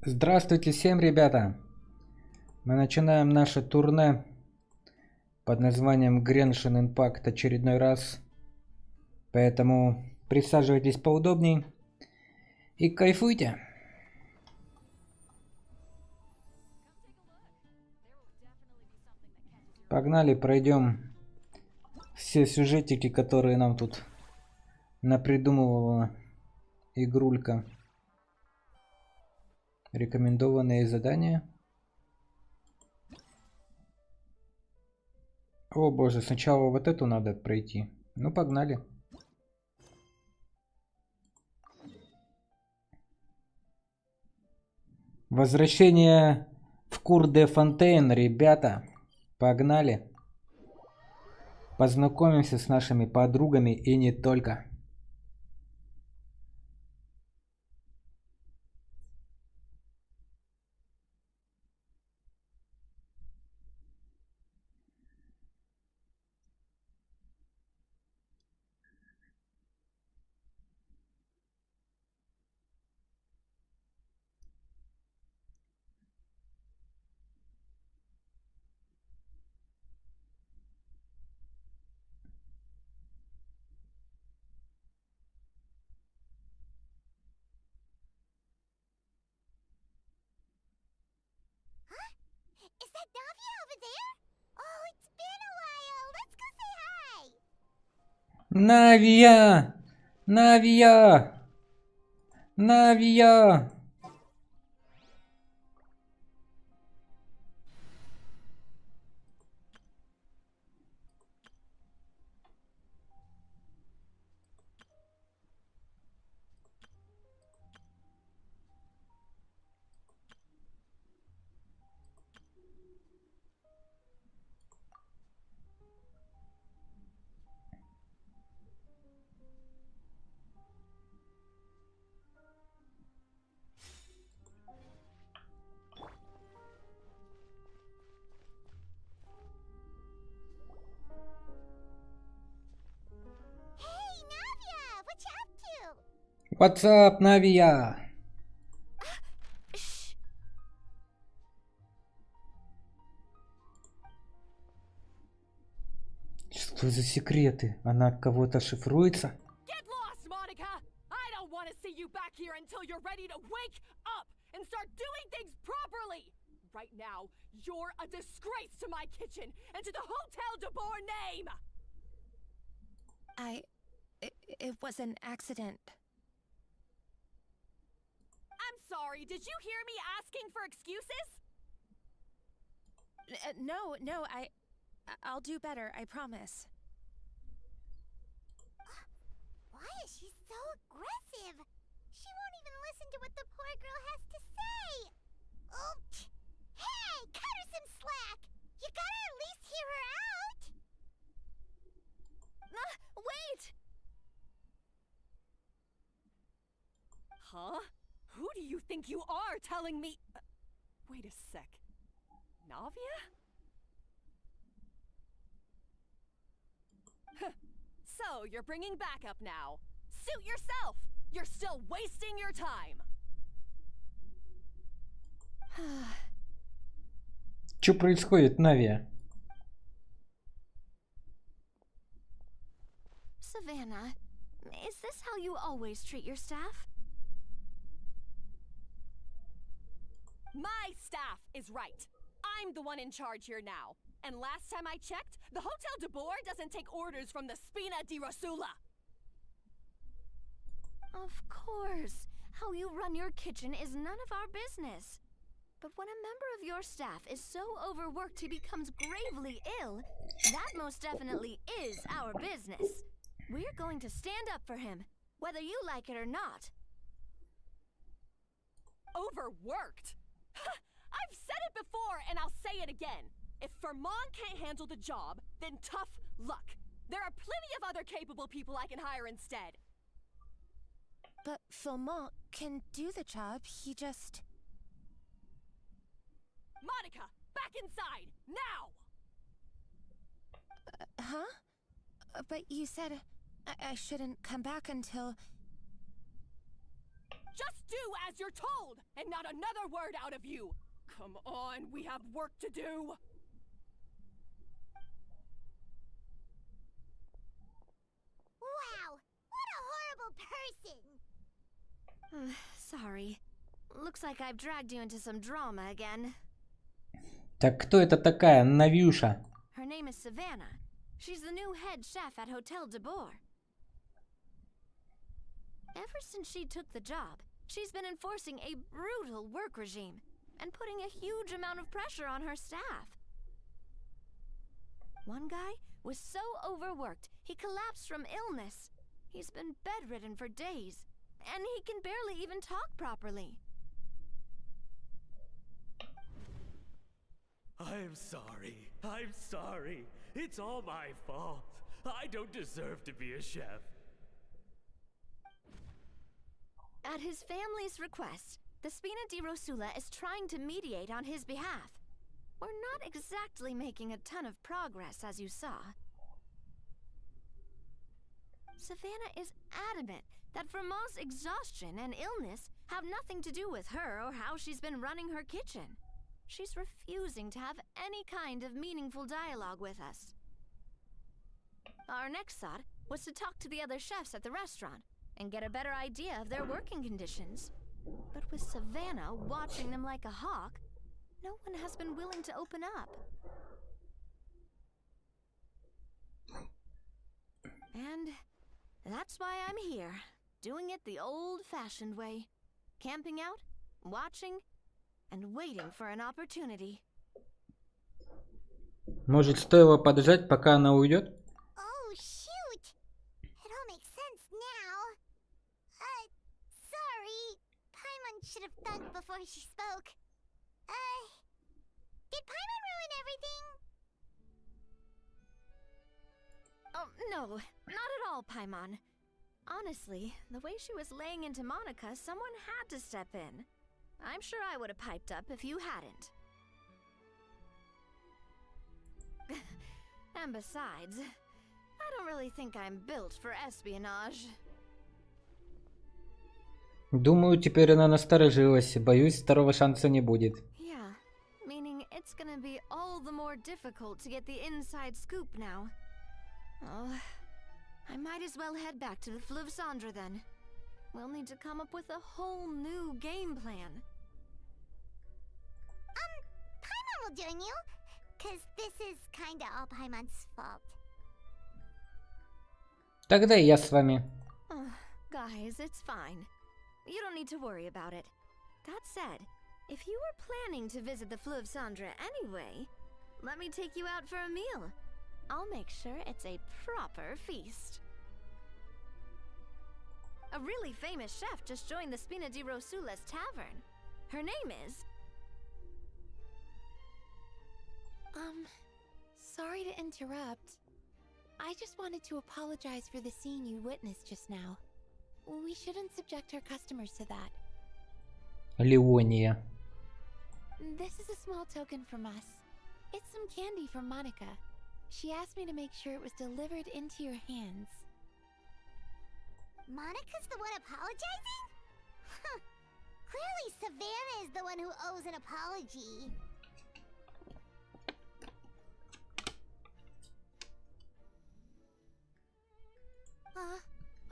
Здравствуйте всем, ребята! Мы начинаем наше турне под названием Genshin Impact очередной раз. Поэтому присаживайтесь поудобней и кайфуйте. Погнали, пройдем все сюжетики, которые нам тут напридумывала игрулька. Рекомендованные задания. О боже, сначала вот эту надо пройти. Ну, погнали. Возвращение в Кур-де-Фонтейн, ребята. Погнали. Познакомимся с нашими подругами и не только. Is that Navia over there? Oh, it's been a while. Let's go say hi. Навия! Навия! Навия! Hey, Navia, what you up to? What's up, Навия? Shh. Что за секреты? Она кого-то шифруется? Get lost, Monica! I don't want to see you back here until you're ready to wake up and start doing things properly! Right now, you're a disgrace to my kitchen and to the Hotel de Boer name! It was an accident. I'm sorry, did you hear me asking for excuses? No, I'll do better, I promise. Why is she so aggressive? She won't even listen to what the poor girl has to say. Oh, hey, cut her some slack. You gotta at least hear her out. Wait! Huh? Who do you think you are telling me? Wait a sec. Navia? So, you're bringing backup now. Suit yourself! You're still wasting your time! Что происходит, Навия? Savannah, is this how you always treat your staff? My staff is right. I'm the one in charge here now. And last time I checked, the Hotel de Boer doesn't take orders from the Spina di Rosula. Of course. How you run your kitchen is none of our business. But when a member of your staff is so overworked he becomes gravely ill, that most definitely is our business. We're going to stand up for him, whether you like it or not. Overworked? I've said it before and I'll say it again. If Fermon can't handle the job, then tough luck. There are plenty of other capable people I can hire instead. But Philmont can do the job, he just... Monica, back inside, now! Huh? But you said I shouldn't come back until... Just do as you're told, and not another word out of you. Come on, we have work to do. Wow, what a horrible person! Sorry. Looks like I've dragged you into some drama again. Так кто это такая, Навюша? Her name is Savannah. She's the new head chef at Hotel de Boer. Ever since she took the job, she's been enforcing a brutal work regime and putting a huge amount of pressure on her staff. One guy was so overworked, he collapsed from illness. He's been bedridden for days, and he can barely even talk properly. I'm sorry. It's all my fault. I don't deserve to be a chef. At his family's request, the Spina di Rosula is trying to mediate on his behalf. We're not exactly making a ton of progress, as you saw. Savannah is adamant that Vermont's exhaustion and illness have nothing to do with her or how she's been running her kitchen. She's refusing to have any kind of meaningful dialogue with us. Our next thought was to talk to the other chefs at the restaurant and get a better idea of their working conditions. But with Savannah watching them like a hawk, no one has been willing to open up. And that's why I'm here, doing it the old-fashioned way. Camping out, watching, and waiting for an opportunity. Может, стоило подождать, пока она уйдет? Oh, shoot! It all makes sense now. Sorry. Paimon should have thought before she spoke. Did Paimon ruin everything? Oh, no, not at all, Paimon. Honestly, the way she was laying into Monica, someone had to step in. I'm sure I would have piped up if you hadn't. And besides, I don't really think I'm built for espionage. Думаю, теперь она насторожилась. Боюсь, второго шанса не будет. Yeah, meaning it's gonna be all the more difficult to get the inside scoop now. Oh, I might as well head back to the Fleuve Cendre then. We'll need to come up with a whole new game plan. Paimon will join you, 'cause this is kinda all Paimon's fault. Тогда и я с вами. Oh, guys, it's fine. You don't need to worry about it. That said, if you were planning to visit the Fleuve Cendre anyway, let me take you out for a meal. I'll make sure it's a proper feast. A really famous chef just joined the Spina di Rosula's tavern. Her name is... Sorry to interrupt. I just wanted to apologize for the scene you witnessed just now. We shouldn't subject our customers to that. Леония. This is a small token from us. It's some candy from Monica. She asked me to make sure it was delivered into your hands. Monica's the one apologizing? Huh. Clearly Savannah is the one who owes an apology.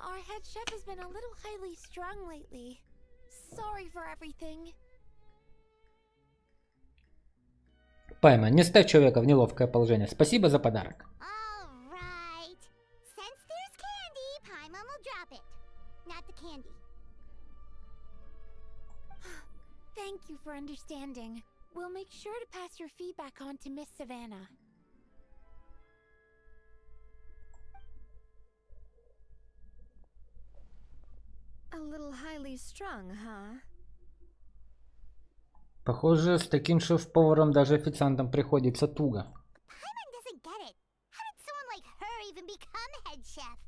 Our head chef has been a little highly strung lately. Sorry for everything. Пайма, не ставь человека в неловкое положение. Спасибо за подарок. All right. Since there's candy, Paimon will drop it. Not the candy. Thank you for understanding. We'll make sure to pass your feedback on to Miss Savannah. A little highly strung, huh? Похоже, с таким шеф-поваром даже официантам приходится туго. Paimon doesn't get it. How did someone like her even become head chef?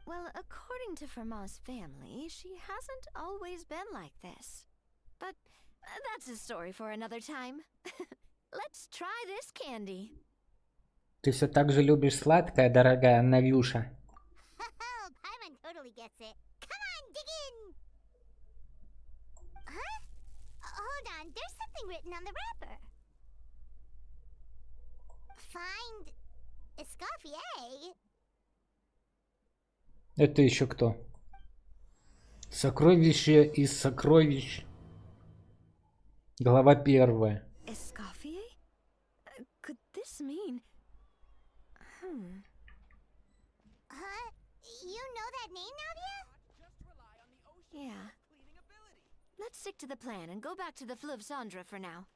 Well, according to Fermat's family, she hasn't always been like this. But that's a story for another time. Let's try this candy. Ты все так же любишь сладкое, дорогая Навюша. Oh, Paimon totally gets it. Come on, Hold on, there's something written on the wrapper. Find Escoffier. Это еще кто? Сокровище из сокровищ. Глава 1. Escoffier? Could this mean... Huh? You know that name, Navia? Yeah. Let's stick to the plan and go back to the Fleuve Cendre for now.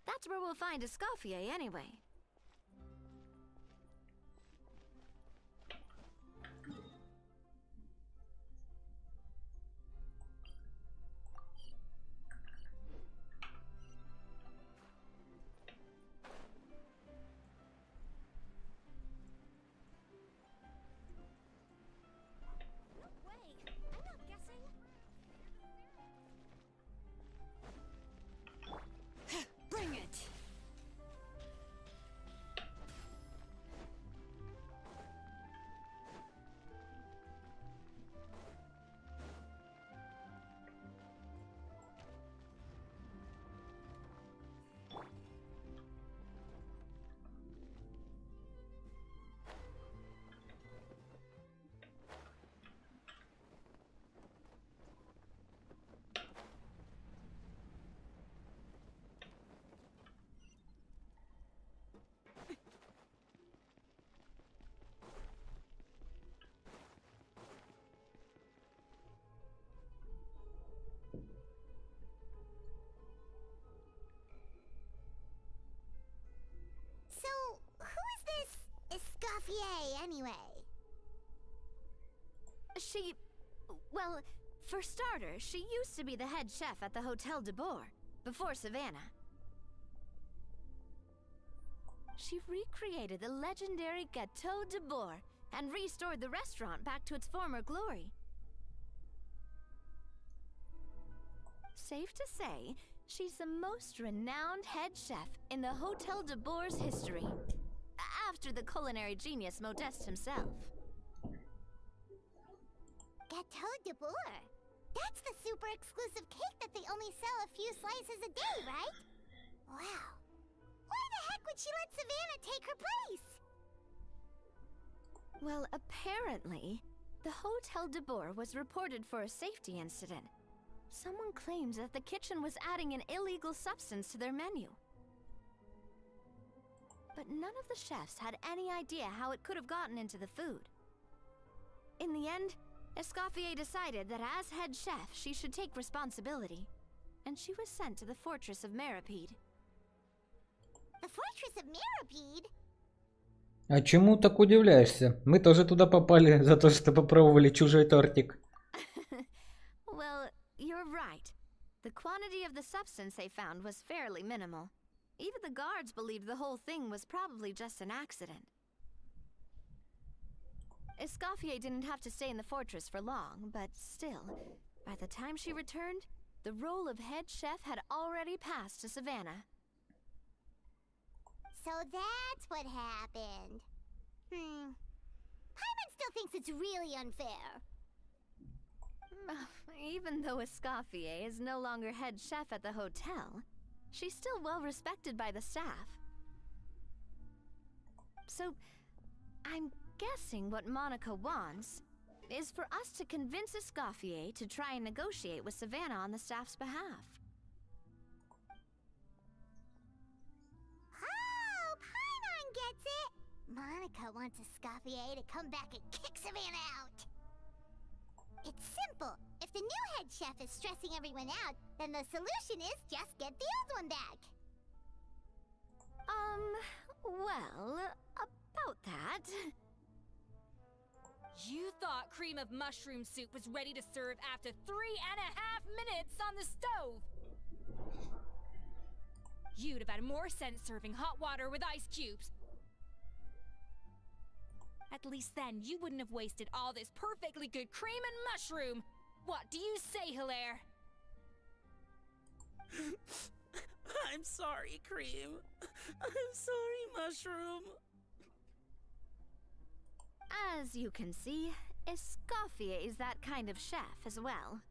That's where we'll find Escoffier anyway. Bring it! So, who is this Escoffier anyway? She... Well, for starters, she used to be the head chef at the Hotel de Boer, before Savannah. She recreated the legendary Gâteau de Boer and restored the restaurant back to its former glory. Safe to say, she's the most renowned head chef in the Hotel de Boer's history, after the culinary genius Modeste himself. Gâteau de Boer? That's the super exclusive cake that they only sell a few slices a day, right? Wow. Why the heck would she let Savannah take her place? Well, apparently, the Hotel de Boer was reported for a safety incident. Someone claims that the kitchen was adding an illegal substance to their menu. But none of the chefs had any idea how it could have gotten into the food. In the end, Escoffier decided that as head chef, she should take responsibility, and she was sent to the fortress of Meripede. The Fortress of Meripede? А чему так удивляешься? Мы тоже туда попали за то, что попробовали чужой тортик. Well, you're right. The quantity of the substance they found was fairly minimal. Even the guards believed the whole thing was probably just an accident. Escoffier didn't have to stay in the fortress for long, but still, by the time she returned, the role of head chef had already passed to Savannah. So that's what happened. Paimon still thinks it's really unfair. Even though Escoffier is no longer head chef at the hotel, she's still well respected by the staff. So, I'm guessing what Monica wants is for us to convince Escoffier to try and negotiate with Savannah on the staff's behalf. Oh, Paimon gets it! Monica wants Escoffier to come back and kick Savannah out. It's simple. If the new head chef is stressing everyone out, then the solution is just get the old one back. Well, about that... You thought cream of mushroom soup was ready to serve after 3.5 minutes on the stove! You'd have had more sense serving hot water with ice cubes. At least then you wouldn't have wasted all this perfectly good cream and mushroom! What do you say, Hilaire? I'm sorry, Cream. I'm sorry, Mushroom. As you can see, Escoffier is that kind of chef as well.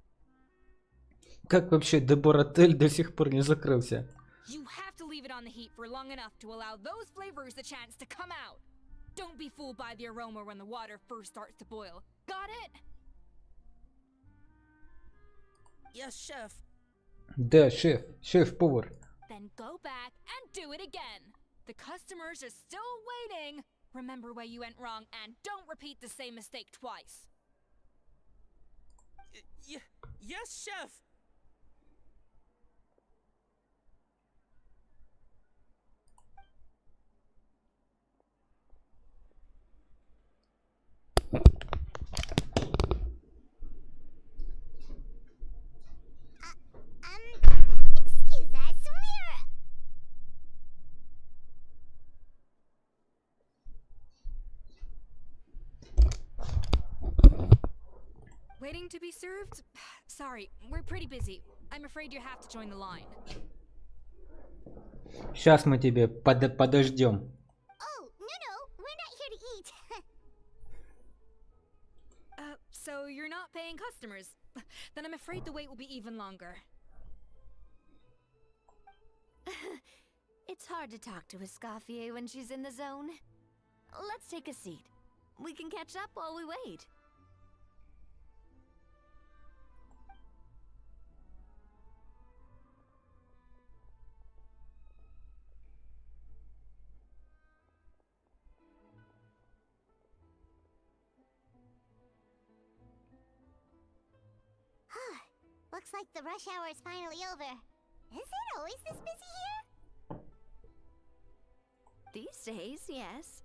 Как вообще Дебор-отель до сих пор не закрылся? You have to leave it on the heat for long enough to allow those flavors the chance to come out. Don't be fooled by the aroma when the water first starts to boil. Got it? Yes, chef. Да, шеф. Шеф-повар. Then go back and do it again. The customers are still waiting. Remember where you went wrong and don't repeat the same mistake twice. Yes, chef. Excuse us, we're... Waiting to be served? Sorry, we're pretty busy. I'm afraid you have to join the line. Сейчас мы тебе подождем. Oh, no, we're not here to eat. So you're not paying customers? Then I'm afraid the wait will be even longer. It's hard to talk to Escoffier when she's in the zone. Let's take a seat. We can catch up while we wait. Looks like the rush hour is finally over. Is it always this busy here? These days, yes.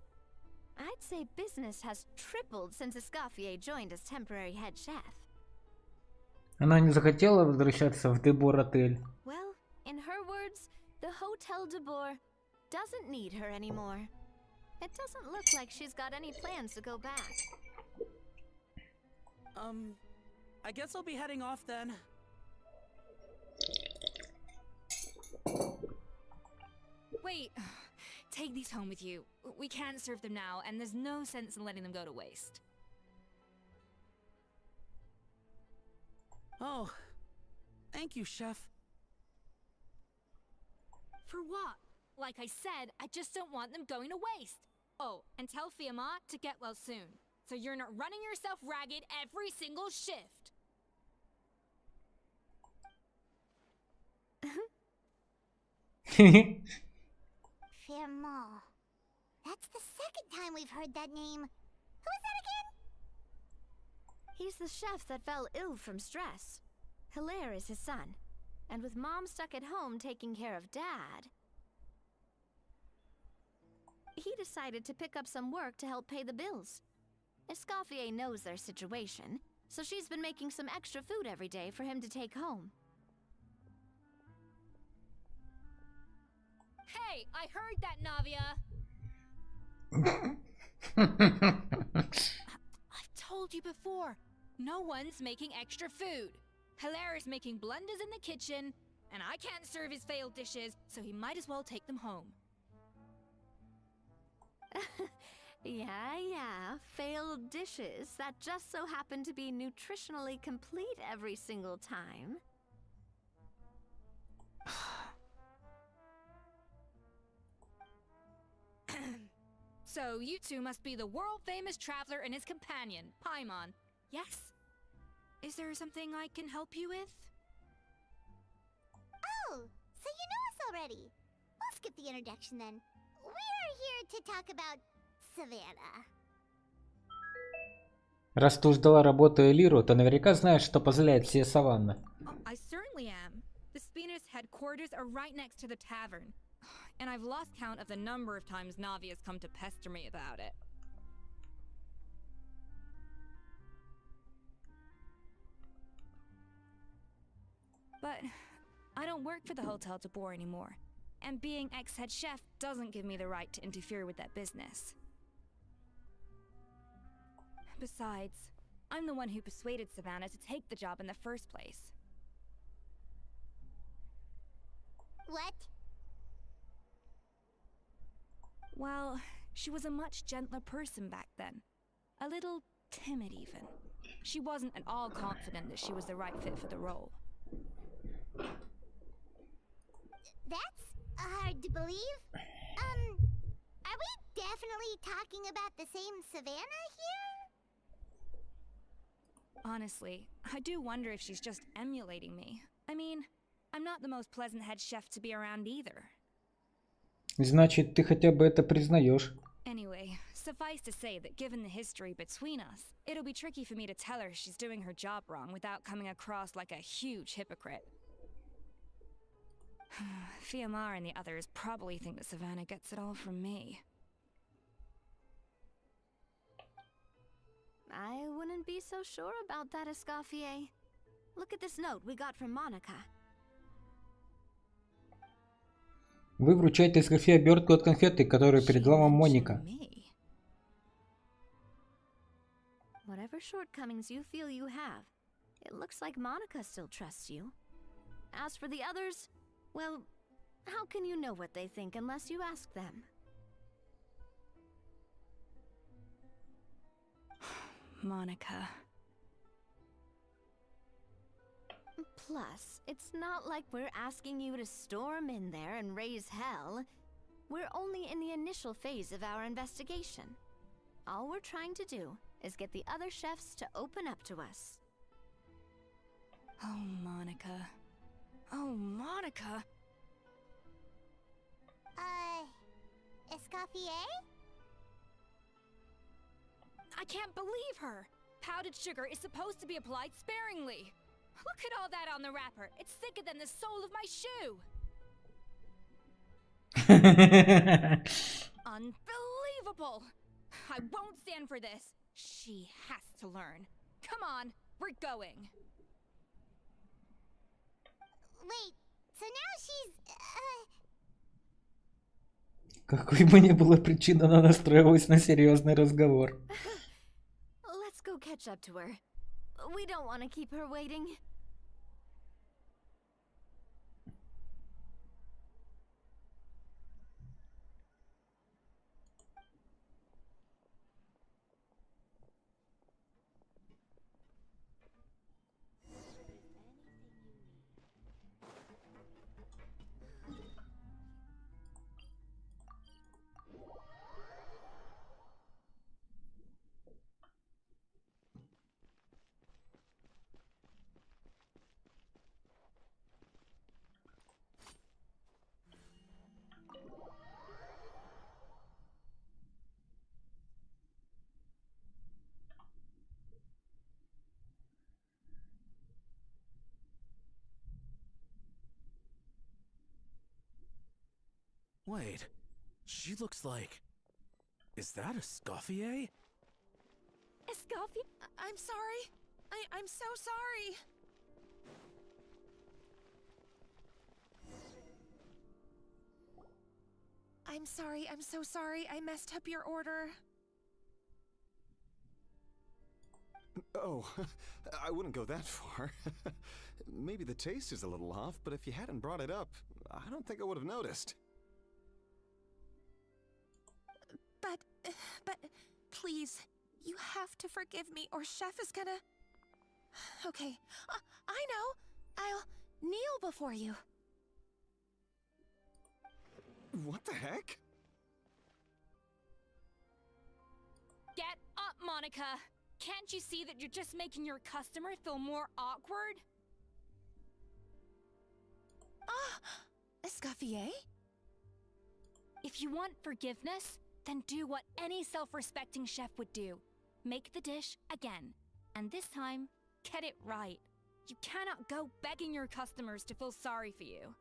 I'd say business has tripled since Escoffier joined as temporary head chef. Она не захотела возвращаться в Дебор-отель. Well, in her words, the Hotel de Boer doesn't need her anymore. It doesn't look like she's got any plans to go back. I guess I'll be heading off then. Wait, take these home with you. We can't serve them now, and there's no sense in letting them go to waste. Oh, thank you, chef. For what? Like I said, I just don't want them going to waste. Oh, and tell Fiamma to get well soon, so you're not running yourself ragged every single shift. Firmo. That's the second time we've heard that name. Who is that again? He's the chef that fell ill from stress. Hilaire is his son. And with Mom stuck at home taking care of Dad, he decided to pick up some work to help pay the bills. Escoffier knows their situation, so she's been making some extra food every day for him to take home. Hey, I heard that, Navia! I've told you before, no one's making extra food. Hilaire is making blunders in the kitchen, and I can't serve his failed dishes, so he might as well take them home. Yeah, failed dishes that just so happen to be nutritionally complete every single time. So you two must be the world-famous traveler and his companion, Paimon. Yes? Is there something I can help you with? Oh, so you know us already. We'll skip the introduction then. We're here to talk about Savannah. Раз ты ждала работу Элиру, то наверняка знаешь, что позволяет себе Саванна. I certainly am. The Spina's headquarters are right next to the tavern. And I've lost count of the number of times Navi has come to pester me about it. But I don't work for the Hotel de Boer anymore, and being ex-head chef doesn't give me the right to interfere with that business. Besides, I'm the one who persuaded Savannah to take the job in the first place. What? Well, she was a much gentler person back then. A little timid even. She wasn't at all confident that she was the right fit for the role. That's hard to believe. Are we definitely talking about the same Savannah here? Honestly, I do wonder if she's just emulating me. I mean, I'm not the most pleasant head chef to be around either. Значит, ты хотя бы это признаешь. Anyway, suffice to say that given the history between us, it'll be tricky for me to tell her she's doing her job wrong without coming across like a huge hypocrite. Fiamar and the others probably think that Savannah gets it all from me. I wouldn't be so sure about that, Escoffier. Look at this note we got from Monica. Вы вручаете Эскофи обертку от конфеты, которую передала вам Моника. Whatever shortcomings you feel you have, it looks like Monica still trusts you. As for the others, well, how can you know what they think unless you ask them? Monica. Plus, it's not like we're asking you to storm in there and raise hell. We're only in the initial phase of our investigation. All we're trying to do is get the other chefs to open up to us. Oh, Monica. Oh, Monica. Escoffier? I can't believe her! Powdered sugar is supposed to be applied sparingly. Look at all that on the wrapper. It's thicker than the sole of my shoe. Unbelievable! I won't stand for this. She has to learn. Come on, we're going. Wait, so now she's, Какой бы ни была причина, она настроилась на серьезный разговор. Let's go catch up to her. We don't want to keep her waiting. Wait, she looks like... Is that a Scoffier? Escoffier, I'm sorry. I'm so sorry. I'm sorry, I'm so sorry. I messed up your order. Oh, I wouldn't go that far. Maybe the taste is a little off, but if you hadn't brought it up, I don't think I would have noticed. But, please, you have to forgive me or Chef is gonna... Okay, I know. I'll kneel before you. What the heck? Get up, Monica! Can't you see that you're just making your customer feel more awkward? Escoffier? If you want forgiveness, then do what any self-respecting chef would do. Make the dish again. And this time, get it right. You cannot go begging your customers to feel sorry for you.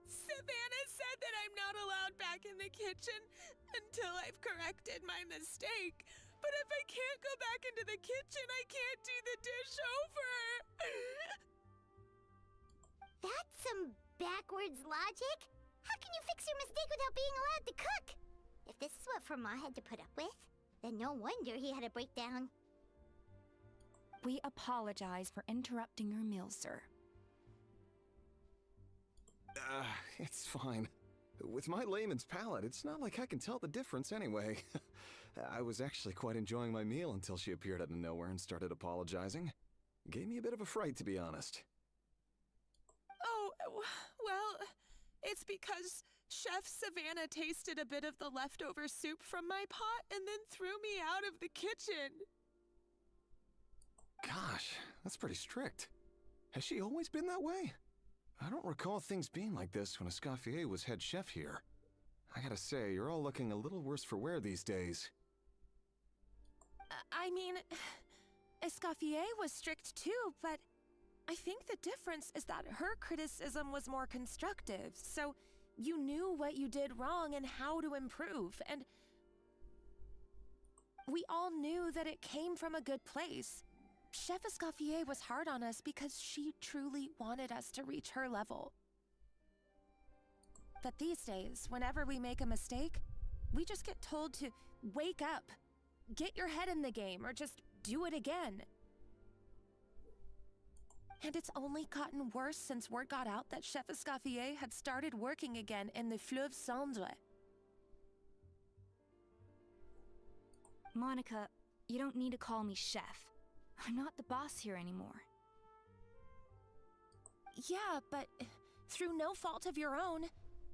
Savannah said that I'm not allowed back in the kitchen until I've corrected my mistake. But if I can't go back into the kitchen, I can't do the dish over. that's some backwards logic. How can you fix your mistake without being allowed to cook? If this is what Fermat had to put up with, then no wonder he had a breakdown. We apologize for interrupting your meal, sir. It's fine. With my layman's palate, it's not like I can tell the difference anyway. I was actually quite enjoying my meal until she appeared out of nowhere and started apologizing. Gave me a bit of a fright, to be honest. Oh, well, it's because Chef Savannah tasted a bit of the leftover soup from my pot and then threw me out of the kitchen. Gosh, that's pretty strict. Has she always been that way? I don't recall things being like this when Escoffier was head chef here. I gotta say, you're all looking a little worse for wear these days. I mean, Escoffier was strict too, but I think the difference is that her criticism was more constructive, so you knew what you did wrong and how to improve, and we all knew that it came from a good place. Chef Escoffier was hard on us because she truly wanted us to reach her level. But these days, whenever we make a mistake, we just get told to wake up, get your head in the game, or just do it again. And it's only gotten worse since word got out that Chef Escoffier had started working again in the Fleuve Cendre. Monica, you don't need to call me chef. I'm not the boss here anymore. Yeah, but through no fault of your own,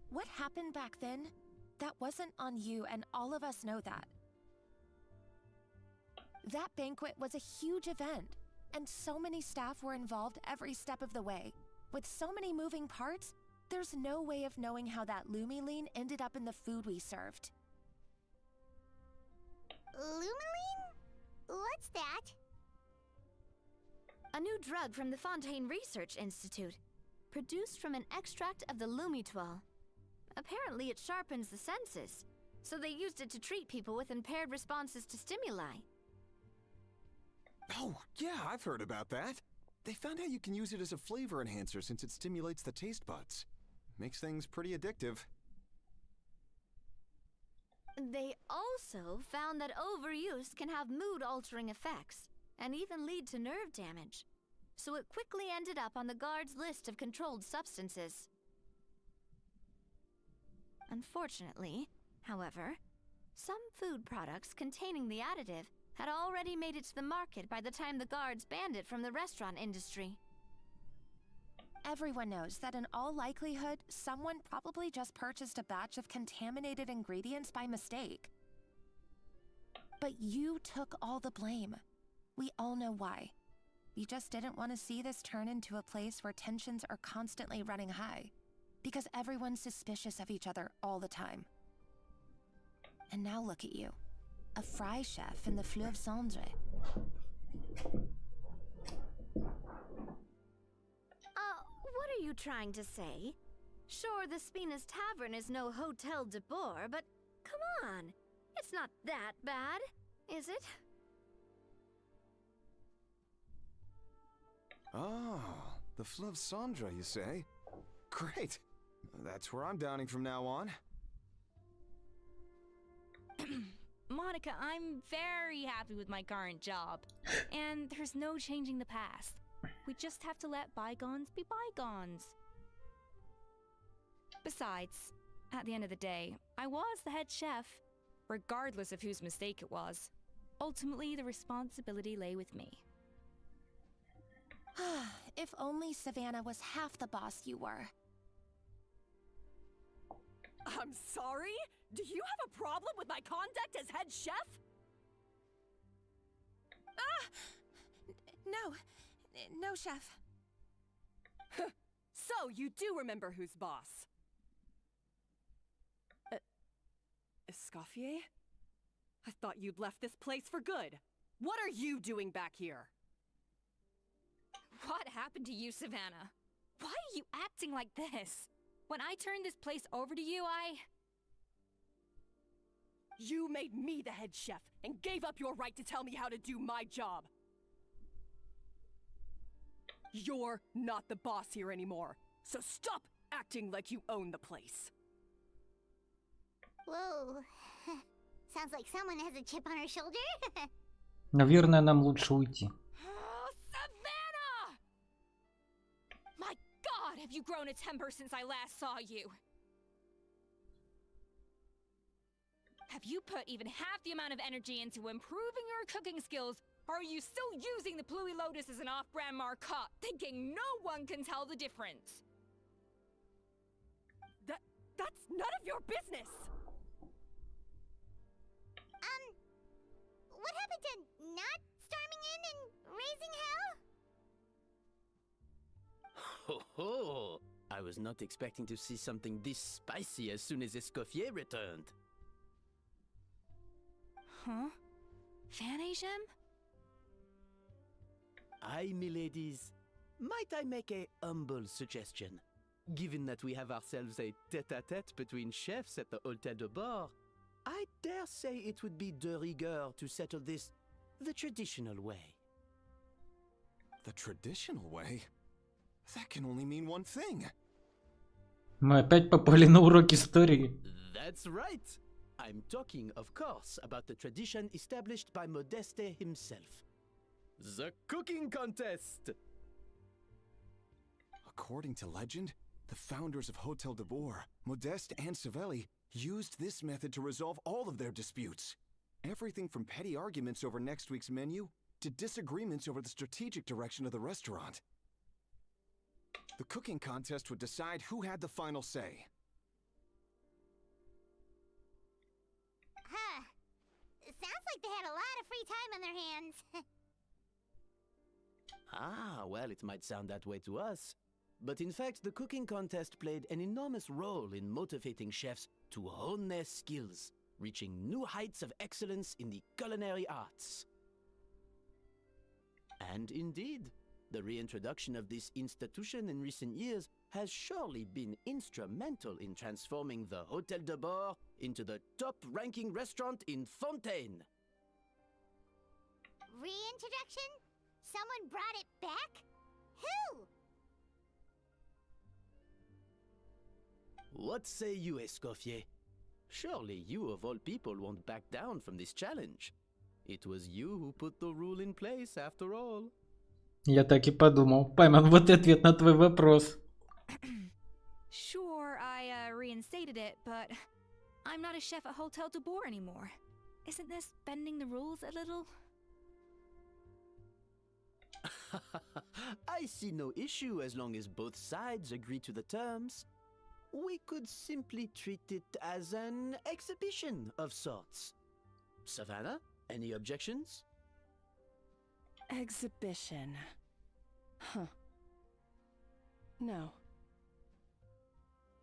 what happened back then, that wasn't on you, and all of us know that. That banquet was a huge event, and so many staff were involved every step of the way. With so many moving parts, there's no way of knowing how that Lumiline ended up in the food we served. Lumiline? What's that? A new drug from the Fontaine Research Institute, produced from an extract of the Lumitoile. Apparently it sharpens the senses, so they used it to treat people with impaired responses to stimuli. Oh, yeah, I've heard about that. They found out you can use it as a flavor enhancer since it stimulates the taste buds. Makes things pretty addictive. They also found that overuse can have mood-altering effects, and even lead to nerve damage. So it quickly ended up on the guard's list of controlled substances. Unfortunately, however, some food products containing the additive had already made it to the market by the time the guards banned it from the restaurant industry. Everyone knows that in all likelihood, someone probably just purchased a batch of contaminated ingredients by mistake. But you took all the blame. We all know why. You just didn't want to see this turn into a place where tensions are constantly running high, because everyone's suspicious of each other all the time. And now look at you, a fry chef in the Fleuve Cendre. What are you trying to say? Sure, the Spina's Tavern is no Hotel de Boer, but come on, it's not that bad, is it? Oh, the Fleuve Cendre, you say? Great. That's where I'm downing from now on. Monica, I'm very happy with my current job. And there's no changing the past. We just have to let bygones be bygones. Besides, at the end of the day, I was the head chef, regardless of whose mistake it was. Ultimately, the responsibility lay with me. If only Savannah was half the boss you were. I'm sorry? Do you have a problem with my conduct as head chef? No, chef. So, you do remember who's boss? Escoffier? I thought you'd left this place for good. What are you doing back here? What happened to you, Savannah? Why are you acting like this? When I turned this place over to you, You made me the head chef and gave up your right to tell me how to do my job. You're not the boss here anymore, so stop acting like you own the place. Whoa. Sounds like someone has a chip on her shoulder. Наверное, нам лучше уйти. Oh, Savannah! My God, have you grown a temper since I last saw you? Have you put even half the amount of energy into improving your cooking skills, Are you still using the Pluie Lotus as an off-brand marcotte, thinking no one can tell the difference? That's none of your business! What happened to not storming in and raising hell? Ho ho! I was not expecting to see something this spicy as soon as Escoffier returned. Huh? Fan Agem? Aye, miladies. Might I make a humble suggestion? Given that we have ourselves a tête-à-tête between chefs at the Hôtel de Bord, I dare say it would be de rigueur to settle this the traditional way. The traditional way? That can only mean one thing. Мы опять попали на урок истории. That's right. I'm talking, of course, about the tradition established by Modeste himself. The cooking contest! According to legend, the founders of Hotel de Boer, Modeste and Savelli, used this method to resolve all of their disputes. Everything from petty arguments over next week's menu to disagreements over the strategic direction of the restaurant. The cooking contest would decide who had the final say. Huh. Sounds like they had a lot of free time on their hands. Ah, well, it might sound that way to us. But in fact, the cooking contest played an enormous role in motivating chefs to hone their skills, reaching new heights of excellence in the culinary arts. And indeed, the reintroduction of this institution in recent years has surely been instrumental in transforming the Hôtel de Bord into the top-ranking restaurant in Fontaine. Reintroduction? Someone brought it back? Who? What say you, Escoffier? Surely you of all people won't back down from this challenge. It was you who put the rule in place, after all. Я так и подумал. Пойман, вот и ответ на твой вопрос. Sure, I reinstated it, but I'm not a chef at Hotel de Boer anymore. Isn't this bending the rules a little? I see no issue as long as both sides agree to the terms. We could simply treat it as an exhibition of sorts. Savannah, any objections? Exhibition. Huh. No.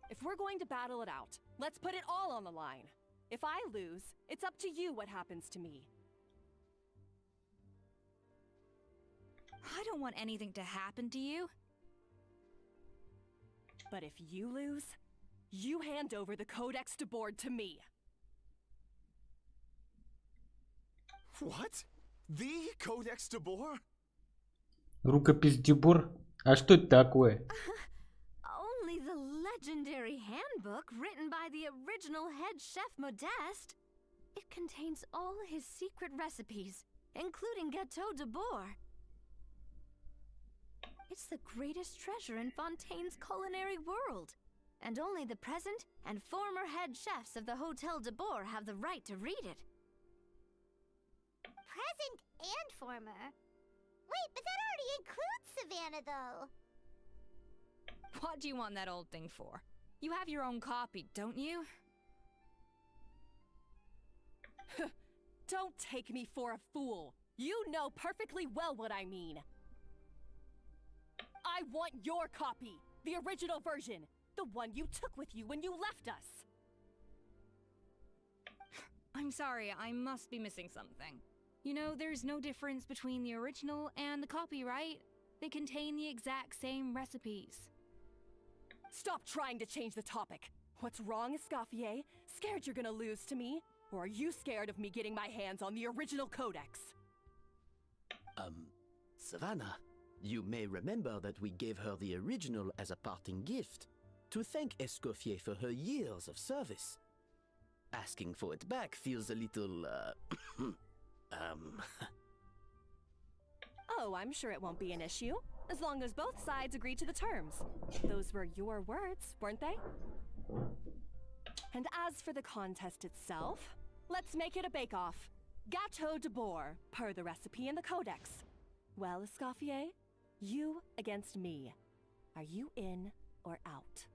If we're going to battle it out, let's put it all on the line. If I lose, it's up to you what happens to me. I don't want anything to happen to you. But if you lose, you hand over the Codex de Board to me. What? The Codex de Boer? Рукопись Дюбор? А что это такое? Only the legendary handbook written by the original head chef Modeste. It contains all his secret recipes, including Gâteau de Boer. It's the greatest treasure in Fontaine's culinary world, and only the present and former head chefs of the Hotel de Boer have the right to read it. Present and former? Wait, but that already includes Savannah, though. What do you want that old thing for? You have your own copy, don't you? Don't take me for a fool. You know perfectly well what I mean. I want your copy, the original version, the one you took with you when you left us. I'm sorry, I must be missing something. You know, there's no difference between the original and the copy, right? They contain the exact same recipes. Stop trying to change the topic. What's wrong, Escoffier? Scared you're gonna lose to me? Or are you scared of me getting my hands on the original codex? Savannah, you may remember that we gave her the original as a parting gift, to thank Escoffier for her years of service. Asking for it back feels a little, Oh, I'm sure it won't be an issue, as long as both sides agree to the terms. Those were your words, weren't they? And as for the contest itself, let's make it a bake-off. Gâteau de boar, per the recipe in the codex. Well, Escoffier, you against me. Are you in or out?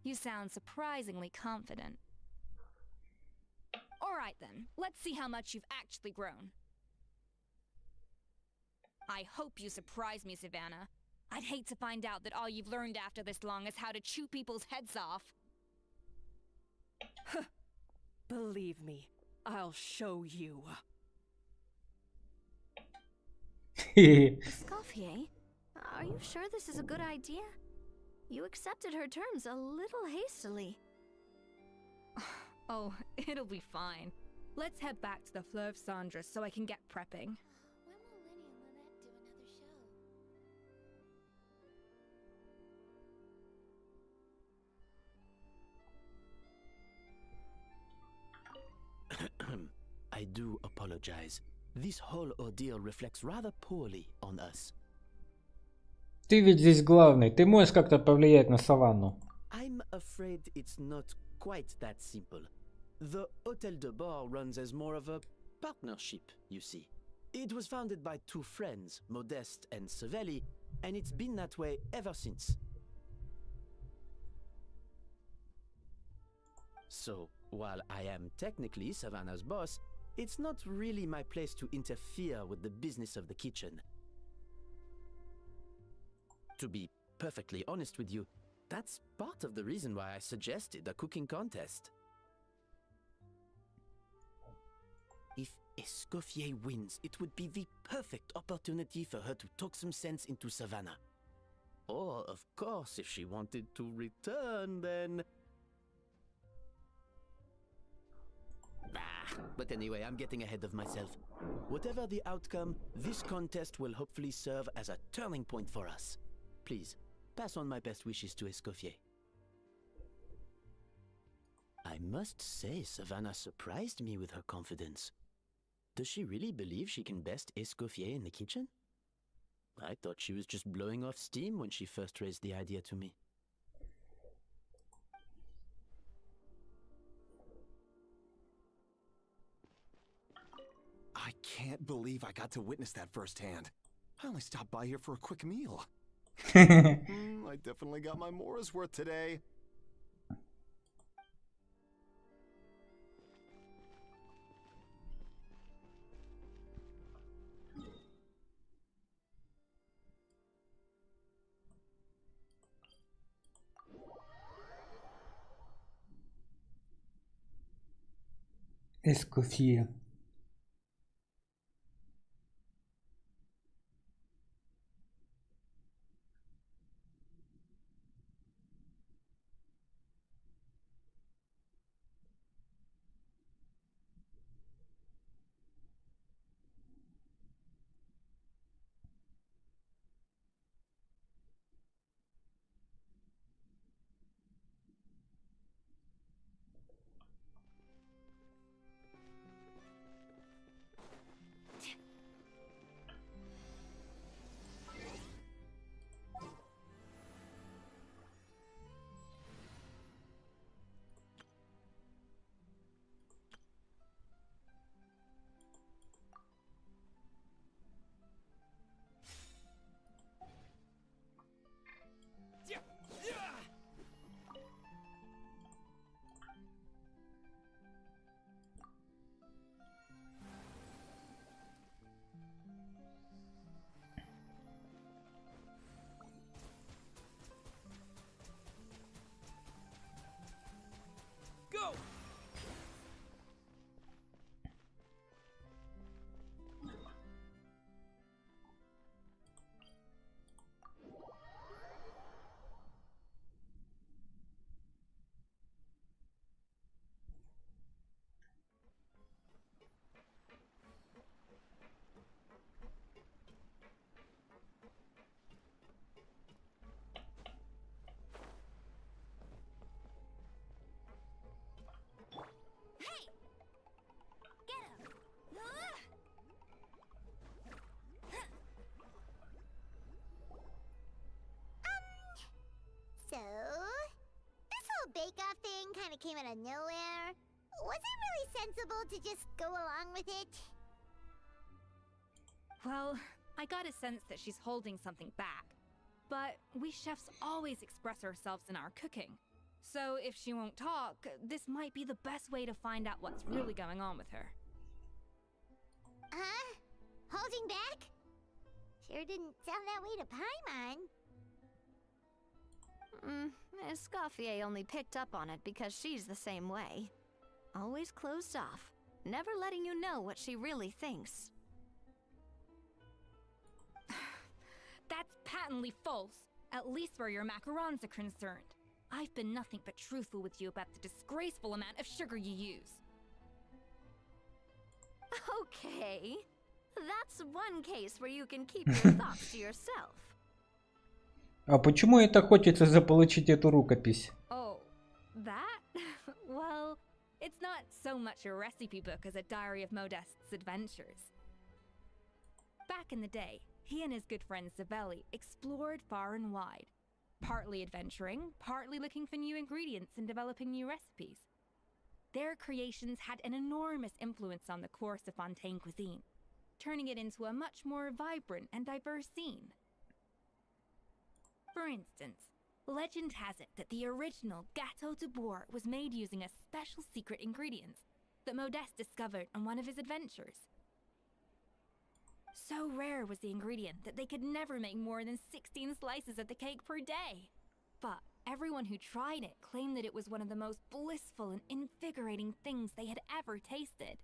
You sound surprisingly confident. Alright then, let's see how much you've actually grown. I hope you surprise me, Savannah. I'd hate to find out that all you've learned after this long is how to chew people's heads off. Believe me, I'll show you. Escoffier, are you sure this is a good idea? You accepted her terms a little hastily. Oh, it'll be fine. Let's head back to the Fleuve Cendres so I can get prepping. When will Lenny and Lynette do another show? I do apologize. This whole ordeal reflects rather poorly on us. Ты ведь здесь главный. Ты можешь как-то повлиять на Саванну. I'm afraid it's not quite that simple. The Hôtel de Bord runs as more of a partnership, you see. It was founded by two friends, Modeste and Savelli, and it's been that way ever since. So, while I am technically Savannah's boss, it's not really my place to interfere with the business of the kitchen. To be perfectly honest with you, that's part of the reason why I suggested a cooking contest. If Escoffier wins, it would be the perfect opportunity for her to talk some sense into Savannah. Or, of course, if she wanted to return, then... But anyway, I'm getting ahead of myself. Whatever the outcome, this contest will hopefully serve as a turning point for us. Please, pass on my best wishes to Escoffier. I must say, Savannah surprised me with her confidence. Does she really believe she can best Escoffier in the kitchen? I thought she was just blowing off steam when she first raised the idea to me. I can't believe I got to witness that firsthand. I only stopped by here for a quick meal. I definitely got my Mora's worth today. Escoffier. Go! So, this whole bake-off thing kind of came out of nowhere. Was it really sensible to just go along with it? Well, I got a sense that she's holding something back. But we chefs always express ourselves in our cooking. So if she won't talk, this might be the best way to find out what's really going on with her. Huh? Holding back? Sure didn't sound that way to Paimon. Escoffier only picked up on it because she's the same way. Always closed off, never letting you know what she really thinks. That's patently false, at least where your macarons are concerned. I've been nothing but truthful with you about the disgraceful amount of sugar you use. Okay, that's one case where you can keep your thoughts to yourself. А почему ей так хочется заполучить эту рукопись? Oh, that? Well, it's not so much a recipe book as a diary of Modeste's adventures. Back in the day, he and his good friend Savelli explored far and wide, partly adventuring, partly looking for new ingredients and developing new recipes. Their creations had an enormous influence on the course of Fontaine cuisine, turning it into a much more vibrant and diverse scene. For instance, legend has it that the original Gâteau de Bourg was made using a special secret ingredient that Modeste discovered on one of his adventures. So rare was the ingredient that they could never make more than 16 slices of the cake per day. But everyone who tried it claimed that it was one of the most blissful and invigorating things they had ever tasted.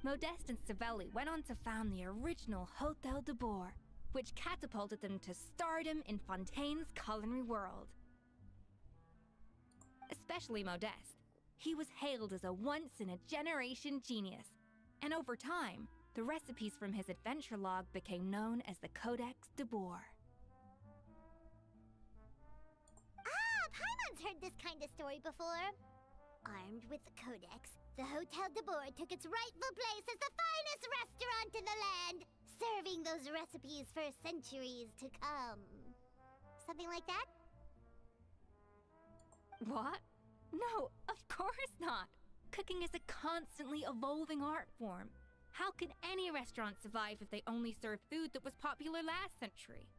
Modeste and Savelli went on to found the original Hôtel de Bourg, which catapulted them to stardom in Fontaine's culinary world. Especially Modeste. He was hailed as a once-in-a-generation genius, and over time, the recipes from his adventure log became known as the Codex de Bourg. Paimon's heard this kind of story before. Armed with the Codex, the Hôtel de Bourg took its rightful place as the finest restaurant in the land, serving those recipes for centuries to come. Something like that? What? No, of course not! Cooking is a constantly evolving art form. How could any restaurant survive if they only served food that was popular last century?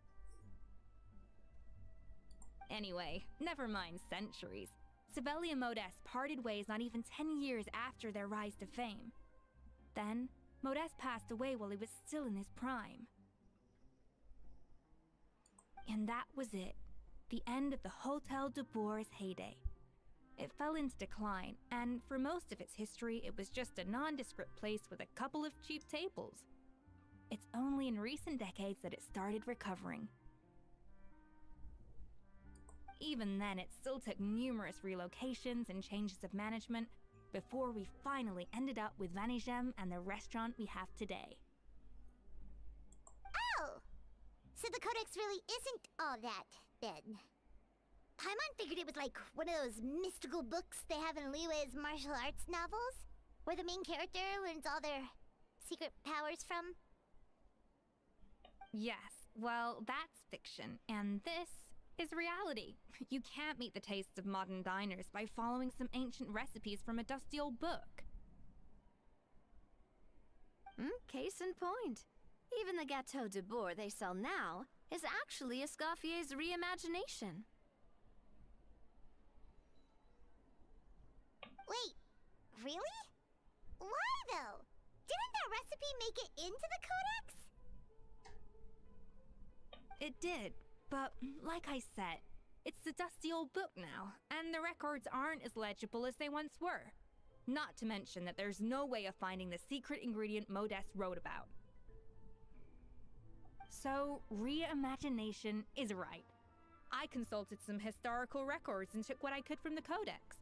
Anyway, never mind centuries. Savelli and Modeste parted ways not even 10 years after their rise to fame. Then, Modeste passed away while he was still in his prime. And that was it. The end of the Hôtel de Bourg's heyday. It fell into decline, and for most of its history, it was just a nondescript place with a couple of cheap tables. It's only in recent decades that it started recovering. Even then, it still took numerous relocations and changes of management before we finally ended up with Vanigem and the restaurant we have today. Oh! So the Codex really isn't all that, then. Paimon figured it was like one of those mystical books they have in Liu's martial arts novels, where the main character learns all their secret powers from. Yes, well, that's fiction, and this is reality. You can't meet the tastes of modern diners by following some ancient recipes from a dusty old book. Case in point. Even the Gâteau de Bourg they sell now is actually Escoffier's reimagination. Wait, really? Why though? Didn't that recipe make it into the Codex? It did, but like I said, it's the dusty old book now, and the records aren't as legible as they once were. Not to mention that there's no way of finding the secret ingredient Modeste wrote about. So, reimagination is right. I consulted some historical records and took what I could from the Codex.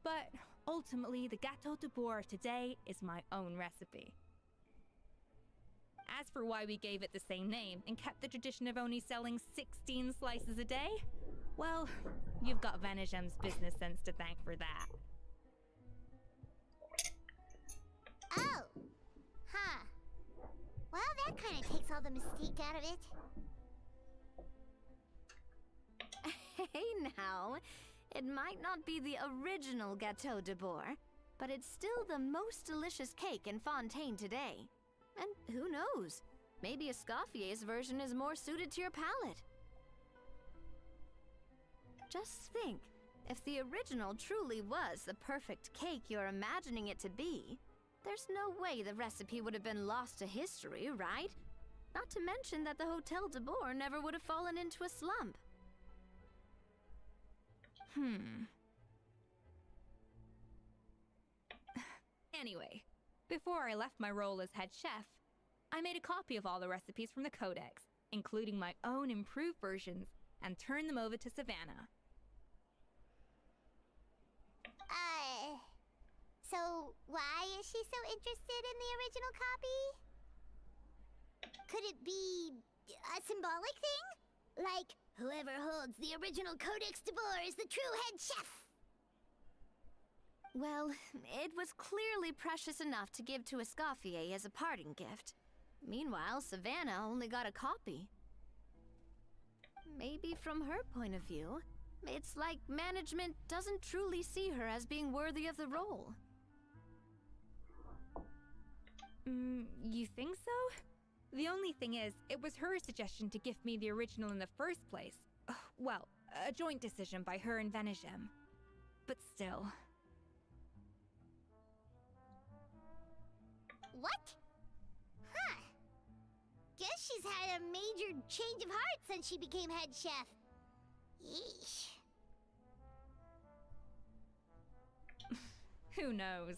But ultimately, the Gâteau de Bourg of today is my own recipe. As for why we gave it the same name and kept the tradition of only selling 16 slices a day, well, you've got Vanigem's business sense to thank for that. Oh. Huh. Well, that kind of takes all the mystique out of it. Hey now, It might not be the original Gâteau de Bourg, but it's still the most delicious cake in Fontaine today. And who knows? Maybe Escoffier's version is more suited to your palate. Just think, if the original truly was the perfect cake you're imagining it to be, there's no way the recipe would have been lost to history, right? Not to mention that the Hôtel de Bourg never would have fallen into a slump. Anyway, before I left my role as head chef, I made a copy of all the recipes from the codex, including my own improved versions, and turned them over to Savannah. So why is she so interested in the original copy? Could it be a symbolic thing? Like, whoever holds the original Codex de Bourg is the true head chef? Well, it was clearly precious enough to give to Escoffier as a parting gift. Meanwhile, Savannah only got a copy. Maybe from her point of view, it's like management doesn't truly see her as being worthy of the role. You think so? The only thing is, it was her suggestion to gift me the original in the first place. Well, a joint decision by her and Venegem. But still. What? Huh. Guess she's had a major change of heart since she became head chef. Yeesh. Who knows?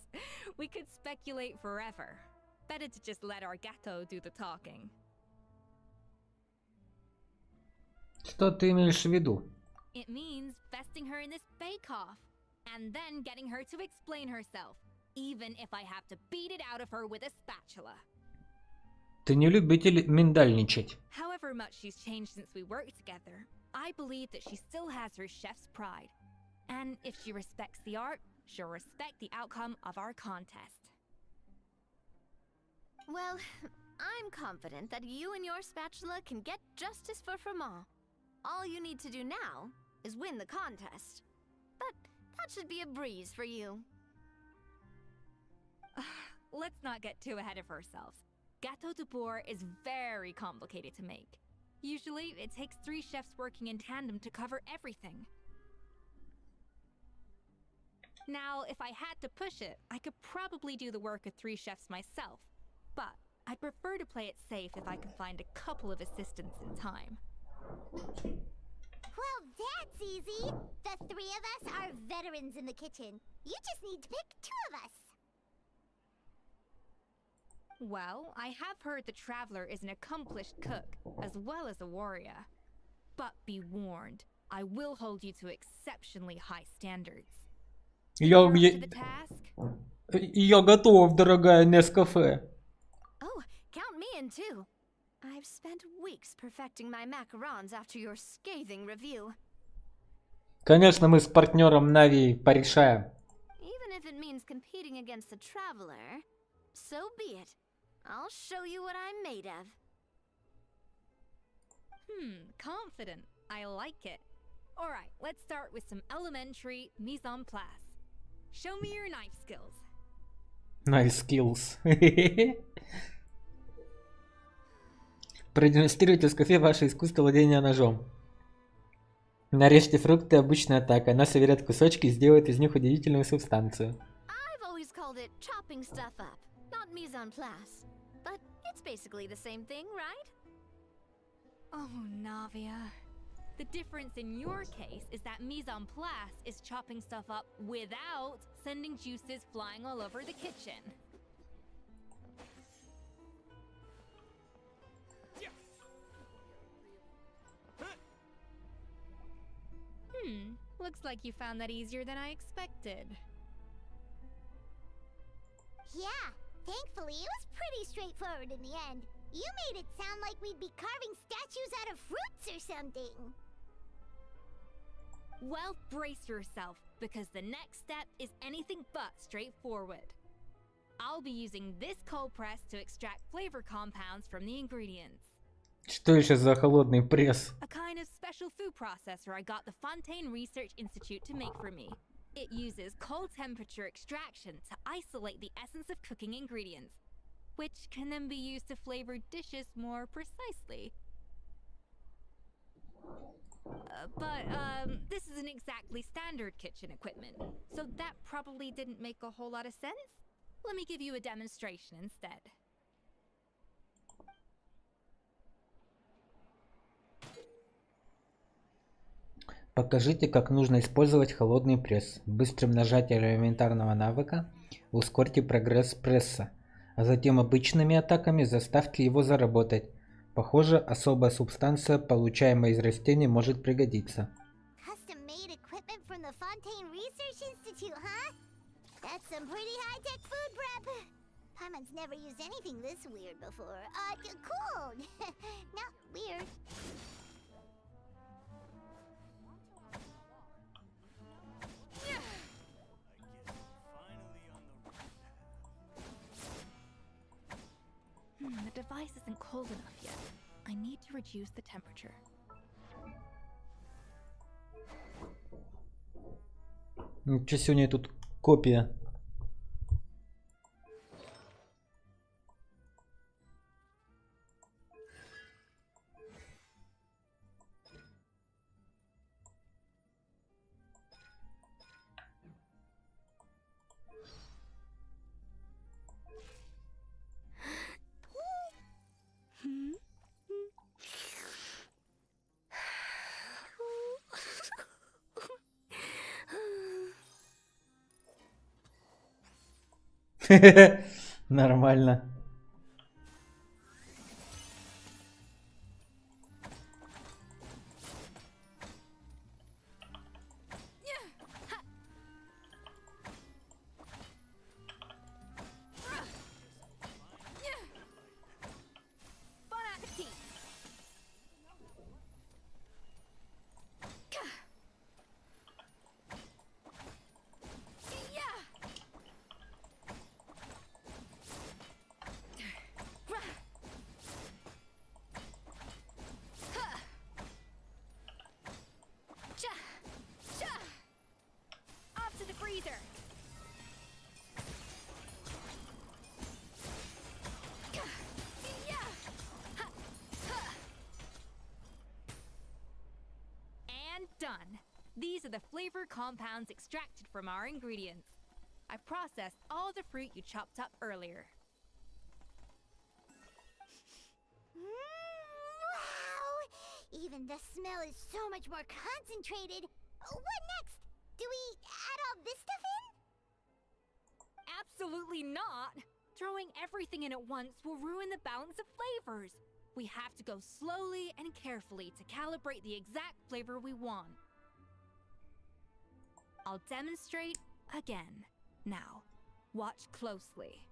We could speculate forever. Better to just let our Gâteau do the talking. Что ты имеешь в виду? It means besting her in this bake-off, and then getting her to explain herself, even if I have to beat it out of her with a spatula. Ты не любитель миндальничать. However much she's changed since we worked together, I believe that she still has her chef's pride. And if she respects the art, she'll respect the outcome of our contest. Well, I'm confident that you and your spatula can get justice for Froment. All you need to do now is win the contest. But that should be a breeze for you. Let's not get too ahead of ourselves. Gâteau de Bourg is very complicated to make. Usually, it takes 3 chefs working in tandem to cover everything. Now, if I had to push it, I could probably do the work of 3 chefs myself. But I'd prefer to play it safe if I can find a couple of assistants in time. Well, that's easy. The 3 of us are veterans in the kitchen. You just need to pick 2 of us. Well, I have heard the Traveler is an accomplished cook, as well as a warrior. But be warned, I will hold you to exceptionally high standards. Я готов, дорогая Нескафе. Oh, count me in too. I've spent weeks perfecting my macarons after your scathing review. Конечно, мы с партнером Нави порешаем. Even if it means competing against the Traveler, so be it. I'll show you what I'm made of. Confident. I like it. Alright, let's start with some elementary mise en place. Show me your knife skills. Nice skills. Продемонстрируйте в кафе ваше искусство владения ножом. Нарежьте фрукты, обычная атака. Она соберет кусочки и сделает из них удивительную субстанцию. I've always called it chopping stuff up, not mise en place. But it's basically the same thing, right? Oh, Navia. The difference in your case is that mise en place is chopping stuff up without sending juices flying all over the kitchen. Looks like you found that easier than I expected. Yeah, thankfully it was pretty straightforward in the end. You made it sound like we'd be carving statues out of fruits or something. Well, brace yourself, because the next step is anything but straightforward. I'll be using this cold press to extract flavor compounds from the ingredients. Что еще за холодный пресс? A kind of special food processor I got the Fontaine Research Institute to make for me. It uses cold temperature extraction to isolate the essence of cooking ingredients, which can then be used to flavor dishes more precisely. But this isn't exactly standard kitchen equipment, so that probably didn't make a whole lot of sense. Let me give you a demonstration instead. Покажите, как нужно использовать холодный пресс. Быстрым нажатием элементарного навыка ускорьте прогресс пресса, а затем обычными атаками заставьте его заработать. Похоже, особая субстанция, получаемая из растений, может пригодиться. Custom-made equipment from the Fontaine Research Institute, huh? That's some pretty high-tech food prep. Paimon's never used anything this weird before. Cool. Not weird. The device isn't cold enough yet. I need to reduce the temperature. Ничего себе, у нее тут копия. Нормально. Bon appetit! Off to the freezer! And done. These are the flavor compounds extracted from our ingredients. I've processed all the fruit you chopped up earlier. Wow! Even the smell is so much more concentrated. What next? Do we add all this stuff in? Absolutely not! Throwing everything in at once will ruin the balance of flavors. We have to go slowly and carefully to calibrate the exact flavor we want. I'll demonstrate again. Now, watch closely.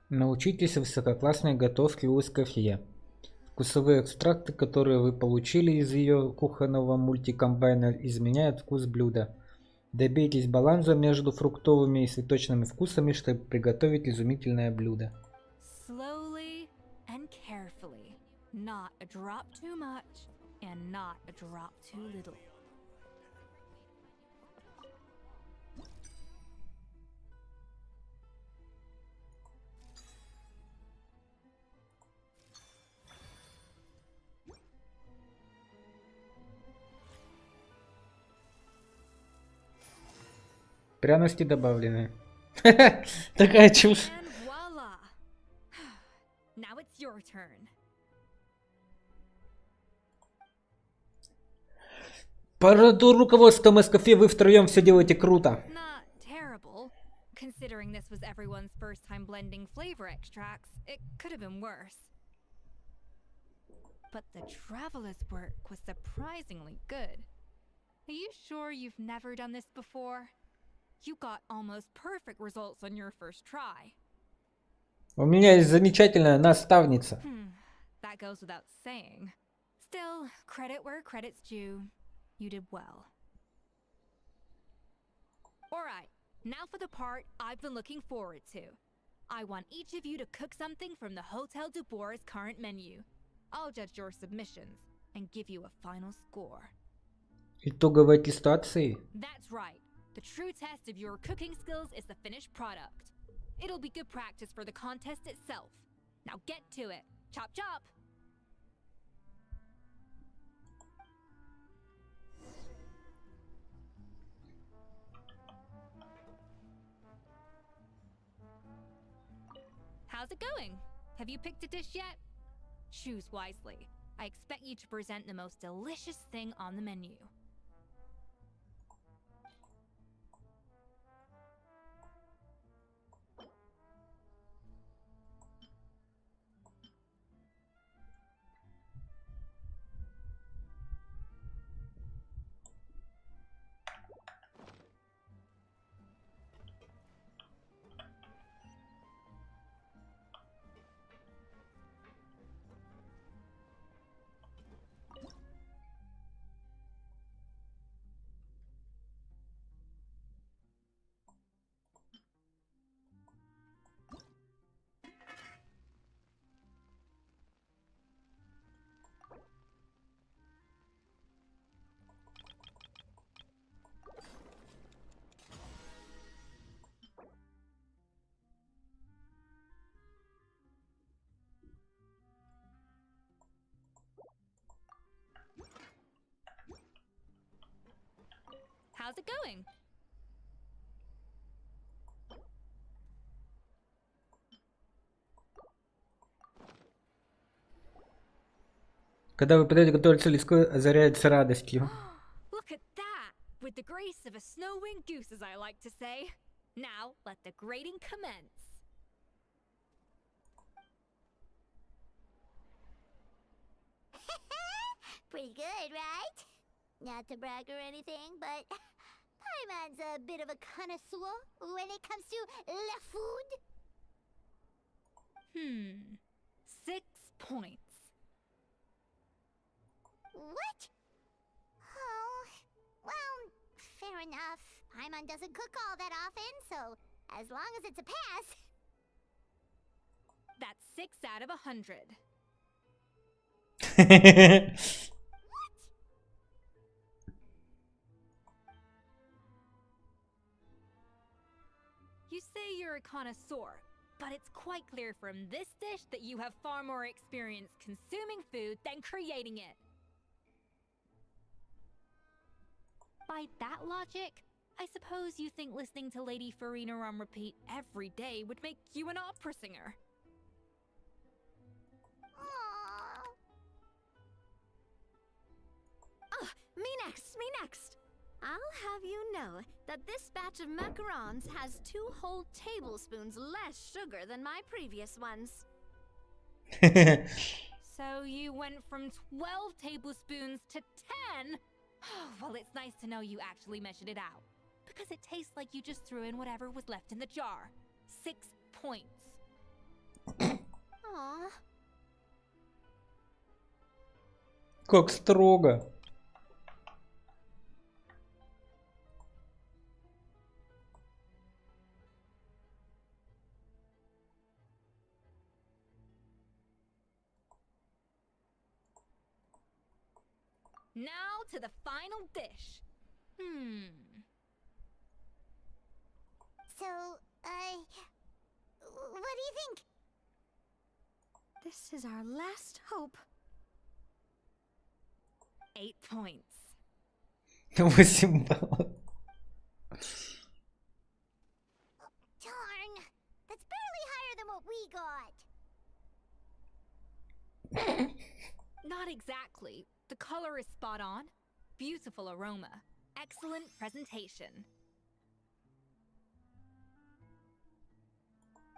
Научитесь высококлассной готовке у Эскофье. Вкусовые экстракты, которые вы получили из ее кухонного мультикомбайна, изменяют вкус блюда. Добейтесь баланса между фруктовыми и цветочными вкусами, чтобы приготовить изумительное блюдо. Slowly and carefully. Not a drop too much and not a drop too little. Пряности добавлены. Такая чушь. And voila! Now it's your turn. Под руководством Эскофье вы втроем все делаете круто. Not terrible. Considering this was everyone's first time blending flavor extracts, it could have been worse. But the traveler's work was surprisingly good. Are you sure you've never done this before? You got almost perfect results on your first try. У меня есть замечательная наставница. That goes without saying. Still, credit where credit's due. You did well. Alright, now for the part I've been looking forward to. I want each of you to cook something from the Hotel du Bois' current menu. I'll judge your submissions and give you a final score. Итоговой аттестации? That's right. The true test of your cooking skills is the finished product. It'll be good practice for the contest itself. Now get to it. Chop chop! How's it going? Have you picked a dish yet? Choose wisely. I expect you to present the most delicious thing on the menu. How's it going? Когда вы пытаетесь готовить легко, озаряется радостью. Look at that! With the grace of a snow-winged goose, as I like to say. Now, let the grating commence. Pretty good, right? Not to brag or anything, but Paimon's a bit of a connoisseur when it comes to la food. 6 points. What? Oh, well, fair enough. Paimon doesn't cook all that often, so as long as it's a pass. That's 6 out of 100. You say you're a connoisseur, but it's quite clear from this dish that you have far more experience consuming food than creating it. By that logic, I suppose you think listening to Lady Farina on repeat every day would make you an opera singer. Aww. Me next, me next. I'll have you know that this batch of macarons has 2 whole tablespoons less sugar than my previous ones. So you went from 12 tablespoons to 10? Well, it's nice to know you actually measured it out. Because it tastes like you just threw in whatever was left in the jar. 6 points. Aw. Как строго. Now to the final dish. So, what do you think? This is our last hope. 8 points. 8 баллов. Darn, that's barely higher than what we got. Not exactly. The color is spot on. Beautiful aroma. Excellent presentation.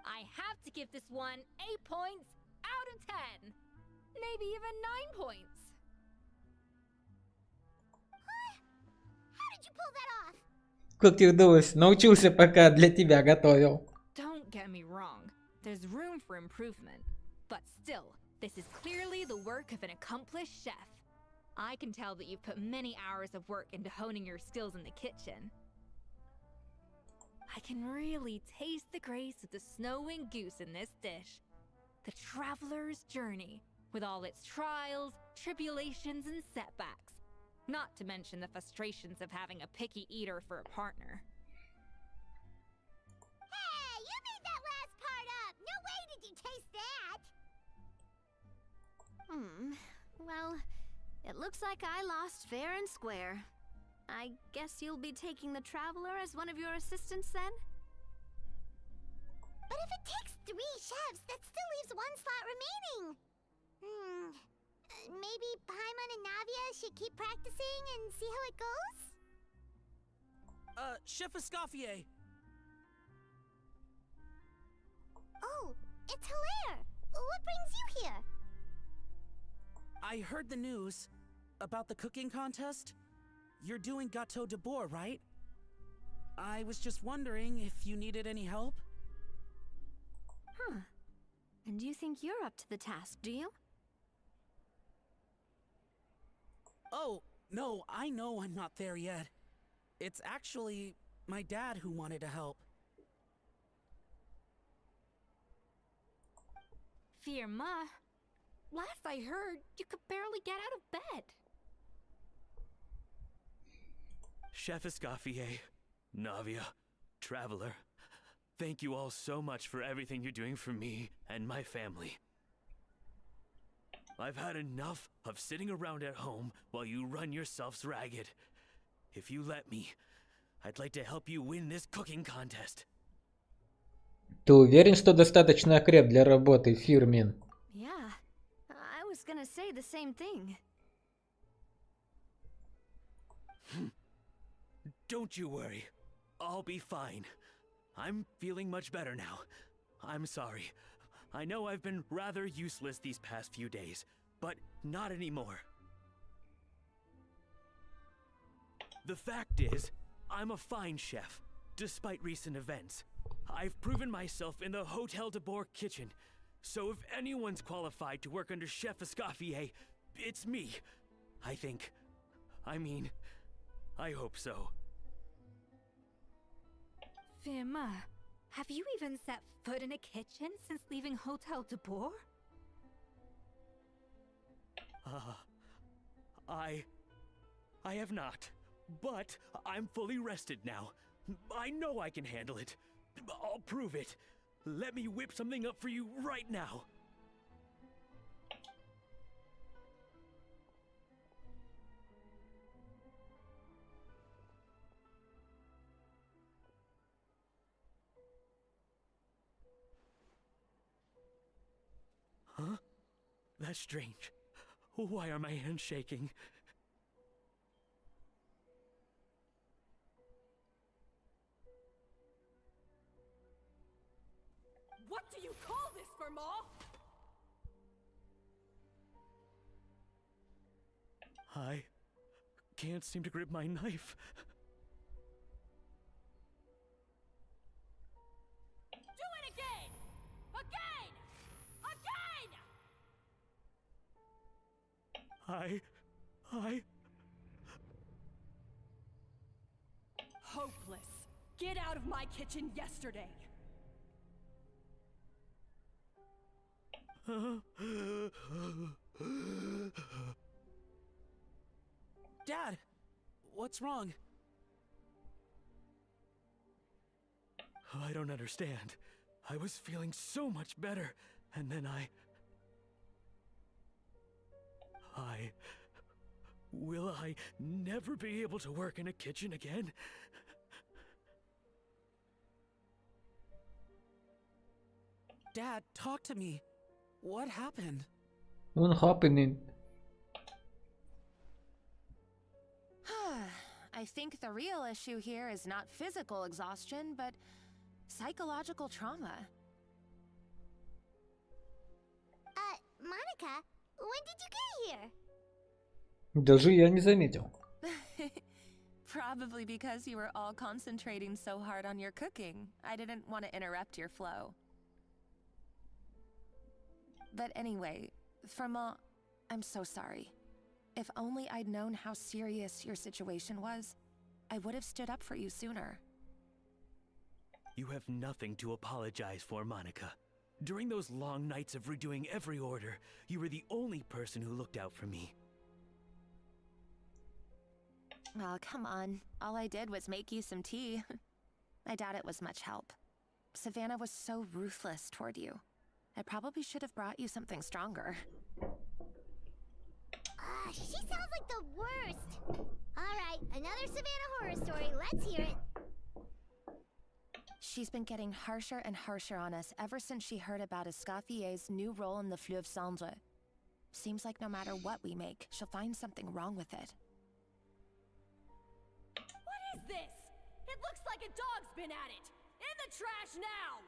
I have to give this one 8 points out of 10. Maybe even 9 points. How did you pull that off? Как тебе удалось? Научился, пока для тебя готовил. Don't get me wrong. There's room for improvement. But still, this is clearly the work of an accomplished chef. I can tell that you've put many hours of work into honing your skills in the kitchen. I can really taste the grace of the snowing goose in this dish. The traveler's journey, with all its trials, tribulations, and setbacks. Not to mention the frustrations of having a picky eater for a partner. Hey, you made that last part up! No way did you taste that! Well, it looks like I lost fair and square. I guess you'll be taking the Traveler as one of your assistants then? But if it takes 3 chefs, that still leaves 1 slot remaining. Maybe Paimon and Navia should keep practicing and see how it goes? Chef Escoffier. Oh, it's Hilaire! What brings you here? I heard the news about the cooking contest. You're doing Gâteau de Bois, right? I was just wondering if you needed any help? Huh. And you think you're up to the task, do you? Oh, no, I know I'm not there yet. It's actually my dad who wanted to help. Firma, last I heard, you could barely get out of bed. Chef Escoffier, Navia, Traveler, thank you all so much for everything you're doing for me and my family. I've had enough of sitting around at home while you run yourselves ragged. If you let me, I'd like to help you win this cooking contest. Ты уверен, что достаточно окреп для работы, Фирмин? Yeah, I was gonna say the same thing. Don't you worry. I'll be fine. I'm feeling much better now. I'm sorry. I know I've been rather useless these past few days, but not anymore. The fact is, I'm a fine chef, despite recent events. I've proven myself in the Hotel de Bois kitchen, so if anyone's qualified to work under Chef Escoffier, it's me. I think. I mean, I hope so. Firma, have you even set foot in a kitchen since leaving Hotel de Bois? I have not, but I'm fully rested now. I know I can handle it. I'll prove it. Let me whip something up for you right now. Huh? That's strange. Why are my hands shaking? What do you call this, Firma? I can't seem to grip my knife. Do it again! Again! Again! Hopeless. Get out of my kitchen yesterday. Dad, what's wrong? I don't understand. I was feeling so much better, and then Will I never be able to work in a kitchen again? Dad, talk to me. What happened? What happening? I think the real issue here is not physical exhaustion, but psychological trauma. Monica, when did you get here? Даже я не заметил. Probably because you were all concentrating so hard on your cooking. I didn't want to interrupt your flow. But anyway, Firma, I'm so sorry. If only I'd known how serious your situation was, I would have stood up for you sooner. You have nothing to apologize for, Monica. During those long nights of redoing every order, you were the only person who looked out for me. Oh, come on. All I did was make you some tea. I doubt it was much help. Savannah was so ruthless toward you. I probably should have brought you something stronger. She sounds like the worst. Alright, another Savannah horror story. Let's hear it. She's been getting harsher and harsher on us ever since she heard about Escaffier's new role in the Fleuve Cendre. Seems like no matter what we make, she'll find something wrong with it. What is this? It looks like a dog's been at it! In the trash now!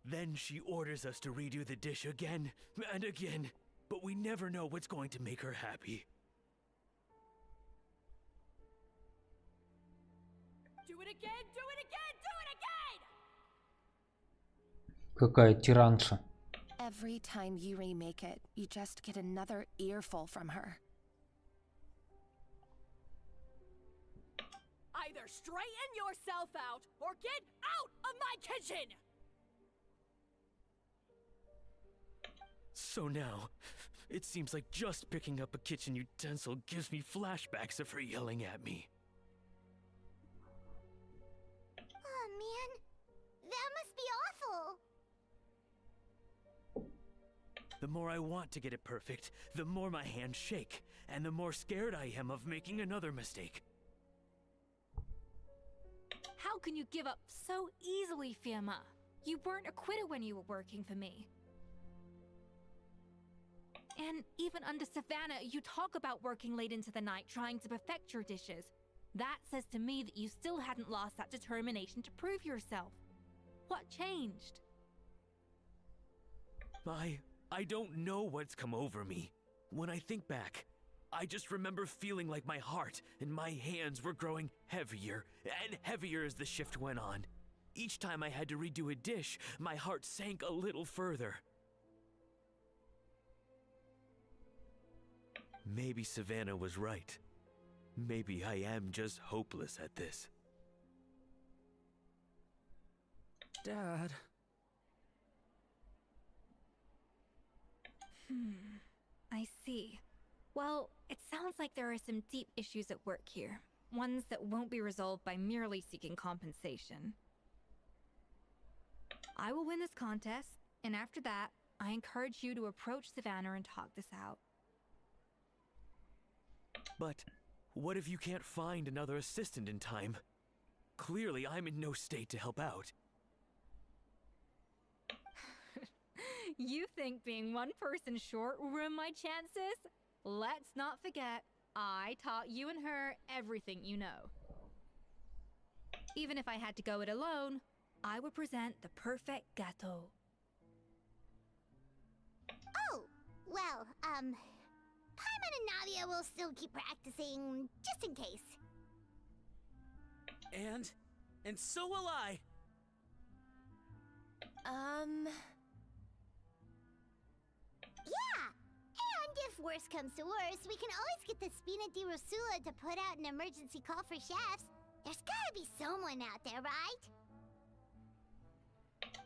Then she orders us to redo the dish again and again, but we never know what's going to make her happy. Do it again, do it again, do it again! Какая тиранша. Every time you remake it, you just get another earful from her. Either straighten yourself out or get out of my kitchen! So now, it seems like just picking up a kitchen utensil gives me flashbacks of her yelling at me. Oh man, that must be awful. The more I want to get it perfect, the more my hands shake, and the more scared I am of making another mistake. How can you give up so easily, Firma? You weren't a quitter when you were working for me. And even under Savannah, you talk about working late into the night trying to perfect your dishes. That says to me that you still hadn't lost that determination to prove yourself. What changed? I don't know what's come over me. When I think back, I just remember feeling like my heart and my hands were growing heavier and heavier as the shift went on. Each time I had to redo a dish, my heart sank a little further. Maybe Savannah was right. Maybe I am just hopeless at this. Dad. I see. Well, it sounds like there are some deep issues at work here. Ones that won't be resolved by merely seeking compensation. I will win this contest, and after that, I encourage you to approach Savannah and talk this out. But what if you can't find another assistant in time? Clearly, I'm in no state to help out. You think being one person short will ruin my chances? Let's not forget, I taught you and her everything you know. Even if I had to go it alone, I would present the perfect gâteau. Oh, well, Paimon and Nadia will still keep practicing, just in case. And so will I. Yeah! And if worse comes to worse, we can always get the Spina di Rosula to put out an emergency call for chefs. There's gotta be someone out there, right?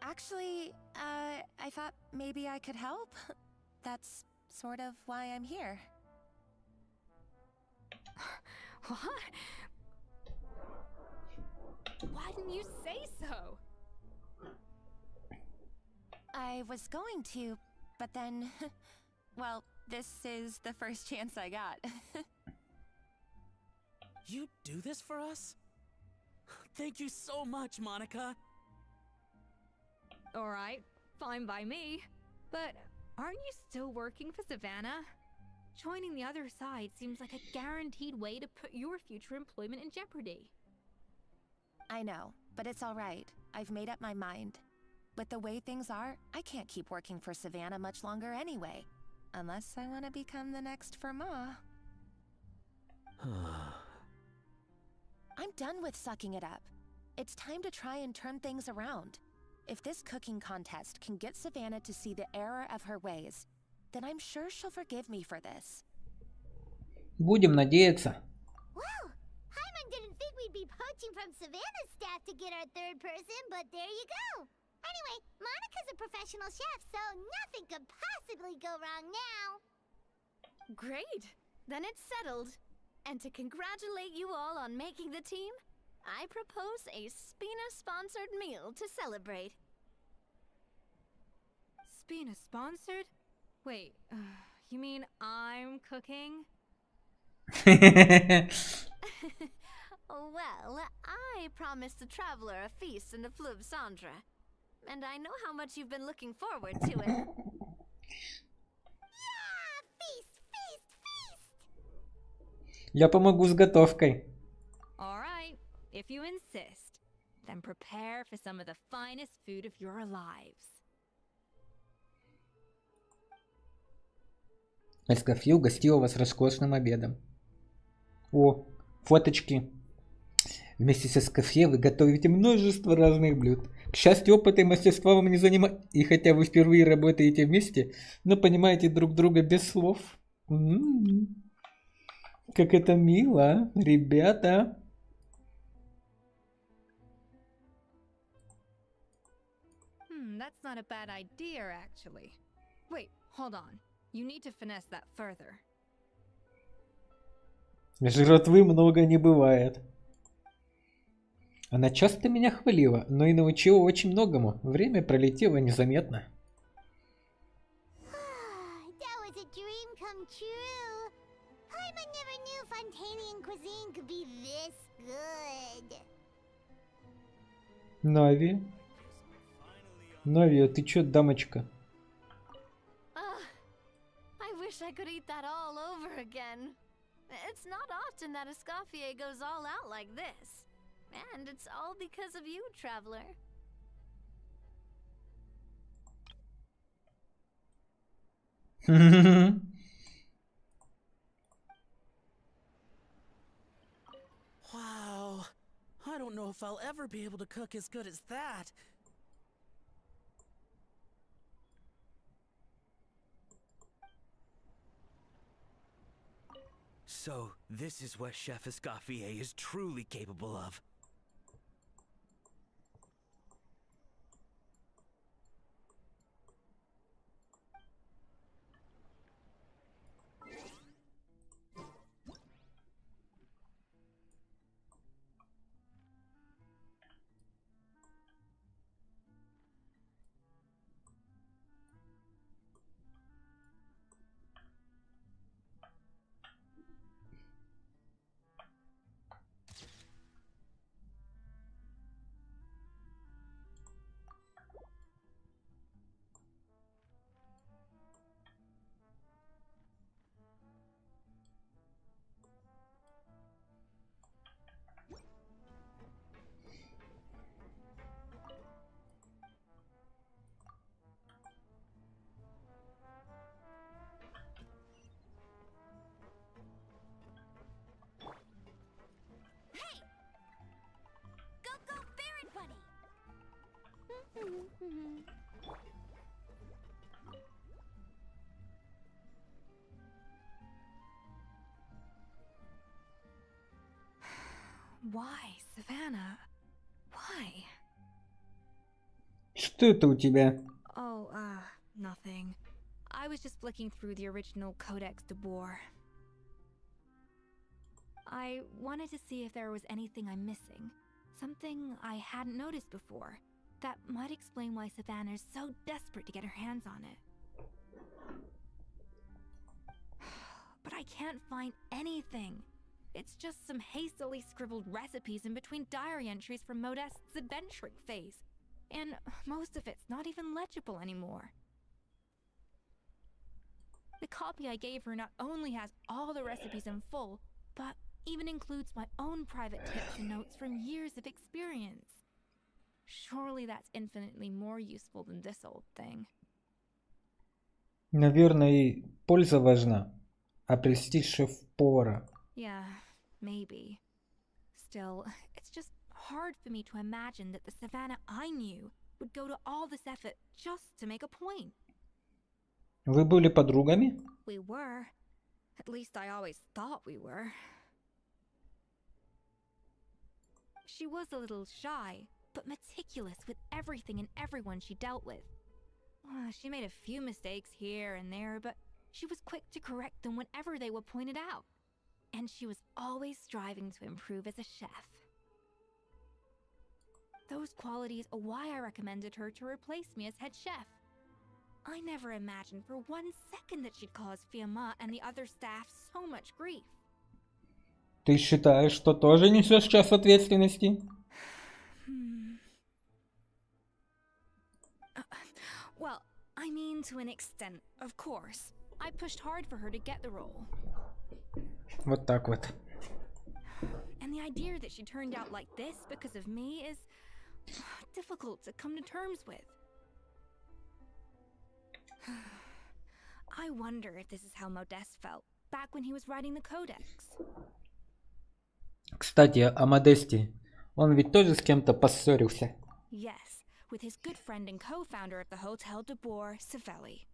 Actually, I thought maybe I could help. That's sort of why I'm here. What? Why didn't you say so? I was going to, but then, well, this is the first chance I got. You do this for us? Thank you so much, Monica. Alright, fine by me. But aren't you still working for Savannah? Joining the other side seems like a guaranteed way to put your future employment in jeopardy. I know, but it's all right. I've made up my mind. With the way things are, I can't keep working for Savannah much longer anyway. Unless I want to become the next Firma. I'm done with sucking it up. It's time to try and turn things around. If this cooking contest can get Savannah to see the error of her ways, then I'm sure she'll forgive me for this. Будем надеяться. Well, Paimon Chairman didn't think we'd be poaching from Savannah's staff to get our third person, but there you go. Anyway, Monica's a professional chef, so nothing could possibly go wrong now. Great! Then it's settled. And to congratulate you all on making the team, I propose a Spina-sponsored meal to celebrate. Spina sponsored? Wait, you mean I'm cooking? Well, I promised the traveler a feast in the Fleuve Cendre. And I know how much you've been looking forward to it. Yeah! Feast, feast, feast! Я помогу с готовкой. Alright, if you insist, then prepare for some of the finest food of your lives. Эскофье угостила вас роскошным обедом. О, фоточки. Вместе с Эскофье вы готовите множество разных блюд. К счастью, опыта и мастерства вам не занимать. И хотя вы впервые работаете вместе, но понимаете друг друга без слов. Как это мило, ребята. That's not a bad idea, actually. Wait, hold on. You need to finesse that further. Жратвы много не бывает. Она часто меня хвалила, но и научила очень многому. Время пролетело незаметно. That was a dream come true. Paimon never knew Fontanian cuisine could be this good. Нави. Нави, ты чё, дамочка? I wish I could eat that all over again. It's not often that Escoffier goes all out like this. And it's all because of you, traveler. Wow. I don't know if I'll ever be able to cook as good as that. So, this is what Chef Escoffier is truly capable of. Why, Savannah? Why? Что это у тебя? Oh, nothing. I was just flicking through the original Codex de Boer. I wanted to see if there was anything I'm missing. Something I hadn't noticed before. That might explain why Savannah's so desperate to get her hands on it. But I can't find anything. It's just some hastily scribbled recipes in between diary entries from Modest's adventuring phase. And most of it's not even legible anymore. The copy I gave her not only has all the recipes in full, but even includes my own private tips and notes from years of experience. Surely that's infinitely more useful than this old thing. Наверное, и польза важна, а престиж шеф-повара. Yeah, maybe. Still, it's just hard for me to imagine that the Savannah I knew would go to all this effort just to make a point. Вы были подругами? We were. At least I always thought we were. She was a little shy, but meticulous with everything and everyone she dealt with. She made a few mistakes here and there, but she was quick to correct them whenever they were pointed out. And she was always striving to improve as a chef. Those qualities are why I recommended her to replace me as head chef. I never imagined for 1 second that she'd cause Fiamma and the other staff so much grief. Ты считаешь, что тоже несешь часть ответственности? Well, I mean to an extent, of course. I pushed hard for her to get the role. Вот так вот. And the idea that she turned out like this because of me is difficult to come to terms with. I wonder if this is how Modeste felt back when he was writing the Codex. Кстати, о Модесте. Он ведь тоже с кем-то поссорился. Yes, with his good friend and co-founder of the Hotel de Boer, Savelli.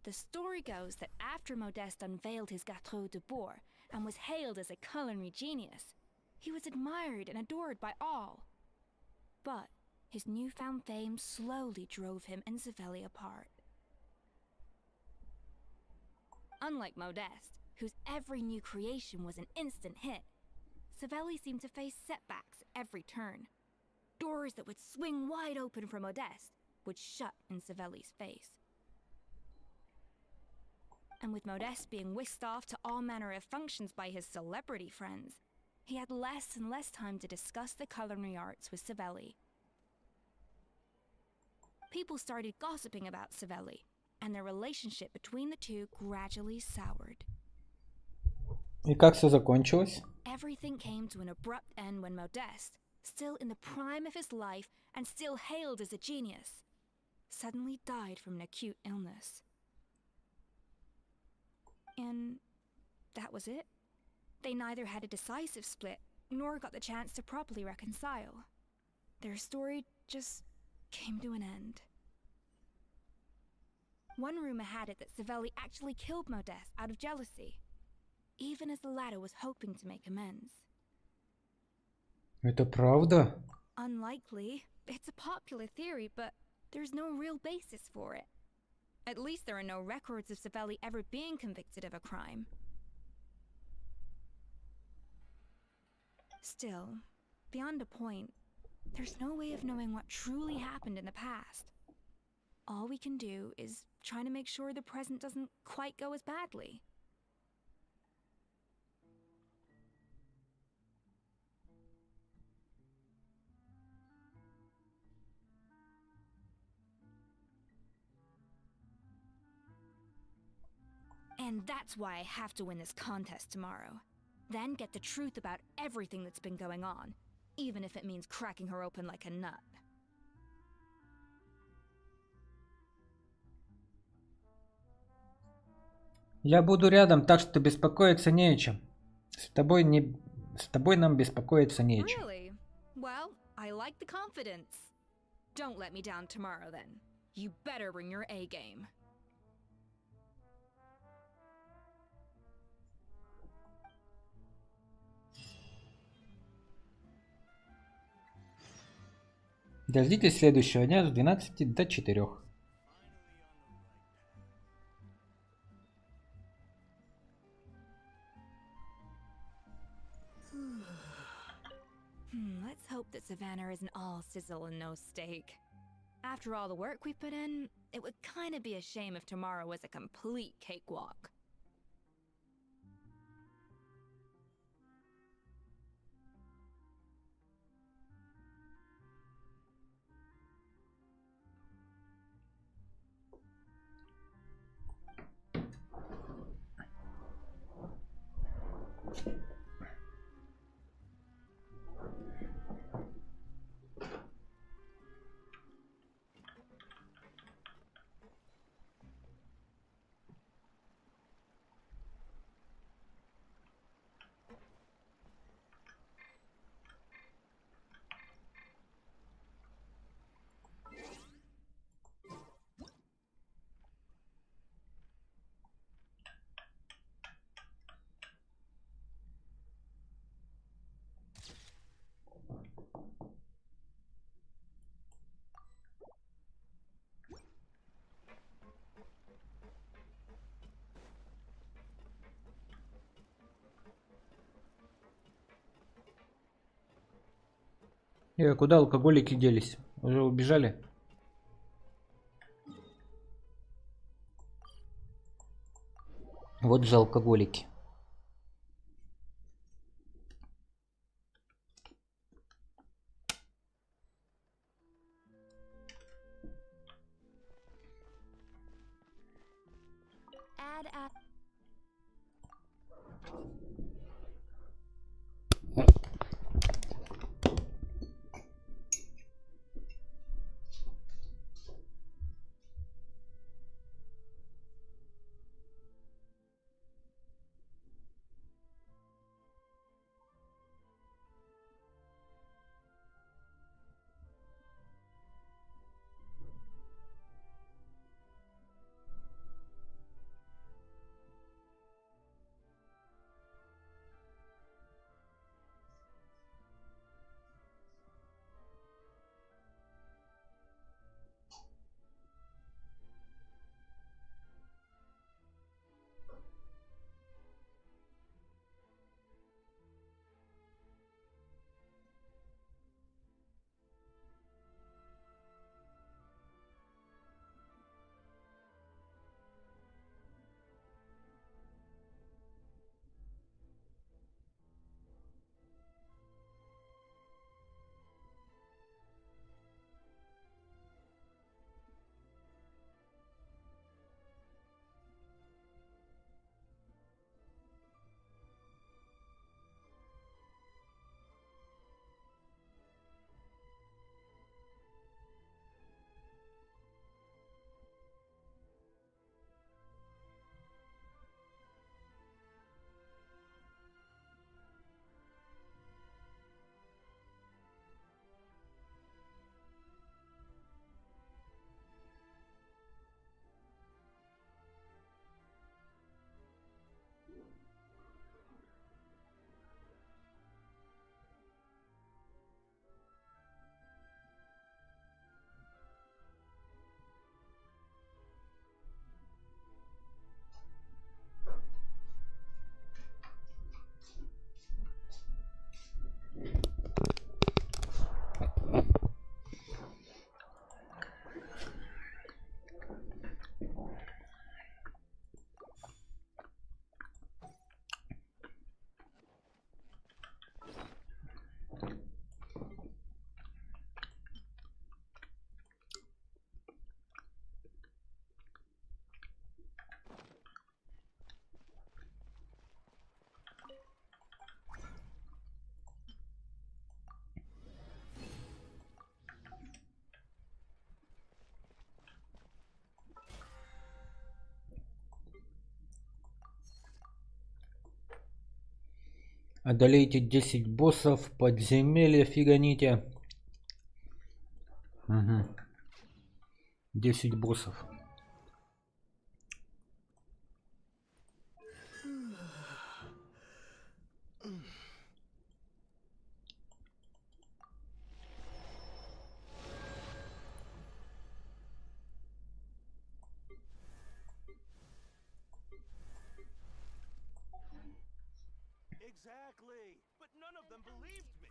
The story goes that after Modeste unveiled his Gâteau de Boer and was hailed as a culinary genius, he was admired and adored by all. But his newfound fame slowly drove him and Savelli apart. Unlike Modeste, whose every new creation was an instant hit, Savelli seemed to face setbacks at every turn. Doors that would swing wide open for Modeste would shut in Savelli's face. And with Modeste being whisked off to all manner of functions by his celebrity friends, he had less and less time to discuss the culinary arts with Savelli. People started gossiping about Savelli, and their relationship between the two gradually soured. И как все закончилось? Everything came to an abrupt end when Modeste, still in the prime of his life and still hailed as a genius, suddenly died from an acute illness. And that was it. They neither had a decisive split, nor got the chance to properly reconcile. Their story just came to an end. One rumor had it that Savelli actually killed Modeste out of jealousy, even as the latter was hoping to make amends. Это правда? Unlikely. It's a popular theory, but there's no real basis for it. At least there are no records of Savelli ever being convicted of a crime. Still, beyond a point, there's no way of knowing what truly happened in the past. All we can do is try to make sure the present doesn't quite go as badly. And that's why I have to win this contest tomorrow. Then get the truth about everything that's been going on, even if it means cracking her open like a nut. Я буду рядом, так что беспокоиться не о чем. С тобой нам беспокоиться не о чем. Really? Well, I like the confidence. Don't let me down tomorrow then. You better bring your A game. Дождитесь следующего дня с 12 до 4. Let's hope that Savannah isn't all sizzle and no steak. After all the work we put in, it would kind of be a shame if tomorrow was a complete cakewalk. Куда алкоголики делись? Уже убежали? Вот же алкоголики. Add app. Одолейте 10 боссов, подземелья фиганите. Угу. 10 боссов. Exactly, but none of them believed me.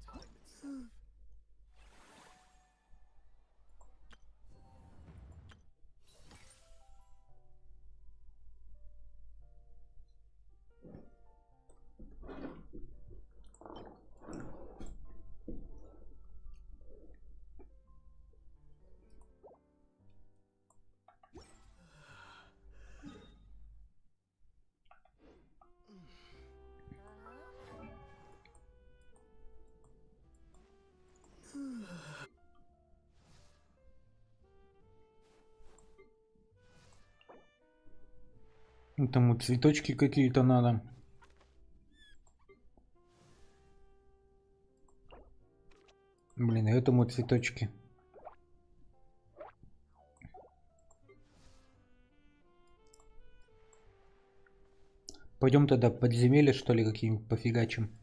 Time itself. Этому цветочки какие-то надо. Блин, и этому цветочки. Пойдем тогда в подземелье, что ли, какие-нибудь пофигачим.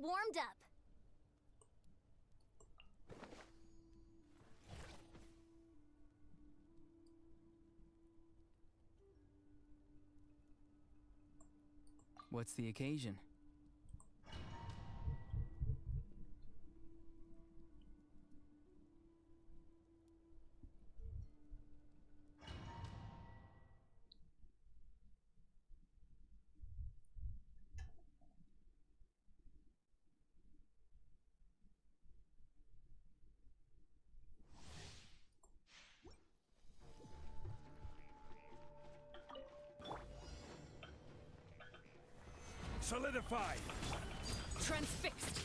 warmed up. What's the occasion? Solidified! Transfixed!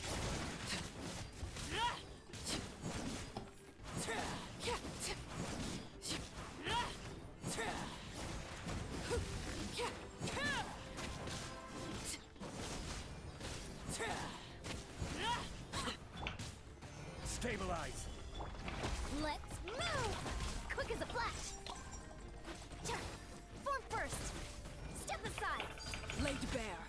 Stabilize! Let's move! Quick as a flash! Form first! Step aside! Laid bare!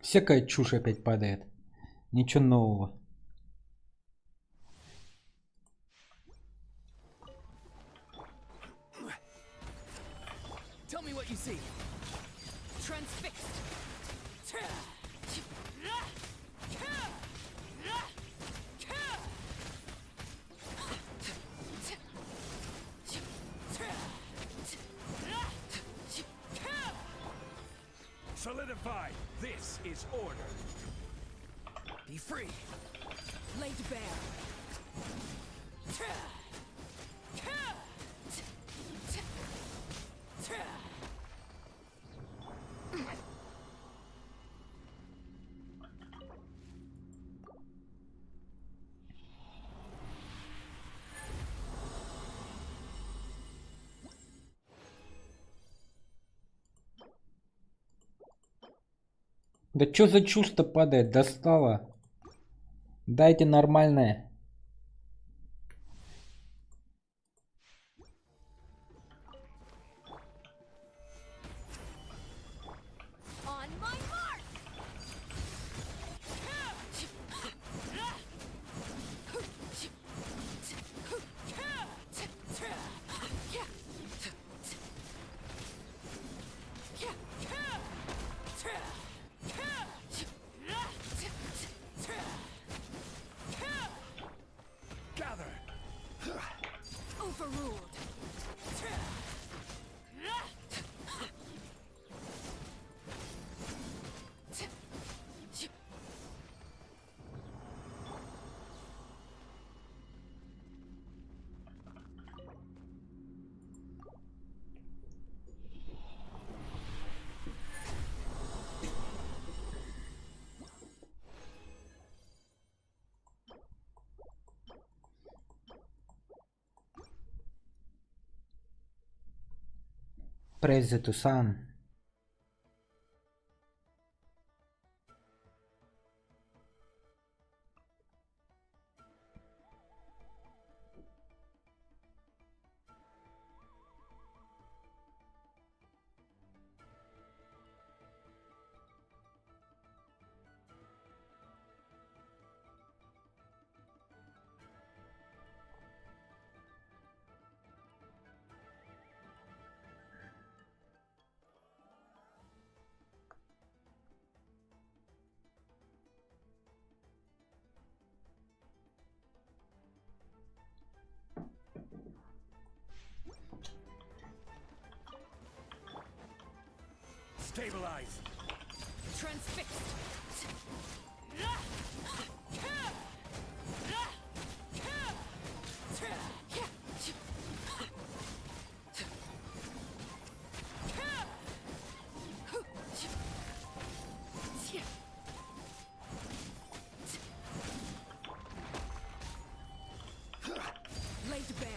Всякая чушь опять падает. Ничего нового. Tell me what you see. Transfixed! Solidified! This is order! Be free. Laid bare! Да чё за чушь-то падает? Достала. Дайте нормальное. On my mark! Gather! Overruled! Press the to sun. Stabilize! Transfixed! Laid bare!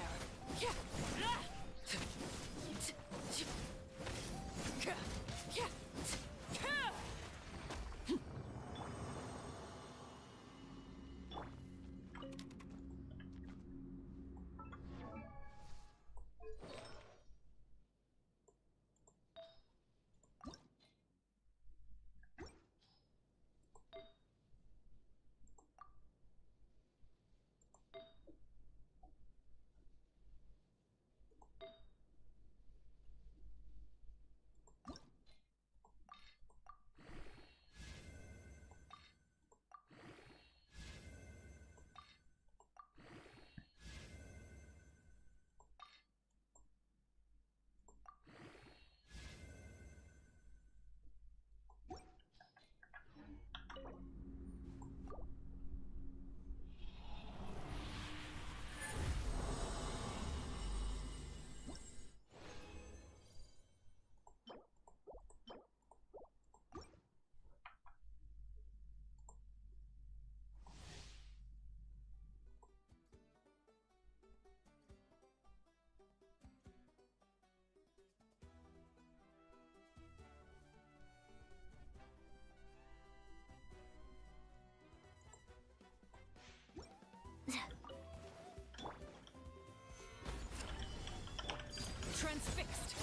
transfixed.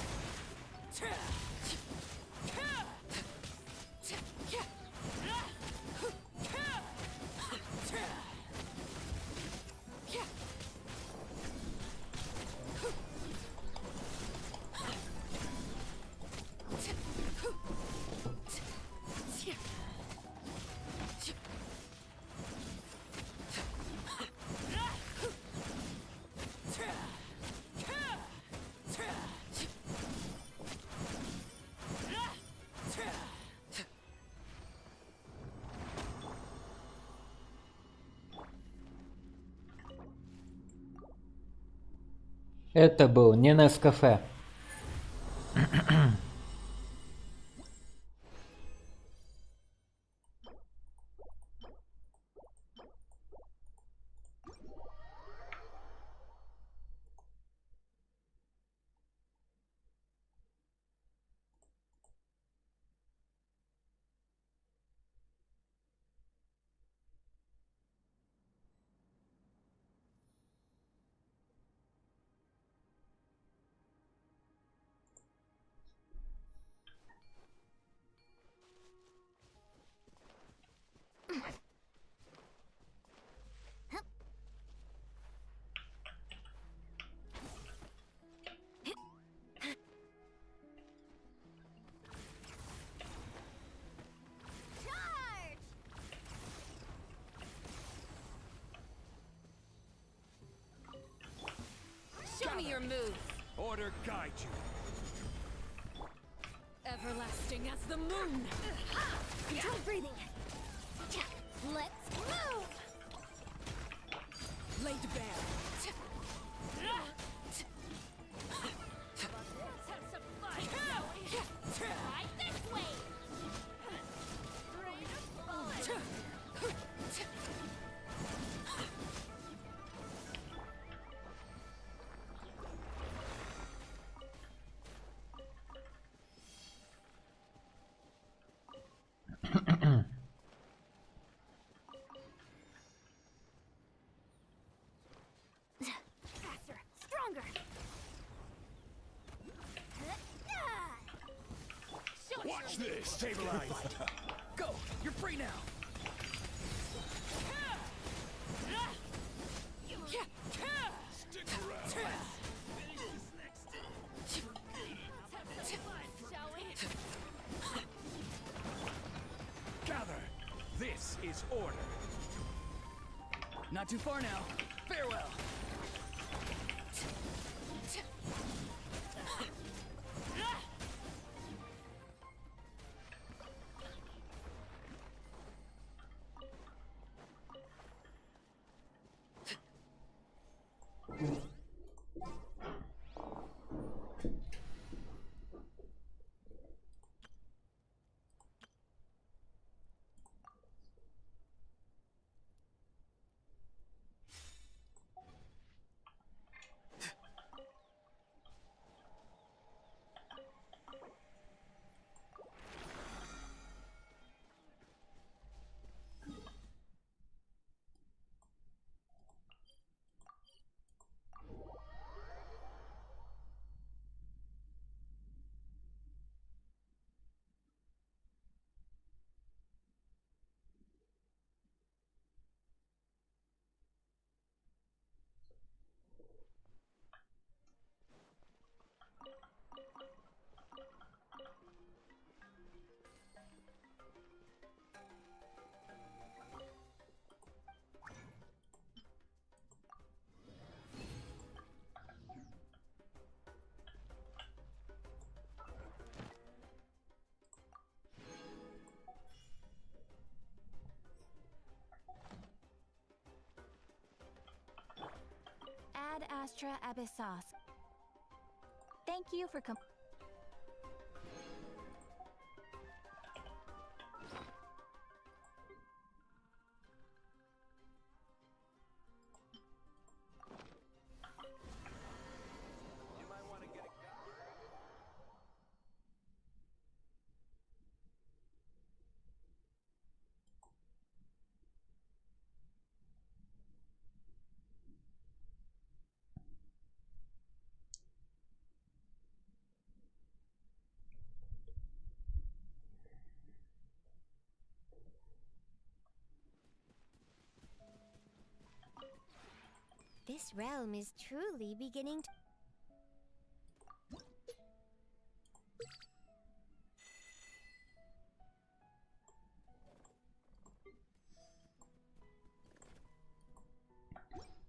Это был не Нескафе. Show me your move. Order guide you. Everlasting as the moon. Control breathing. Let's move! Laid bare. Right this way! Faster, stronger. Watch this. Stabilize. Go! You're free now! Stick around. Gather. This is order. Not too far now. Farewell! Ad Astra Abyssos. Thank you for You might want to get a gun. This realm is truly beginning to.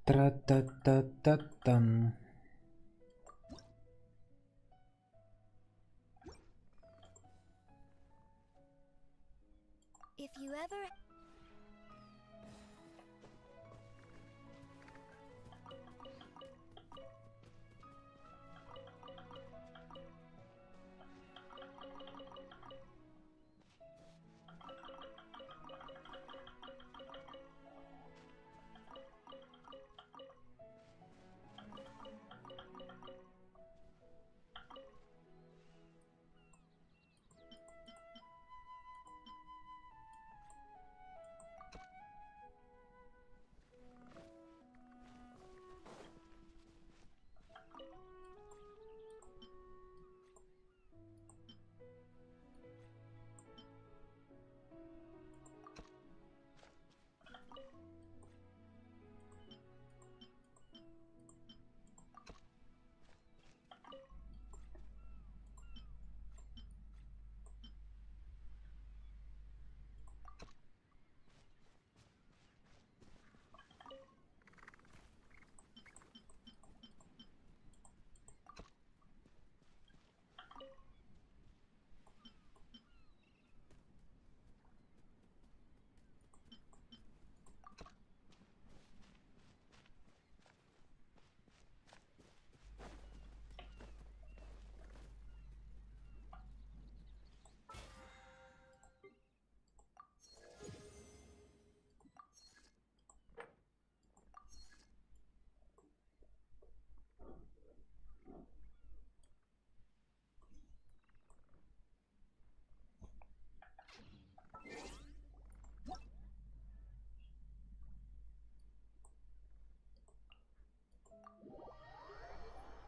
Тра-та-та-та-там. If you ever.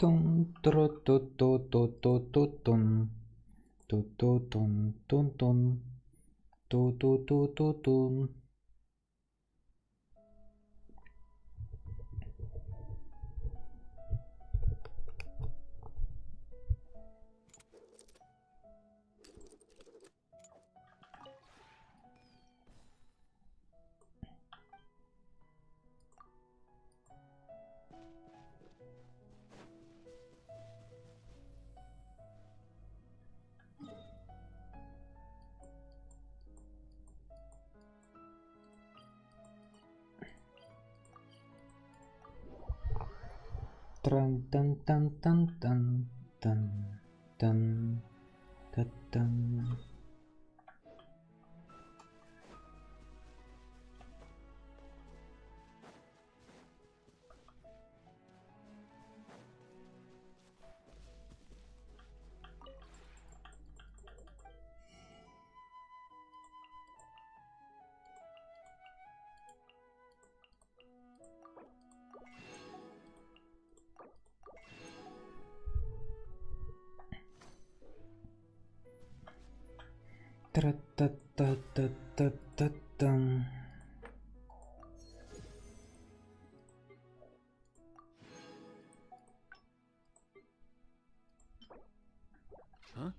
Тун тро ту ту ту ту ту тун ту ту тун тун тун ту ту ту ту тун. Тран тан тан тан тан тан тан тан. Тра-та-та-та-та-та-там. Huh?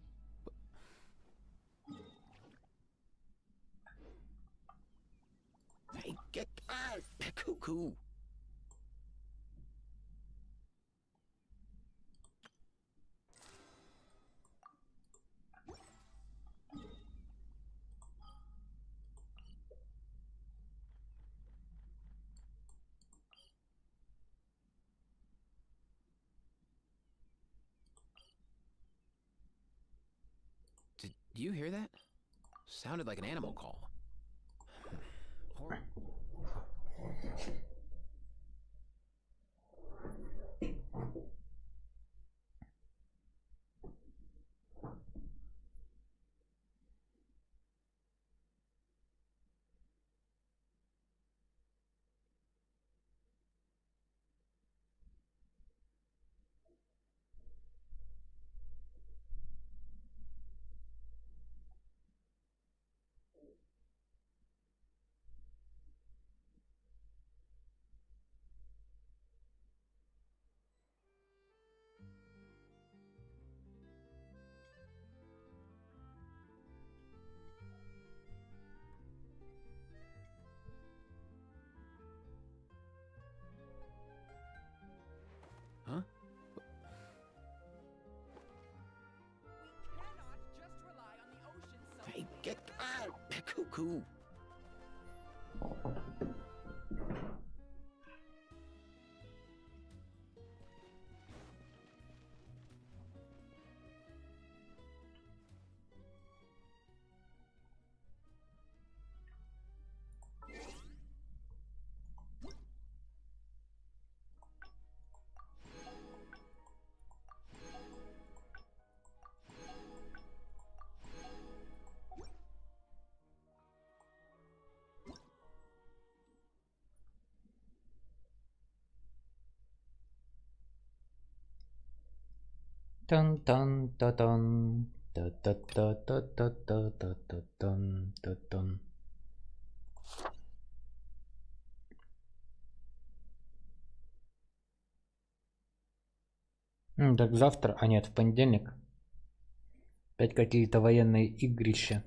Hey, get cuckoo. Did you hear that? Sounded like an animal call. Or... Cool. Тан-тан-та-тан. Та-та-та-та-та-та-та-та-тан-та-тан. Так завтра, а нет, в понедельник. Опять какие-то военные игрища.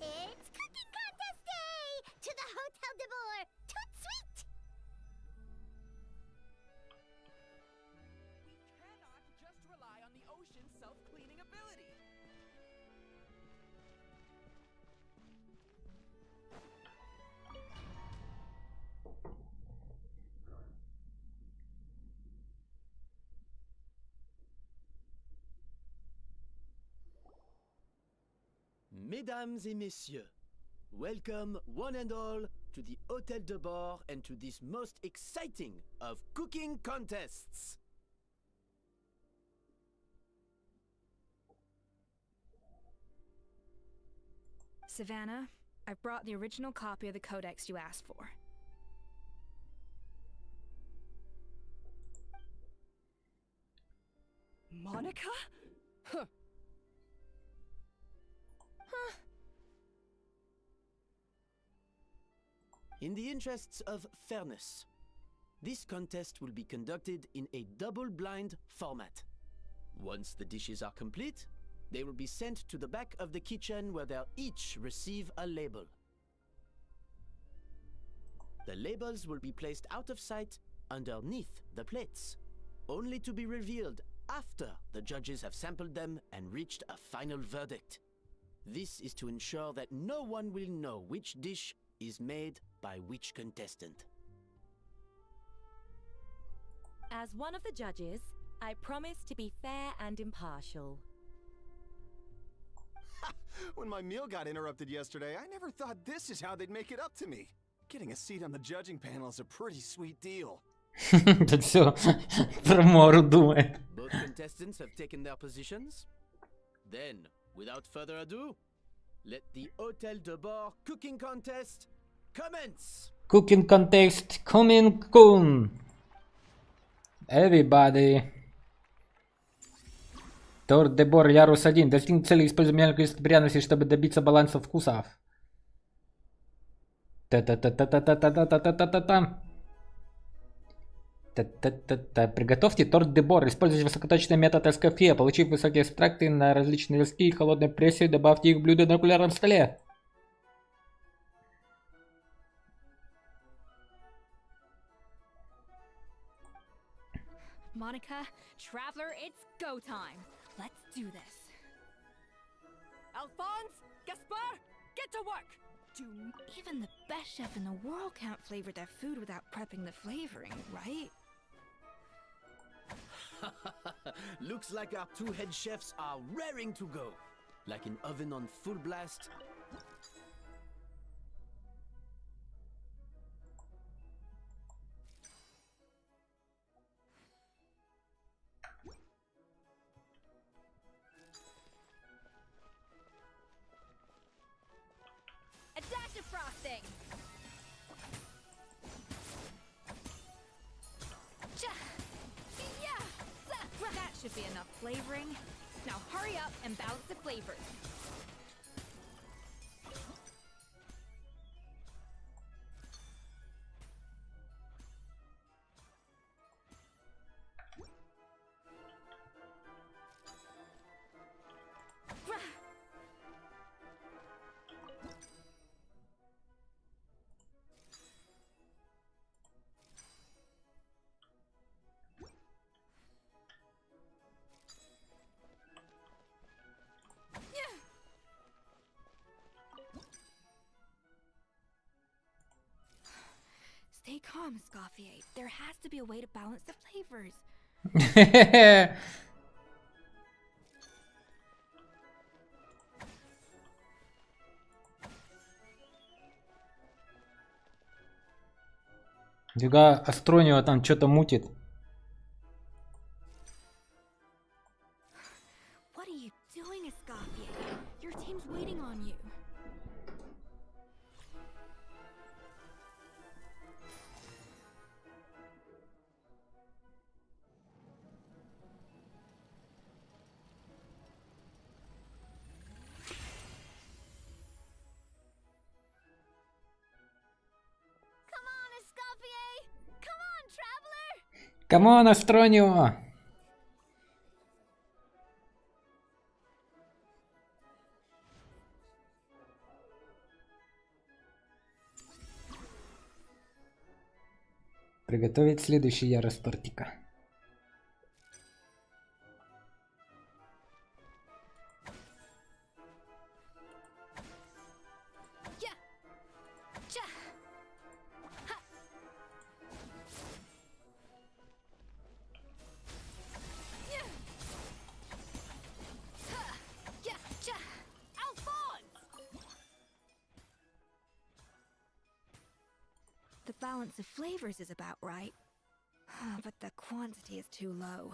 It's cooking contest day! To the Hotel de Boer! Toot sweet! We cannot just rely on the ocean's self-cleaning ability. Mesdames et messieurs, welcome one and all to the Hotel de Bord and to this most exciting of cooking contests. Savannah, I've brought the original copy of the codex you asked for. Monica? Huh. In the interests of fairness, this contest will be conducted in a double-blind format. Once the dishes are complete, they will be sent to the back of the kitchen where they'll each receive a label. The labels will be placed out of sight underneath the plates, only to be revealed after the judges have sampled them and reached a final verdict. This is to ensure that no one will know which dish is made by which contestant. As one of the judges, I promise to be fair and impartial. When my meal got interrupted yesterday, I never thought this is how they'd make it up to me. Getting a seat on the judging panel is a pretty sweet deal. Тут все про Мору думает. Both contestants have taken their positions. Then, without further ado, let the Hotel de Bord cooking contest commence! Cooking contest coming soon. Everybody. Торт де Бор Ярус 1. Достигнуть цели, используя минимальное количество пряностей, чтобы добиться баланса вкусов. Та-та-та-та-та-та-та-та-та-та-та. Та-та-та-та. Приготовьте торт де Бор. Используйте высокоточный метод эскофье. Получив высокие экстракты на различные виски и холодной прессе, добавьте их в блюдо на регулярном столе. Monica, Traveler, it's go time. Let's do this. Alphonse? Gaspar? Get to work! Even the best chef in the world can't flavor their food without prepping the flavoring, right? Looks like our two head chefs are raring to go. Like an oven on full blast. flavoring. Now hurry up and balance the flavors. Stay calm, Scofier. There has to be a way to balance the flavors. Юга Астронио там что-то мутит. What are you doing, Scofier? Your team's waiting on you. Come on, Escoffier! Come on, traveler! Камон, Астронио! Приготовить следующий ярость тортика. Yeah. Cha. Ha. Yeah. Ha. Yeah. Cha. Alphonse! The balance of flavors is about right, but the quantity is too low.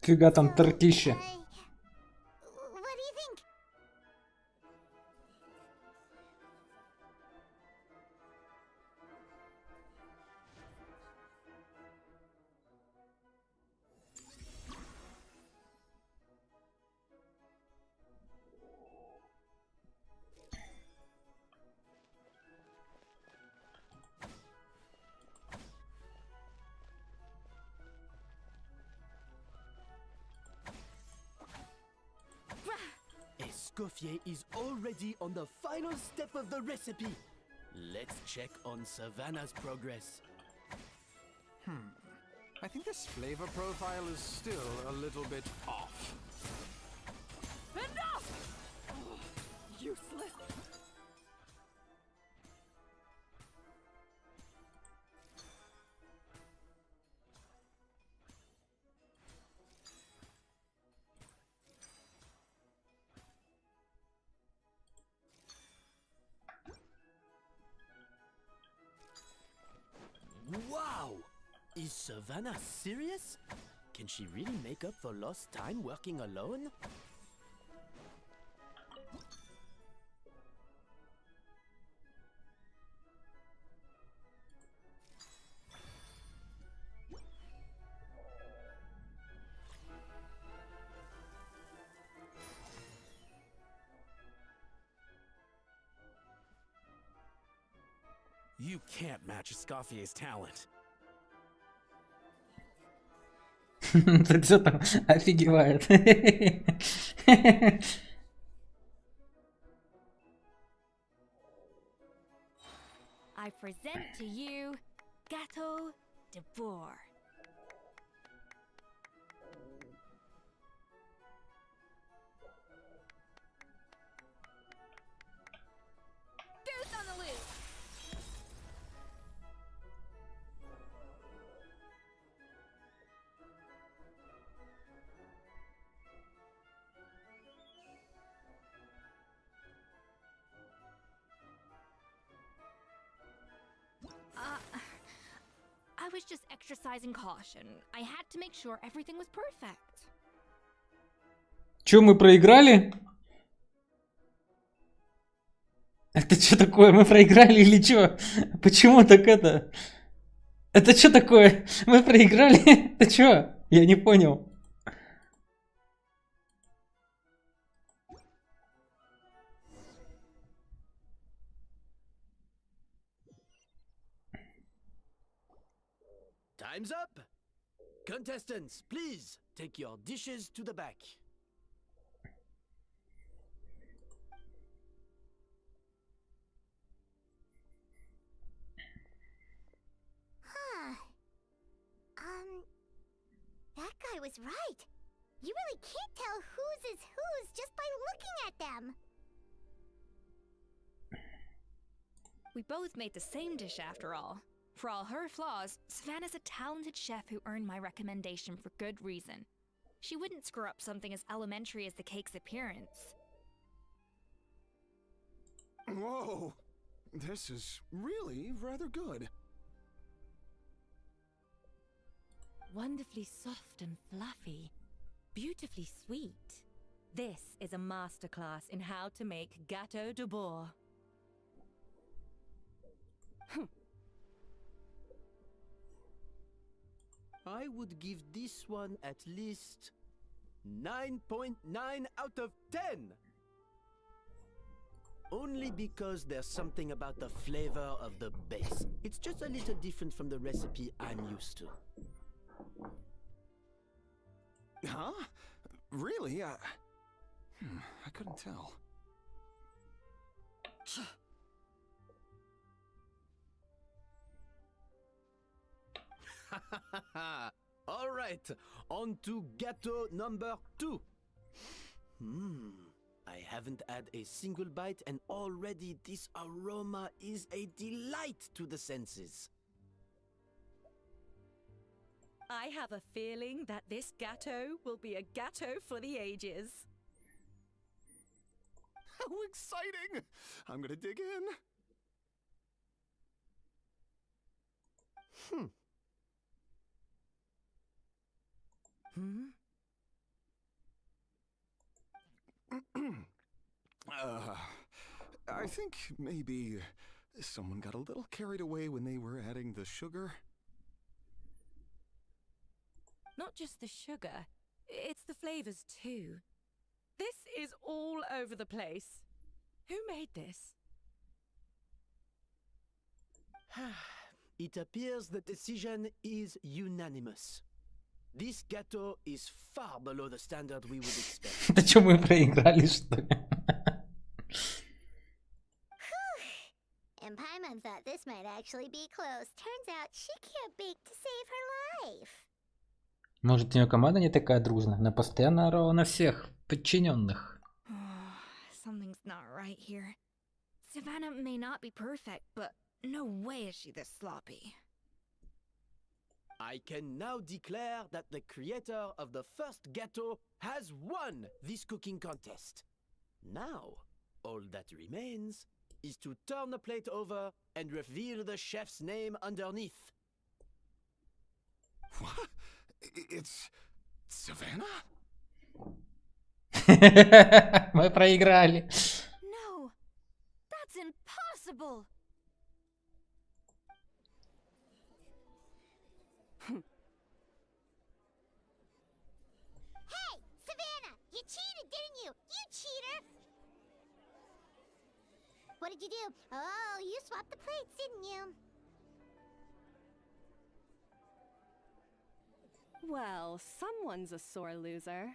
Фига там тортище. What do you think? Escoffier is already on the final step of the recipe. Let's check on Savannah's progress. I think this flavor profile is still a little bit off. Enough! Oh, useless. Wow! Is Savannah serious? Can she really make up for lost time working alone? You can't match Escoffier's talent. Ты что там офигевает? I present to you Gâteau de Bourg. Goose on the loose! I was was just exercising caution. I had to make sure everything was perfect. Чё, мы проиграли? Это что такое? Мы проиграли или чё? Почему так это? Это что такое? Мы проиграли? Это чё? Я не понял. Time's up! Contestants, please take your dishes to the back. Huh. That guy was right. You really can't tell whose is whose just by looking at them. We both made the same dish after all. For all her flaws, Savannah's a talented chef who earned my recommendation for good reason. She wouldn't screw up something as elementary as the cake's appearance. Whoa! This is really rather good. Wonderfully soft and fluffy. Beautifully sweet. This is a masterclass in how to make gâteau de bois. I would give this one at least 9.9 out of 10. Only because there's something about the flavor of the base. It's just a little different from the recipe I'm used to. Huh? Really? I couldn't tell. All right, on to gâteau number 2. I haven't had a single bite and already this aroma is a delight to the senses. I have a feeling that this gâteau will be a gâteau for the ages. How exciting! I'm gonna dig in. I think maybe someone got a little carried away when they were adding the sugar. Not just the sugar, it's the flavors too. This is all over the place. Who made this? It appears the decision is unanimous. This gâteau is far below the standard we would expect. Это что, мы проиграли, что ли? And Paimon thought this might actually be close. Turns out she can't bake to save her life. Может, у нее команда не такая дружная? Она постоянно орала на всех подчиненных. Something's not right here. Savannah may not be perfect, but no way is she this sloppy. I can now declare that the creator of the first gâteau has won this cooking contest. Now, all that remains is to turn the plate over and reveal the chef's name underneath. What? It's Savannah? Мы проиграли. No, that's impossible. Hey, Savannah, you cheated, didn't you? You cheater! What did you do? Oh, you swapped the plates, didn't you? Well, someone's a sore loser.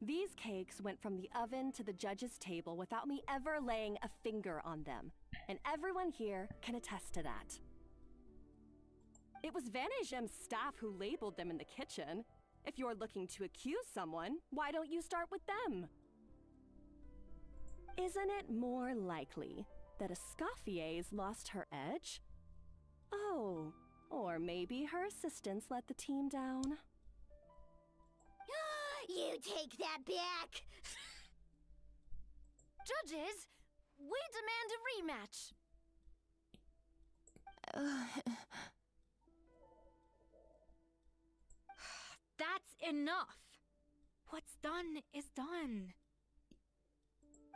These cakes went from the oven to the judge's table without me ever laying a finger on them. And everyone here can attest to that. It was Vanishem's staff who labeled them in the kitchen. If you're looking to accuse someone, why don't you start with them? Isn't it more likely that Escoffier's lost her edge? Oh, or maybe her assistants let the team down. You take that back! Judges, we demand a rematch. That's enough. What's done is done.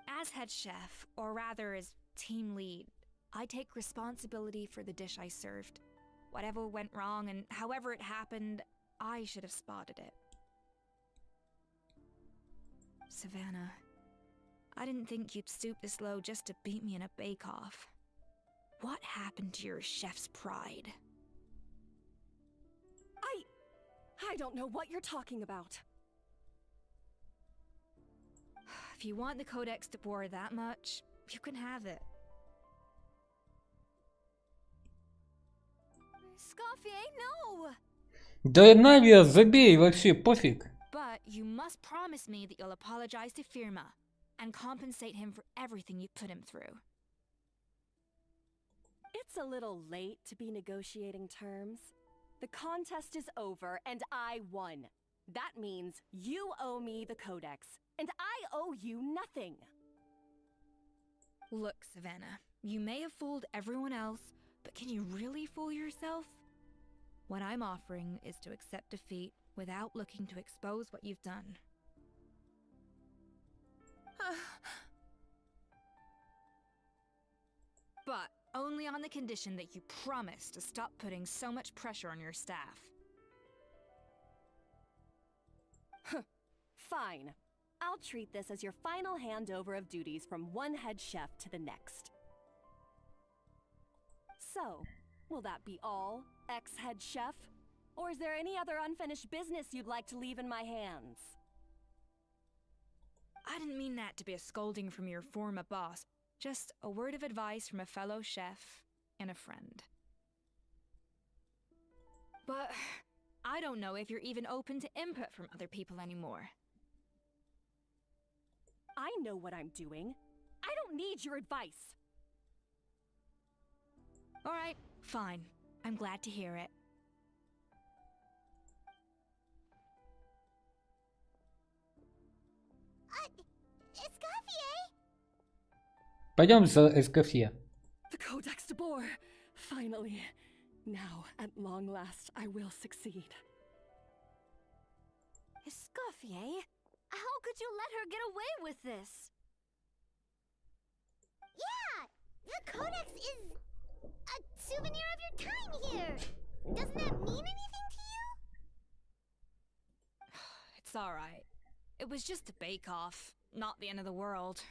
As head chef, or rather as team lead, I take responsibility for the dish I served. Whatever went wrong and however it happened, I should have spotted it. Savannah, I didn't think you'd stoop this low just to beat me in a bake-off. What happened to your chef's pride? I don't know what you're talking about. If you want the Codex de Boer that much, you can have it. Scoffier, no! Да Навия, забей, вообще пофиг. But you must promise me that you'll apologize to Firma and compensate him for everything you put him through. It's a little late to be negotiating terms. The contest is over and I won. That means you owe me the Codex, and I owe you nothing. Look, Savannah, you may have fooled everyone else, but can you really fool yourself? What I'm offering is to accept defeat without looking to expose what you've done. But only on the condition that you promise to stop putting so much pressure on your staff. Fine. I'll treat this as your final handover of duties from one head chef to the next. So, will that be all, ex-head chef? Or is there any other unfinished business you'd like to leave in my hands? I didn't mean that to be a scolding from your former boss, just a word of advice from a fellow chef and a friend. But I don't know if you're even open to input from other people anymore. I know what I'm doing. I don't need your advice. All right, fine. I'm glad to hear it. Escoffier? Пойдем за Эскофье. The Codex de Boer! Finally. Now, at long last, I will succeed. Escoffier? How could you let her get away with this? Yeah! The Codex is a souvenir of your time here! Doesn't that mean anything to you? It's all right. It was just a bake-off, not the end of the world.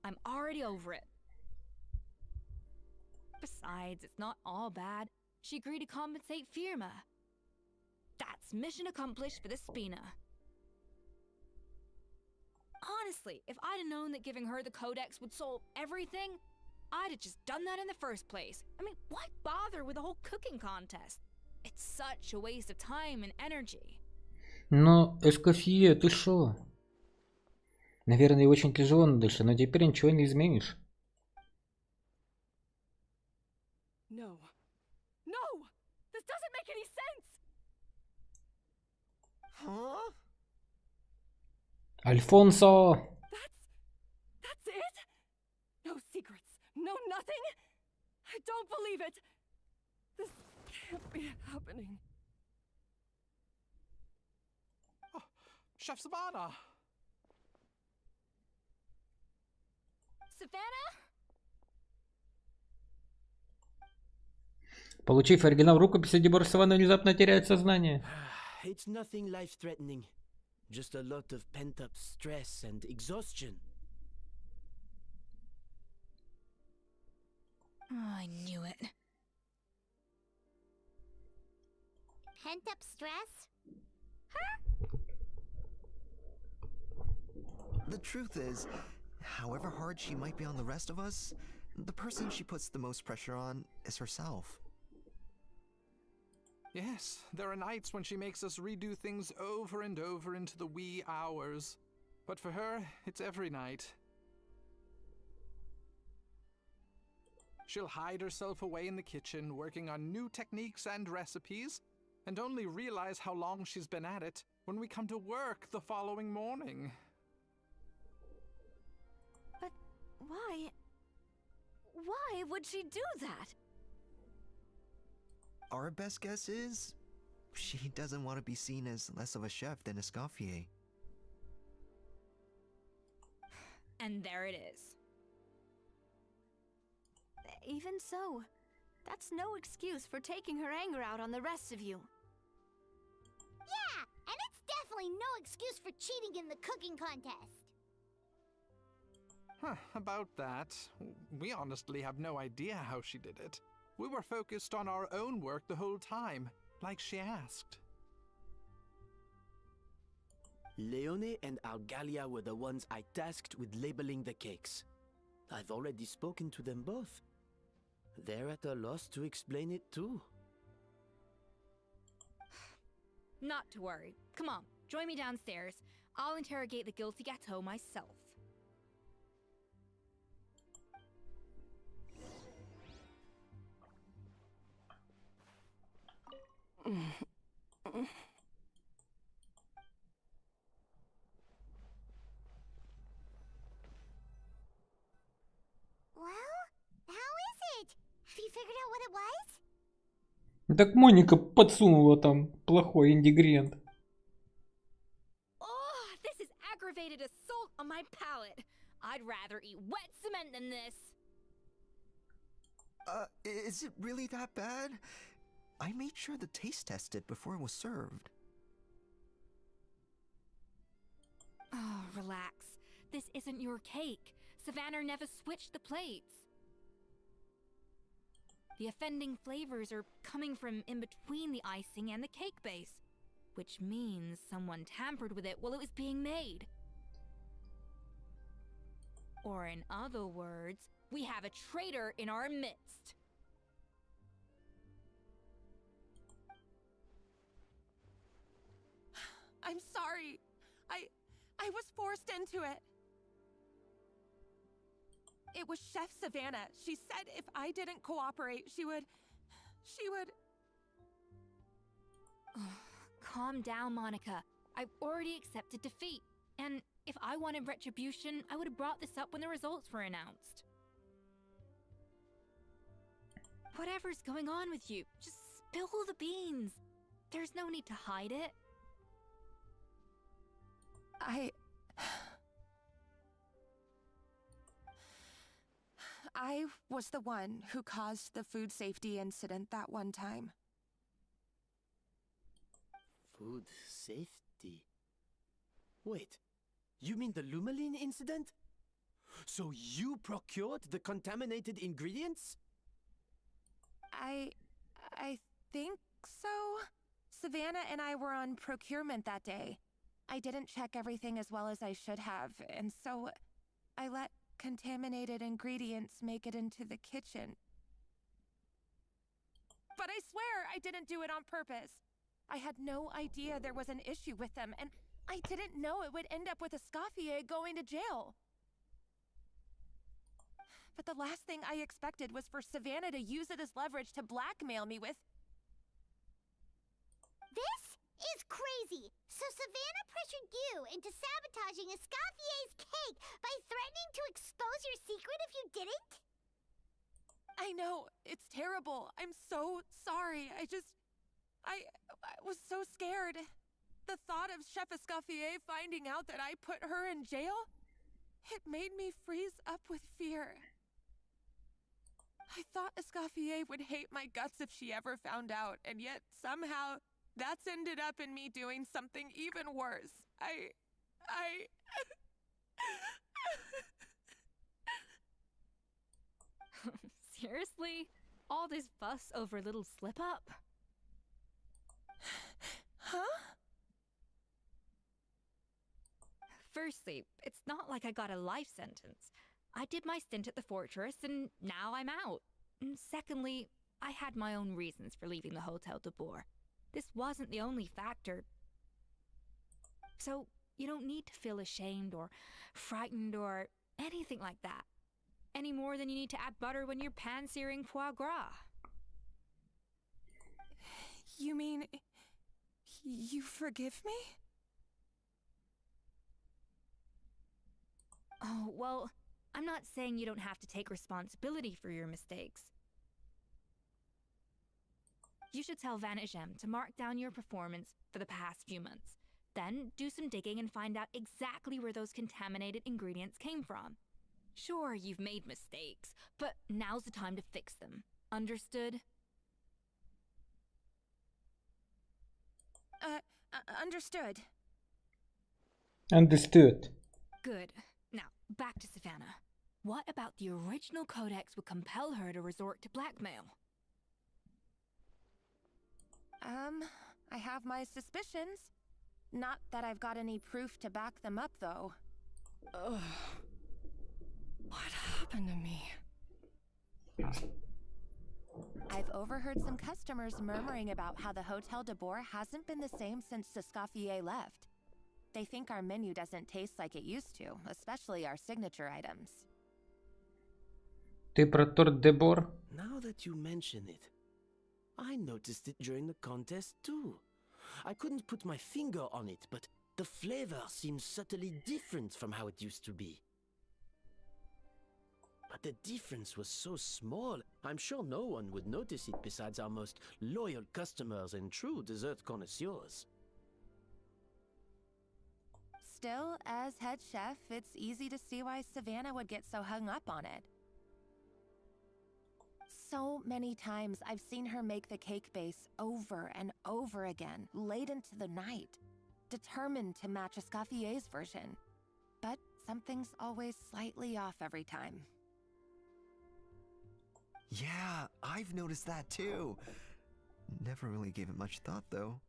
I'm already over it. Besides, it's not all bad. She agreed to compensate Firma. That's mission accomplished for the Spina. Honestly, if I'd have known that giving her the Codex would solve everything, I'd have just done that in the first place. I mean, why bother with the whole cooking contest? It's such a waste of time and energy. Но, Эскофье, ты шо? Наверное, очень тяжело на душе, но теперь ничего не изменишь. No. No! This doesn't make any sense! Huh? Альфонсо! That's it? No secrets, no nothing? I don't believe it! This can't be happening. Oh, Chef Savannah! Savannah? Получив оригинал рукописи, Дебора Саванна внезапно теряет сознание. It's nothing life-threatening. Just a lot of pent-up stress and exhaustion. Oh, I knew it. Pent-up stress? The truth is, however hard she might be on the rest of us, the person she puts the most pressure on is herself. Yes, there are nights when she makes us redo things over and over into the wee hours. But for her, it's every night. She'll hide herself away in the kitchen, working on new techniques and recipes, and only realize how long she's been at it when we come to work the following morning. But why? Why would she do that? Our best guess is She doesn't want to be seen as less of a chef than Escoffier. And there it is. Even so, that's no excuse for taking her anger out on the rest of you. Yeah, and it's definitely no excuse for cheating in the cooking contest. About that, we honestly have no idea how she did it. We were focused on our own work the whole time, like she asked. Leone and Algalia were the ones I tasked with labeling the cakes. I've already spoken to them both. They're at a loss to explain it too. Not to worry. Come on, join me downstairs. I'll interrogate the guilty Gateau myself. Well, how is it? Have you figured out what it was? Так Моника подсунула там плохой ингредиент. Oh, this is aggravated assault on my palate. I'd rather eat wet cement than this. Is it really that bad? I made sure to taste test it before it was served. Oh, relax. This isn't your cake. Savannah never switched the plates. The offending flavors are coming from in between the icing and the cake base, which means someone tampered with it while it was being made. Or in other words, we have a traitor in our midst. I'm sorry. I was forced into it. It was Chef Savannah. She said if I didn't cooperate, she would... Calm down, Monica. I've already accepted defeat. And if I wanted retribution, I would have brought this up when the results were announced. Whatever's going on with you, just spill the beans. There's no need to hide it. I was the one who caused the food safety incident that one time. Food safety? Wait, you mean the Lumaline incident? So you procured the contaminated ingredients? I think so. Savannah and I were on procurement that day. I didn't check everything as well as I should have, and so I let contaminated ingredients make it into the kitchen. But I swear I didn't do it on purpose. I had no idea there was an issue with them, and I didn't know it would end up with Escoffier going to jail. But the last thing I expected was for Savannah to use it as leverage to blackmail me with... This is crazy! So Savannah pressured you into sabotaging Escoffier's cake by threatening to expose your secret if you didn't? I know, it's terrible. I'm so sorry. I was so scared. The thought of Chef Escoffier finding out that I put her in jail, it made me freeze up with fear. I thought Escoffier would hate my guts if she ever found out, and yet somehow that's ended up in me doing something even worse. Seriously? All this fuss over a little slip-up? Huh? Firstly, it's not like I got a life sentence. I did my stint at the fortress, and now I'm out. And secondly, I had my own reasons for leaving the Hotel de Boer. This wasn't the only factor. So, you don't need to feel ashamed or frightened or anything like that. Any more than you need to add butter when you're pan-searing foie gras. You mean... you forgive me? Oh, well, I'm not saying you don't have to take responsibility for your mistakes. You should tell Vanagem to mark down your performance for the past few months. Then do some digging and find out exactly where those contaminated ingredients came from. Sure, you've made mistakes, but now's the time to fix them. Understood? Understood. Understood. Good. Now, back to Savannah. What about the original codex would compel her to resort to blackmail? I have my suspicions. Not that I've got any proof to back them up, though. Ugh. What happened to me? I've overheard some customers murmuring about how the Hotel de Boer hasn't been the same since Escoffier left. They think our menu doesn't taste like it used to, especially our signature items. Ты про торт де Бор? Now that you mention it, I noticed it during the contest too. I couldn't put my finger on it, but the flavor seems subtly different from how it used to be. But the difference was so small, I'm sure no one would notice it besides our most loyal customers and true dessert connoisseurs. Still, as head chef, it's easy to see why Savannah would get so hung up on it. So many times I've seen her make the cake base over and over again, late into the night, determined to match Escoffier's version. But something's always slightly off every time. Yeah, I've noticed that too. Never really gave it much thought, though.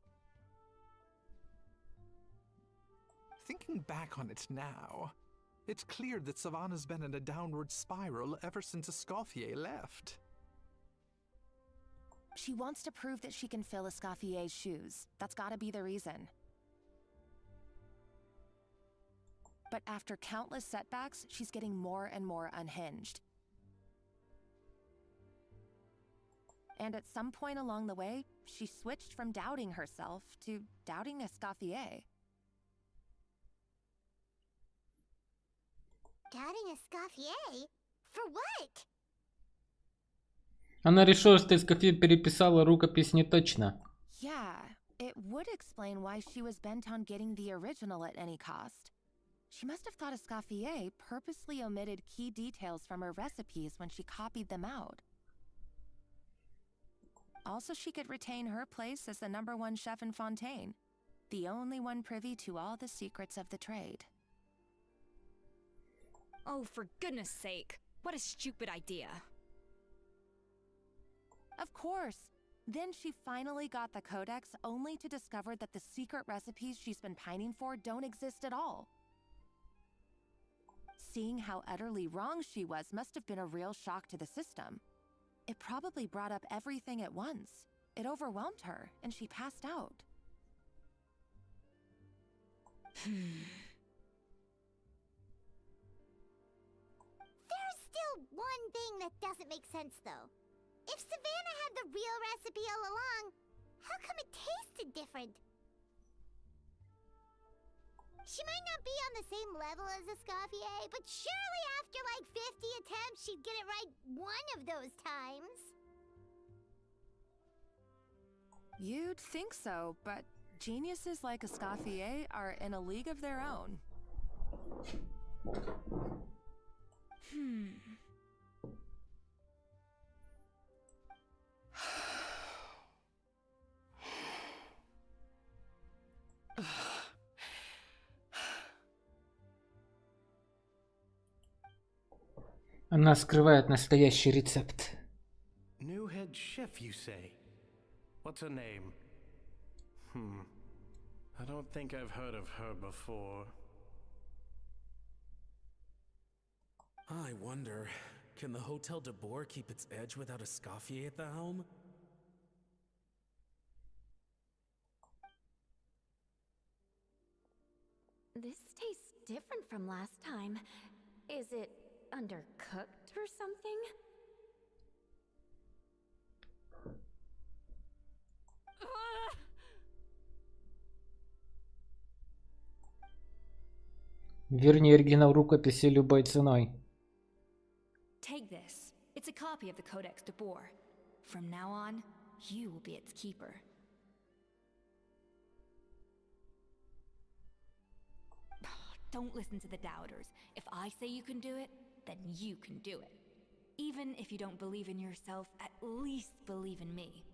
Thinking back on it now, it's clear that Savannah's been in a downward spiral ever since Escoffier left. She wants to prove that she can fill Escoffier's shoes. That's gotta be the reason. But after countless setbacks, she's getting more and more unhinged. And at some point along the way, she switched from doubting herself to doubting Escoffier. Doubting Escoffier? For what? Она решила, что Эскофье переписала рукопись не точно. Yeah, it would explain why she was bent on getting the original at any cost. She must have thought Escoffier purposely omitted key details from her recipes when she copied them out. Also, she could retain her place as the #1 chef in Fontaine, the only one privy to all the secrets of the trade. Oh, for goodness sake. What a stupid idea. Of course. Then she finally got the codex only to discover that the secret recipes she's been pining for don't exist at all. Seeing how utterly wrong she was must have been a real shock to the system. It probably brought up everything at once. It overwhelmed her, and she passed out. There's still one thing that doesn't make sense, though. If Savannah had the real recipe all along, how come it tasted different? She might not be on the same level as Escoffier, but surely after like 50 attempts, she'd get it right one of those times. You'd think so, but geniuses like Escoffier are in a league of their own. Она скрывает настоящий рецепт. New head chef, you say? What's her name? I don't think I've heard of her before. I wonder, can the Hotel de Boer keep its edge without Escoffier at the helm? This tastes different from last time. Is it undercooked or something? Верни оригинал рукописи любой ценой. Take this. It's a copy of the Codex de Boer. From now on, you will be its keeper. Don't listen to the doubters. If I say you can do it, then you can do it. Even if you don't believe in yourself, at least believe in me.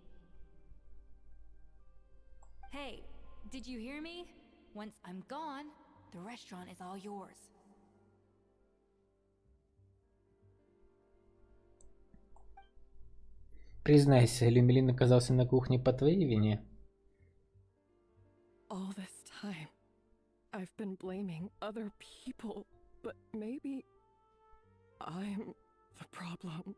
Hey, did you hear me? Once I'm gone, the restaurant is all yours. Признайся, Люмелин оказался на кухне по твоей вине? All this time, I've been blaming other people, but maybe I'm the problem.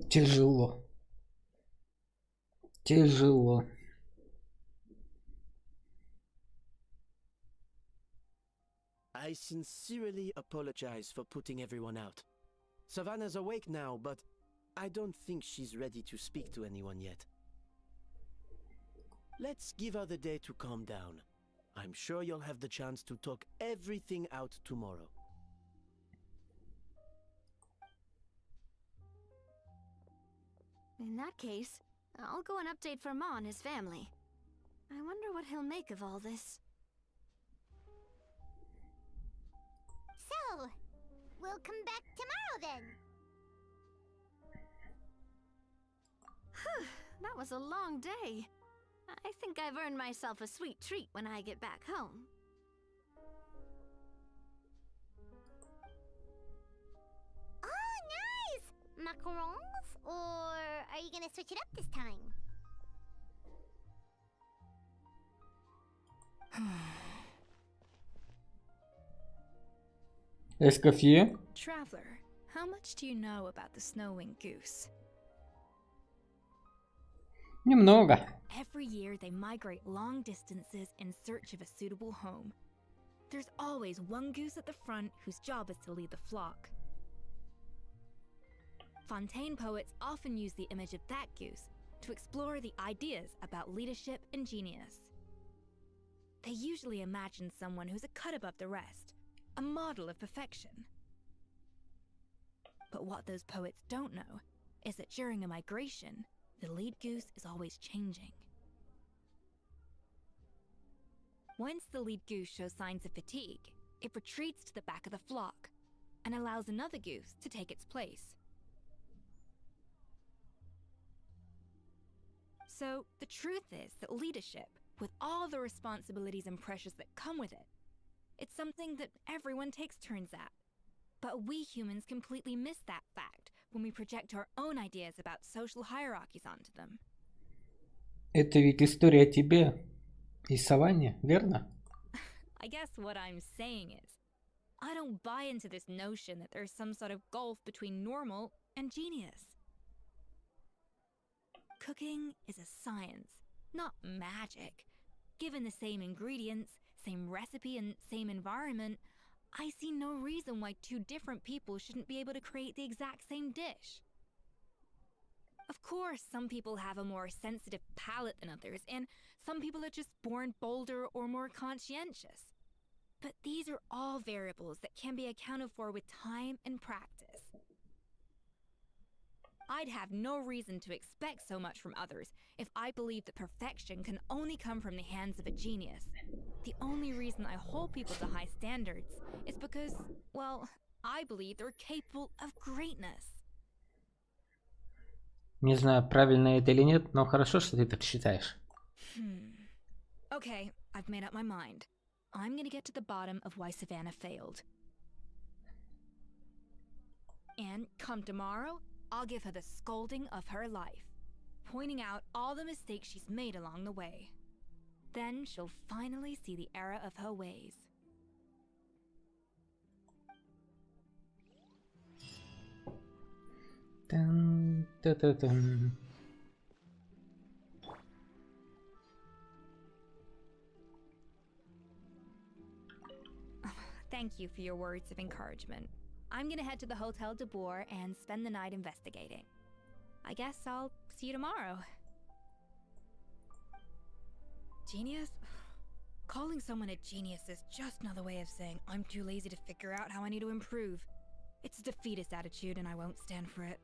Тяжело. Тяжело. I sincerely apologize for putting everyone out. Savannah's awake now, but I don't think she's ready to speak to anyone yet. Let's give her the day to calm down. I'm sure you'll have the chance to talk everything out tomorrow. In that case, I'll go and update Firma on his family. I wonder what he'll make of all this. So, we'll come back tomorrow then. That was a long day. I think I've earned myself a sweet treat when I get back home. Oh, nice! Macarons? Or are you gonna switch it up this time? Эскофье? Traveler, how much do you know about the snow-winged goose? Немного. Every year they migrate long distances in search of a suitable home. There's always one goose at the front whose job is to lead the flock. Fontaine poets often use the image of that goose to explore the ideas about leadership and genius. They usually imagine someone who's a cut above the rest, a model of perfection. But what those poets don't know is that during a migration, the lead goose is always changing. Once the lead goose shows signs of fatigue, it retreats to the back of the flock and allows another goose to take its place. So, the truth is that leadership, with all the responsibilities and pressures that come with it, it's something that everyone takes turns at. But we humans completely miss that fact when we project our own ideas about social hierarchies onto them. Это ведь история о тебе и Саванне, верно? I guess what I'm saying is, I don't buy into this notion that there's some sort of gulf between normal and genius. Cooking is a science, not magic. Given the same ingredients, same recipe, and same environment, I see no reason why two different people shouldn't be able to create the exact same dish. Of course, some people have a more sensitive palate than others, and some people are just born bolder or more conscientious. But these are all variables that can be accounted for with time and practice. I'd have no reason to expect so much from others if I believed that perfection can only come from the hands of a genius. The only reason I hold people to high standards is because, well, I believe they're capable of greatness. Не знаю, правильно это или нет, но хорошо, что ты так считаешь. Okay, I've made up my mind. I'm gonna get to the bottom of why Savannah failed. And come tomorrow, I'll give her the scolding of her life, pointing out all the mistakes she's made along the way. Then she'll finally see the error of her ways. Dun, dun, dun, dun. Thank you for your words of encouragement. I'm gonna head to the Hotel de Boer and spend the night investigating. I guess I'll see you tomorrow. Genius? Calling someone a genius is just another way of saying I'm too lazy to figure out how I need to improve. It's a defeatist attitude, and I won't stand for it.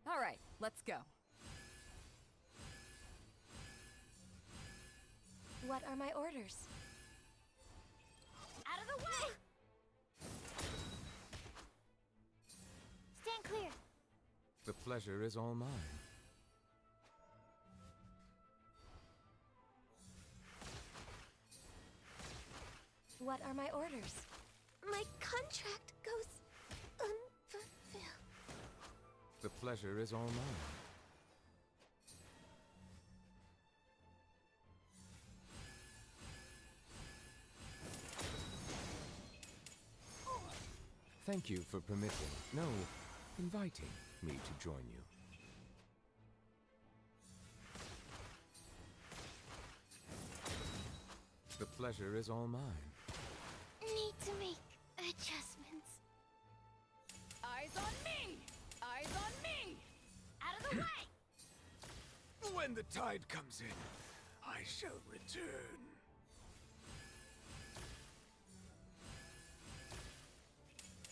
All right, let's go. What are my orders? Out of the way! Stand clear. The pleasure is all mine. What are my orders? My contract goes unfulfilled. The pleasure is all mine. Thank you for permitting, no, inviting me to join you. The pleasure is all mine. Need to make adjustments. Eyes on me! Eyes on me! Out of the way! When the tide comes in, I shall return.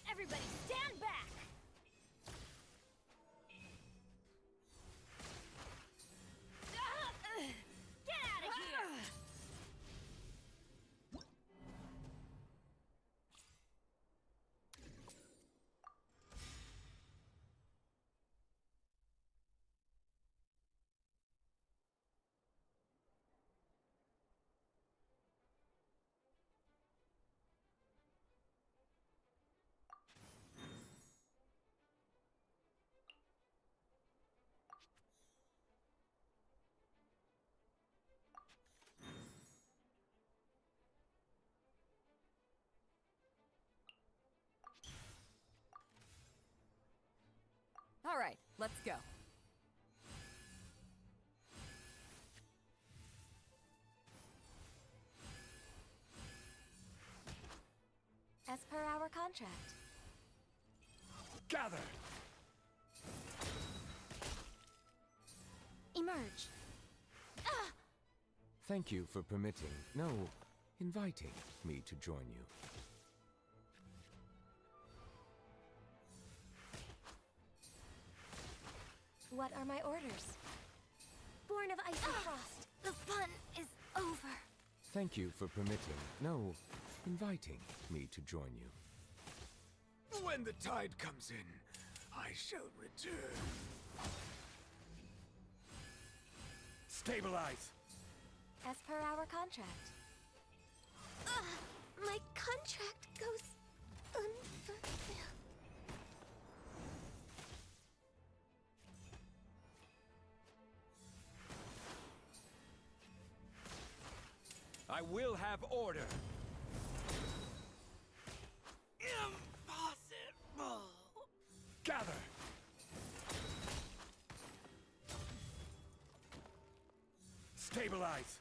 Everybody stand back! Get out of here! All right, let's go. As per our contract. Gather! Emerge. Ah! Thank you for permitting, no, inviting me to join you. What are my orders? Born of ice and frost, the fun is over. Thank you for permitting, no, inviting me to join you. When the tide comes in, I shall return. Stabilize! As per our contract. My contract goes unfulfilled. I will have order. Impossible! Gather! Stabilize!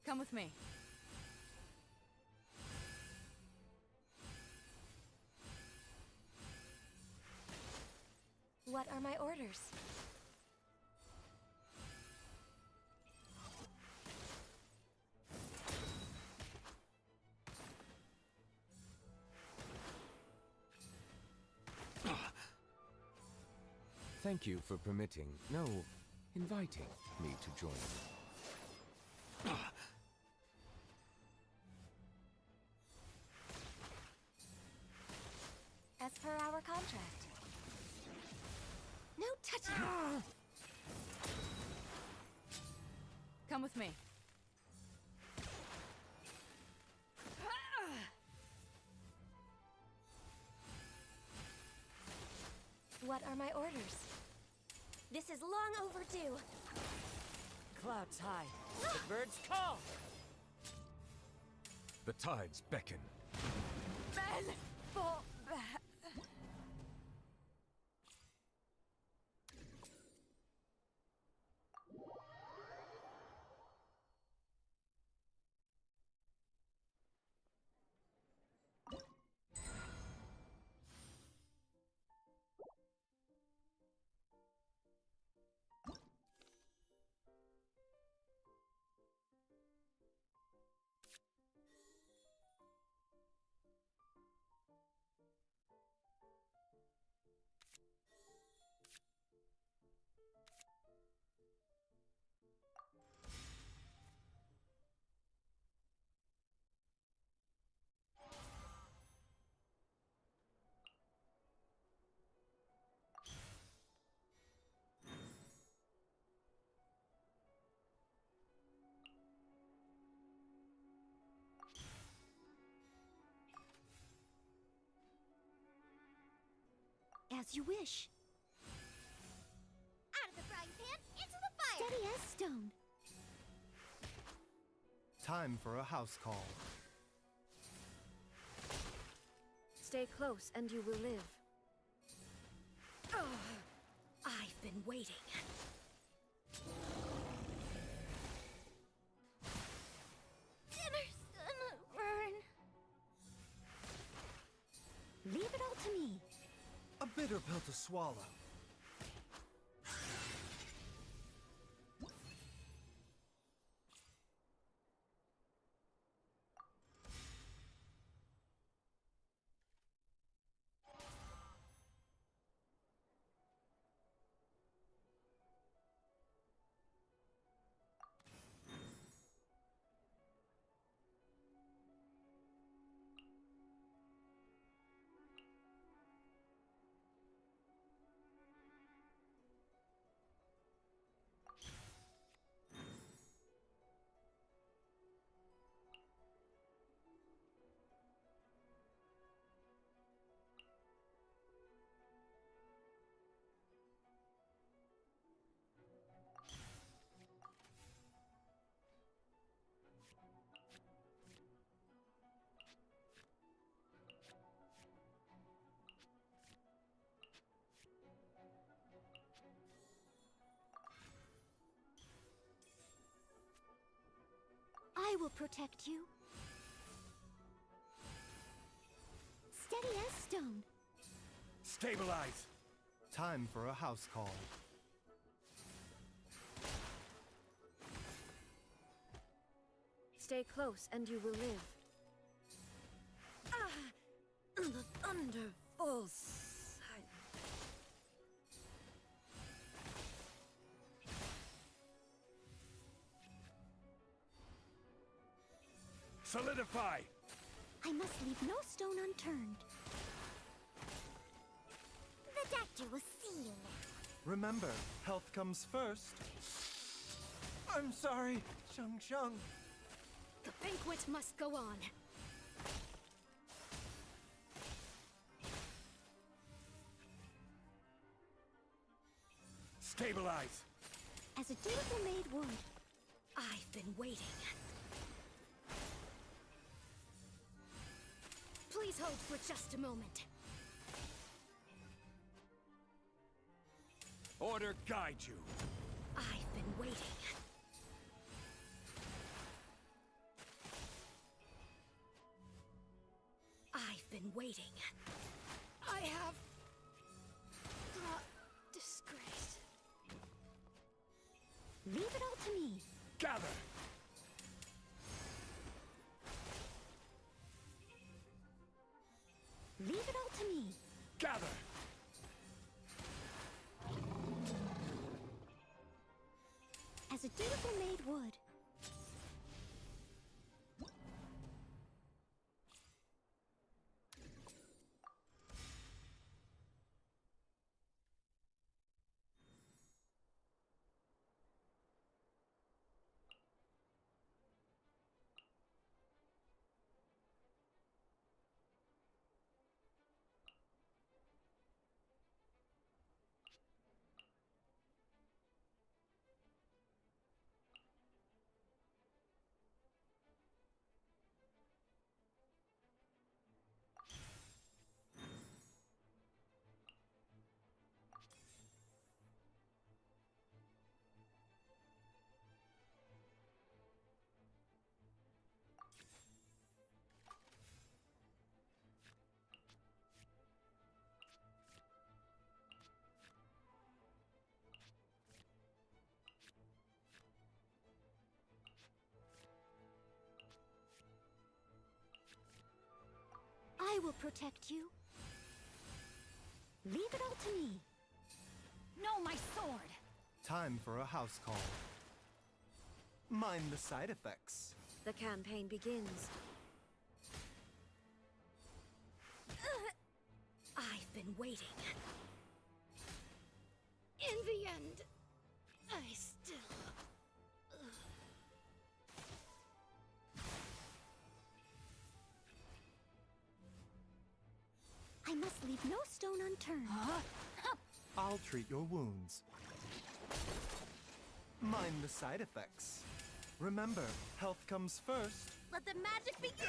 Come with me. What are my orders? Thank you for permitting, no, inviting me to join you. As per our contract. No touching! Come with me. What are my orders? This is long overdue. clouds high. The birds call. The tides beckon. Men, fall back. As you wish. Out of the frying pan, into the fire! Steady as stone. Time for a house call. Stay close and you will live. Oh, I've been waiting. Dinner's gonna burn. Leave it all to me. A bitter pill to swallow. I will protect you. Steady as stone. Stabilize! Time for a house call. Stay close and you will live. The thunder falls silent. Solidify! I must leave no stone unturned. The doctor will see you now. Remember, health comes first. I'm sorry, Shang. The banquet must go on. Stabilize! As a dutiful maid would. I've been waiting. Please hold for just a moment. Order guide you. I've been waiting. I've been waiting. I have brought disgrace. Leave it all to me. Gather! Leave it all to me. Gather! As a dutiful maid would. I will protect you. Leave it all to me. No, my sword! Time for a house call. Mind the side effects. The campaign begins. I've been waiting. In the end, I still... I must leave no stone unturned. I'll treat your wounds. Mind the side effects. Remember, health comes first. Let the magic begin!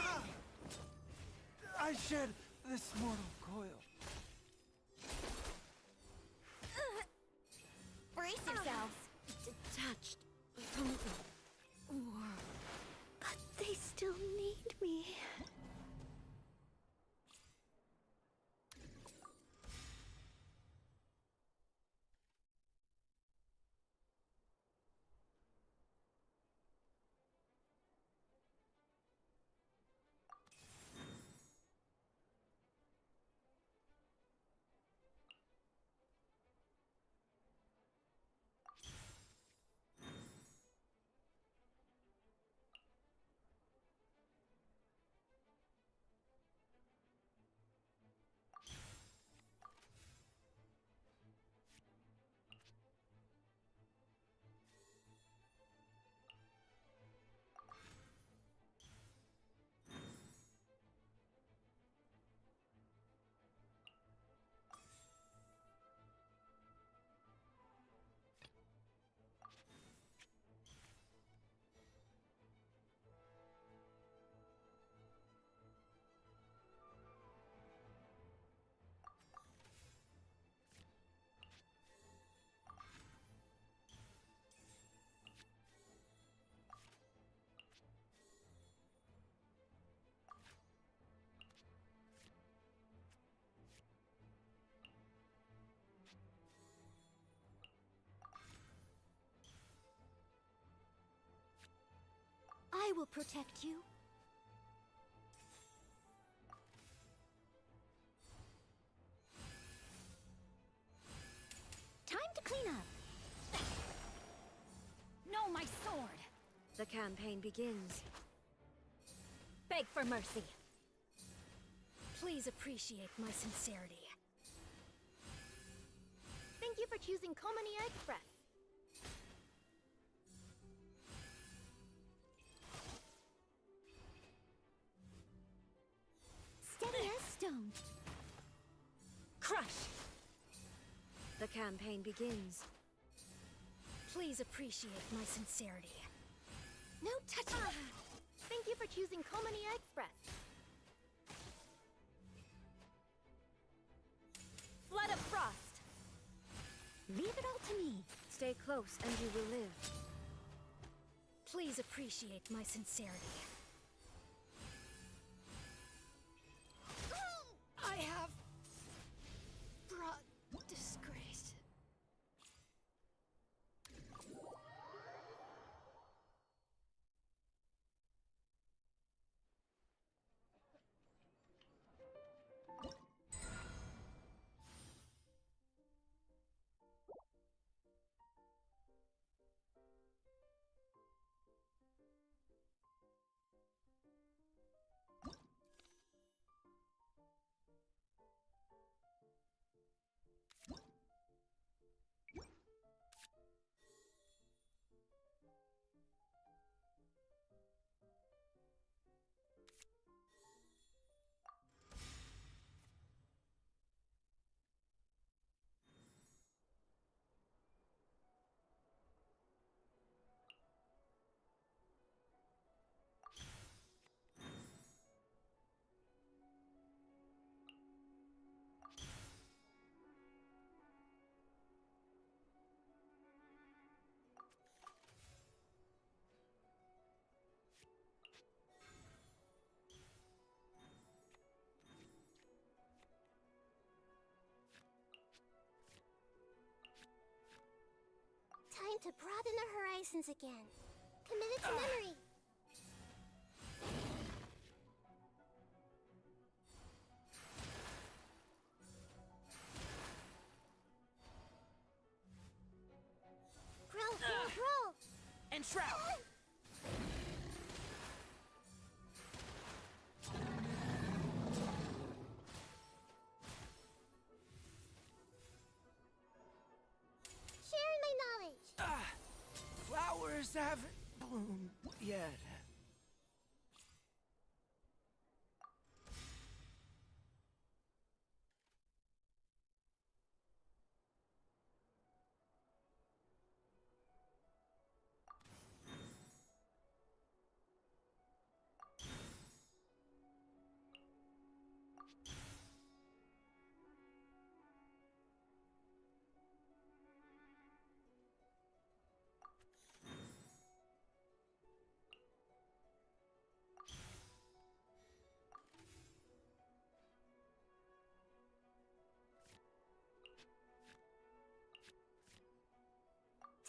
I shed this mortal coil. Brace yourselves. Detached from the world. But they still need me. I will protect you. Time to clean up. No, my sword! The campaign begins. Beg for mercy. Please appreciate my sincerity. Thank you for choosing Comania Express. Steady as stone. Crush! The campaign begins. Please appreciate my sincerity. No touching. Thank you for choosing Comania Express. Flood of frost! Leave it all to me. Stay close and you will live. Please appreciate my sincerity. I have brought disgrace. Time to broaden the horizons again. Committed to memory. Guardian Shroud! Sharing my knowledge. Flowers haven't bloomed yet.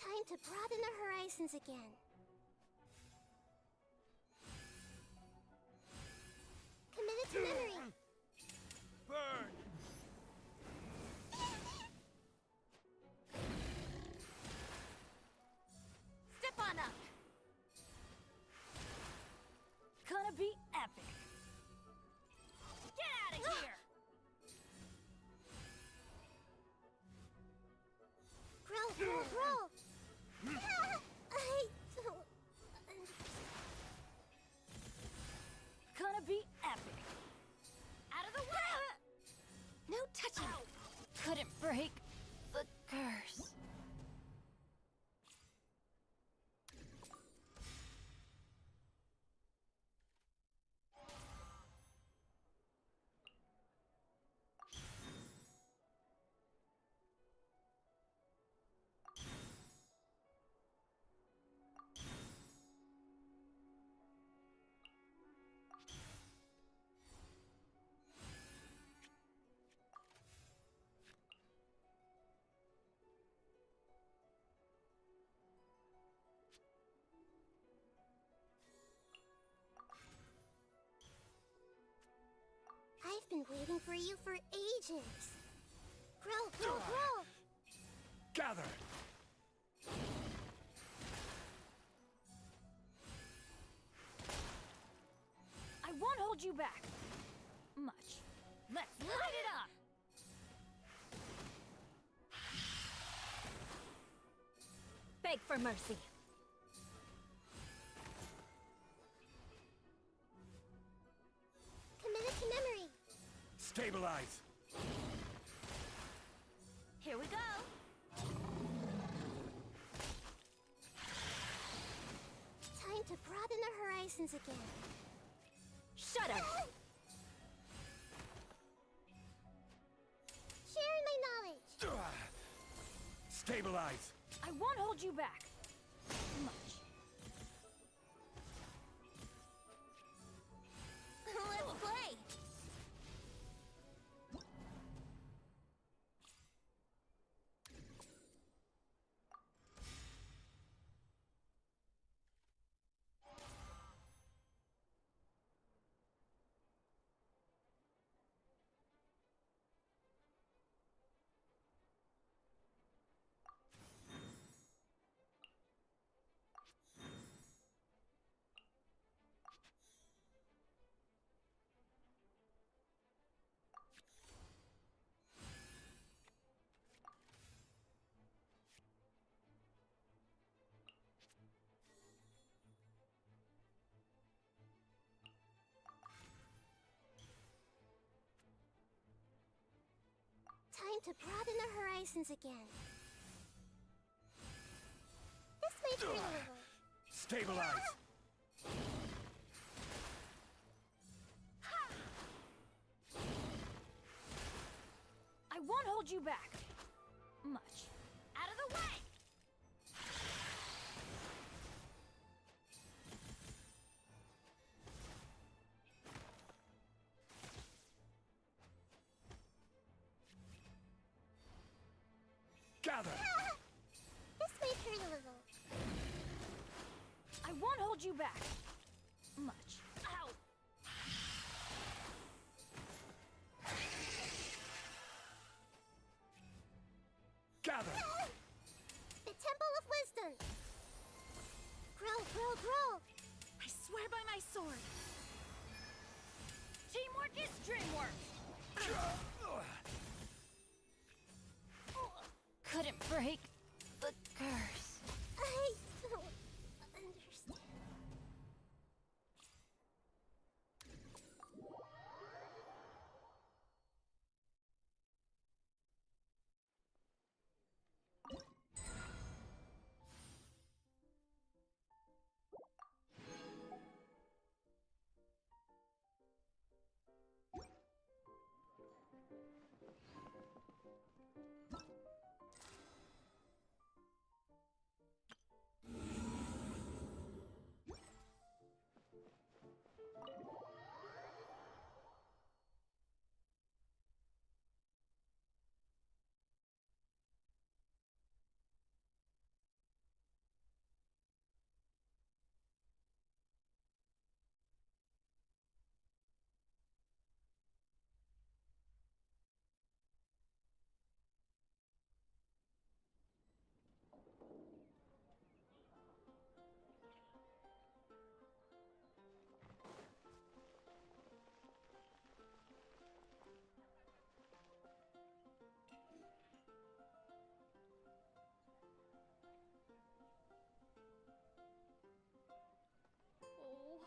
Time to broaden the horizons again. Committed to memory. Burn! Step on up! Gonna be epic! Get out of here! Grow, grow, grow. I don't Gonna be epic! Out of the way! No touching. Couldn't break the curse. I've been waiting for you for ages. Grow, grow, grow. Gather! I won't hold you back. Much. Let's light it up! Beg for mercy. Committed to memory. Stabilize! Here we go. Time to broaden the horizons again. Shut up! Sharing my knowledge. Stabilize! I won't hold you back. Much. Let's play. Time to broaden the horizons again. This may be a little. Stabilize! I won't hold you back. Much. Out of the way! Gather! This may hurt a little. I won't hold you back. Much. Ow! Gather! The Temple of Wisdom. Roll! I swear by my sword. Teamwork is dreamwork. Couldn't break the curse. I don't understand. Oh,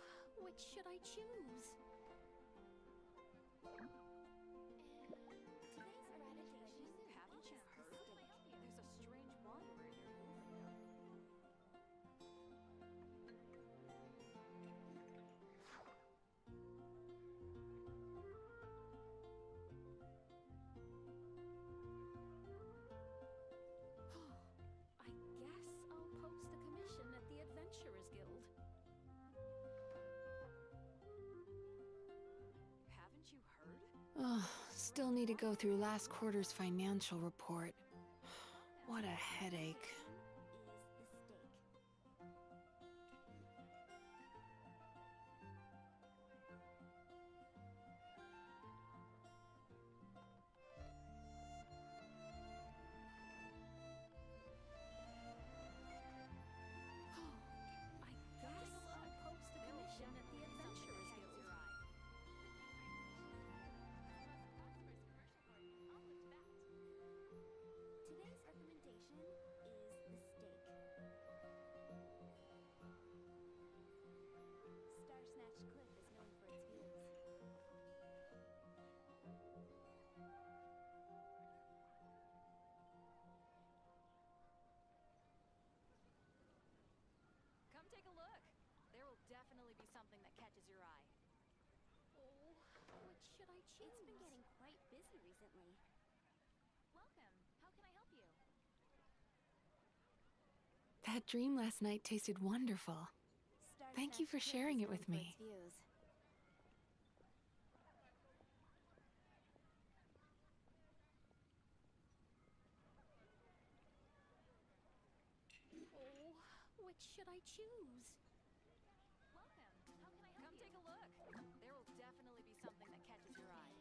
which should I choose? Haven't you heard? There's a strange wanderer in your I guess I'll post a commission at the Adventurers Guild. Haven't you heard? Oh, still need to go through last quarter's financial report. What a headache. I guess I'll post a commission at the Adventurers Guild. Today's recommendation is the steak. Star Snatch Cliff is known for its views. Come take a look. There will definitely be something that catches your eye. Oh, which should I choose? It's been getting quite busy recently. Welcome. How can I help you? That dream last night tasted wonderful. Star Thank you Snatch for Cliff sharing is it known with for me. its views. Oh, which should I choose? Welcome. How can I help you? Come take a look. There will definitely be something that catches your eye.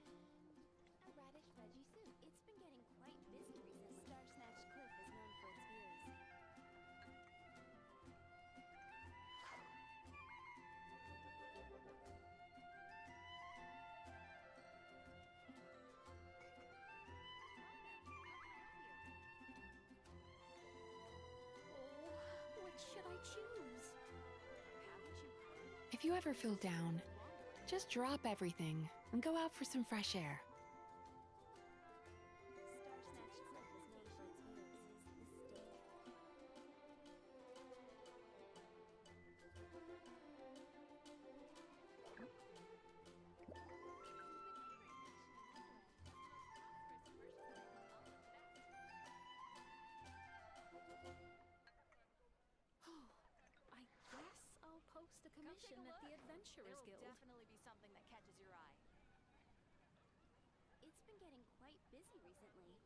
A radish veggie soup. It's been getting quite busy recently. Star Snatch Cliff is known for its views. Oh, which should I choose? Haven't you heard? If you ever feel down, just drop everything and go out for some fresh air. Star Snatch Cliff is known for its views. The steak. I guess I'll post a commission at the Adventurers Guild. There will definitely be something that catches your eye. It's been getting quite busy recently.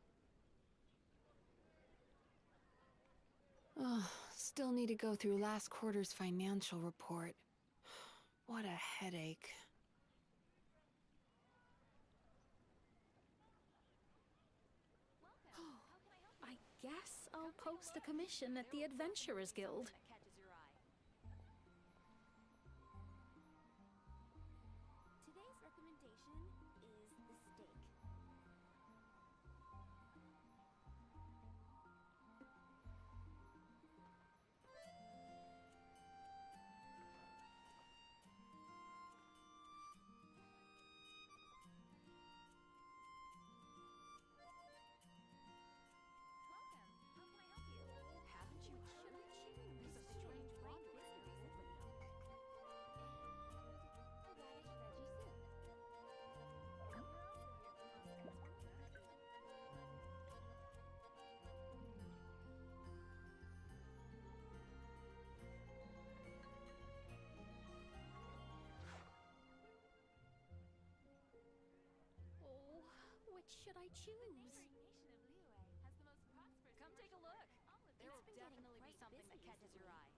Oh, still need to go through last quarter's financial report. What a headache. I guess I'll post a commission at the Adventurers Guild. That catches your eye. should I choose? Come take a look. There will definitely be something that catches your eye.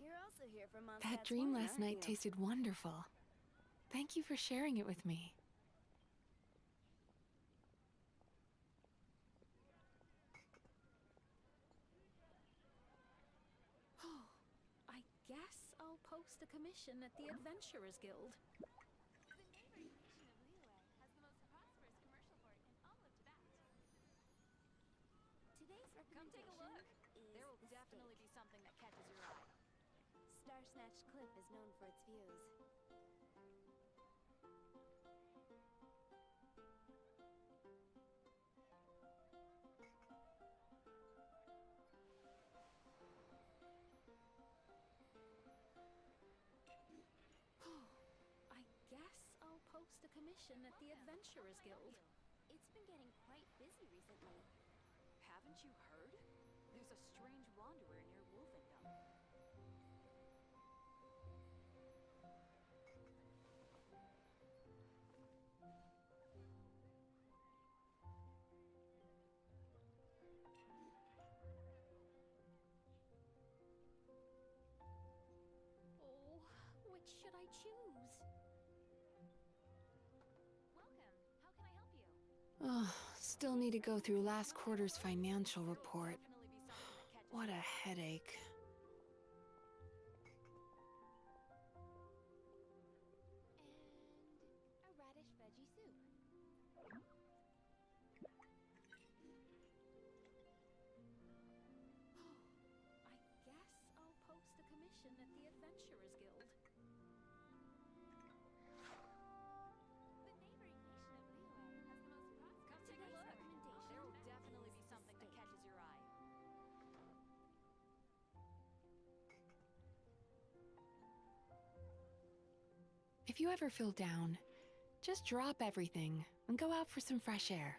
You're also here for Mom. That dream last night tasted wonderful. Thank you for sharing it with me. I guess I'll post a commission at the Adventurers Guild. Today's Come take a look. is There will the definitely steak. be something that catches your eye. Star Snatch Cliff is known for its views. I guess I'll post a commission at the Adventurers Guild. It's been getting quite busy recently. Haven't you heard? There's a strange wanderer near Wolfendom. Oh, which should I choose? Welcome. How can I help you? Oh, still need to go through last quarter's financial report. What a headache. And a radish veggie soup. I guess I'll post a commission at the Adventurers Guild. The neighboring nation of Liyue has the most prosperous. Come take a look. There will definitely be something that catches your eye. If you ever feel down, just drop everything and go out for some fresh air.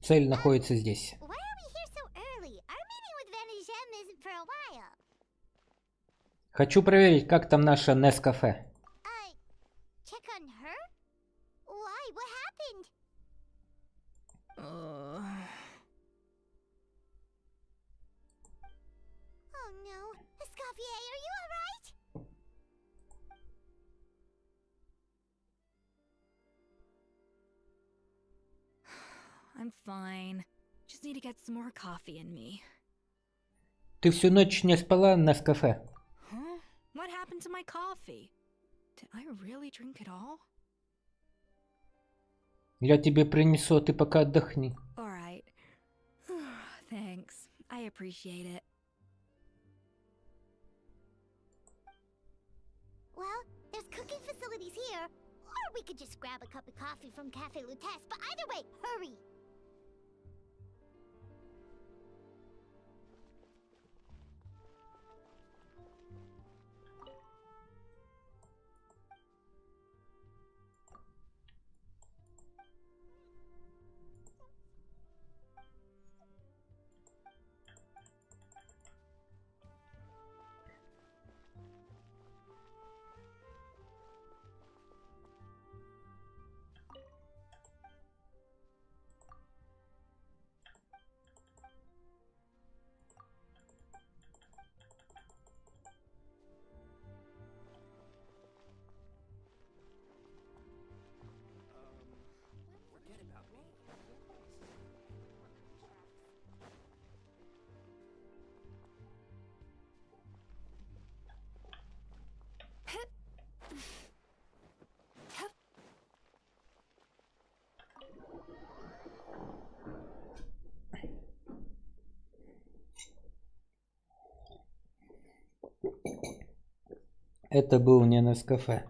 Цель находится здесь. Why are we here so early? Our meeting with Vanigem isn't for a while. Хочу проверить, как там наше Нескафе. Check on her? Why? What happened? Oh no. Escoffier, are you alright? I'm fine. Just need to get some more coffee in me. Ты всю ночь не спала, Нескафе? Huh? What happened to my coffee? Did I really drink it all? Я тебе принесу, а ты пока отдохни. Alright. Thanks. I appreciate it. Well, there's cooking facilities here. Or we could just grab a cup of coffee from Cafe Lutece, but either way, hurry! Это был не Нескафе.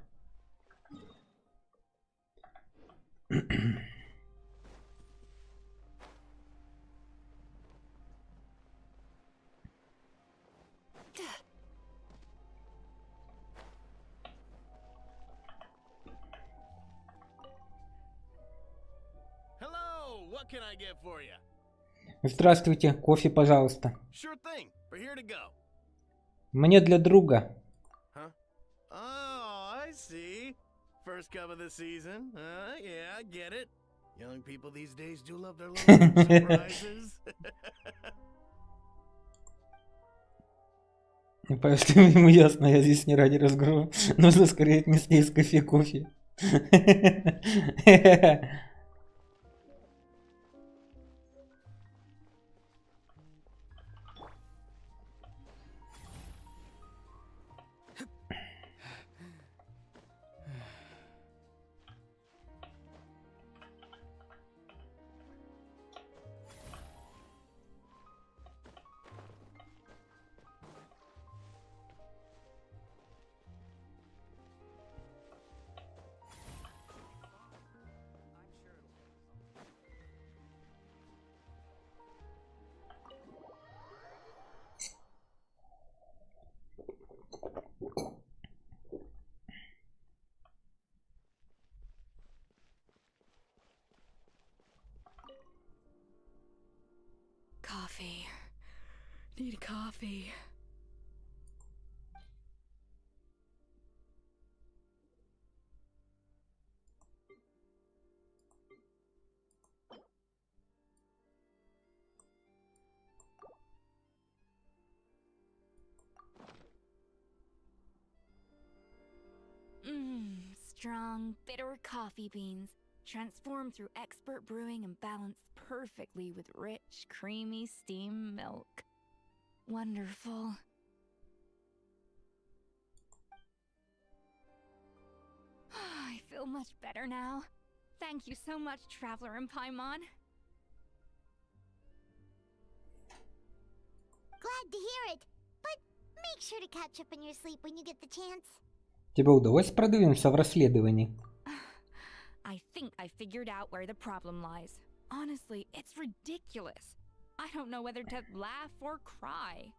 Hello, what can I get for you? Здравствуйте, кофе, пожалуйста. Sure thing. We're here to go. Мне для друга. Huh? Oh, I see. First cup of the season. Yeah, I get it. Young people these days do love their little surprises. Поэтому ему ясно, я здесь не ради разговора. Нужно скорее отнести из кафе кофе. Coffee. Need coffee. Strong, bitter coffee beans, transformed through expert brewing and balanced perfectly with rich, creamy steam milk. Wonderful. I feel much better now. Thank you so much, Traveler and Paimon. Glad to hear it. But make sure to catch up on your sleep when you get the chance. Тебе удалось продвинуться в расследовании? I think I figured out where the problem lies. Honestly, it's ridiculous. I don't know whether to laugh or cry.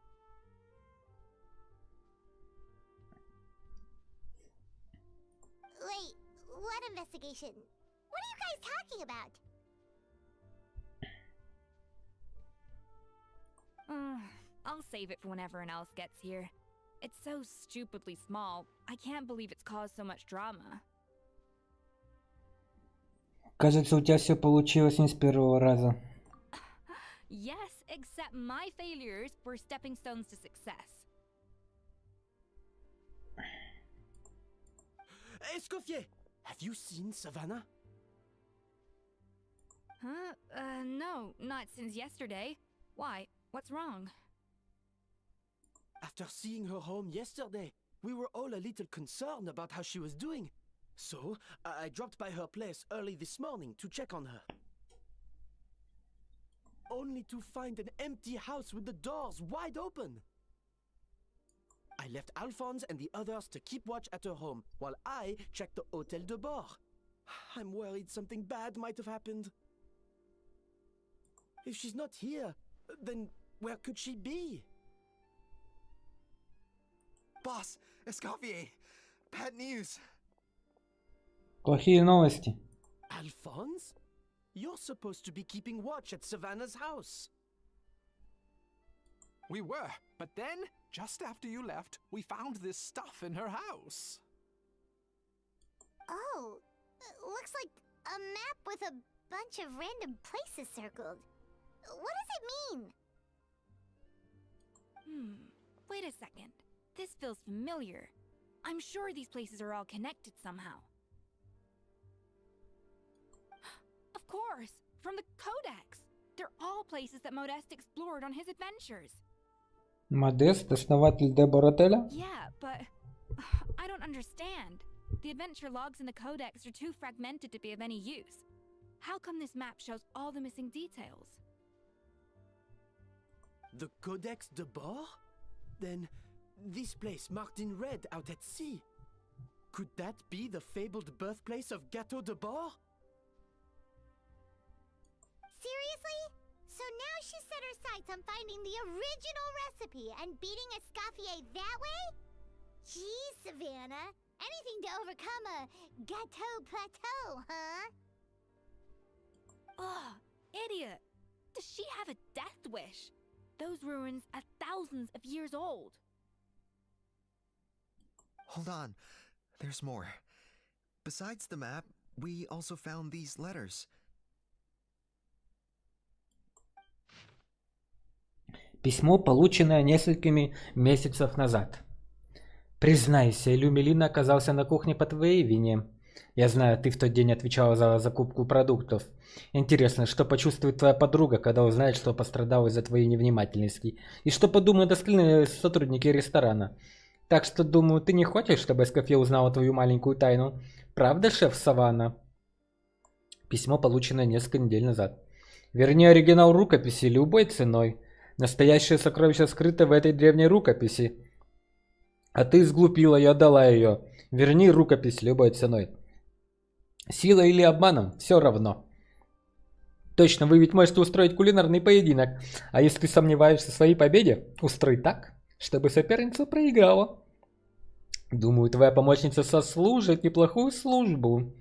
Wait, what investigation? What are you guys talking about? I'll save it for when everyone else gets here. It's so stupidly small. I can't believe it's caused so much drama. Кажется, у тебя все получилось не с первого раза. Yes, except my failures were stepping stones to success. Escoffier, have you seen Savannah? Huh? No, not since yesterday. Why? What's wrong? After seeing her home yesterday, we were all a little concerned about how she was doing. So, I dropped by her place early this morning to check on her. Only to find an empty house with the doors wide open. I left Alphonse and the others to keep watch at her home, while I checked the Hôtel de Bord. I'm worried something bad might have happened. If she's not here, then where could she be? Boss, Escoffier, bad news. Плохие новости. Alphonse? You're supposed to be keeping watch at Savannah's house. We were, but then, just after you left, we found this stuff in her house. Oh, looks like a map with a bunch of random places circled. What does it mean? Wait a second. This feels familiar. I'm sure these places are all connected somehow. Of course! From the Codex! They're all places that Modeste explored on his adventures. Модест, основатель Деборотеля? Yeah, but I don't understand. The adventure logs in the Codex are too fragmented to be of any use. How come this map shows all the missing details? The Codex de Bord? Then This place marked in red out at sea. Could that be the fabled birthplace of Gâteau de Bord? Seriously? So now she set her sights on finding the original recipe and beating Escoffier that way? Geez, Savannah. Anything to overcome a gâteau plateau, huh? Ugh, idiot! Does she have a death wish? Those ruins are thousands of years old. Hold on. There's more. Besides the map, we also found these letters. Письмо, полученное несколькими месяцев назад. Признайся, Люмелин оказался на кухне по твоей вине. Я знаю, ты в тот день отвечала за закупку продуктов. Интересно, что почувствует твоя подруга, когда узнает, что пострадал из-за твоей невнимательности? И что подумают остальные сотрудники ресторана? Так что, думаю, ты не хочешь, чтобы Эскофье узнала твою маленькую тайну? Правда, шеф Саванна? Письмо, полученное несколько недель назад. Верни оригинал рукописи любой ценой. Настоящее сокровище скрыто в этой древней рукописи. А ты сглупила и отдала ее. Верни рукопись любой ценой. Силой или обманом, все равно. Точно, вы ведь можете устроить кулинарный поединок. А если ты сомневаешься в своей победе, устрой так, чтобы соперница проиграла. Думаю, твоя помощница сослужит неплохую службу.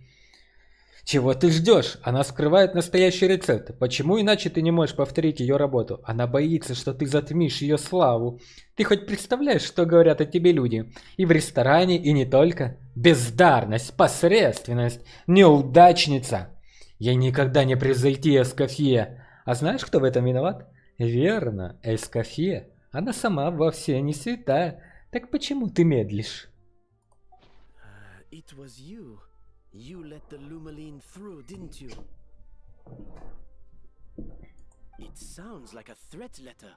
Чего ты ждешь? Она скрывает настоящий рецепт. Почему иначе ты не можешь повторить ее работу? Она боится, что ты затмишь ее славу. Ты хоть представляешь, что говорят о тебе люди? И в ресторане, и не только. Бездарность, посредственность, неудачница. Ей никогда не превзойти Эскофье. А знаешь, кто в этом виноват? Верно, Эскофье. Она сама вовсе не святая. Так почему ты медлишь? It was you. You let the Lumeline through, didn't you? It sounds like a threat letter.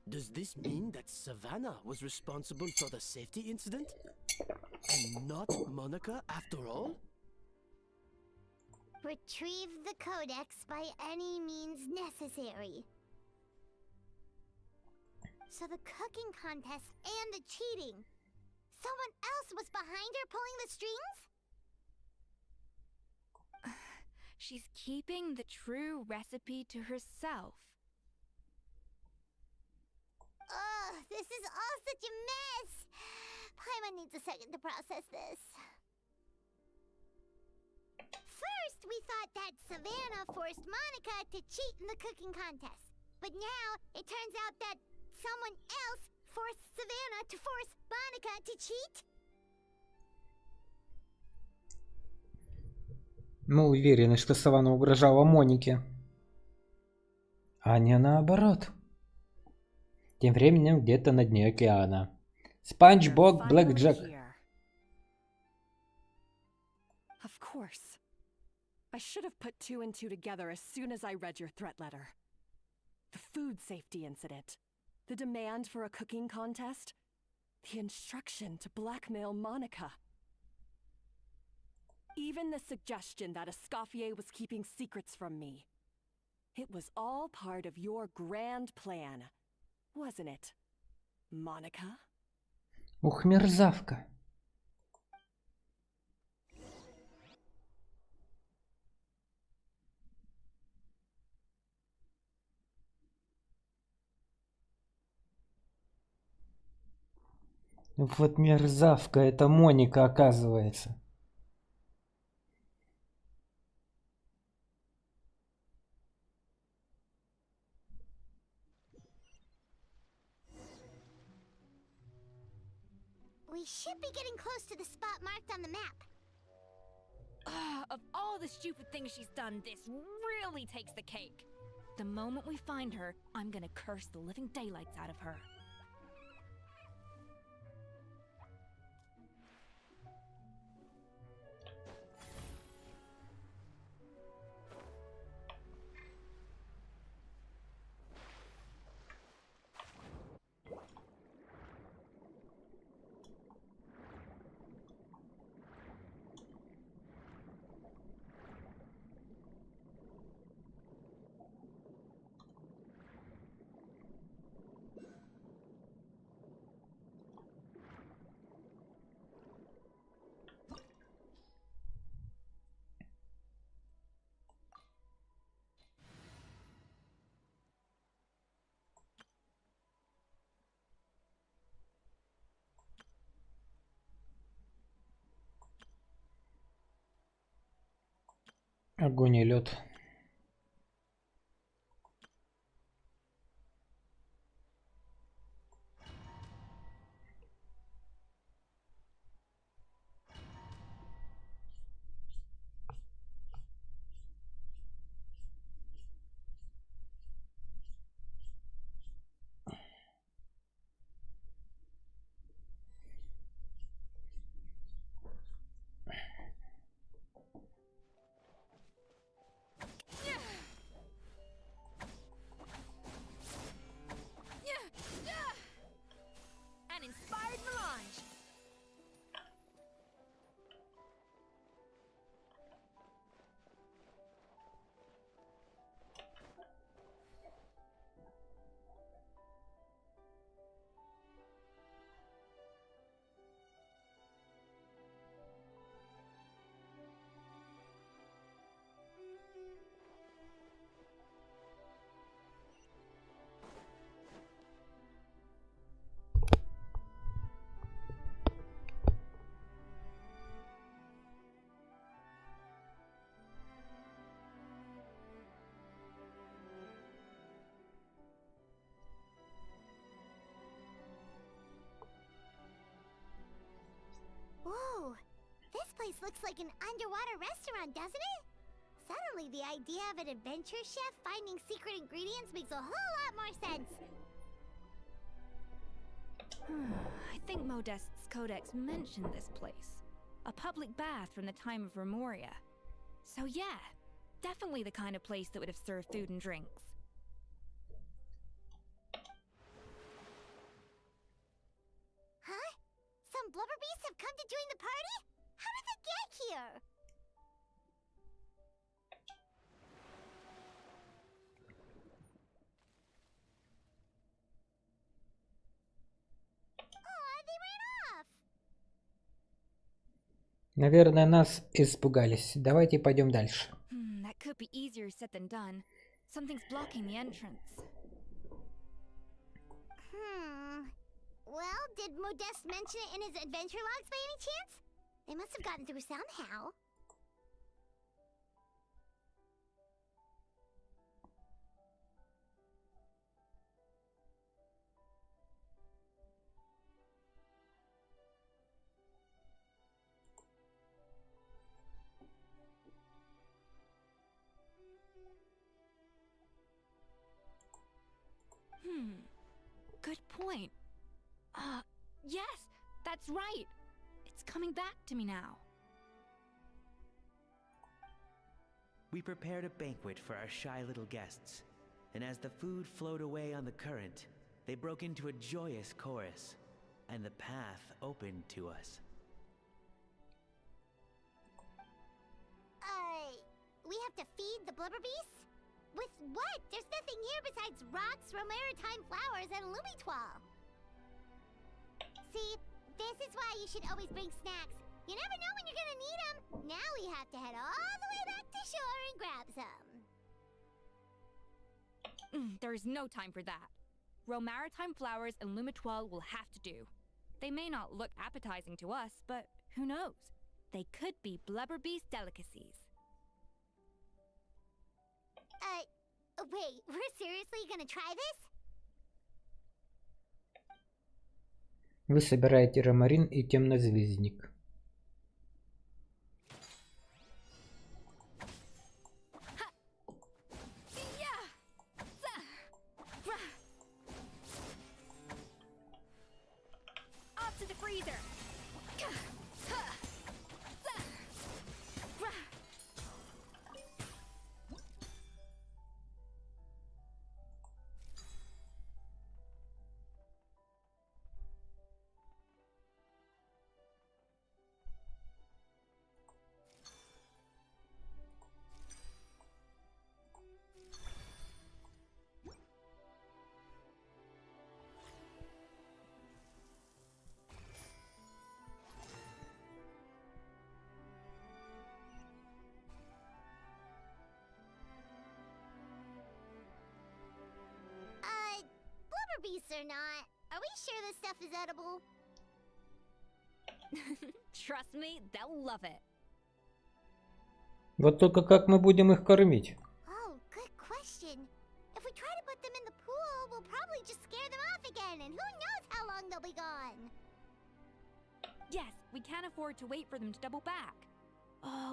Does this mean that Savannah was responsible for the safety incident? And not Monica after all? Retrieve the codex by any means necessary. So the cooking contest and the cheating. Someone else was behind her pulling the strings? She's keeping the true recipe to herself. Ugh, this is all such a mess. Paimon needs a second to process this. First, we thought that Savannah forced Monica to cheat in the cooking contest. But now, it turns out that someone else forced Savannah to force Monica to cheat? Мы уверены, что Саванна угрожала Монике. А не наоборот. Тем временем где-то на дне океана. Спанч Боб Блэкджек. Of course. I should have put two and two together as soon as I read your threat letter. The food safety incident. The demand for a cooking contest. The instruction to blackmail Monica. Even the suggestion that Escoffier was keeping secrets from me. It was all part of your grand plan, wasn't it, Monica? Ух, мерзавка. Вот мерзавка, это Моника, оказывается. We should be getting close to the spot marked on the map. Of all the stupid things she's done, this really takes the cake. The moment we find her, I'm gonna curse the living daylights out of her. Огонь и лед. An inspired melange. Whoa! This place looks like an underwater restaurant, doesn't it? Suddenly, the idea of an adventure chef finding secret ingredients makes a whole lot more sense. I think Modest's codex mentioned this place. A public bath from the time of Remoria. So yeah, definitely the kind of place that would have served food and drinks. Huh? Some blubber beasts have come to join the party? How did they get here? Aw, they ran off! Наверное, нас испугались. Давайте пойдем дальше. That could be easier said than done. Something's blocking the entrance. Well, did Modeste mention it in his adventure logs by any chance? They must have gotten through somehow. Good point. Yes, that's right. It's coming back to me now. We prepared a banquet for our shy little guests, and as the food flowed away on the current, they broke into a joyous chorus, and the path opened to us. We have to feed the blubber beasts? With what? There's nothing here besides rocks, romaritime flowers, and lumitoil. See, this is why you should always bring snacks. You never know when you're gonna need them. Now we have to head all the way back to shore and grab some. There is no time for that. Romaritime flowers and lumitoil will have to do. They may not look appetizing to us, but who knows? They could be blubber beast delicacies. Wait, we're seriously gonna try this? Вы собираете ромарин и темнозвездник. Off to the freezer. Blubber beasts or not, are we sure this stuff is edible? Trust me, they'll love it. Вот только как мы будем их кормить? Oh, good question. If we try to put them in the pool, we'll probably just scare them off again, and who knows how long they'll be gone. Yes, we can't afford to wait for them to double back.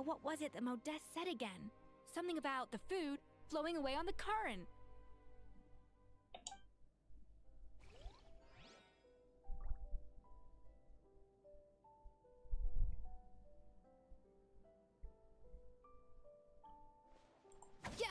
What was it that Modeste said again? Something about the food flowing away on the current. Yeah.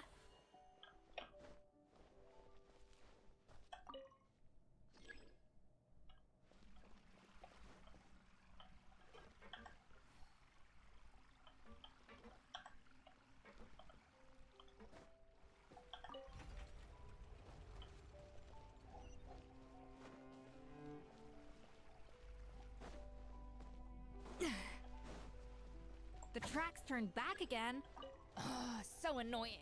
The tracks turned back again. Ugh, so annoying.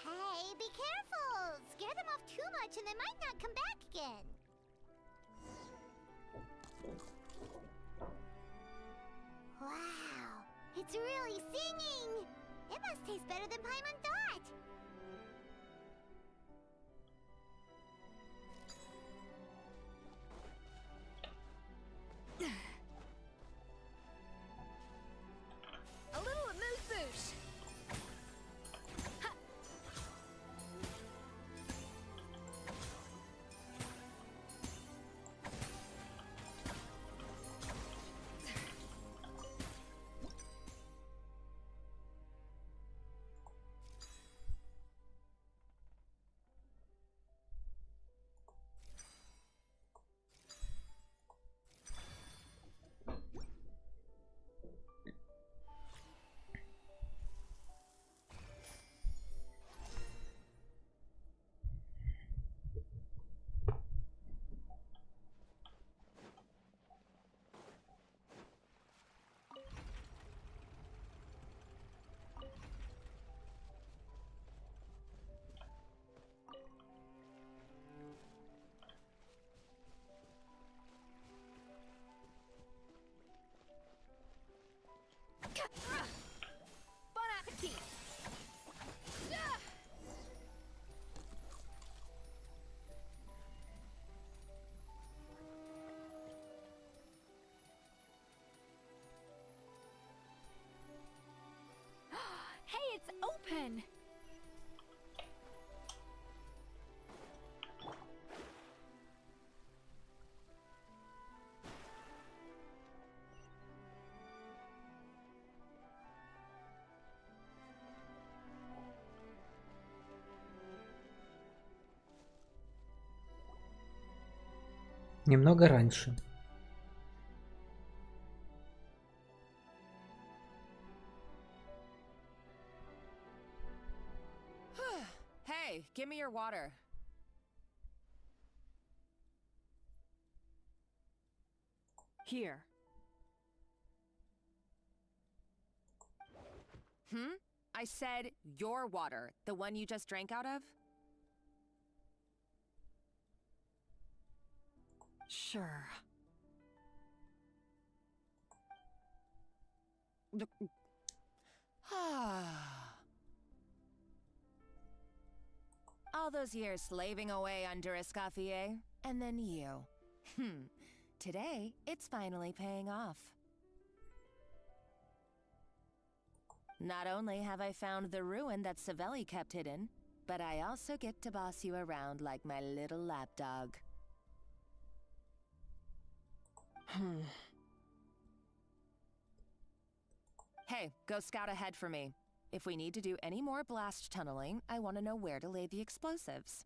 Hey, be careful! Scare them off too much and they might not come back again. Wow, it's really singing! It must taste better than Paimon thought. A little amuse-bouche. Bon appetit! Hey, it's open! Немного раньше. Hey, give me your water. Here. I said your water, the one you just drank out of? Sure. All those years slaving away under Escoffier, and then you. Today, it's finally paying off. Not only have I found the ruin that Savelli kept hidden, but I also get to boss you around like my little lapdog. Hey, go scout ahead for me. If we need to do any more blast tunneling, I want to know where to lay the explosives.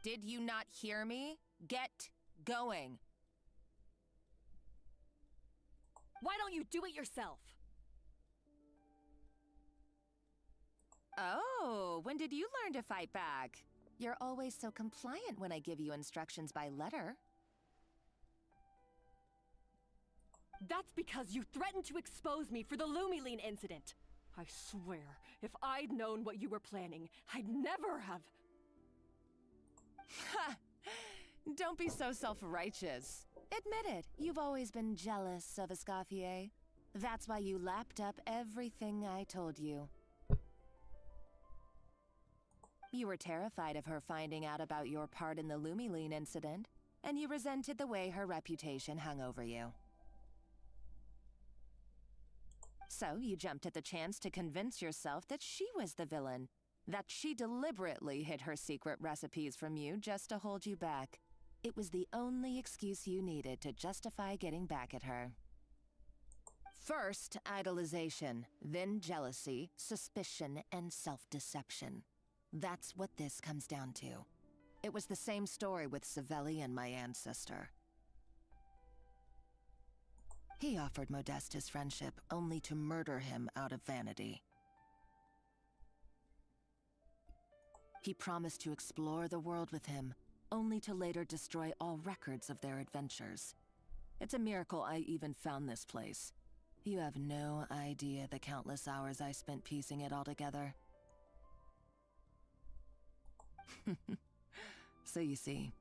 Did you not hear me? Get going. Why don't you do it yourself? Oh, when did you learn to fight back? You're always so compliant when I give you instructions by letter. That's because you threatened to expose me for the Lumiline incident. I swear, if I'd known what you were planning, I'd never have. Ha! Don't be so self-righteous. Admit it, you've always been jealous of Escoffier. That's why you lapped up everything I told you. You were terrified of her finding out about your part in the Lumiline incident, and you resented the way her reputation hung over you. So you jumped at the chance to convince yourself that she was the villain, that she deliberately hid her secret recipes from you just to hold you back. It was the only excuse you needed to justify getting back at her. First, idolization, then jealousy, suspicion, and self-deception. That's what this comes down to. It was the same story with Savelli and my ancestor. He offered Modeste his friendship only to murder him out of vanity. He promised to explore the world with him, only to later destroy all records of their adventures. It's a miracle I even found this place. You have no idea the countless hours I spent piecing it all together. So you see,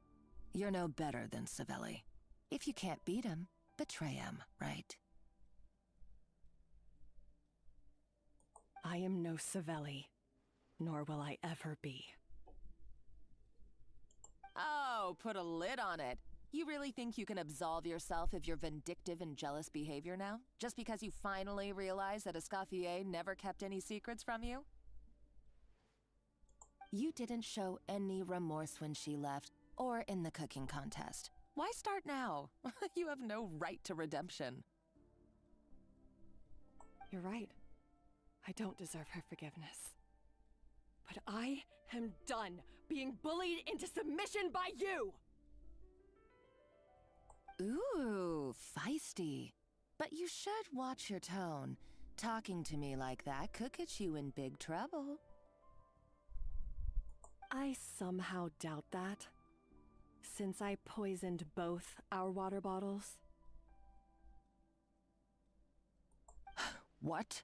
you're no better than Savelli. If you can't beat him, betray him, right? I am no Savelli, nor will I ever be. Oh, put a lid on it. You really think you can absolve yourself of your vindictive and jealous behavior now? Just because you finally realize that Escoffier never kept any secrets from you? You didn't show any remorse when she left, or in the cooking contest. Why start now? You have no right to redemption. You're right. I don't deserve her forgiveness. But I am done being bullied into submission by you! Ooh, feisty. But you should watch your tone. Talking to me like that could get you in big trouble. I somehow doubt that, since I poisoned both our water bottles. What?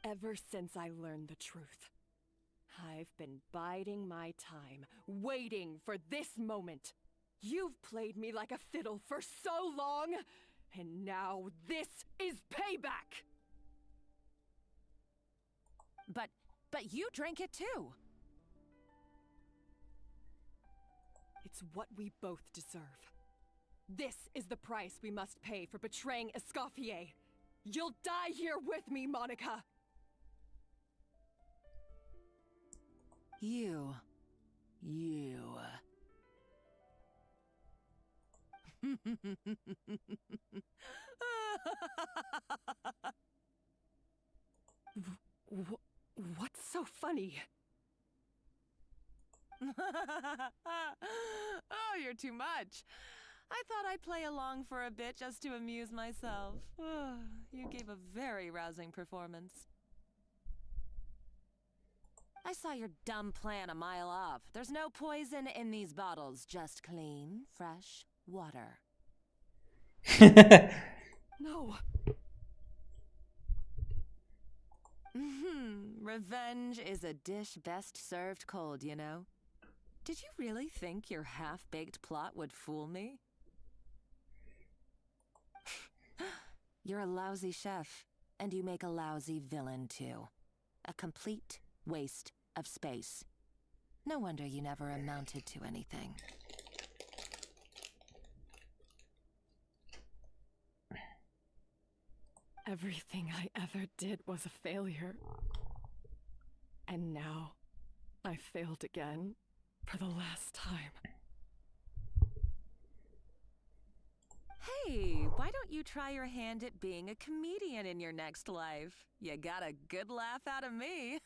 Ever since I learned the truth, I've been biding my time, waiting for this moment. You've played me like a fiddle for so long, and now this is payback! But you drank it too! It's what we both deserve. This is the price we must pay for betraying Escoffier. You'll die here with me, Monica! You. What's so funny? Oh, you're too much. I thought I'd play along for a bit just to amuse myself. You gave a very rousing performance. I saw your dumb plan a mile off. There's no poison in these bottles, just clean, fresh water. No. Revenge is a dish best served cold, you know? Did you really think your half-baked plot would fool me? You're a lousy chef, and you make a lousy villain, too. A complete waste of space. No wonder you never amounted to anything. Everything I ever did was a failure. And now, I failed again, for the last time. Hey, why don't you try your hand at being a comedian in your next life? You got a good laugh out of me.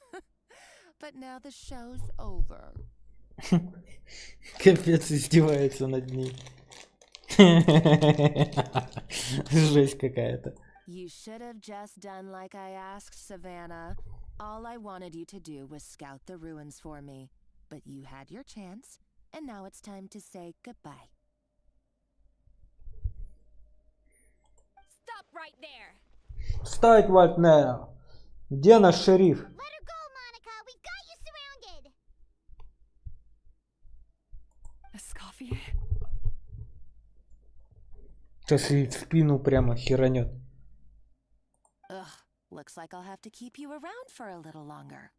But now the show's over. Капец, издевается над ней. Жесть какая-то. You should have just done like I asked, Savannah. All I wanted you to do was scout the ruins for me. But you had your chance, and now it's time to say goodbye. right there. Встать, Вальтнер! Где наш шериф? Let her go, Monica. We've got you surrounded. Escoffier? Сейчас ей в спину прямо херанет. Ugh, looks like I'll have to keep you around for a little longer.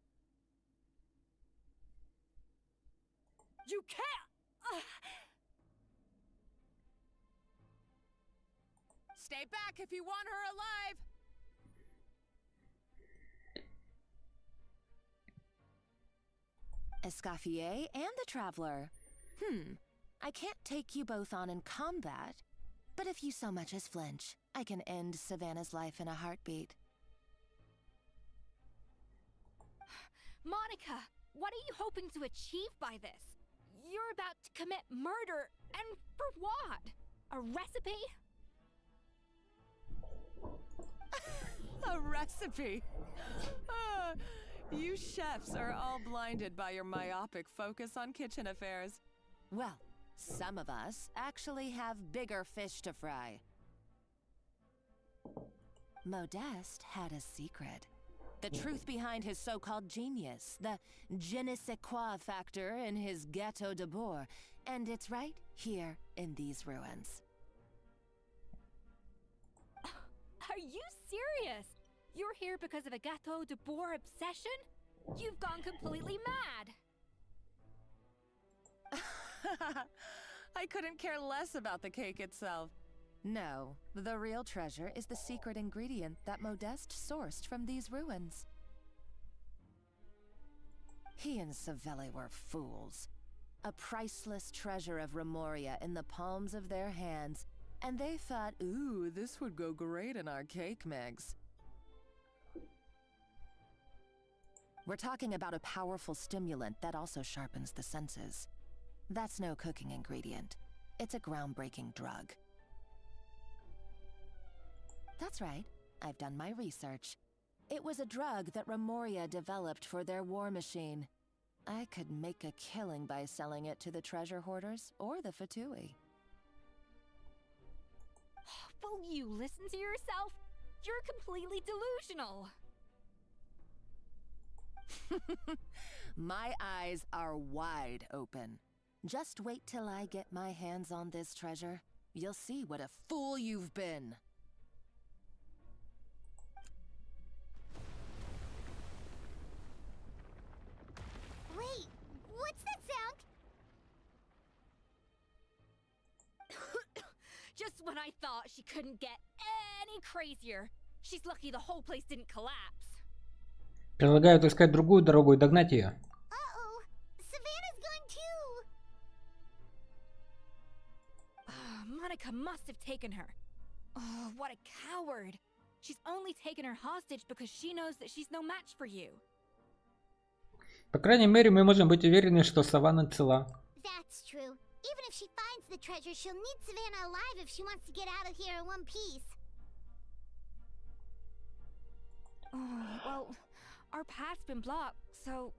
You can't! Stay back if you want her alive! Escoffier and the Traveler. I can't take you both on in combat, but if you so much as flinch, I can end Savannah's life in a heartbeat. Monica, what are you hoping to achieve by this? You're about to commit murder, and for what? A recipe? A recipe? You chefs are all blinded by your myopic focus on kitchen affairs. Well, some of us actually have bigger fish to fry. Modeste had a secret. The truth behind his so-called genius, the je ne sais quoi factor in his Gâteau de Bourg, and it's right here in these ruins. Are you serious? You're here because of a Gâteau de Bourg obsession? You've gone completely mad! I couldn't care less about the cake itself. No, the real treasure is the secret ingredient that Modeste sourced from these ruins. He and Savelli were fools. A priceless treasure of Remoria in the palms of their hands, and they thought, ooh, this would go great in our cake mix. We're talking about a powerful stimulant that also sharpens the senses. That's no cooking ingredient. It's a groundbreaking drug. That's right. I've done my research. It was a drug that Remoria developed for their war machine. I could make a killing by selling it to the treasure hoarders or the Fatui. Will you listen to yourself? You're completely delusional. My eyes are wide open. Just wait till I get my hands on this treasure. You'll see what a fool you've been. Wait, what's that sound? Just when I thought she couldn't get any crazier. She's lucky the whole place didn't collapse. Предлагаю искать другую дорогу и догнать ее. Uh-oh, Savannah's gone too. Monica must have taken her. Oh, what a coward. She's only taken her hostage because she knows that she's no match for you. По крайней мере, мы можем быть уверены, что Саванна цела. That's true. Even if she finds the treasure, she'll need Savannah alive if she wants to get out of here in one piece. Oh, well, our path's been blocked, so...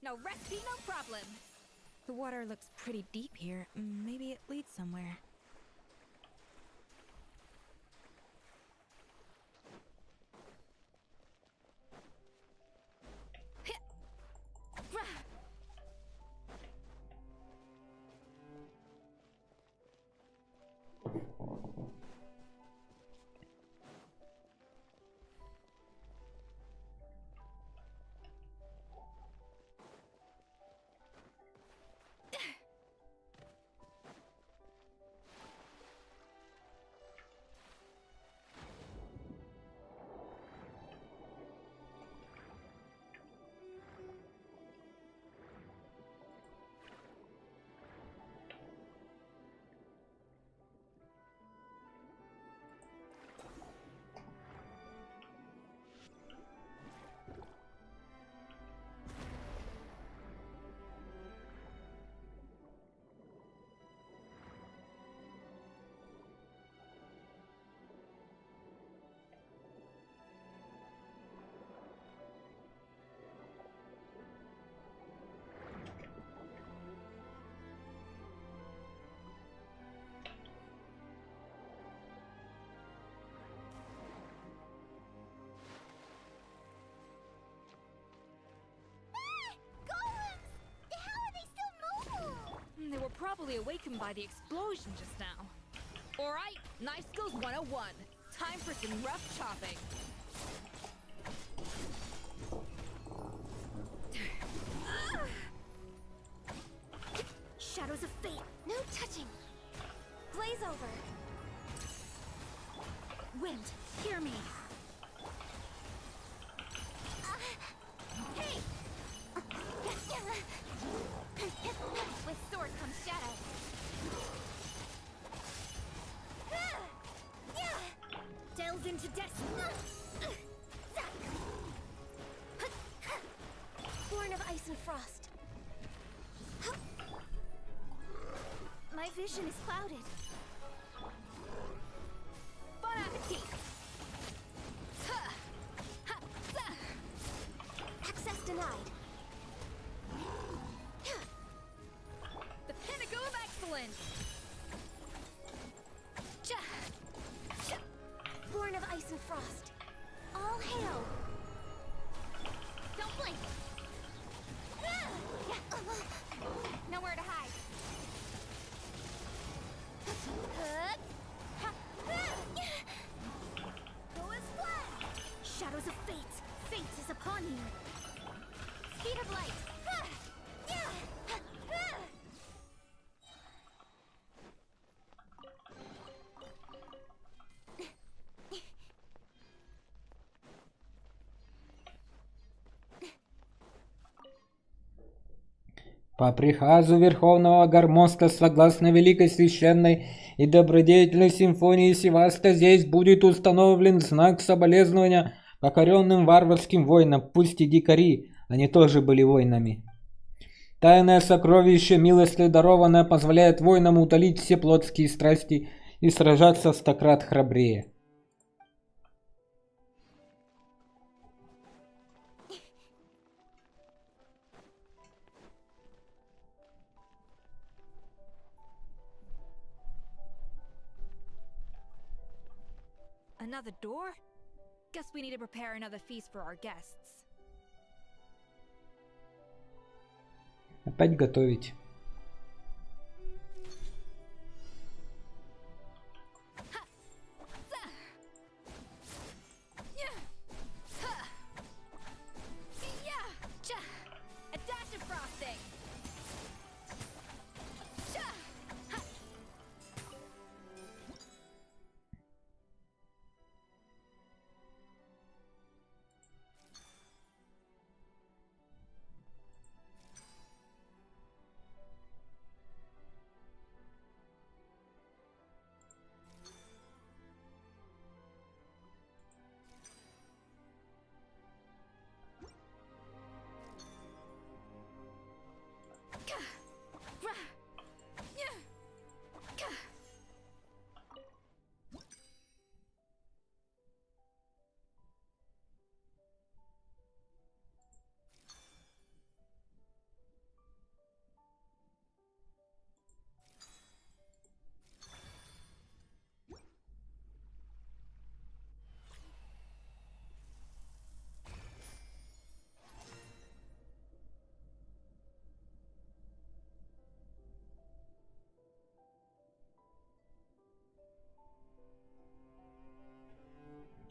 No recipe, no problem. The water looks pretty deep here. Maybe it leads somewhere. probably awakened by the explosion just now. Alright, Knife Skills 101. Time for some rough chopping. Shadows of fate, no touching. Blaze over. Wind, hear me. Hey! With sword comes shadow. Delves into destiny. Born of ice and frost. My vision is clouded. Bon appetit! Access denied. The pinnacle of excellence! Born of ice and frost. All hail! Don't blink! Nowhere to hide. Go as planned! Shadows of fate! Fate is upon you! Speed of light! По приказу Верховного Гармоста, согласно Великой Священной и Добродетельной Симфонии Севаста, здесь будет установлен знак соболезнования покоренным варварским воинам, пусть и дикари, они тоже были воинами. Тайное сокровище, милостью дарованное, позволяет воинам утолить все плотские страсти и сражаться стократ храбрее. Another door? Guess we need to prepare another feast for our guests. Опять готовить. A dash of frosting.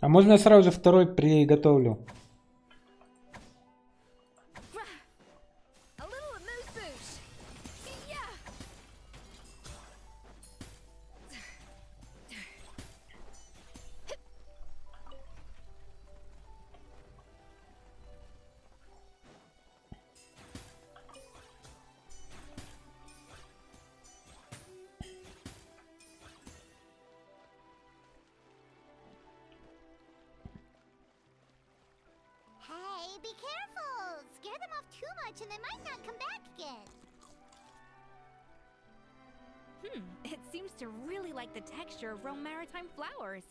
А можно я сразу же второй приготовлю? Hey, be careful! Scare them off too much and they might not come back again. It seems to really like the texture of Rome maritime flowers.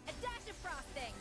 A dash of frosting.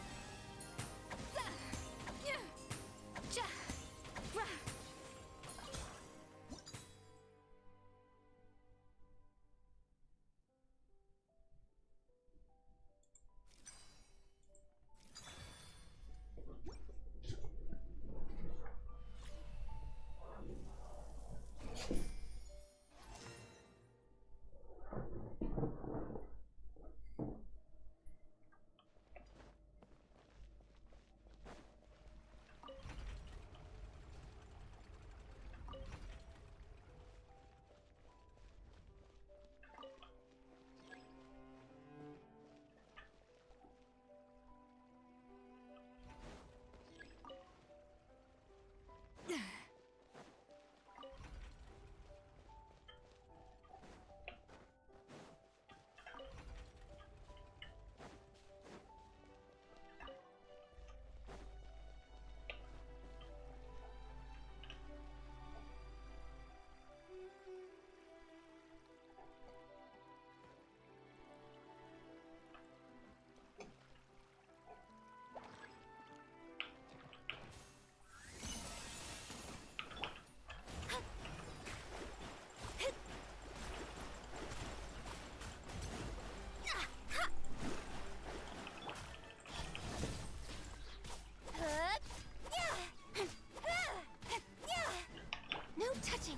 touching.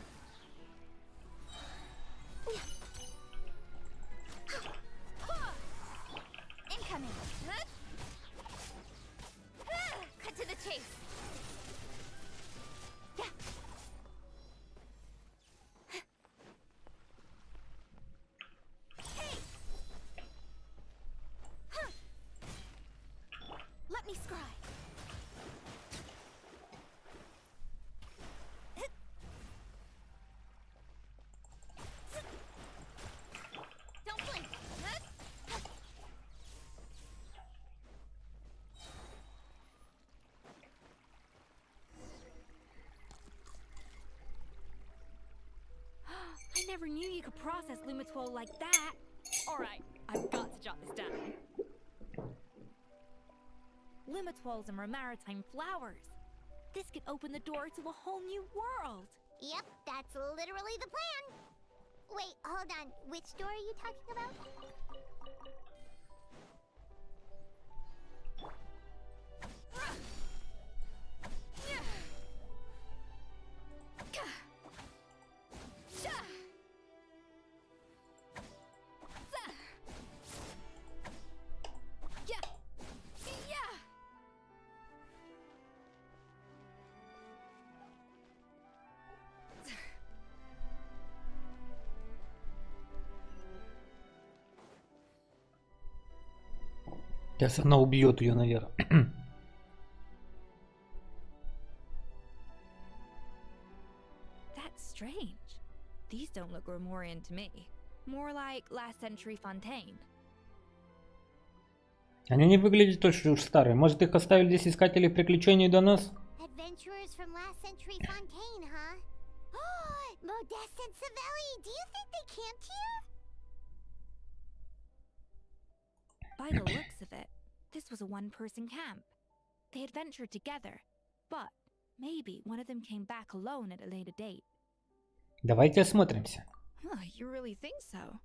Incoming. Cut to the chase. Yeah. Hey. Let me scry. Don't blink. I never knew you could process Lumitwol like that. Alright, I've got to jot this down. Lumitwols and maritime flowers. This could open the door to a whole new world. Yep, that's literally the plan. Wait, hold on. Which door are you talking about? Сейчас она убьет ее, наверное. That's strange. These don't look Romorian to me. More like last century Fontaine. Они не выглядят очень уж старые. Может, их оставили здесь искатели приключений до нас? Adventurers from last century Fontaine, huh? Oh, Modeste and Savelli, do you think they camped here? By the looks of it, this was a one-person camp. They adventured together, but maybe one of them came back alone at a later date. Давайте осмотримся. Oh, you really think so?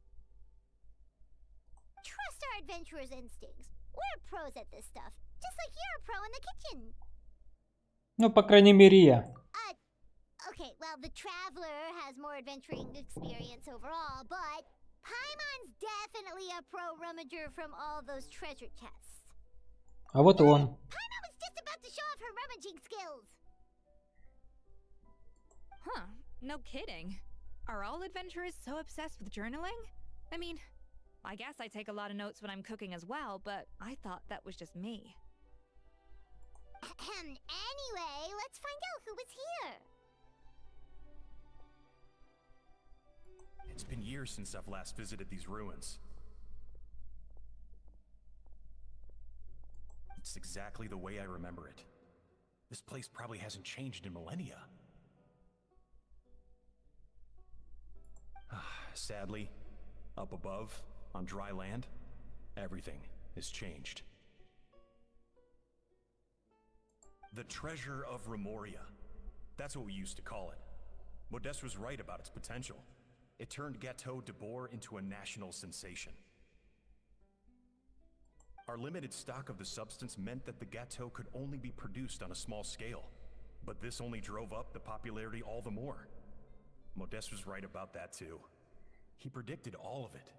Trust our adventurers' instincts. We're pros at this stuff, just like you're a pro in the kitchen. Ну, по крайней мере, я. Okay, well, the Traveler has more adventuring experience overall, but Paimon's definitely a pro rummager from all those treasure chests. А вот и он. Paimon was just about to show off her rummaging skills. Huh, no kidding. Are all adventurers so obsessed with journaling? I mean, I guess I take a lot of notes when I'm cooking as well, but I thought that was just me. Anyway, let's find out who was here. It's been years since I've last visited these ruins. It's exactly the way I remember it. This place probably hasn't changed in millennia. Sadly, up above, on dry land, everything has changed. The treasure of Remoria. That's what we used to call it. Modeste was right about its potential. It turned Gâteau de Bourg into a national sensation. Our limited stock of the substance meant that the gâteau could only be produced on a small scale. But this only drove up the popularity all the more. Modeste was right about that too. He predicted all of it.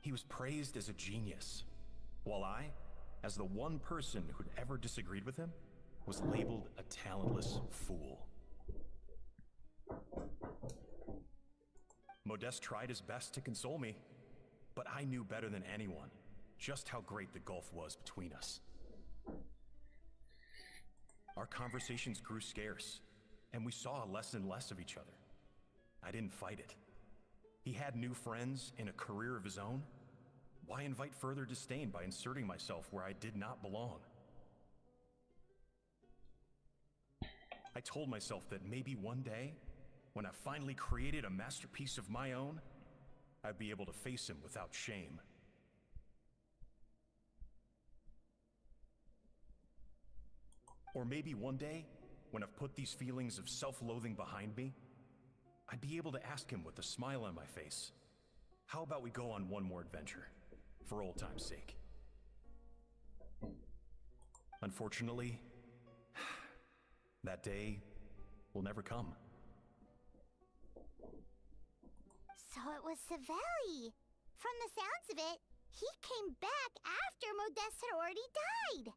He was praised as a genius, while I, as the one person who'd ever disagreed with him, was labeled a talentless fool. Modeste tried his best to console me, but I knew better than anyone just how great the gulf was between us. Our conversations grew scarce, and we saw less and less of each other. I didn't fight it. He had new friends and a career of his own. Why invite further disdain by inserting myself where I did not belong? I told myself that maybe one day, when I finally created a masterpiece of my own, I'd be able to face him without shame. Or maybe one day, when I've put these feelings of self-loathing behind me, I'd be able to ask him with a smile on my face, how about we go on one more adventure, for old time's sake? That day will never come. So it was Savelli. From the sounds of it, he came back after Modeste had already died.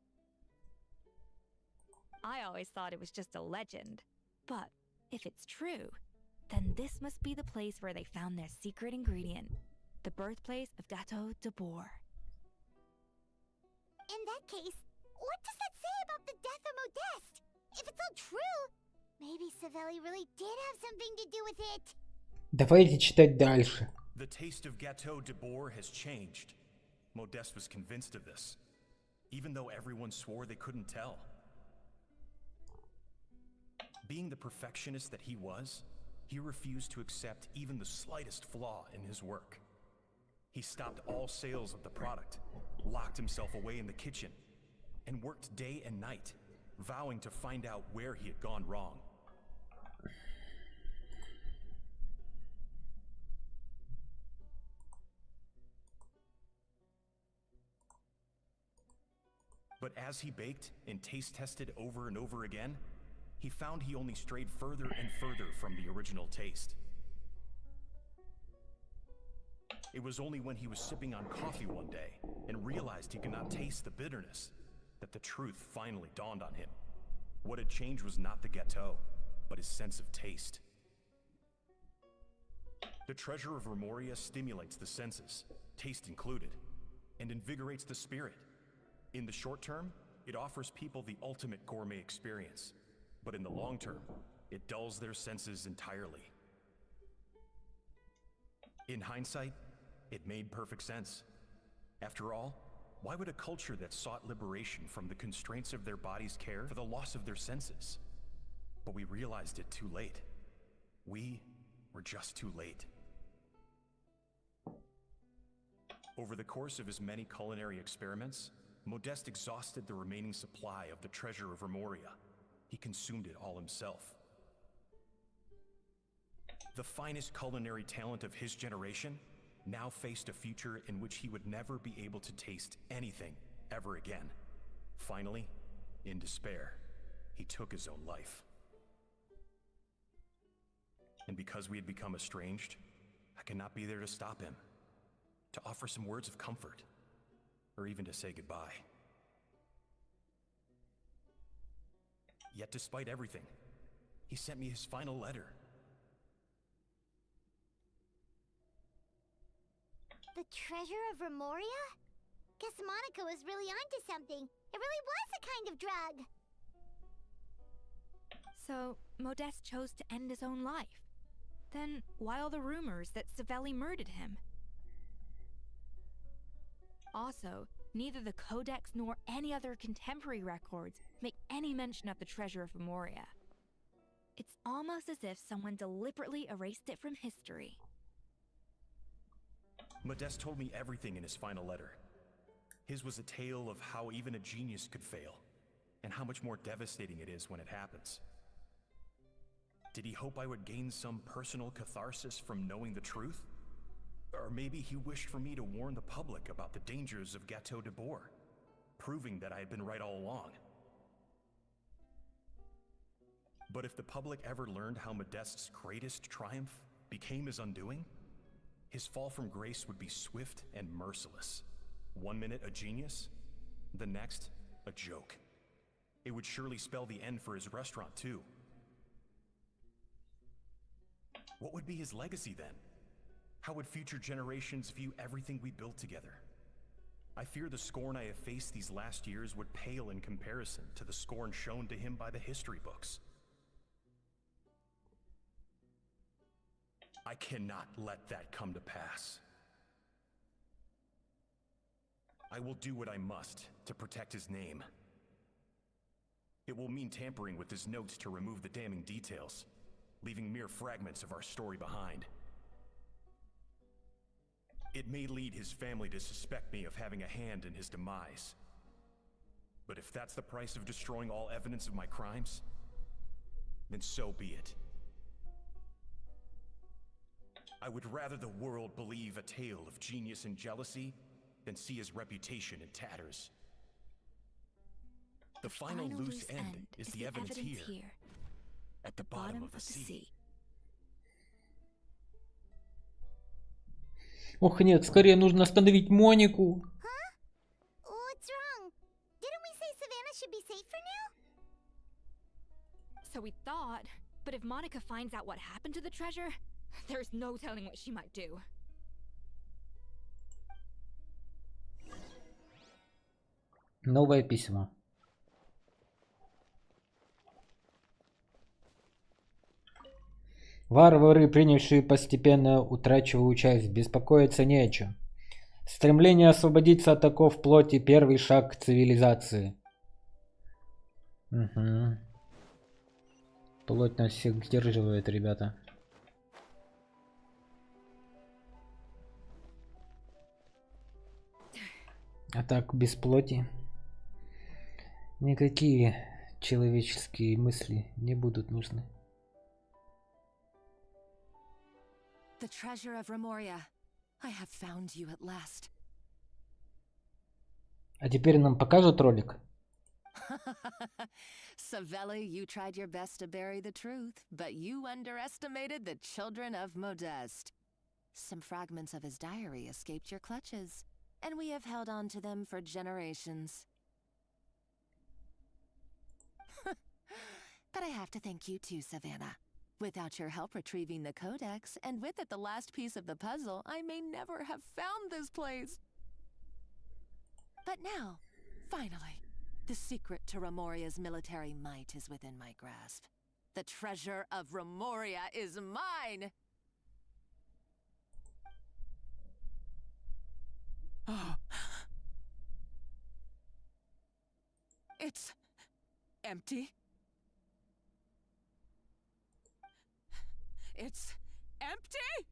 I always thought it was just a legend. But if it's true, then this must be the place where they found their secret ingredient, the birthplace of Gateau de Bourg. In that case, what does that say about the death of Modeste? If it's all true, maybe Savelli really did have something to do with it. Давайте читать дальше. The taste of Gateau de Bourg has changed. Modeste was convinced of this, even though everyone swore they couldn't tell. Being the perfectionist that he was, he refused to accept even the slightest flaw in his work. He stopped all sales of the product, locked himself away in the kitchen, and worked day and night, vowing to find out where he had gone wrong. But as he baked and taste tested over and over again, he found he only strayed further and further from the original taste. It was only when he was sipping on coffee one day and realized he could not taste the bitterness that the truth finally dawned on him. What had changed was not the gâteau, but his sense of taste. The treasure of Remoria stimulates the senses, taste included, and invigorates the spirit. In the short term, it offers people the ultimate gourmet experience, but in the long term, it dulls their senses entirely. In hindsight, it made perfect sense. After all, why would a culture that sought liberation from the constraints of their bodies care for the loss of their senses? But we realized it too late. We were just too late. Over the course of his many culinary experiments, Modeste exhausted the remaining supply of the treasure of Remoria. He consumed it all himself. The finest culinary talent of his generation now faced a future in which he would never be able to taste anything ever again. Finally, in despair, he took his own life. And because we had become estranged, I cannot be there to stop him, to offer some words of comfort, or even to say goodbye. Yet despite everything, he sent me his final letter. The treasure of Remoria? Guess Monica was really onto something. It really was a kind of drug. So, Modeste chose to end his own life. Then, why all the rumors that Savelli murdered him? Also, neither the Codex nor any other contemporary records make any mention of the treasure of Remoria. It's almost as if someone deliberately erased it from history. Modeste told me everything in his final letter. His was a tale of how even a genius could fail, and how much more devastating it is when it happens. Did he hope I would gain some personal catharsis from knowing the truth? Or maybe he wished for me to warn the public about the dangers of Gateau de Bourg, proving that I had been right all along. But if the public ever learned how Modeste's greatest triumph became his undoing, his fall from grace would be swift and merciless. 1 minute a genius, the next a joke. It would surely spell the end for his restaurant too. What would be his legacy then? How would future generations view everything we built together? I fear the scorn I have faced these last years would pale in comparison to the scorn shown to him by the history books. I cannot let that come to pass. I will do what I must to protect his name. It will mean tampering with his notes to remove the damning details, leaving mere fragments of our story behind. It may lead his family to suspect me of having a hand in his demise. But if that's the price of destroying all evidence of my crimes, then so be it. I would rather the world believe a tale of genius and jealousy than see his reputation in tatters. The final loose end is the evidence here, at the bottom of the sea. Ох, нет, скорее нужно остановить Монику. What's wrong? Didn't we say Savannah should be safe for now? So we thought, but if Monica finds out what happened to the treasure, there's no telling what she might do. Новое письмо. Варвары, принявшие постепенно утрачивают часть, беспокоиться не о чем. Стремление освободиться от оков плоти – первый шаг к цивилизации. Угу. Плоть нас всех сдерживает, ребята. А так, без плоти никакие человеческие мысли не будут нужны. The treasure of Remoria. I have found you at last. А теперь нам покажут ролик. Savella, you tried your best to bury the truth, but you underestimated the children of Modeste. Some fragments of his diary escaped your clutches, and we have held on to them for generations. But I have to thank you too, Savannah. Without your help retrieving the codex, and with it the last piece of the puzzle, I may never have found this place. But now, finally, the secret to Remoria's military might is within my grasp. The treasure of Remoria is mine! Oh. It's empty. It's empty?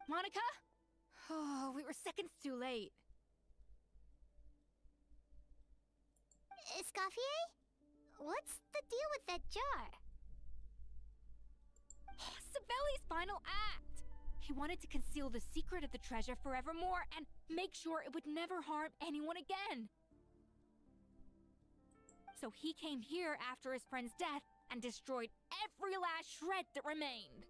Monica? Oh, we were seconds too late. Escoffier? What's the deal with that jar? Savelli's final act! He wanted to conceal the secret of the treasure forevermore and make sure it would never harm anyone again. So he came here after his friend's death and destroyed every last shred that remained.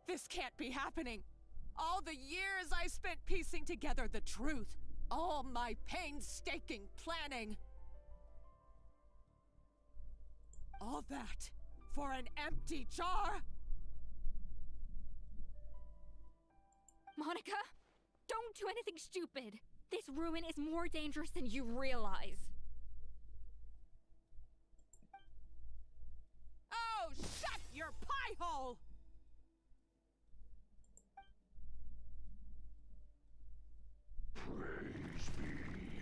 This can't be happening. All the years I spent piecing together the truth. All my painstaking planning. All that for an empty jar? Monica, don't do anything stupid. This ruin is more dangerous than you realize. Oh, shut your pie hole! Praise be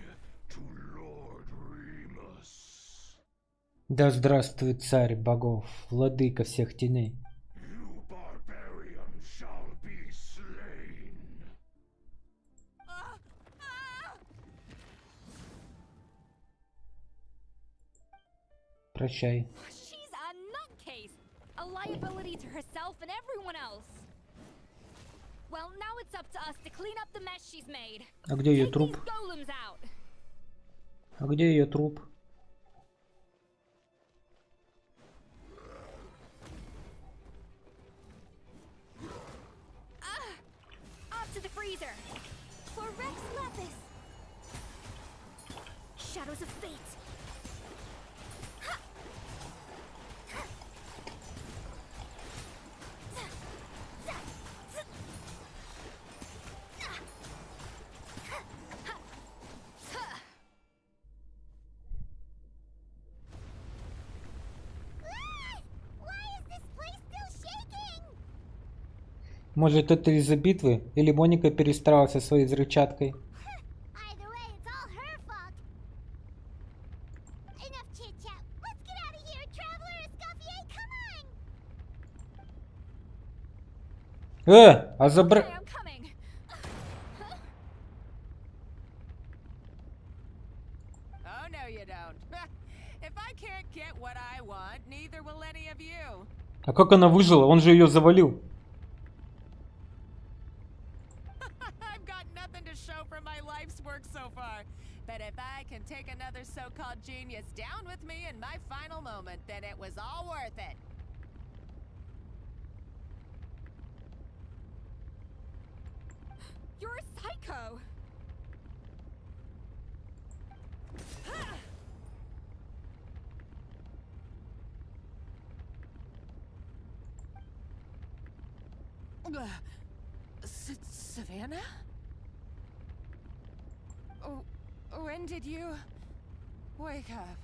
to Lord Remus. Да здравствует царь богов, владыка всех теней. You barbarian shall be slain. Прощай. She's a nutcase, a liability to herself and everyone else. Well, now it's up to us to clean up the mess she's made. А где ее труп? Take these golems out. А где ее труп? Off to the freezer. For Rex Lapis. Shadows of fate. Может, это из-за битвы? Или Моника перестаралась со своей взрывчаткой? Either way, it's all her fault. Enough chit-chat. Let's get out of here, Traveler Escoffier, come on! А забра... I'm coming. Oh, no you don't. If I can't get what I want, neither will any of you. А как она выжила? Он же ее завалил. work so far. But if I can take another so-called genius down with me in my final moment, then it was all worth it. You're a psycho! Savannah? Oh, when did you wake up?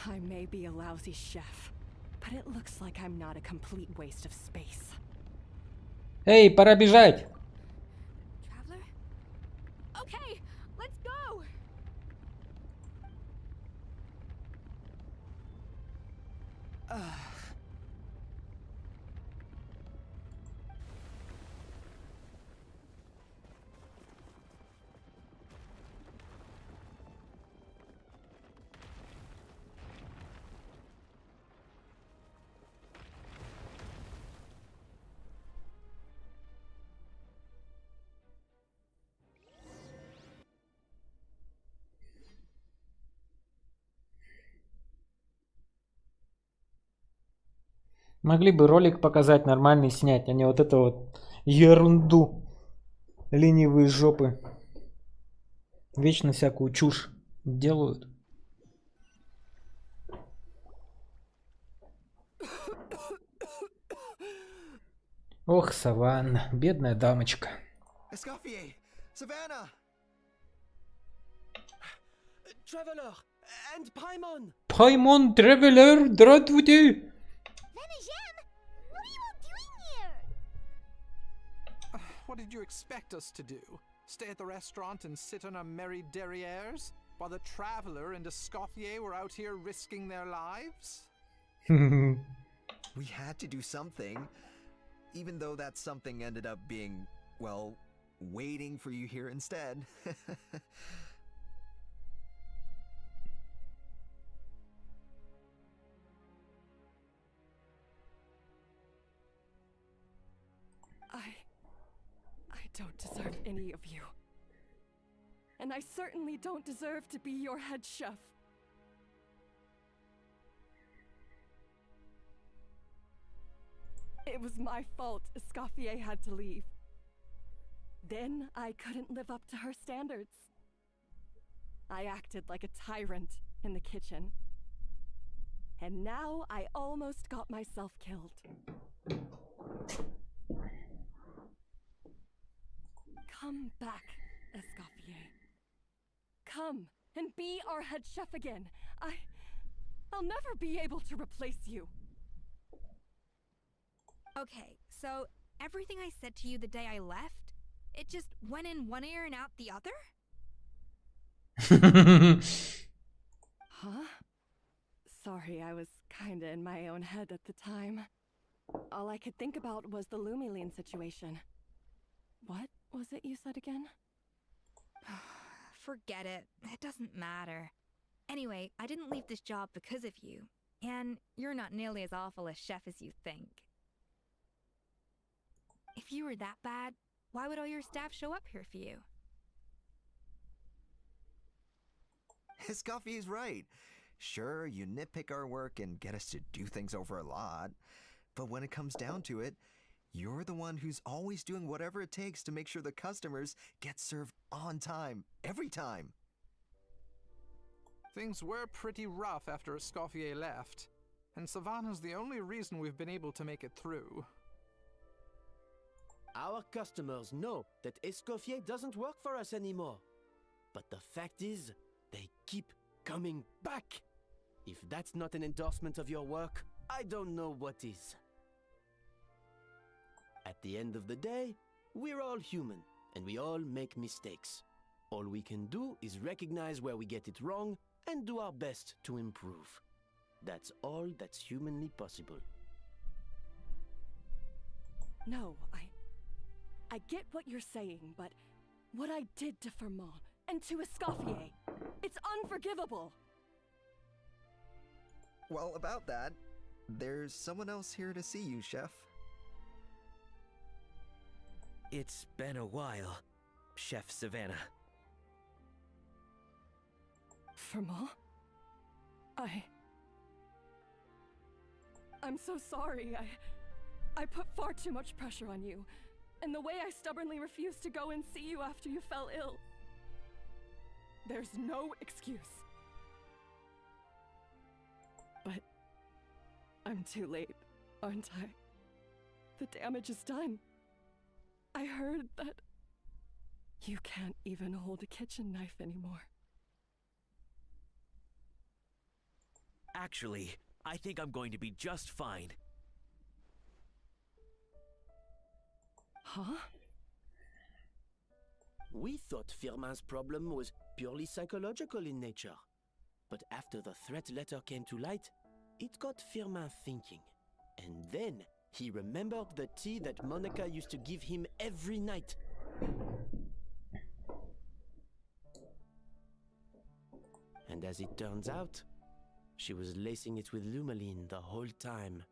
I may be a lousy chef, but it looks like I'm not a complete waste of space. Эй, пора бежать! Traveler? Okay, let's go! Могли бы ролик показать нормальный снять, а не вот эту вот ерунду. Ленивые жопы. Вечно всякую чушь делают. Ох, Саванна, бедная дамочка. Escoffier! Savannah! Traveler! And Paimon! Paimon Traveler, здравствуйте! What are you all doing here? What did you expect us to do? Stay at the restaurant and sit on our merry derrieres? While the Traveler and Escoffier were out here risking their lives? We had to do something. Even though that something ended up being, well, waiting for you here instead. I don't deserve any of you. And I certainly don't deserve to be your head chef. It was my fault Escoffier had to leave. Then I couldn't live up to her standards. I acted like a tyrant in the kitchen. And now I almost got myself killed. Come back, Escoffier. Come and be our head chef again. I'll never be able to replace you. Okay, so everything I said to you the day I left, it just went in one ear and out the other? Huh? Sorry, I was kinda in my own head at the time. All I could think about was the Lumiline situation. What was it you said again? Forget it. It doesn't matter. Anyway, I didn't leave this job because of you. And you're not nearly as awful a chef as you think. If you were that bad, why would all your staff show up here for you? Escoffier's right. Sure, you nitpick our work and get us to do things over a lot. But when it comes down to it, you're the one who's always doing whatever it takes to make sure the customers get served on time, every time. Things were pretty rough after Escoffier left, and Savannah's the only reason we've been able to make it through. Our customers know that Escoffier doesn't work for us anymore. But the fact is, they keep coming back. If that's not an endorsement of your work, I don't know what is. At the end of the day, we're all human, and we all make mistakes. All we can do is recognize where we get it wrong and do our best to improve. That's all that's humanly possible. No, I get what you're saying, but what I did to Fermont and to Escoffier, it's unforgivable. Well, about that, There's someone else here to see you, Chef. It's been a while, Chef Savannah. Firmal? I'm so sorry. I put far too much pressure on you. And the way I stubbornly refused to go and see you after you fell ill. There's no excuse. But I'm too late, aren't I? The damage is done. I heard that you can't even hold a kitchen knife anymore. Actually, I think I'm going to be just fine. Huh? We thought Firmin's problem was purely psychological in nature. But after the threat letter came to light, it got Firmin thinking. And then he remembered the tea that Monica used to give him every night. And as it turns out, she was lacing it with Lumaline the whole time.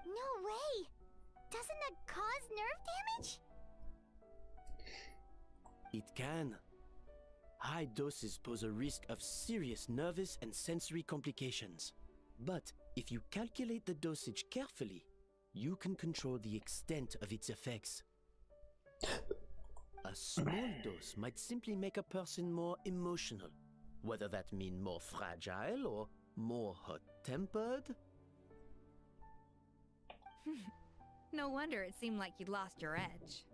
No way! Doesn't that cause nerve damage? It can. High doses pose a risk of serious nervous and sensory complications. But if you calculate the dosage carefully, you can control the extent of its effects. A small dose might simply make a person more emotional, whether that mean more fragile or more hot-tempered. No wonder it seemed like you'd lost your edge.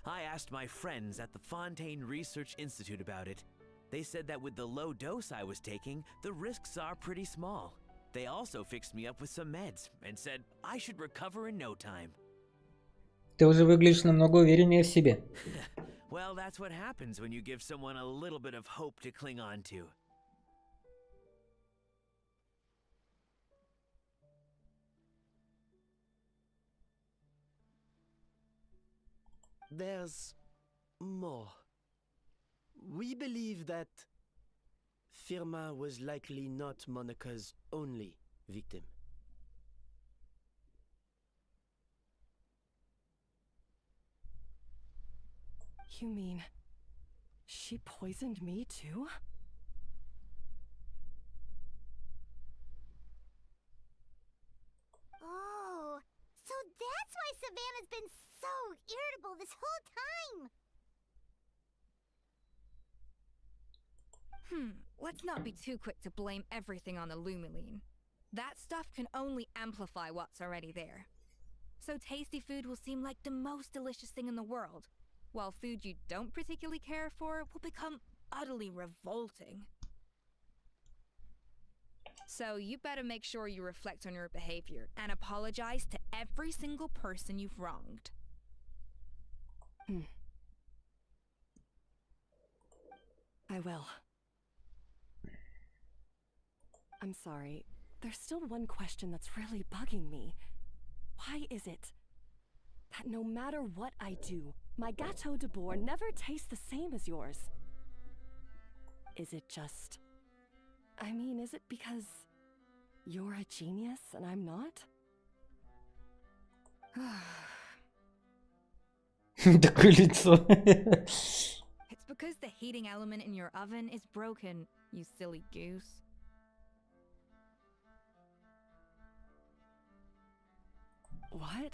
I asked my friends at the Fontaine Research Institute about it. They said that with the low dose I was taking, the risks are pretty small. They also fixed me up with some meds and said I should recover in no time. Ты уже выглядишь намного увереннее в себе. Well, that's what happens when you give someone a little bit of hope to cling on to. There's more. We believe that Firmin was likely not Monica's only victim. You mean she poisoned me too? Oh, so that's why Savannah's been so irritable this whole time! Let's not be too quick to blame everything on the Lumaline. That stuff can only amplify what's already there. So tasty food will seem like the most delicious thing in the world, while food you don't particularly care for will become utterly revolting. So you better make sure you reflect on your behavior and apologize to every single person you've wronged. I will. I'm sorry. There's still one question that's really bugging me. Why is it that no matter what I do, my Gâteau de Bourg never tastes the same as yours? Is it just... I mean, is it because you're a genius and I'm not? Такое лицо. It's because the heating element in your oven is broken, you silly goose. What?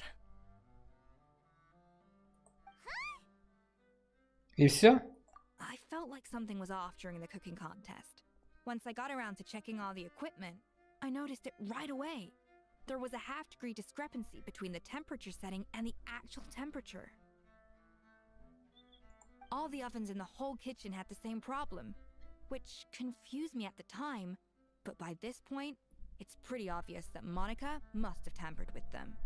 И все? I felt like something was off during the cooking contest. Once I got around to checking all the equipment, I noticed it right away. There was a half-degree discrepancy between the temperature setting and the actual temperature. All the ovens in the whole kitchen had the same problem, which confused me at the time, but by this point, it's pretty obvious that Monica must have tampered with them.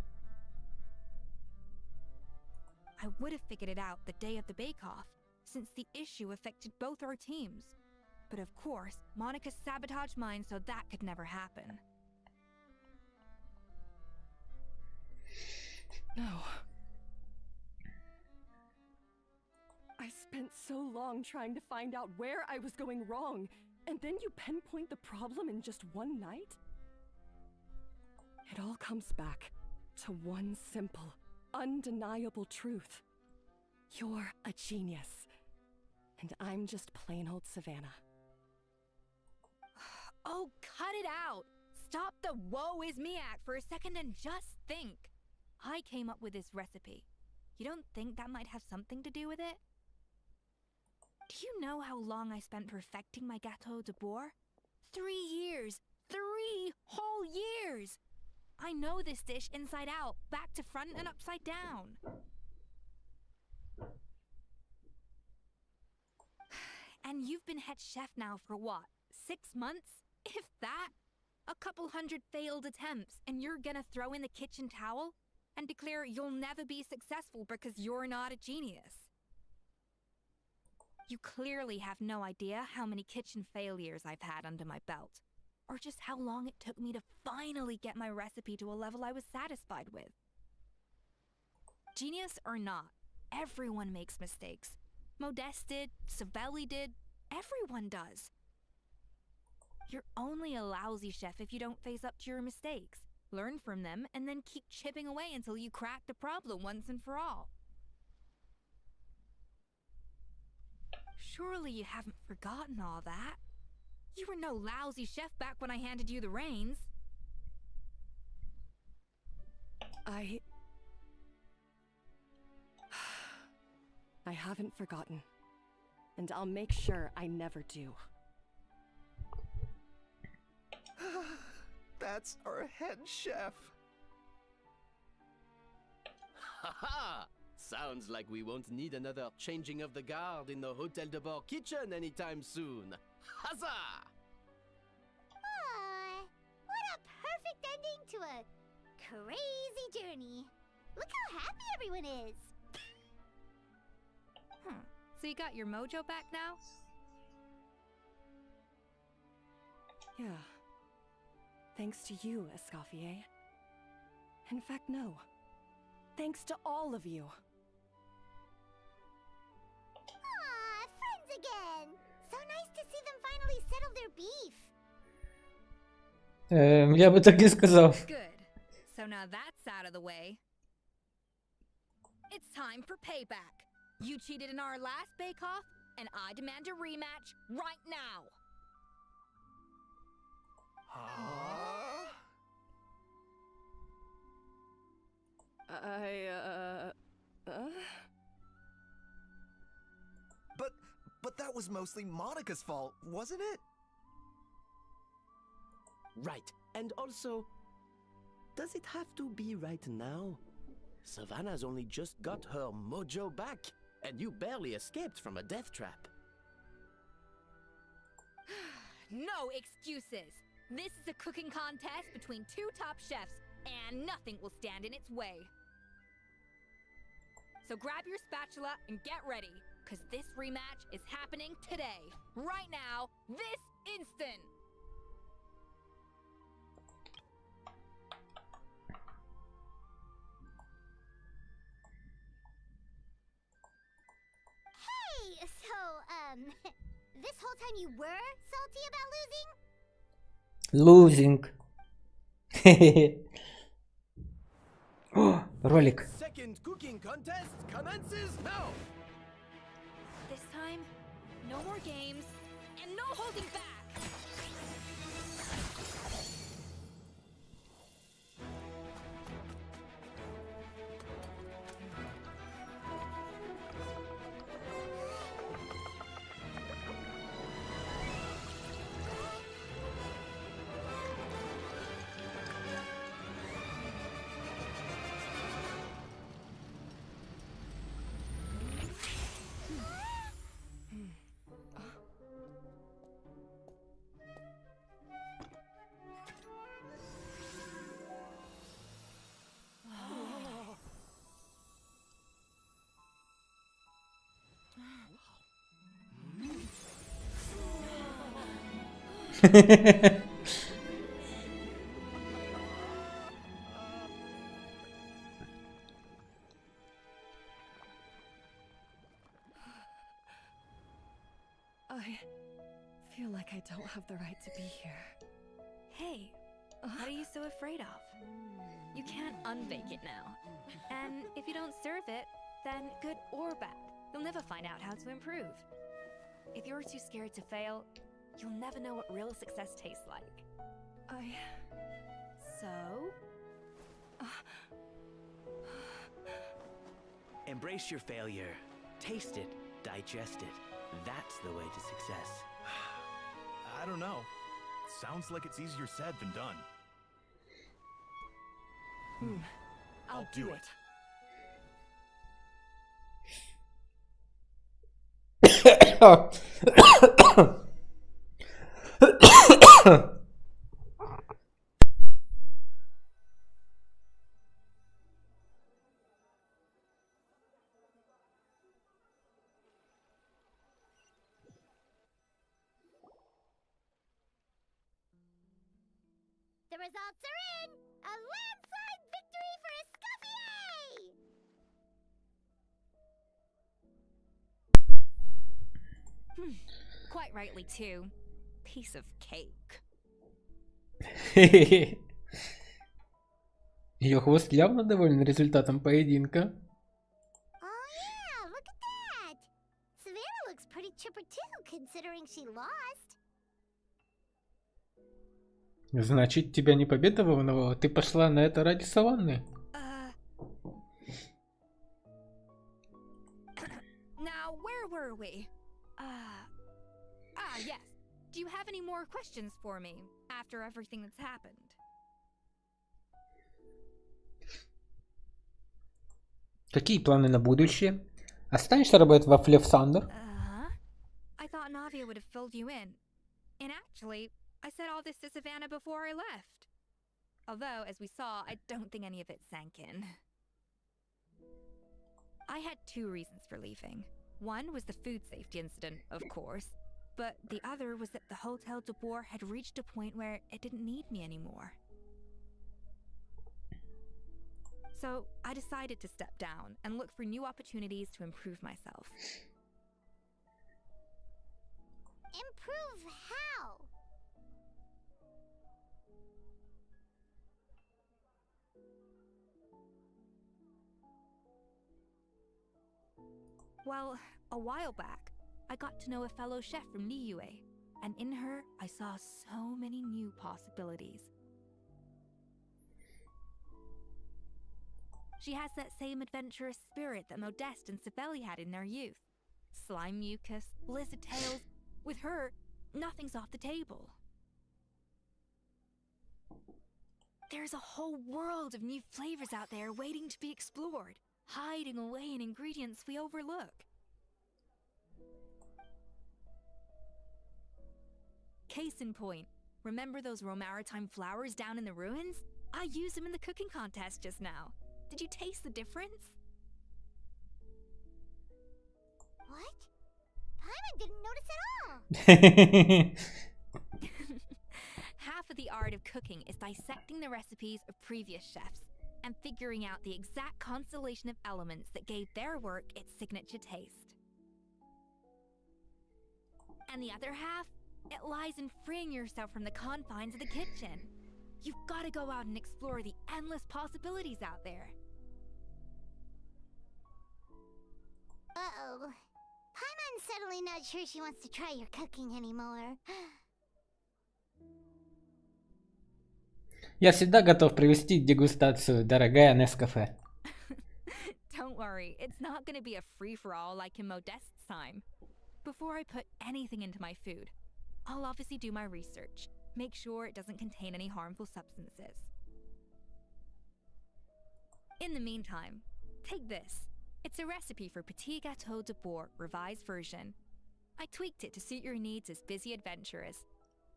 I would have figured it out the day of the bake-off, since the issue affected both our teams. But of course, Monica sabotaged mine so that could never happen. No. I spent so long trying to find out where I was going wrong, And then you pinpoint the problem in just one night? It all comes back to one simple, undeniable truth. You're a genius. And I'm just plain old Savannah. Oh, cut it out! Stop the woe is me act for a second and just think. I came up with this recipe. You don't think that might have something to do with it? Do you know how long I spent perfecting my gâteau de bois? 3 years! 3 whole years! I know this dish inside out, back to front and upside down. And you've been head chef now for what, 6 months? If that? A couple hundred failed attempts, and you're gonna throw in the kitchen towel and declare you'll never be successful because you're not a genius. You clearly have no idea how many kitchen failures I've had under my belt, or just how long it took me to finally get my recipe to a level I was satisfied with. Genius or not, everyone makes mistakes. Modeste did, Savelli did, everyone does. You're only a lousy chef if you don't face up to your mistakes, learn from them, and then keep chipping away until you crack the problem once and for all. Surely you haven't forgotten all that. You were no lousy chef back when I handed you the reins. I haven't forgotten. And I'll make sure I never do. That's our head chef. Haha! Sounds like we won't need another changing of the guard in the Hotel de Bord kitchen anytime soon. Huzzah! Aw, what a perfect ending to a crazy journey. Look how happy everyone is. So you got your mojo back now? Yeah. Thanks to you, Escoffier. In fact, no. Thanks to all of you. Aw, friends again. So nice to see them finally settle their beef. Я бы так не сказал. Good. So now that's out of the way. It's time for payback. You cheated in our last bake-off, and I demand a rematch right now. But that was mostly Monica's fault, wasn't it? Right. And also, does it have to be right now? Savannah's only just got her mojo back, and you barely escaped from a death trap. No excuses. This is a cooking contest between 2 top chefs, and nothing will stand in its way. So grab your spatula and get ready, because this rematch is happening today. Right now, this instant. Hey, so, this whole time you were salty about losing? Losing. О, ролик. Second cooking contest commences now! This time, no more games, and no holding back. I feel like I don't have the right to be here. Hey, what are you so afraid of? You can't unbake it now. And if you don't serve it, then good or bad, you'll never find out how to improve. If you're too scared to fail, you'll never know what real success tastes like. So? Embrace your failure. Taste it. Digest it. That's the way to success. I don't know. Sounds like it's easier said than done. I'll do it. The results are in! A landslide victory for Escoffier! Quite rightly too. Piece of cake. Ее хвост явно доволен результатом поединка. Oh yeah, look at that! Savannah looks pretty chipper too, considering she lost. Значит, тебя не победа волновала? Ты пошла на это ради саванны? Now, where were we? Yes. Do you have any more questions for me after everything that's happened? Какие планы на будущее? Останешься работать во Флев Сандер? I thought Navia would have filled you in. And actually, I said all this to Savannah before I left. Although, as we saw, I don't think any of it sank in. I had two reasons for leaving. One was the food safety incident, of course. But the other was that the Hotel de Boer had reached a point where it didn't need me anymore. So I decided to step down and look for new opportunities to improve myself. Improve how? Well, a while back, I got to know a fellow chef from Liyue, and in her, I saw so many new possibilities. She has that same adventurous spirit that Modeste and Sibeli had in their youth. Slime mucus, lizard tails. With her, nothing's off the table. There's a whole world of new flavors out there waiting to be explored, hiding away in ingredients we overlook. Case in point, remember those Romaritime flowers down in the ruins? I used them in the cooking contest just now. Did you taste the difference? What? Paimon didn't notice at all! Half of the art of cooking is dissecting the recipes of previous chefs and figuring out the exact constellation of elements that gave their work its signature taste. And the other half? It lies in freeing yourself from the confines of the kitchen. You've got to go out and explore the endless possibilities out there. Uh-oh. Paimon's suddenly not sure she wants to try your cooking anymore. Я всегда готов провести дегустацию, дорогая Нескафе. Don't worry, it's not going to be a free-for-all like in Modeste's time. Before I put anything into my food, I'll obviously do my research, make sure it doesn't contain any harmful substances. In the meantime, take this. It's a recipe for Petit Gâteau de Boer revised version. I tweaked it to suit your needs as busy adventurers.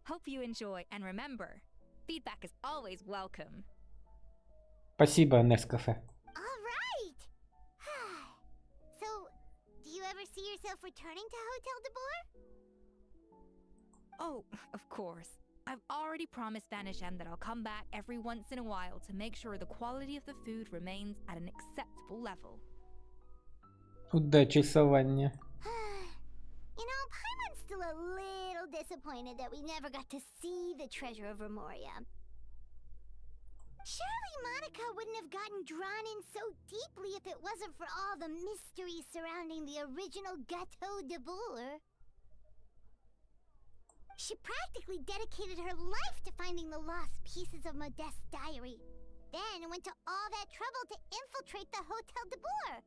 Hope you enjoy, and remember, feedback is always welcome. Спасибо, Нескафе. All right! So, do you ever see yourself returning to Hotel de Boer? Oh, of course. I've already promised Vanishem that I'll come back every once in a while to make sure the quality of the food remains at an acceptable level. Удачи, Саванне. You know, Paimon's still a little disappointed that we never got to see the treasure of Remoria. Surely Monica wouldn't have gotten drawn in so deeply if it wasn't for all the mystery surrounding the original Gateau de Bourg. She practically dedicated her life to finding the lost pieces of Modeste's diary. Then went to all that trouble to infiltrate the Hotel de Bourg.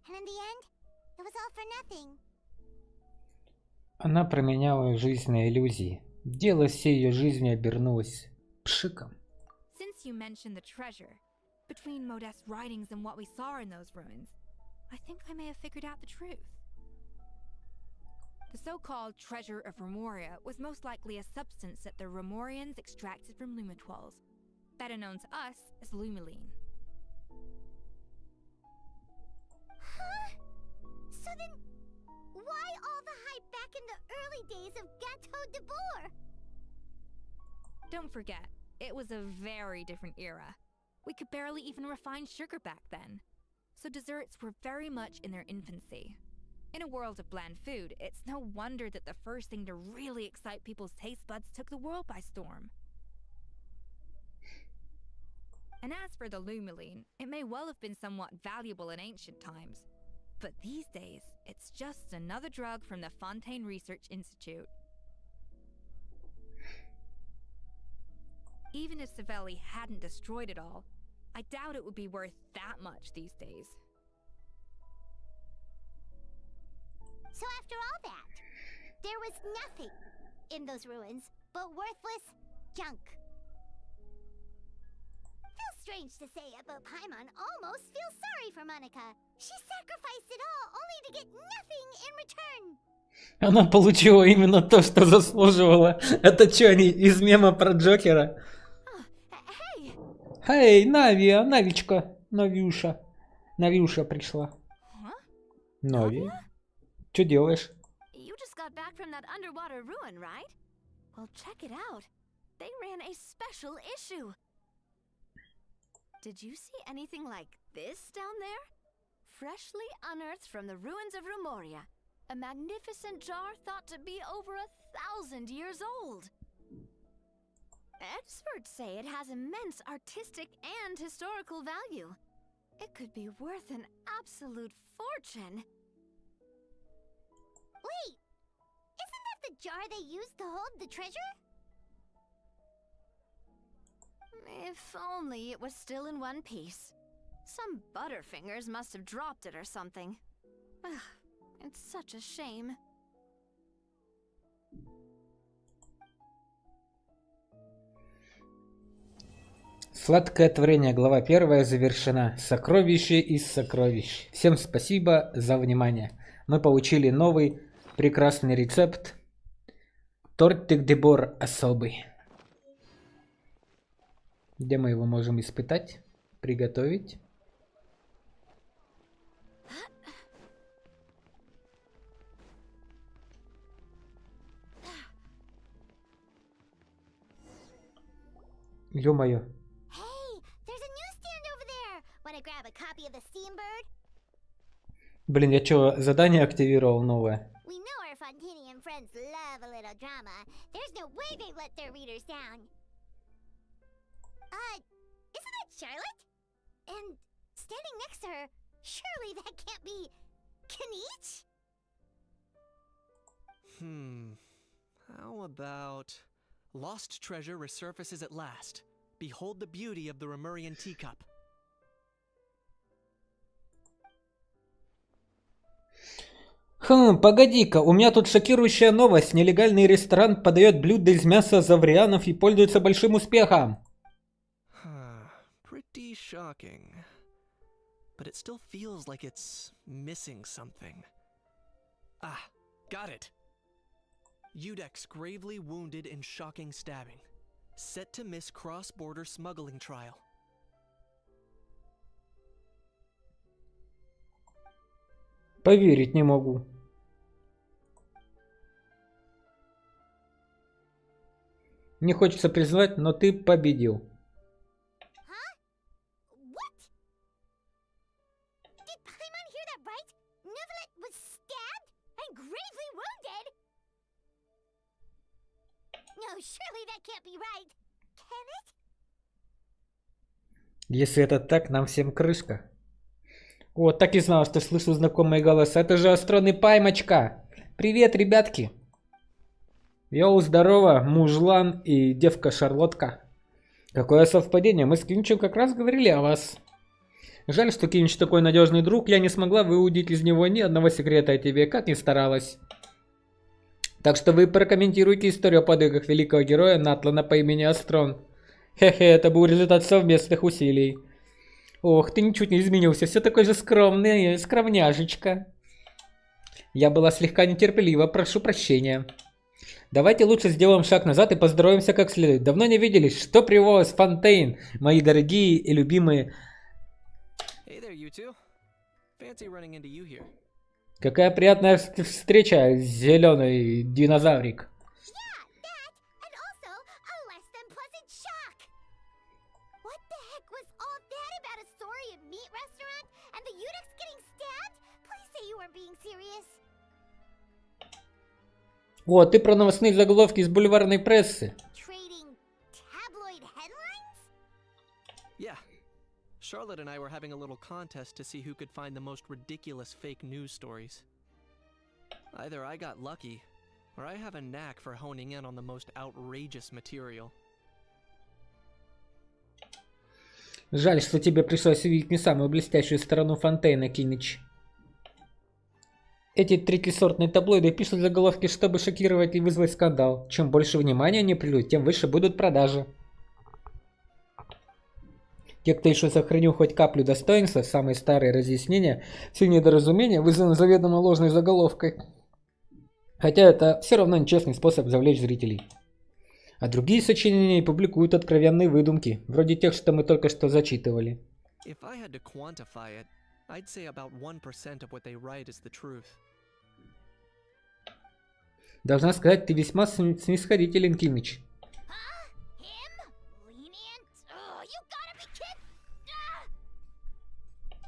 And in the end, it was all for nothing. Она променяла жизнь на иллюзии. Дело всей ее жизни обернулось пшиком. Since you mentioned the treasure, between Modeste's writings and what we saw in those ruins, I think I may have figured out the truth. The so-called treasure of Remoria was most likely a substance that the Remorians extracted from Lumitoiles, better known to us as Lumiline. Huh? So then, why all the hype back in the early days of Gateau de Bourg? Don't forget, it was a very different era. We could barely even refine sugar back then, so desserts were very much in their infancy. In a world of bland food, it's no wonder that the first thing to really excite people's taste buds took the world by storm. And as for the Lumiline, it may well have been somewhat valuable in ancient times, but these days, it's just another drug from the Fontaine Research Institute. Even if Savelli hadn't destroyed it all, I doubt it would be worth that much these days. So after all that, there was nothing in those ruins but worthless junk. Feels strange to say it, but Paimon almost feels sorry for Monica. She sacrificed it all only to get nothing in return. Она получила именно то, что заслуживала. Это что, они из мема про Джокера? Эй, Нави, Навичка, Навюша. Навюша пришла. Нави? Что делаешь? You just got back from that underwater ruin, right? Well, check it out. They ran a special issue. Did you see anything like this down there? Freshly unearthed from the ruins of Remoria. A magnificent jar thought to be over 1,000 years old. Experts say it has immense artistic and historical value. It could be worth an absolute fortune. Wait, isn't that the jar they used to hold the treasure? If only it was still in one piece. Some butterfingers must have dropped it or something. Ugh, it's such a shame. Сладкое творение, глава 1 завершена. Сокровище из сокровищ. Всем спасибо за внимание. Мы получили новый прекрасный рецепт. Тортик де Бор особый. Где мы его можем испытать? Приготовить. Ё-моё. Wanna grab a copy of the Steambird? Блин, я чё, задание активировал новое? We know our Fontanian friends love a little drama. There's no way they let their readers down. Isn't that Charlotte? And standing next to her, surely that can't be Kaniche? How about... Lost treasure resurfaces at last. Behold the beauty of the Remurian teacup. Погоди-ка, у меня тут шокирующая новость. Нелегальный ресторан подает блюда из мяса заврианов и пользуется большим успехом. Pretty shocking. But it still feels like it's missing something. Ah, got it. Udex gravely wounded in shocking stabbing. Set to miss cross-border smuggling trial. Поверить не могу. Не хочется признать, но ты победил. Huh? What? Did Paimon hear that right? Neuvillette was stabbed and gravely wounded? surely that can't be right. Can it? Если это так, нам всем крышка. Вот, так и знал, что слышу знакомые голоса. Это же Астрон и Паймочка. Привет, ребятки. Йоу, здорово, мужлан и девка Шарлотка. Какое совпадение, мы с Кинчем как раз говорили о вас. Жаль, что Кинч такой надежный друг, я не смогла выудить из него ни одного секрета о тебе, как ни старалась. Так что вы прокомментируйте историю о подвигах великого героя Натлана по имени Астрон. Хе-хе, это был результат совместных усилий. Ох, ты ничуть не изменился, все такой же скромный, скромняшечка. Я была слегка нетерпелива, прошу прощения. Давайте лучше сделаем шаг назад и поздороваемся как следует. Давно не виделись. Что привез, Фонтейн, мои дорогие и любимые. Hey there, you two. Fancy running into you here. Какая приятная встреча, зеленый динозаврик. О, ты про новостные заголовки из бульварной прессы. Yeah. Charlotte and I were having a little contest to see who could find the most ridiculous fake news stories. Either I got lucky, or I have a knack for honing in on the most outrageous material. Жаль, что тебе пришлось увидеть не самую блестящую сторону Фонтейна, Кинич. Эти третьесортные таблоиды пишут заголовки, чтобы шокировать и вызвать скандал. Чем больше внимания они придут, тем выше будут продажи. Те, кто еще сохранил хоть каплю достоинства, самые старые разъяснения, все недоразумения вызваны заведомо ложной заголовкой. Хотя это все равно нечестный способ завлечь зрителей. А другие сочинения публикуют откровенные выдумки, вроде тех, что мы только что зачитывали. If I had to quantify it, I'd say about 1% of what they write is the truth. Должна сказать, ты весьма снисходителен, Кинич.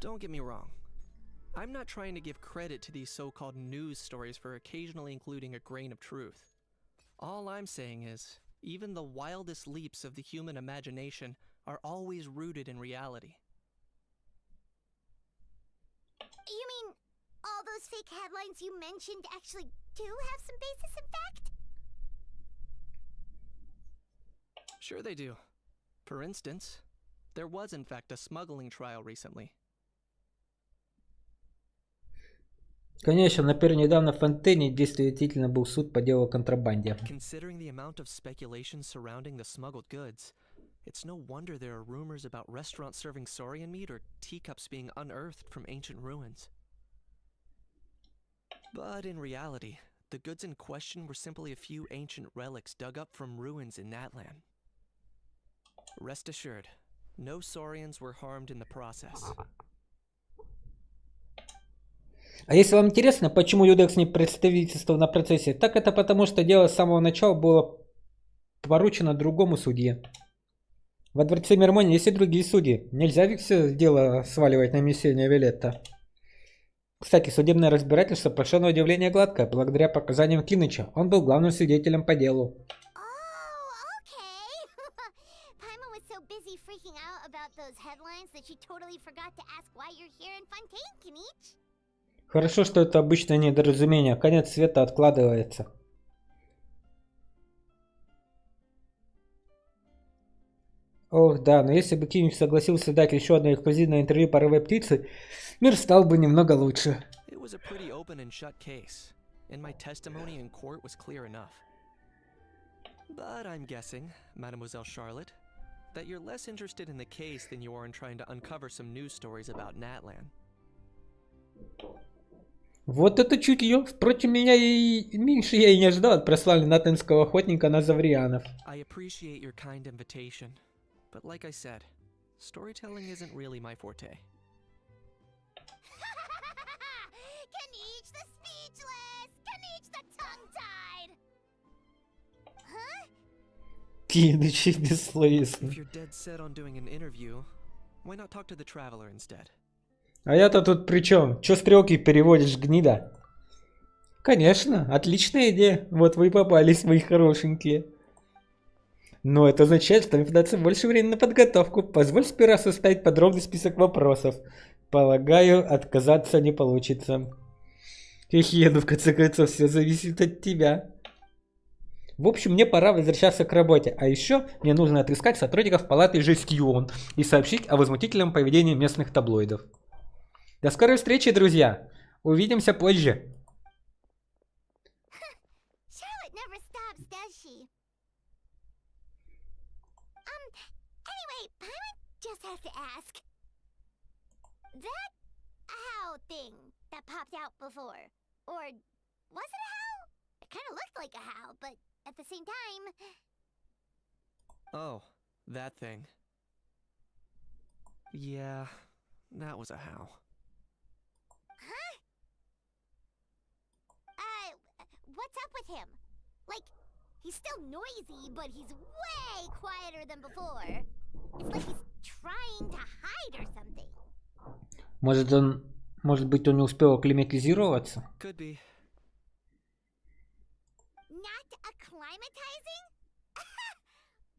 Don't get me wrong. I'm not trying to give credit to these so-called news stories for occasionally including a grain of truth. All I'm saying is, even the wildest leaps of the human imagination are always rooted in reality. You mean all those fake headlines you mentioned actually do have some basis in fact? Sure they do. For instance, there was in fact a smuggling trial recently. Конечно, например, недавно в Фонтейне действительно был суд по делу о контрабанде. Considering the amount of speculation surrounding the smuggled goods, it's no wonder there are rumors about restaurants serving saurian meat or teacups being unearthed from ancient ruins. But in reality, the goods in question were simply a few ancient relics dug up from ruins in Natlan. Rest assured, no saurians were harmed in the process. А если вам интересно, почему Юдекс не представительствовал на процессе, так это потому, что дело с самого начала было поручено другому судье. Во дворце Мирмони есть и другие судьи. Нельзя ведь все дело сваливать на Мессения Вилетта. Кстати, судебное разбирательство прошло на удивление гладко, благодаря показаниям Кинича. Он был главным свидетелем по делу. Хорошо, что это обычное недоразумение. Конец света откладывается. Ох, да, но если бы Кинич согласился дать еще одно эксклюзивное интервью паровой птице, мир стал бы немного лучше. It was a pretty open and shut case, and my testimony in court was clear enough. But I'm guessing, Mademoiselle Charlotte, that you're less interested in the case than you are in trying to uncover some news stories about Natlan. Вот это чутье. Впрочем, меньше я и не ожидал от прославленного натланского охотника на заврианов. I appreciate your kind invitation, but like I said, storytelling isn't really my forte. Kanich the speechless! Kanich the tongue-tied! Huh? Кинич бессловесный. If you're dead set on doing an interview, why not talk to the traveler instead? А я-то тут при чем? Чё стрелки переводишь, гнида? Конечно, отличная идея. Вот вы и попались, мои хорошенькие. Но это означает, что мне придется больше времени на подготовку. Позволь сперва составить подробный список вопросов. Полагаю, отказаться не получится. Хе-хе, ну в конце концов, все зависит от тебя. В общем, мне пора возвращаться к работе. А еще мне нужно отыскать сотрудников палаты Жестион и сообщить о возмутительном поведении местных таблоидов. До скорой встречи, друзья. Увидимся позже. Charlotte never stops, does she? Anyway, Paimon just has to ask. That owl thing that popped out before, or was it a howl? It kind of looked like a howl, but at the same time... Oh, that thing. Yeah, that was a howl. Huh? What's up with him? Like, he's still noisy, but he's way quieter than before. It's like he's trying to hide or something. Может быть, он не успел акклиматизироваться? Could be. Not acclimatizing?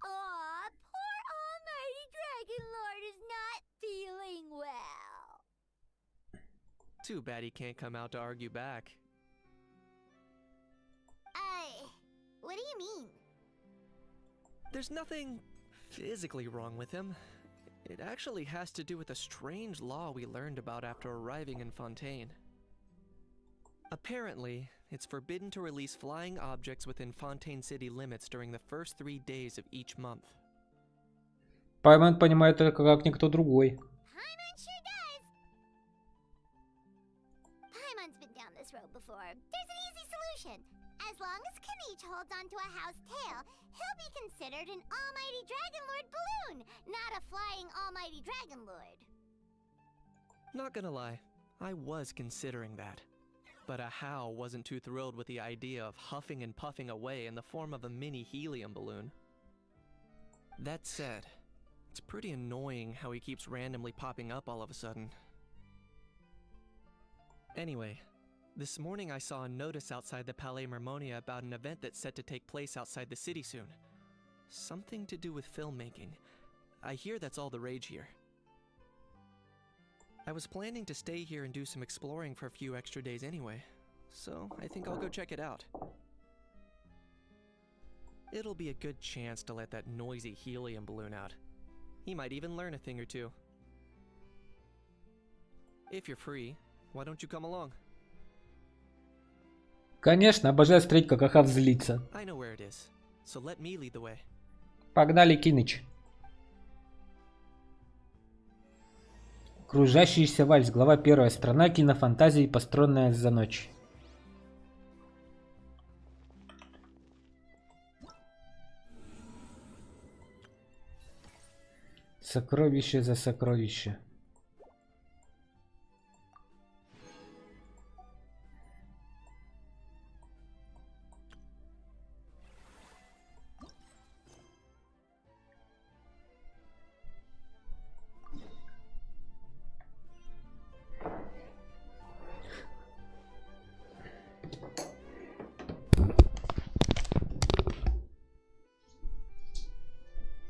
Aw, poor Almighty Dragon Lord is not feeling well. Too bad he can't come out to argue back. What do you mean? There's nothing physically wrong with him. It actually has to do with a strange law we learned about after arriving in Fontaine. Apparently, it's forbidden to release flying objects within Fontaine city limits during the first 3 days of each month. Пайман понимает это как никто другой. Paimon sure does. Paimon's been down this road before. There's an easy solution. As long as Kanich holds onto a house tail, he'll be considered an Almighty Dragon Lord balloon, not a flying Almighty Dragon Lord. Not gonna lie, I was considering that. But a How wasn't too thrilled with the idea of huffing and puffing away in the form of a mini helium balloon. That said, it's pretty annoying how he keeps randomly popping up all of a sudden. Anyway, this morning I saw a notice outside the Palais Mermonia about an event that's set to take place outside the city soon. Something to do with filmmaking. I hear that's all the rage here. I was planning to stay here and do some exploring for a few extra days anyway, so I think I'll go check it out. It'll be a good chance to let that noisy helium balloon out. He might even learn a thing or two. If you're free, why don't you come along? Конечно, обожаю смотреть, как Ахав злится. I know where it is, so let me lead the way. Погнали, Киныч. Кружащийся вальс. Глава 1. Страна кинофантазии, построенная за ночь. Сокровище за сокровище.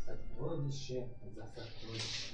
Сокровище за сокровище.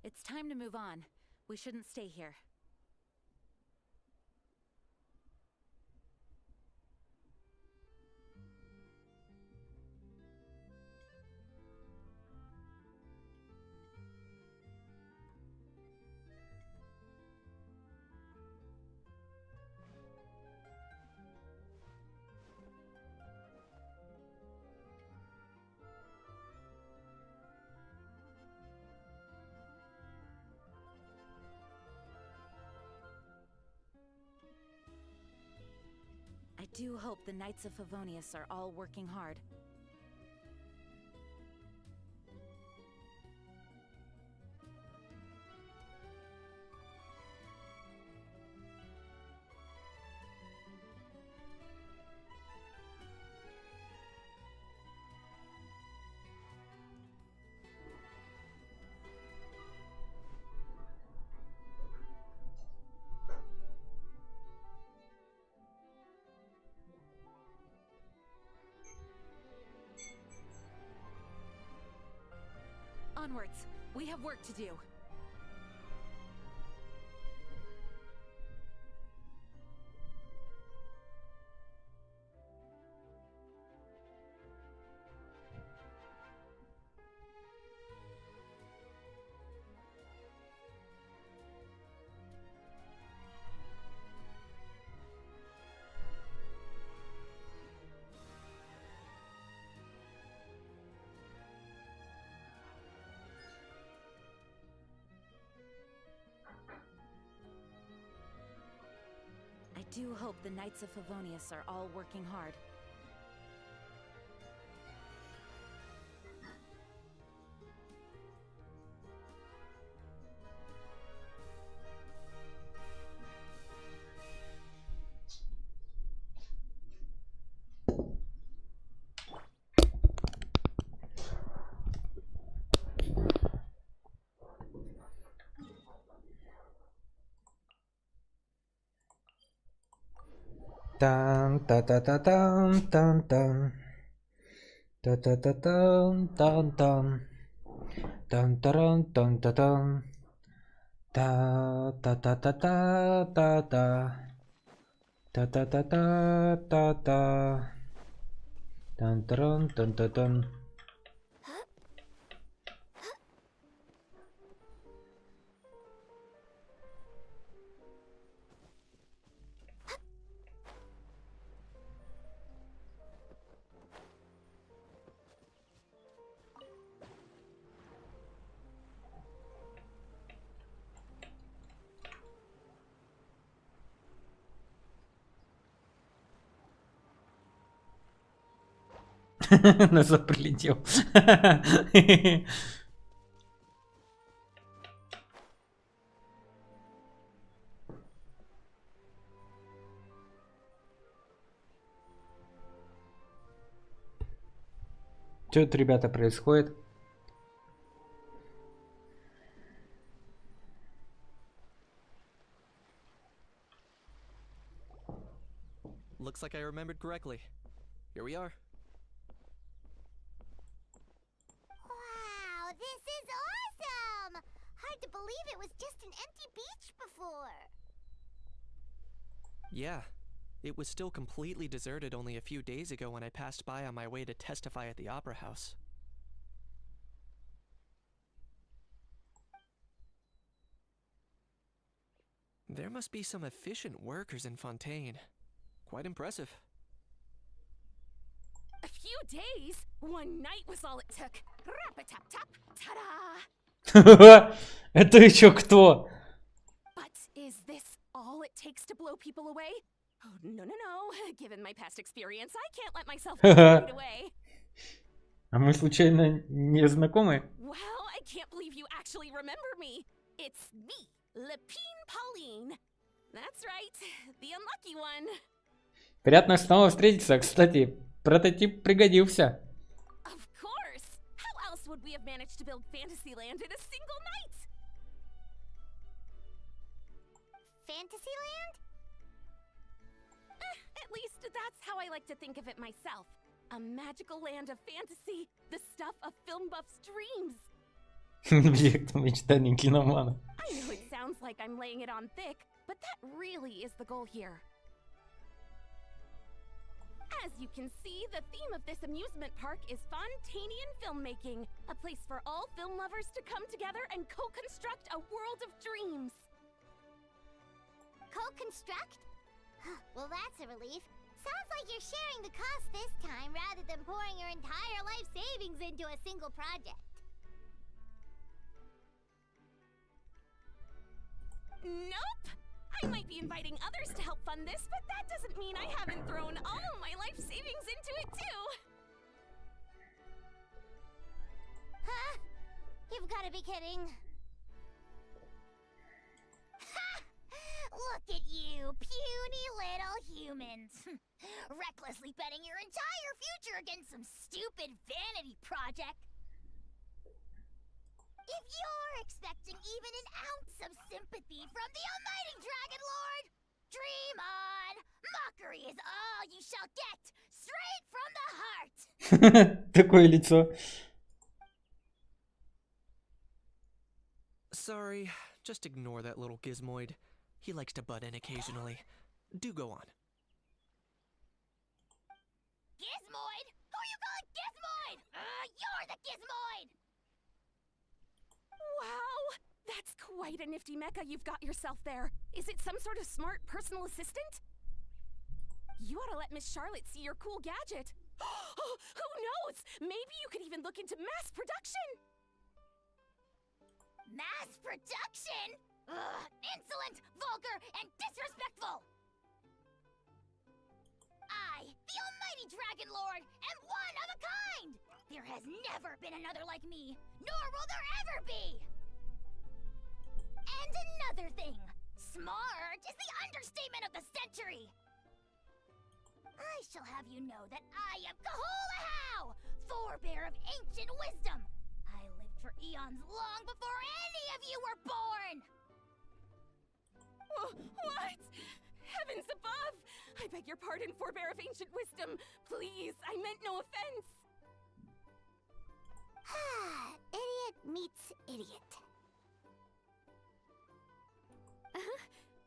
It's time to move on. We shouldn't stay here. do hope the Knights of Favonius are all working hard. Onwards. We have work to do. I do hope the Knights of Favonius are all working hard. Tan ta ta ta tan tan tan ta ta ta tan tan tan tan taran tan ta tan ta ta ta ta ta ta ta ta ta ta ta ta ta tan taran tan ta tan. Назад прилетел. Что тут, ребята, происходит? Looks like I remembered correctly. Here we are. Wow, this is awesome! Hard to believe it was just an empty beach before. Yeah, it was still completely deserted only a few days ago when I passed by on my way to testify at the Opera House. There must be some efficient workers in Fontaine. Quite impressive. A few days? One night was all it took. Rap-a-tap-tap, ta-da! Это еще кто? But is this all it takes to blow people away? Oh, no, no, no. Given my past experience, I can't let myself get carried away. А мы случайно не знакомы? Well, I can't believe you actually remember me. It's me, Lepine Pauline. That's right, the unlucky one. Приятно снова встретиться. Кстати, прототип пригодился. Of course. How else would we have managed to build Fantasyland in a single night? Fantasyland? At least that's how I like to think of it myself. A magical land of fantasy, the stuff of film buffs' dreams. Объект мечтаний киномана. I know it sounds like I'm laying it on thick, but that really is the goal here. As you can see, the theme of this amusement park is Fontanian filmmaking, a place for all film lovers to come together and co-construct a world of dreams. Co-construct? Well, that's a relief. Sounds like you're sharing the cost this time rather than pouring your entire life savings into a single project. Nope! I might be inviting others to help fund this, but that doesn't mean I haven't thrown all my life savings into it too. Huh? You've got to be kidding. Ha! Look at you, puny little humans. Recklessly betting your entire future against some stupid vanity project. If you're expecting even an ounce of sympathy from the almighty Dragon Lord, dream on! Mockery is all you shall get, straight from the heart! Такое лицо. Sorry, just ignore that little gizmoid. He likes to butt in occasionally. Do go on. Gizmoid? Who are you calling Gizmoid? You're the Gizmoid! Wow, that's quite a nifty mecha you've got yourself there. Is it some sort of smart personal assistant? You ought to let Miss Charlotte see your cool gadget. Who knows? Maybe you could even look into mass production. Mass production? Ugh, insolent, vulgar, and disrespectful! I, the almighty Dragon Lord, am one of a kind! There has never been another like me, nor will there ever be! And another thing, smart is the understatement of the century! I shall have you know that I am Kahulahau, forebear of ancient wisdom! I lived for eons long before any of you were born! What? Heavens above! I beg your pardon, forebear of ancient wisdom. Please, I meant no offense. Idiot meets idiot.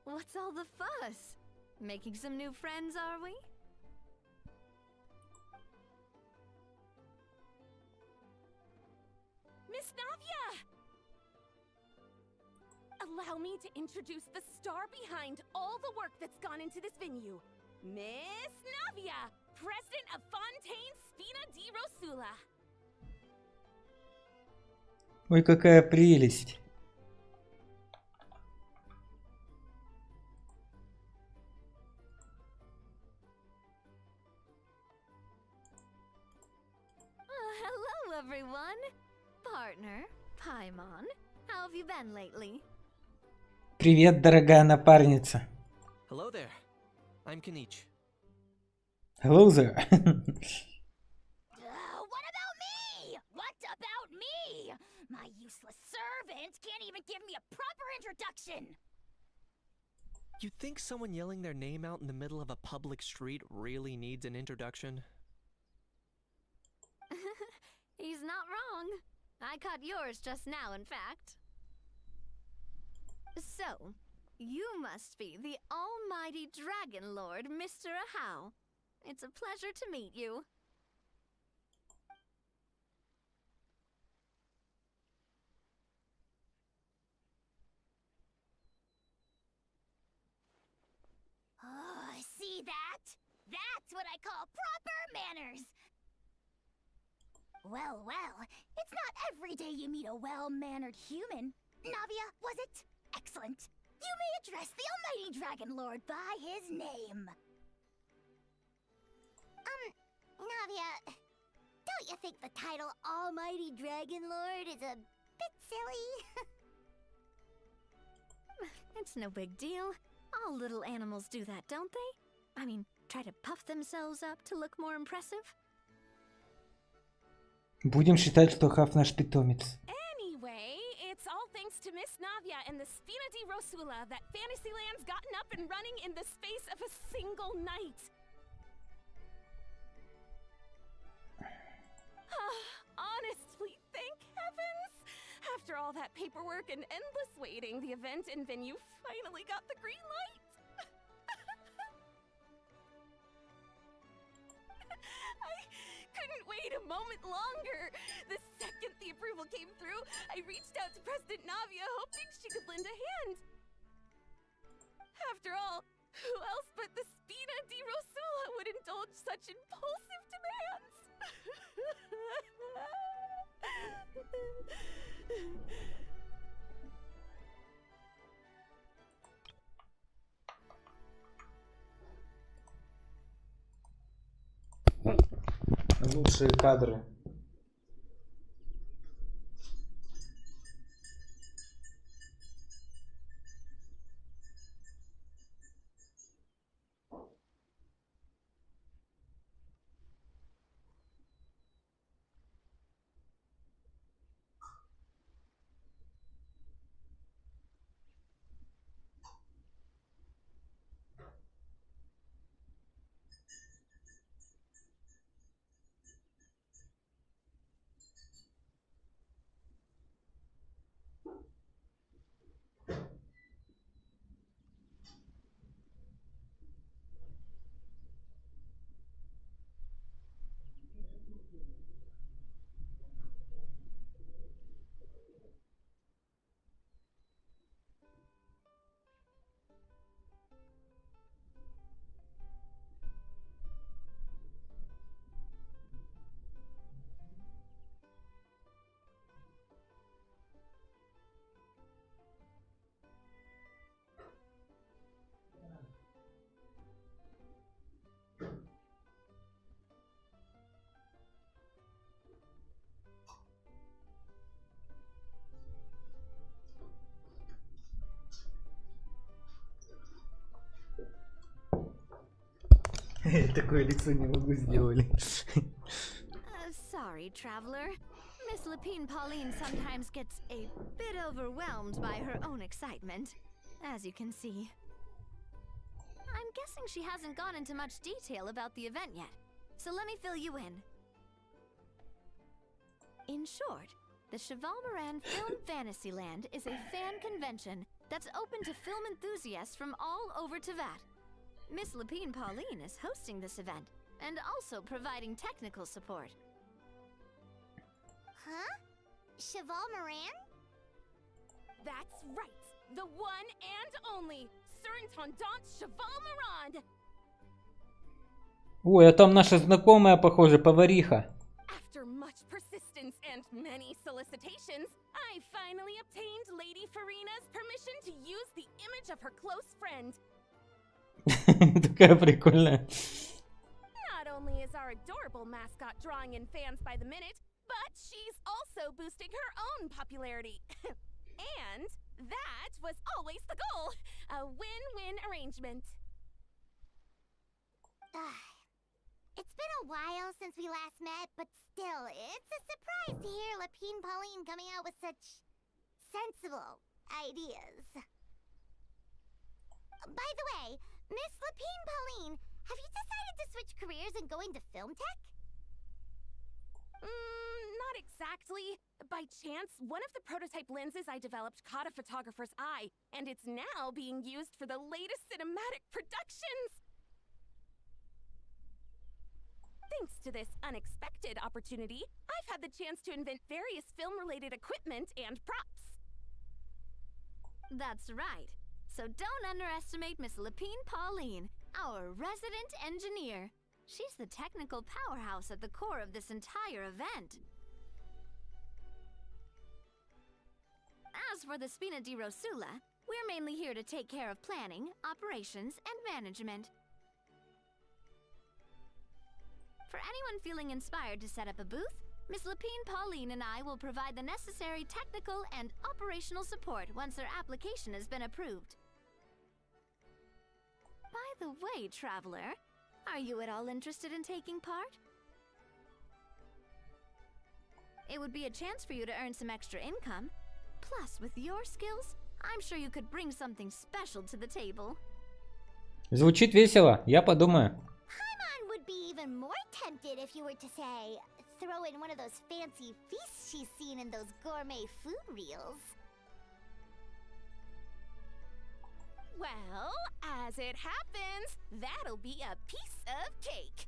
What's all the fuss? Making some new friends, are we? Miss Navia! Allow me to introduce the star behind all the work that's gone into this venue. Miss Navia, president of Fontaine Spina di Rosula. Ой, какая прелесть. Hello, everyone. Partner, Paimon, how have you been lately? Привет, дорогая напарница. Hello there. I'm Kanich. Hello there. What about me? What about me? My useless servant can't even give me a proper introduction. You think someone yelling their name out in the middle of a public street really needs an introduction? He's not wrong. I caught yours just now, in fact. So, you must be the almighty Dragon Lord, Mr. Ahau. It's a pleasure to meet you. Oh, see that? That's what I call proper manners. Well, it's not every day you meet a well-mannered human. Navia, was it? Excellent. You may address the almighty Dragon Lord by his name. Navia, don't you think the title Almighty Dragon Lord is a bit silly? It's no big deal. All little animals do that, don't they? I mean, try to puff themselves up to look more impressive. Будем считать, что Хав наш питомец. Anyway, it's all thanks to Miss Navia and the Spina di Rosula that Fantasyland's gotten up and running in the space of a single night. Honestly, thank heavens! After all that paperwork and endless waiting, the event and venue finally got the green light. I couldn't wait a moment longer. The second the approval came through, I reached out to President Navia hoping she could lend a hand. After all, who else but the Spina di Rosula would indulge such impulsive demands? лучшие кадры. Такое лицо не могу сделать. Sorry, traveler. Miss Lapine Pauline sometimes gets a bit overwhelmed by her own excitement, as you can see. I'm guessing she hasn't gone into much detail about the event yet, so let me fill you in. In short, the Cheval Moran Film Fantasyland is a fan convention that's open to film enthusiasts from all over Teyvat. Miss Lapine Pauline is hosting this event and also providing technical support. Huh? Cheval Moran? That's right! The one and only Surintendant Cheval Moran! Ой, а там наша знакомая, похоже, повариха. After much persistence and many solicitations, I finally obtained Lady Farina's permission to use the image of her close friend. Такая прикольная. Not only is our adorable mascot drawing in fans by the minute, but she's also boosting her own popularity. And that was always the goal. A win-win arrangement. It's been a while since we last met, but still, it's a surprise to hear Lapine Pauline coming out with such sensible ideas. By the way, Miss Lapine Pauline, have you decided to switch careers and go into film tech? Not exactly. By chance, one of the prototype lenses I developed caught a photographer's eye, and it's now being used for the latest cinematic productions. Thanks to this unexpected opportunity, I've had the chance to invent various film-related equipment and props. That's right. So don't underestimate Miss Lapine Pauline, our resident engineer. She's the technical powerhouse at the core of this entire event. As for the Spina di Rosula, we're mainly here to take care of planning, operations, and management. For anyone feeling inspired to set up a booth, Miss Lapine Pauline and I will provide the necessary technical and operational support once their application has been approved. By the way, traveler, are you at all interested in taking part? It would be a chance for you to earn some extra income. Plus, with your skills, I'm sure you could bring something special to the table. Звучит весело, я подумаю. Paimon would be even more tempted if you were to say, throw in one of those fancy feasts she's seen in those gourmet food reels. Well, as it happens, that'll be a piece of cake.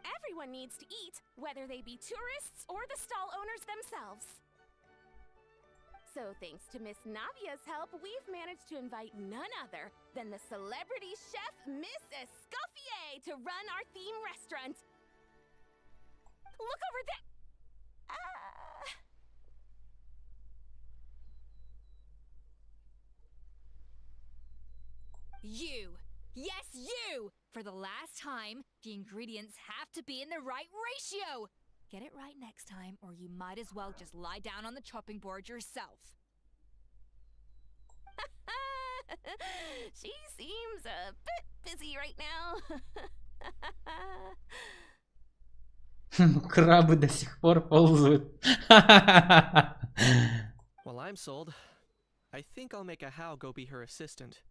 Everyone needs to eat, whether they be tourists or the stall owners themselves. So thanks to Miss Navia's help, we've managed to invite none other than the celebrity chef Miss Escoffier to run our theme restaurant. Look over there! You! Yes, you! For the last time, the ingredients have to be in the right ratio. Get it right next time, or you might as well just lie down on the chopping board yourself. She seems a bit busy right now. Крабы до сих пор ползают. Well, I'm sold. I think I'll make a How go be her assistant.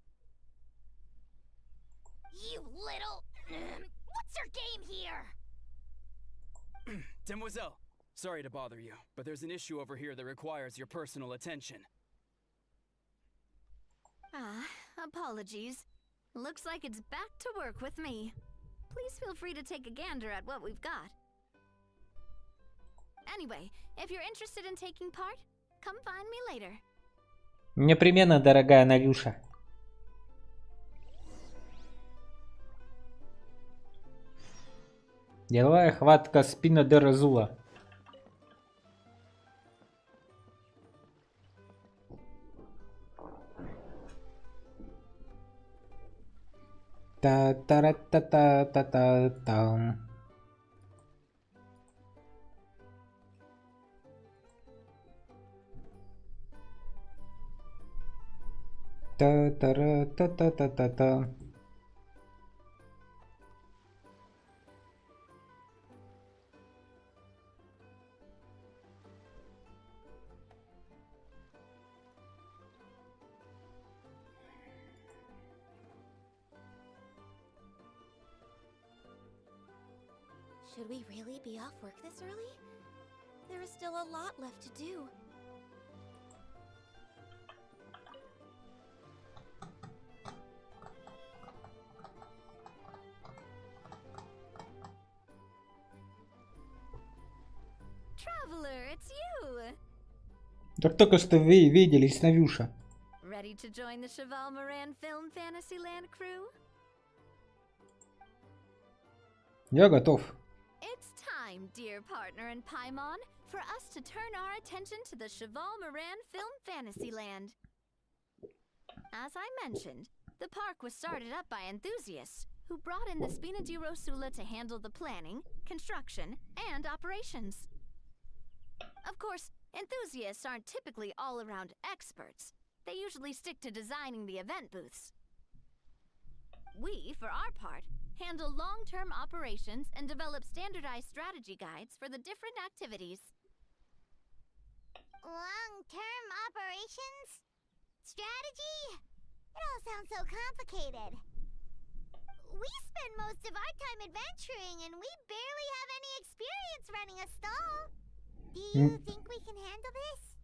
You little... What's your game here? Demoiselle, sorry to bother you, but there's an issue over here that requires your personal attention. Apologies. Looks like it's back to work with me. Please feel free to take a gander at what we've got. Anyway, if you're interested in taking part, come find me later. Непременно, дорогая Навюша. Деловая хватка спина де Разула. Та-та-ра-та-та-та-та-там. Та-та-ра-та-та-та-та-та. Should we really be off work this early? There is still a lot left to do. Traveler, it's you! Так только что вы виделись, Навюша. Ready to join the Cheval Moran Film Fantasyland crew? Я готов. It's time, dear partner in Paimon, for us to turn our attention to the Cheval Moran Film Fantasyland. As I mentioned, the park was started up by enthusiasts who brought in the Spina di Rosula to handle the planning, construction, and operations. Of course, enthusiasts aren't typically all-around experts. They usually stick to designing the event booths. We, for our part, handle long-term operations and develop standardized strategy guides for the different activities. Long-term operations? Strategy? It all sounds so complicated. We spend most of our time adventuring and we barely have any experience running a stall. Do you think we can handle this?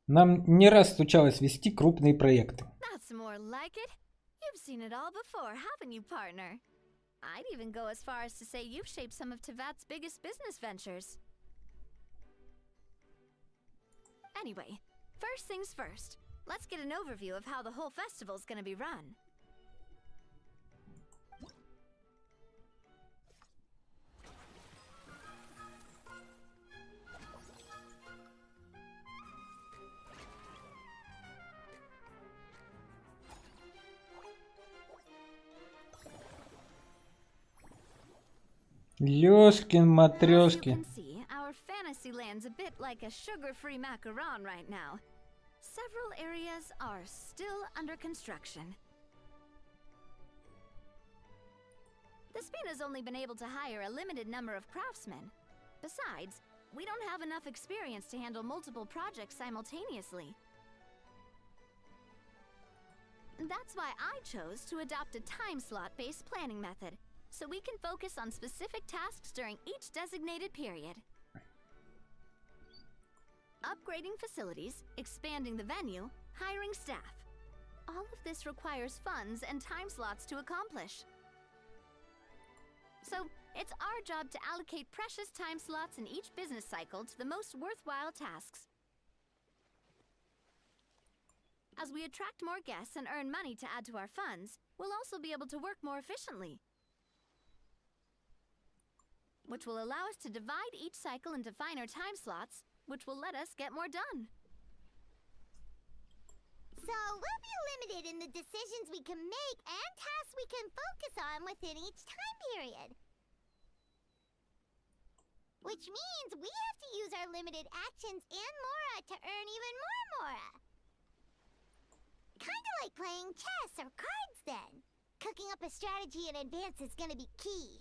Нам не раз случалось вести крупные проекты. That's more like it. You've seen it all before, haven't you, partner? I'd even go as far as to say you've shaped some of Tevat's biggest business ventures. Anyway, first things first. Let's get an overview of how the whole festival's gonna be run. Лёшкин-матрёшки. As you can see, our fantasy land's a bit like a sugar-free macaron right now. Several areas are still under construction. The Spina's only been able to hire a limited number of craftsmen. Besides, we don't have enough experience to handle multiple projects simultaneously. That's why I chose to adopt a time slot-based planning method, so we can focus on specific tasks during each designated period. Upgrading facilities, expanding the venue, hiring staff. All of this requires funds and time slots to accomplish. So, it's our job to allocate precious time slots in each business cycle to the most worthwhile tasks. As we attract more guests and earn money to add to our funds, we'll also be able to work more efficiently, which will allow us to divide each cycle into finer time slots, which will let us get more done. So we'll be limited in the decisions we can make and tasks we can focus on within each time period. Which means we have to use our limited actions and Mora to earn even more Mora. Kinda like playing chess or cards then. Cooking up a strategy in advance is gonna be key.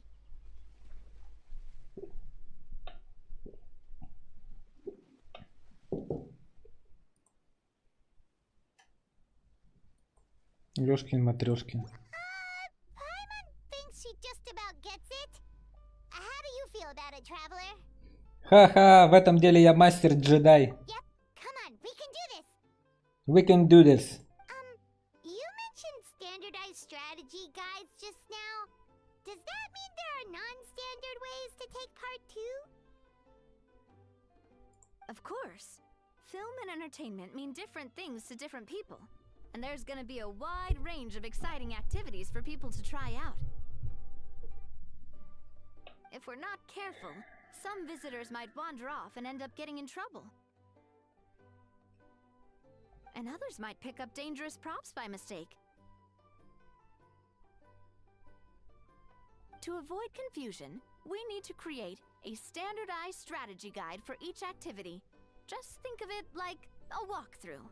Ёшкин-матрёшкин. Paimon thinks she just about gets it. How do you feel about it, Traveler? Ха-ха, в этом деле я мастер-джедай. Yep, come on, we can do this. We can do this. You mentioned standardized strategy guides just now. Does that mean there are non-standard ways to take part too? Of course. Film and entertainment mean different things to different people. And there's gonna be a wide range of exciting activities for people to try out. If we're not careful, some visitors might wander off and end up getting in trouble. And others might pick up dangerous props by mistake. To avoid confusion, we need to create a standardized strategy guide for each activity. Just think of it like a walkthrough.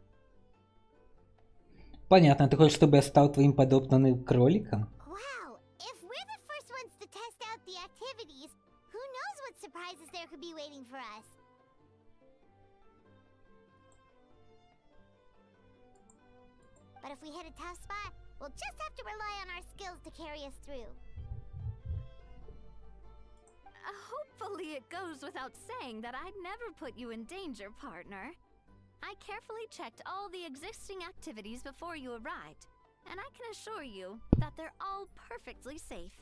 Понятно, ты хочешь, чтобы я стал твоим подопытным кроликом? Wow, if we're the first ones to test out the activities, who knows what surprises there could be waiting for us? But if we hit a tough spot, we'll just have to rely on our skills to carry us through. Hopefully it goes without saying that I'd never put you in danger, partner. I carefully checked all the existing activities before you arrived, and I can assure you that they're all perfectly safe.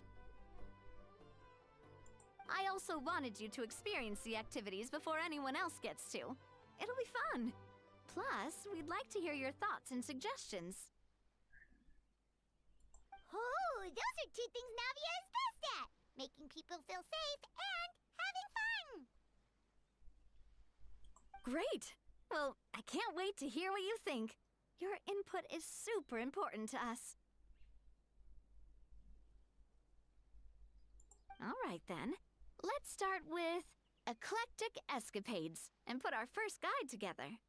I also wanted you to experience the activities before anyone else gets to. It'll be fun. Plus, we'd like to hear your thoughts and suggestions. Oh, those are two things Navia is best at! Making people feel safe and having fun! Great! Well, I can't wait to hear what you think. Your input is super important to us. Alright then, let's start with Eclectic Escapades and put our first guide together.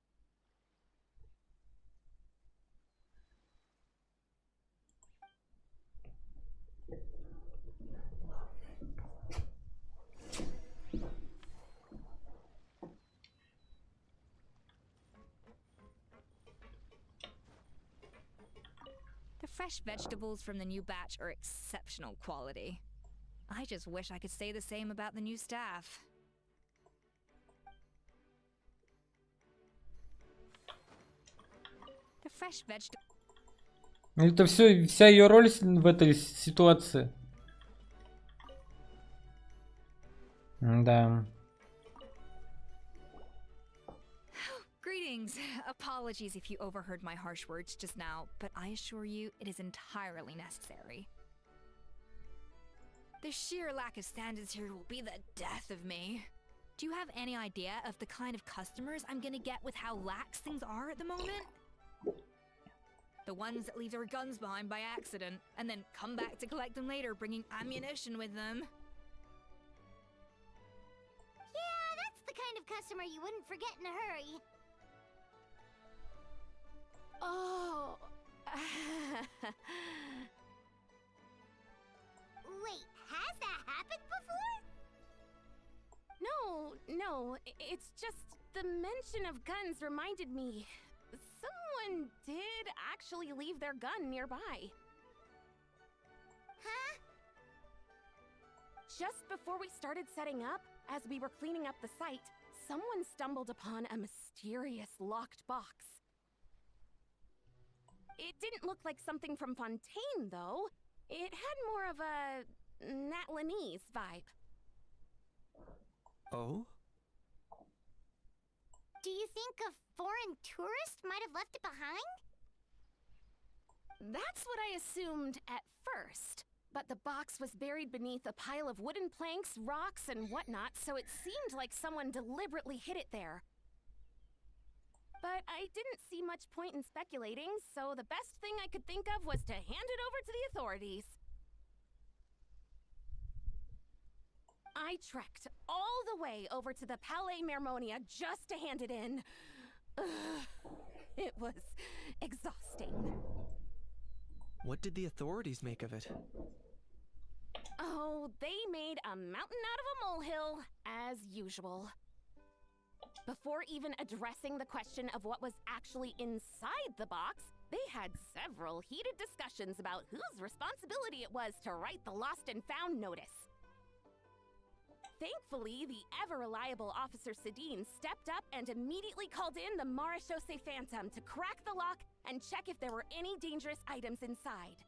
The fresh vegetables from the new batch are exceptional quality. I just wish I could say the same about the new staff. The fresh vegetables. Это все, вся ее роль в этой ситуации. Да. Greetings. Apologies if you overheard my harsh words just now, but I assure you it is entirely necessary. The sheer lack of standards here will be the death of me. Do you have any idea of the kind of customers I'm gonna get with how lax things are at the moment? The ones that leave their guns behind by accident, and then come back to collect them later, bringing ammunition with them. Yeah, that's the kind of customer you wouldn't forget in a hurry. Oh. Wait, has that happened before? No, it's just the mention of guns reminded me. Someone did actually leave their gun nearby. Huh? Just before we started setting up, as we were cleaning up the site, someone stumbled upon a mysterious locked box. It didn't look like something from Fontaine, though. It had more of a Natlanese vibe. Oh? Do you think a foreign tourist might have left it behind? That's what I assumed at first. But the box was buried beneath a pile of wooden planks, rocks, and whatnot, so it seemed like someone deliberately hid it there. But I didn't see much point in speculating, so the best thing I could think of was to hand it over to the authorities. I trekked all the way over to the Palais Mermonia just to hand it in. Ugh, it was exhausting. What did the authorities make of it? Oh, they made a mountain out of a molehill, as usual. Before even addressing the question of what was actually inside the box, they had several heated discussions about whose responsibility it was to write the lost and found notice. Thankfully, the ever-reliable Officer Sedine stepped up and immediately called in the Marechaussee Phantom to crack the lock and check if there were any dangerous items inside.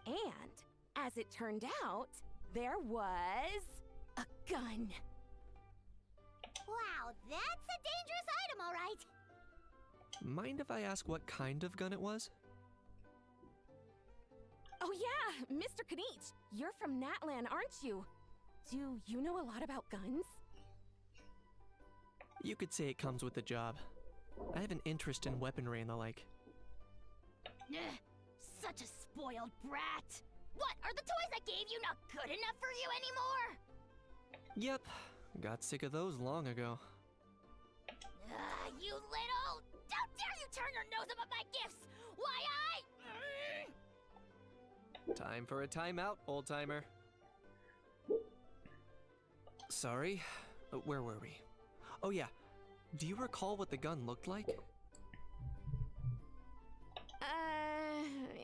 And, as it turned out, there was a gun. Wow, that's a dangerous item, all right. Mind if I ask what kind of gun it was? Oh yeah, Mr. Kanich, you're from Natlan, aren't you? Do you know a lot about guns? You could say it comes with the job. I have an interest in weaponry and the like. Such a spoiled brat. What, are the toys I gave you not good enough for you anymore? Yep, got sick of those long ago. You little... How dare you turn your nose up at my gifts! Why, Time for a timeout, old-timer. Sorry, where were we? Oh yeah, do you recall what the gun looked like?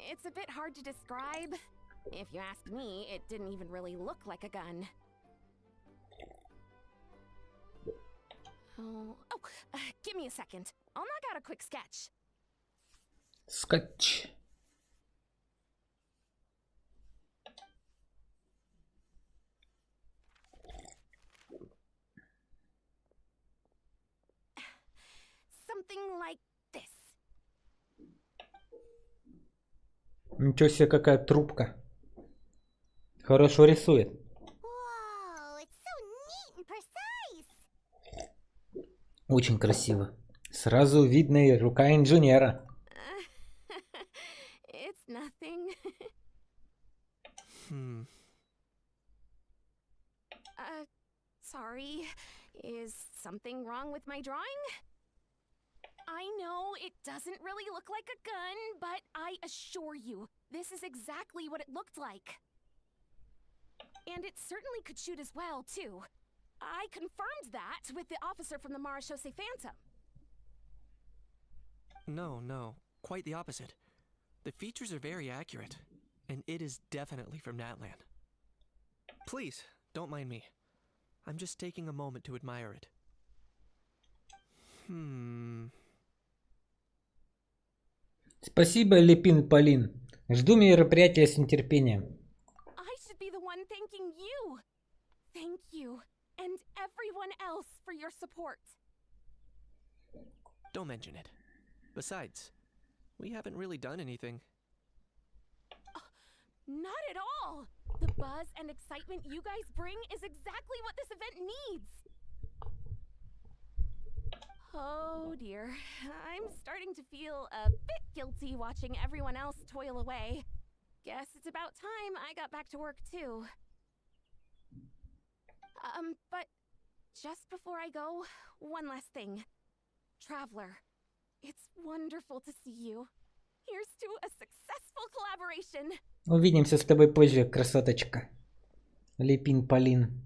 It's a bit hard to describe. If you ask me, it didn't even really look like a gun. Give me a second. I'll knock out a quick sketch. Sketch. Something like this. Ничего себе, какая трубка. Хорошо рисует. Whoa, it's so neat and precise. Очень красиво. Сразу видно и рука инженера. It's nothing. Sorry. Is something wrong with my drawing? I know it doesn't really look like a gun, but I assure you, this is exactly what it looked like. And it certainly could shoot as well, too. I confirmed that with the officer from the Marechaussee Phantom. No, quite the opposite. The features are very accurate, and it is definitely from Natlan. Please, don't mind me. I'm just taking a moment to admire it. Спасибо, Лепин Полин. Жду мероприятия с нетерпением. I should be the one thanking you. Thank you, and everyone else for your support. Don't mention it. Besides, we haven't really done anything. Not at all! The buzz and excitement you guys bring is exactly what this event needs! Oh dear, I'm starting to feel a bit guilty watching everyone else toil away. Guess it's about time I got back to work too. But just before I go, one last thing. Traveler, it's wonderful to see you. Here's to a successful collaboration! Увидимся с тобой позже, красоточка. Лепин Полин.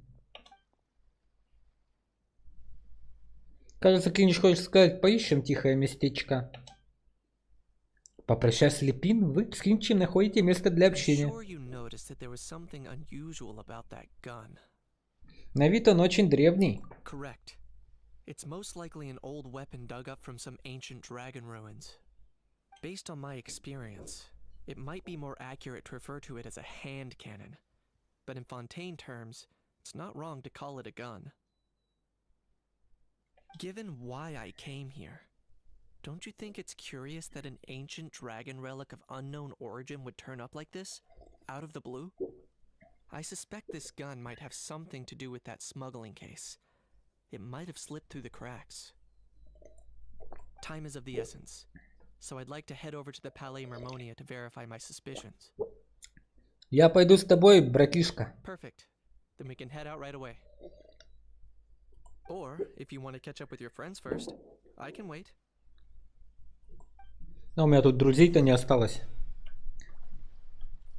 Кажется, Кинич хочет сказать, поищем тихое местечко. Попрощайся, Лепин, вы с Кинчем находите место для общения. На вид он очень древний. Correct. It's most likely an old weapon dug up from some ancient dragon ruins. Based on my experience, it might be more accurate to refer to it as a hand cannon. But in Fontaine terms, it's not wrong to call it a gun. Given why I came here, don't you think it's curious that an ancient dragon relic of unknown origin would turn up like this, out of the blue? I suspect this gun might have something to do with that smuggling case. It might have slipped through the cracks. Time is of the essence, so I'd like to head over to the Palais Mermonia to verify my suspicions. Я пойду с тобой, братишка. Perfect. Then we can head out right away. Or, if you want to catch up with your friends first, I can wait. Но у меня тут друзей-то не осталось.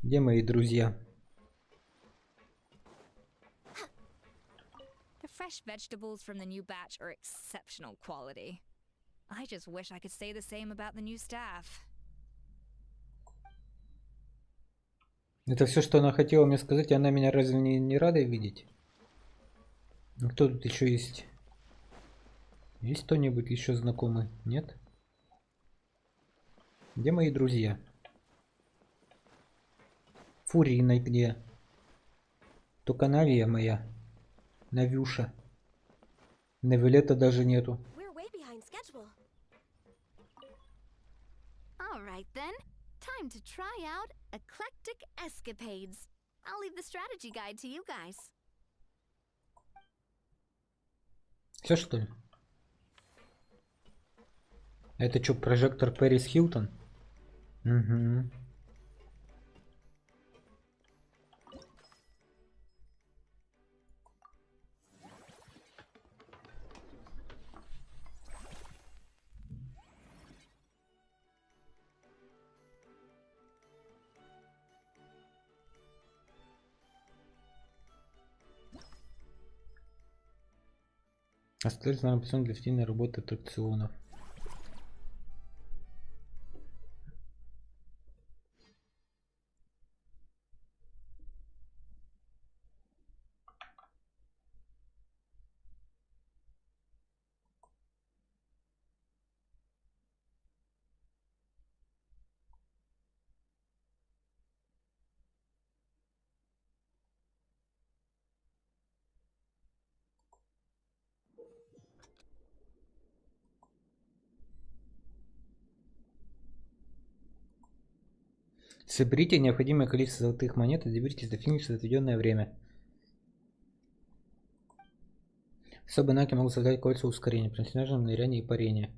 Где мои друзья? The fresh vegetables from the new batch are exceptional quality. I just wish I could say the same about the new staff. Это все, что она хотела мне сказать, и она меня разве не рада видеть? Ну, кто тут еще есть? Есть кто-нибудь еще знакомый? Нет? Где мои друзья? Фурина где? Только Навия моя. Навюша. Навилета даже нету. We're way behind schedule. All right then. Time to try out Eclectic Escapades. I'll leave the strategy guide to you guys. Все что ли? Это что, прожектор Пэрис Хилтон? Угу. Остались нам опцион для эффективной работы аттракционов. Соберите необходимое количество золотых монет и доберитесь до финиша в отведенное время. Особые навыки могут создать кольца ускорения, персонажа ныряния и парения.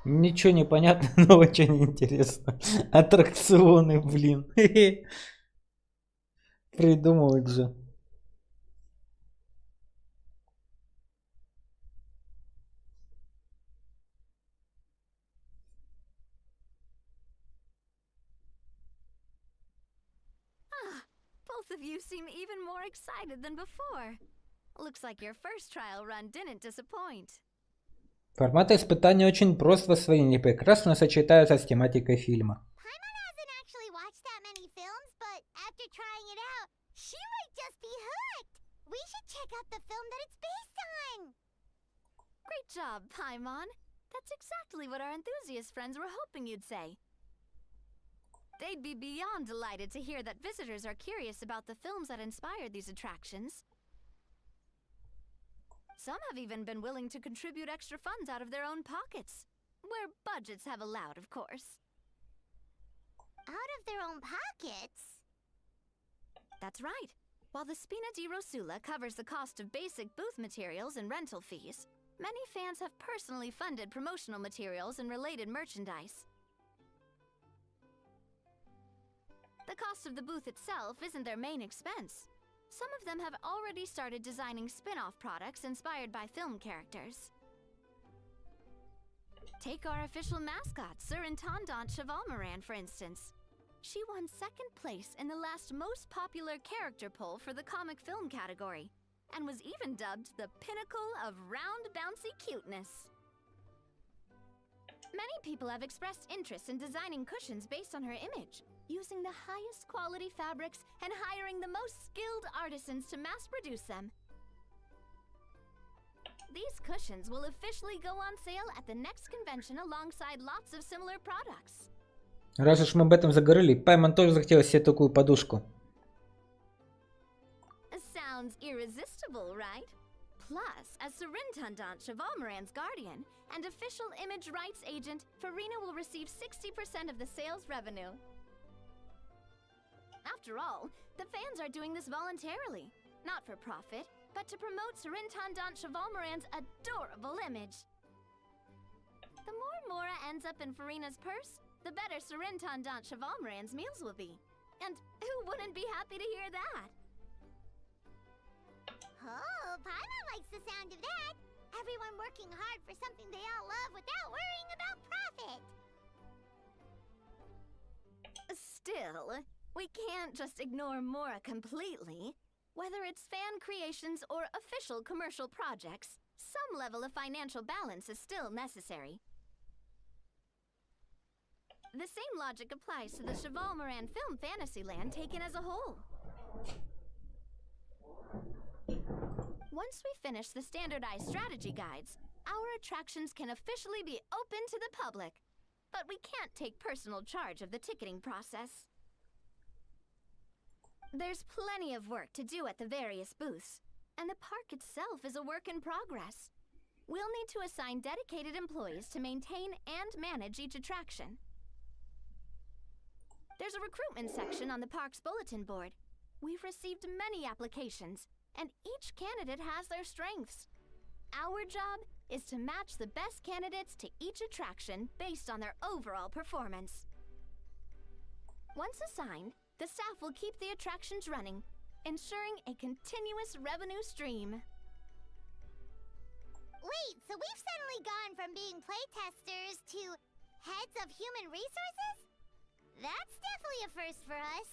Ничего не понятно, но очень интересно. Аттракционы, блин. Придумывать же. Both of you seem even more excited than before. Looks like your first trial run didn't disappoint. Формат испытания очень прост в освоении, прекрасно сочетаются с тематикой фильма. Paimon hasn't actually watched that many films, but after trying it out, she might just be hooked. We should check out the film that it's based on. Great job, Paimon. That's exactly what our enthusiast friends were hoping you'd say. They'd be beyond delighted to hear that visitors are curious about the films that inspired these attractions. Some have even been willing to contribute extra funds out of their own pockets. Where budgets have allowed, of course. Out of their own pockets? That's right. While the Spina di Rosula covers the cost of basic booth materials and rental fees, many fans have personally funded promotional materials and related merchandise. The cost of the booth itself isn't their main expense. Some of them have already started designing spin-off products inspired by film characters. Take our official mascot, Surintendant Chevalmoran, for instance. She won second place in the last most popular character poll for the comic film category, and was even dubbed the pinnacle of round bouncy cuteness. Many people have expressed interest in designing cushions based on her image, using the highest quality fabrics and hiring the most skilled artisans to mass produce them. These cushions will officially go on sale at the next convention alongside lots of similar products. Раз уж мы об этом заговорили, Пайман тоже захотела себе такую подушку. Sounds irresistible, right? Plus, as Surintendant Chevalmoran's guardian and official image rights agent, Farina will receive 60% of the sales revenue. After all, the fans are doing this voluntarily, not for profit, but to promote Surintendant Chevalmoran's adorable image. The more Mora ends up in Farina's purse, the better Surintendant Chevalmoran's meals will be. And who wouldn't be happy to hear that? Oh, Paimon likes the sound of that. Everyone working hard for something they all love without worrying about profit. Still, we can't just ignore Mora completely. Whether it's fan creations or official commercial projects, some level of financial balance is still necessary. The same logic applies to the Chevalmoran film Fantasyland taken as a whole. Once we finish the standardized strategy guides, our attractions can officially be open to the public. But we can't take personal charge of the ticketing process. There's plenty of work to do at the various booths, and the park itself is a work in progress. We'll need to assign dedicated employees to maintain and manage each attraction. There's a recruitment section on the park's bulletin board. We've received many applications, and each candidate has their strengths. Our job is to match the best candidates to each attraction based on their overall performance. Once assigned, the staff will keep the attractions running, ensuring a continuous revenue stream. Wait, so we've suddenly gone from being playtesters to heads of human resources? That's definitely a first for us.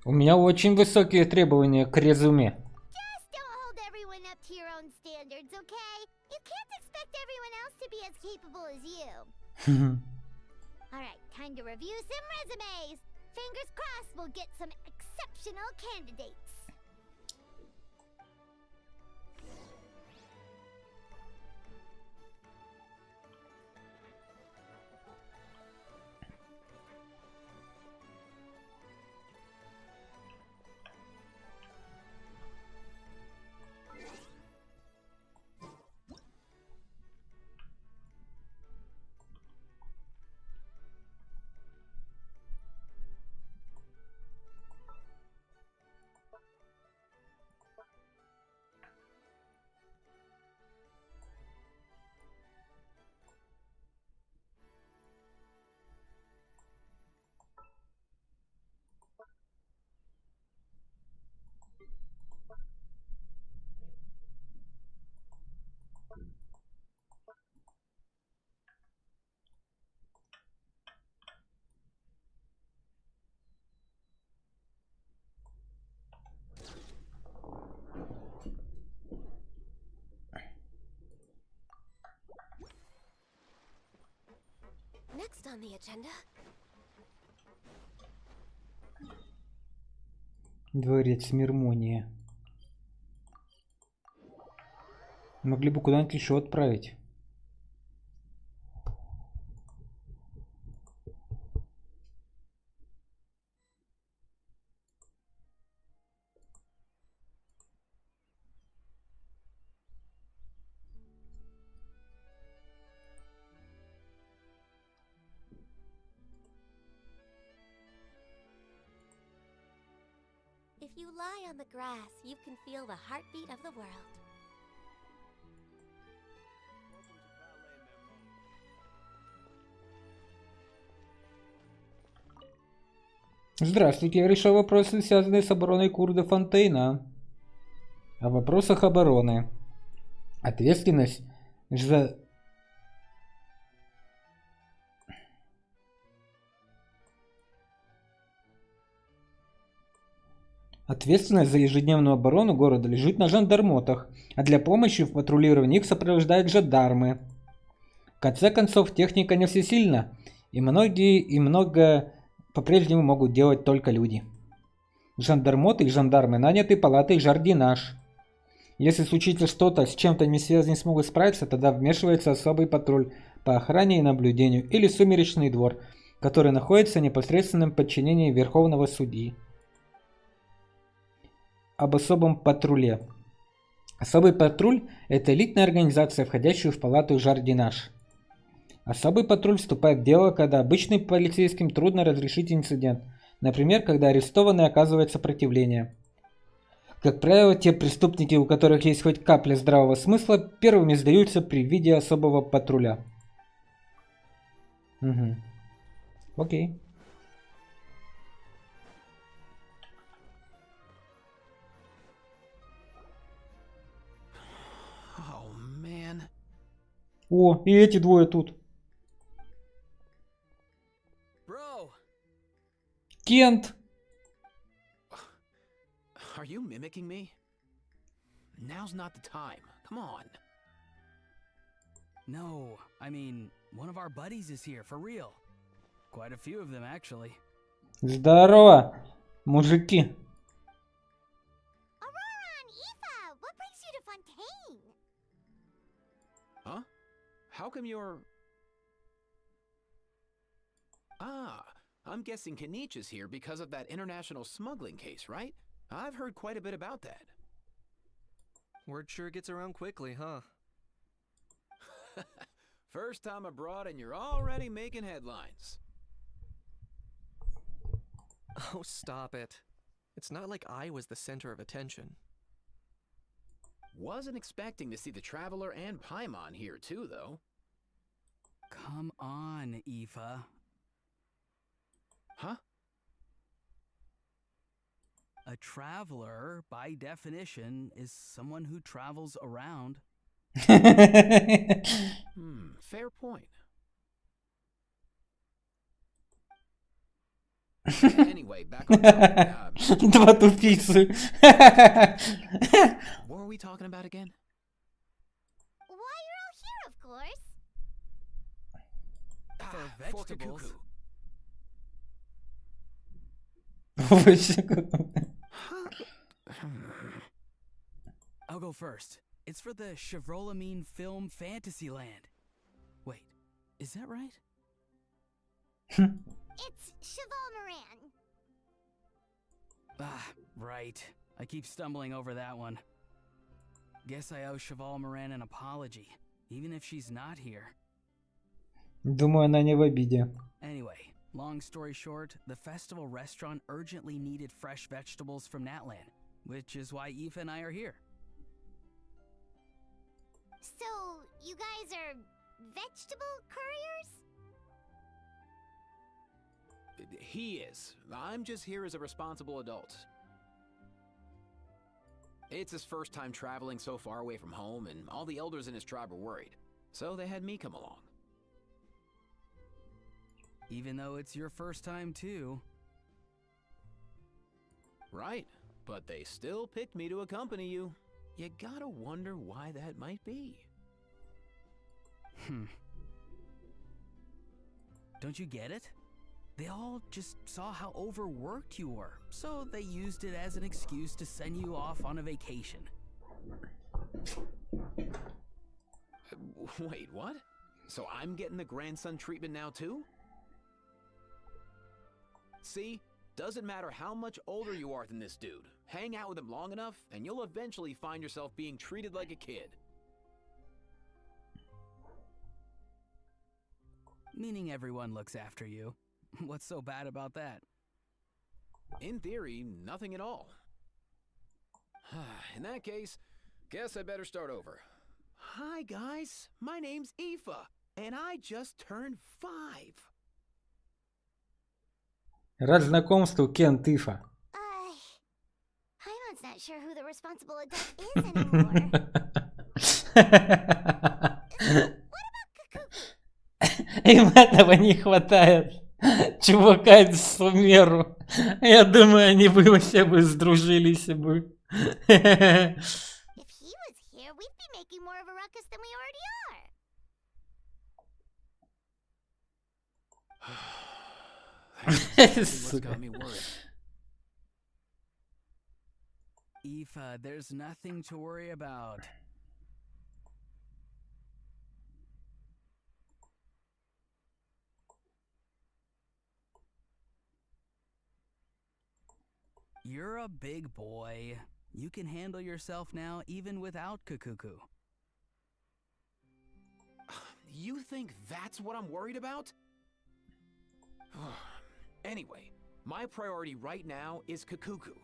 У меня очень высокие требования к резюме. Just don't hold everyone up to your own standards, okay? You can't expect everyone else to be as capable as you. Alright, time to review some resumes. Fingers crossed we'll get some exceptional candidates. Next on the agenda. Дворец Мирмония. Могли бы куда-нибудь еще отправить. If you lie on the grass, you can feel the heartbeat of the world. Здравствуйте, я решал вопросы, связанные с обороной Курда Фонтейна. О вопросах обороны. Ответственность за... Ответственность за ежедневную оборону города лежит на жандармотах, а для помощи в патрулировании их сопровождают жандармы. В конце концов, техника не всесильна, и много по-прежнему могут делать только люди. Жандармоты и жандармы наняты палатой жардинаж. Если случится что-то, с чем-то не связанные не смогут справиться, тогда вмешивается особый патруль по охране и наблюдению или сумеречный двор, который находится в непосредственном подчинении Верховного Судьи. Об особом патруле. Особый патруль – это элитная организация, входящая в палату жардинаж. Особый патруль вступает в дело, когда обычным полицейским трудно разрешить инцидент, например, когда арестованный оказывает сопротивление. Как правило, те преступники, у которых есть хоть капля здравого смысла, первыми сдаются при виде особого патруля. Угу. Окей. Oh, man. О, и эти двое тут. Bro, Кент! are you mimicking me? Now's not the time. Come on. No, I mean, one of our buddies is here, for real. Quite a few of them, actually. Здорово, мужики. Aurora and Aoife, what brings you to Fontaine? Huh? How come you're... Ah, I'm guessing Kanich is here because of that international smuggling case, right? I've heard quite a bit about that. Word sure gets around quickly, huh? First time abroad and you're already making headlines. Oh, stop it. It's not like I was the center of attention. Wasn't expecting to see the Traveler and Paimon here too, though. Come on, Aoife. Huh? A traveler, by definition, is someone who travels around. Fair point. Anyway, back on topic. Два тупицы. What were we talking about again? Why, you're all here, of course. For vegetables. I'll go first. It's for the Chevrolamine Film Fantasyland. Wait, is that right? It's Cheval Moran. Ah, right. I keep stumbling over that one. Guess I owe Cheval Moran an apology, even if she's not here. Думаю, она не в обиде. Anyway, long story short, the festival restaurant urgently needed fresh vegetables from Natlan, which is why Aoife and I are here. So, you guys are vegetable couriers? He is. I'm just here as a responsible adult. It's his first time traveling so far away from home, and all the elders in his tribe were worried. So they had me come along. Even though it's your first time too. Right, but they still picked me to accompany you. You gotta wonder why that might be. Don't you get it? They all just saw how overworked you were, so they used it as an excuse to send you off on a vacation. Wait, what? So I'm getting the grandson treatment now too? See? Doesn't matter how much older you are than this dude. Hang out with him long enough, and you'll eventually find yourself being treated like a kid. Meaning everyone looks after you. What's so bad about that? In theory, nothing at all. In that case, guess I better start over. Hi, guys. My name's Aoife, and I just turned 5. Рад знакомству, Кен Тифа. Paimon's not sure who the responsible adult is anymore. Им этого не хватает. Чувака из Сумеру. Я думаю, они бы вообще бы сдружились бы. If he was here, we'd be making more of a ruckus than we already are. What's got me worried? Aoife, there's nothing to worry about. You're a big boy. You can handle yourself now even without Kakuku. You think that's what I'm worried about? Anyway, my priority right now is Kakuku.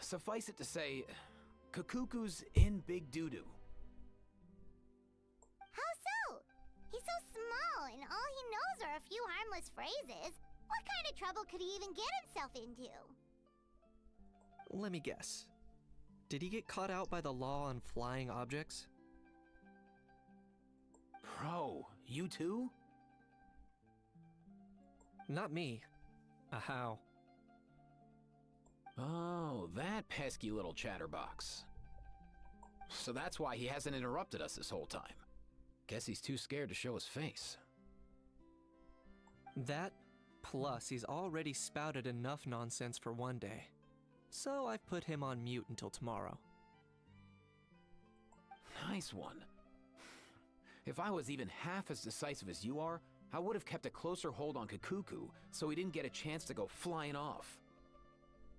Suffice it to say, Kakuku's in big doo-doo. How so? He's so small, and all he knows are a few harmless phrases. What kind of trouble could he even get himself into? Let me guess. Did he get caught out by the law on flying objects? Bro, you too? Not me. How? Oh, that pesky little chatterbox. So that's why he hasn't interrupted us this whole time. Guess he's too scared to show his face. That, plus he's already spouted enough nonsense for one day. So I've put him on mute until tomorrow. Nice one. If I was even half as decisive as you are, I would have kept a closer hold on Kakuku, so he didn't get a chance to go flying off.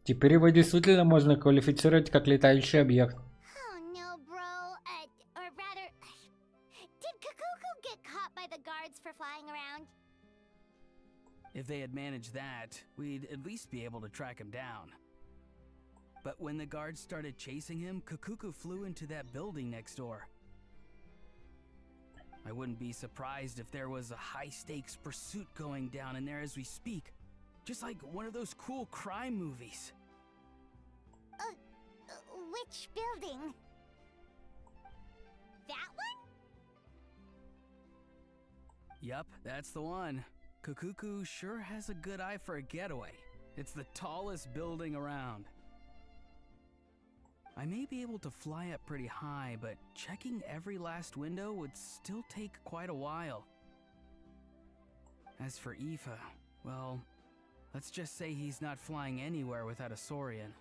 Теперь его действительно можно квалифицировать как летающий объект. Oh no, bro. Or rather, did Kakuku get caught by the guards for flying around? If they had managed that, we'd at least be able to track him down. But when the guards started chasing him, Kakuku flew into that building next door. I wouldn't be surprised if there was a high-stakes pursuit going down in there as we speak. Just like one of those cool crime movies. Which building? That one? Yup, that's the one. Kakuku sure has a good eye for a getaway. It's the tallest building around. I may be able to fly up pretty high, but checking every last window would still take quite a while. As for Aoife, well, let's just say he's not flying anywhere without a Saurian.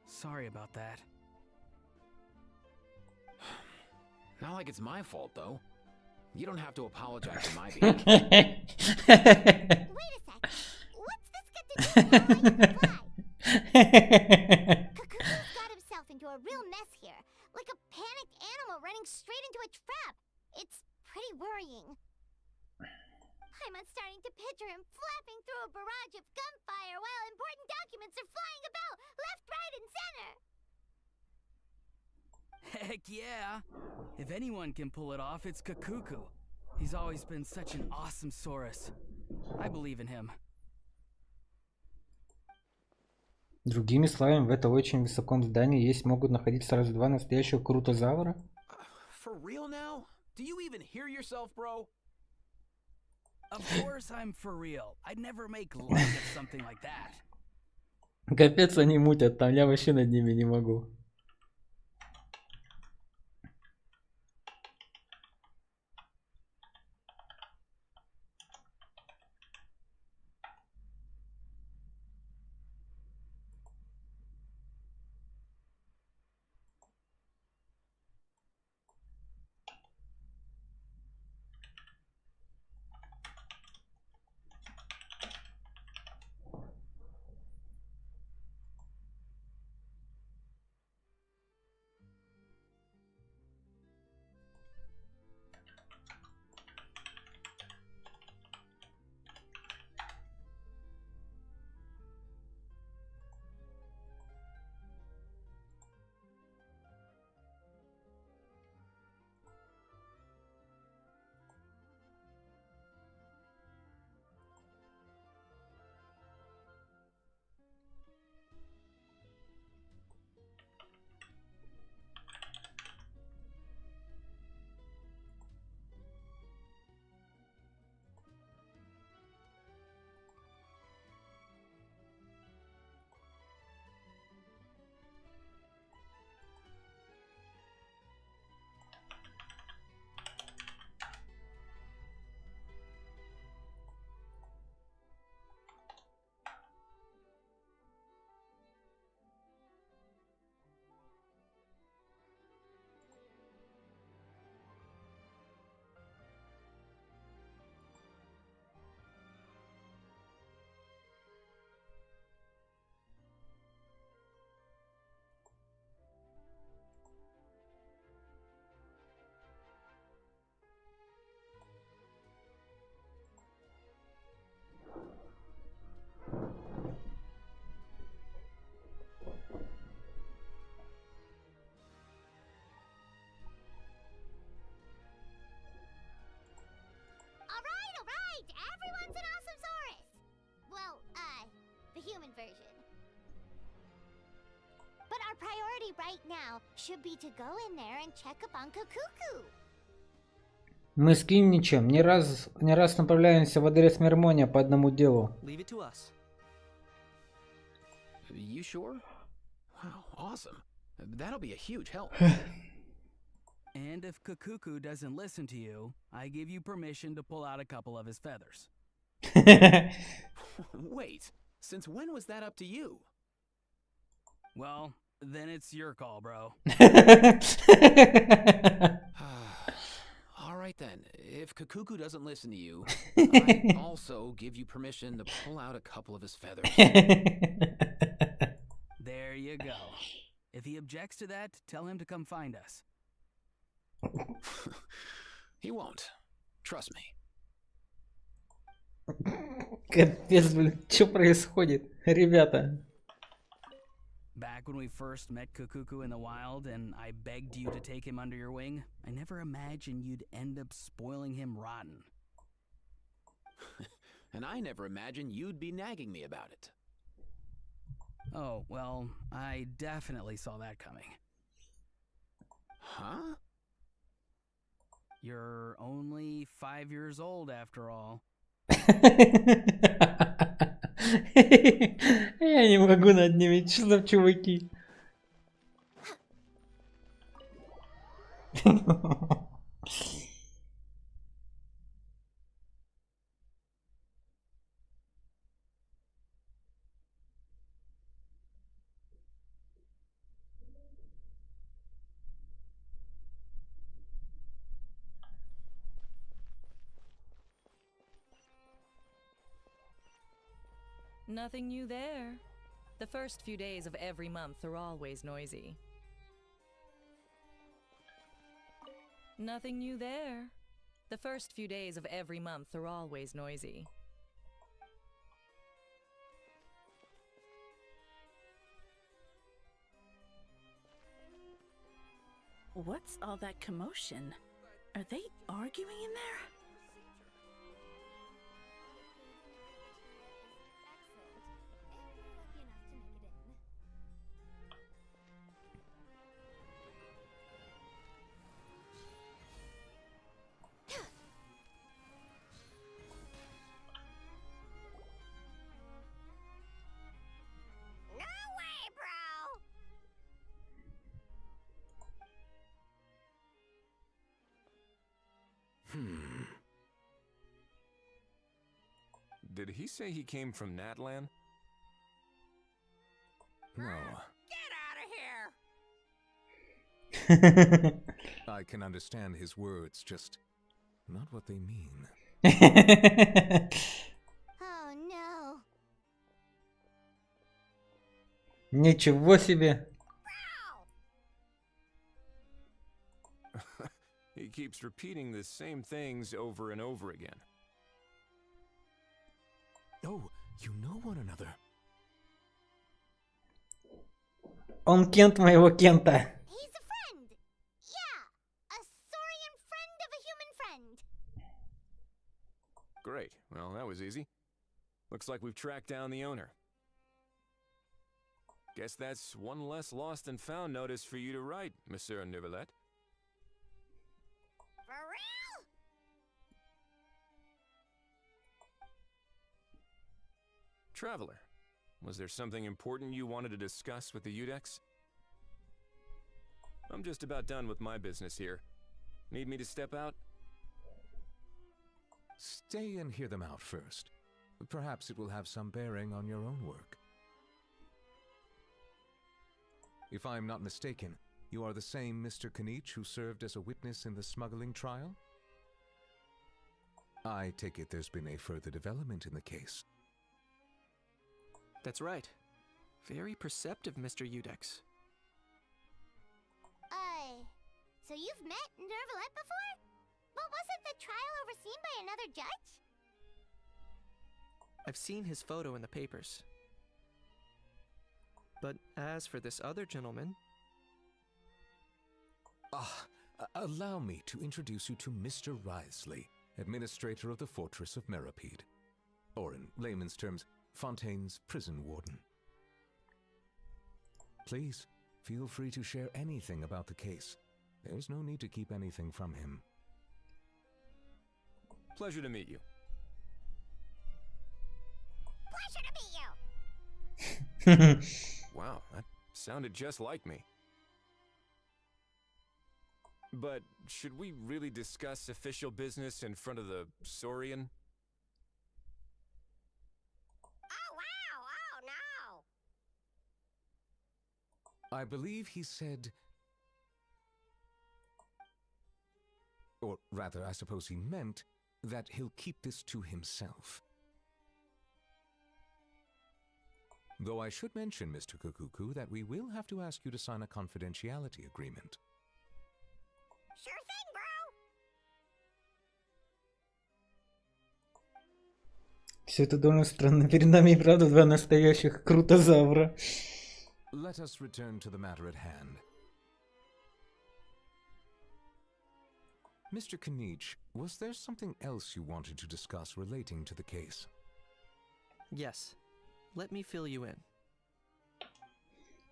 Sorry about that. Not like it's my fault, though. You don't have to apologize for my behavior. Wait a sec. What's this got to do with how I can fly? Kakuku's got himself into a real mess here. Like a panicked animal running straight into a trap. It's pretty worrying. I'm starting to picture him flapping through a barrage of gunfire while important documents are flying about left, right, and center. Heck yeah! If anyone can pull it off, it's Kakuku. He's always been such an awesome Saurus. I believe in him. Другими словами, в этом очень высоком здании могут находиться сразу два настоящих крутозавра? For real now? Do you even hear yourself, bro? Of course I'm for real. I'd never make light of something like that. Капец они мутят, там я вообще над ними не могу. right! Everyone's an awesome Saurus! Well, the human version. But our priority right now should be to go in there and check up on Kukuku. Мы скримничаем, не раз направляемся в адрес Мермония по одному делу. Leave it to us. You sure? Wow, awesome. That'll be a huge help. And if Kukuku doesn't listen to you, I give you permission to pull out a couple of his feathers. Wait, since when was that up to you? Well, then it's your call, bro. All right then, if Kukuku doesn't listen to you, I also give you permission to pull out a couple of his feathers. There you go. If he objects to that, tell him to come find us. He won't. Trust me. Капец, блин, что происходит, ребята? Back when we first met Kukuku in the wild and I begged you to take him under your wing, I never imagined you'd end up spoiling him rotten. And I never imagined you'd be nagging me about it. Oh, well, I definitely saw that coming. Huh? You're only 5 years old after all. Я не могу над ними, что за чуваки? Nothing new there. The first few days of every month are always noisy. Nothing new there. The first few days of every month are always noisy. What's all that commotion? Are they arguing in there? Did he say he came from Natlan? No. Get out of here! I can understand his words, just not what they mean. Oh no. Ничего себе. He keeps repeating the same things over and over again. Oh, you know one another. Он Кент моего Кента. He's a friend. Yeah, a saurian friend of a human friend. Great. Well, that was easy. Looks like we've tracked down the owner. Guess that's one less lost and found notice for you to write, Monsieur Neuvillette. For real? Traveler, was there something important you wanted to discuss with the Udex? I'm just about done with my business here. Need me to step out? Stay and hear them out first. Perhaps it will have some bearing on your own work. If I'm not mistaken, you are the same Mr. Kanich who served as a witness in the smuggling trial? I take it there's been a further development in the case. That's right. Very perceptive, Mr. Udex. So you've met Neuvillette before? But wasn't the trial overseen by another judge? I've seen his photo in the papers. But as for this other gentleman... Allow me to introduce you to Mr. Risley, administrator of the fortress of Meripede. Or in layman's terms, Fontaine's prison warden. Please, feel free to share anything about the case. There's no need to keep anything from him. Pleasure to meet you. Pleasure to meet you. Wow, that sounded just like me. But should we really discuss official business in front of the Saurian? Oh, wow. Oh, no. I believe he said... Or rather, I suppose he meant that he'll keep this to himself. Though I should mention, Mr. Kukuku, that we will have to ask you to sign a confidentiality agreement. Sure thing, bro. Все это довольно странно. Перед нами и правда два настоящих крутозавра. Let us return to the matter at hand. Mr. Kanich, was there something else you wanted to discuss relating to the case? Yes. Let me fill you in.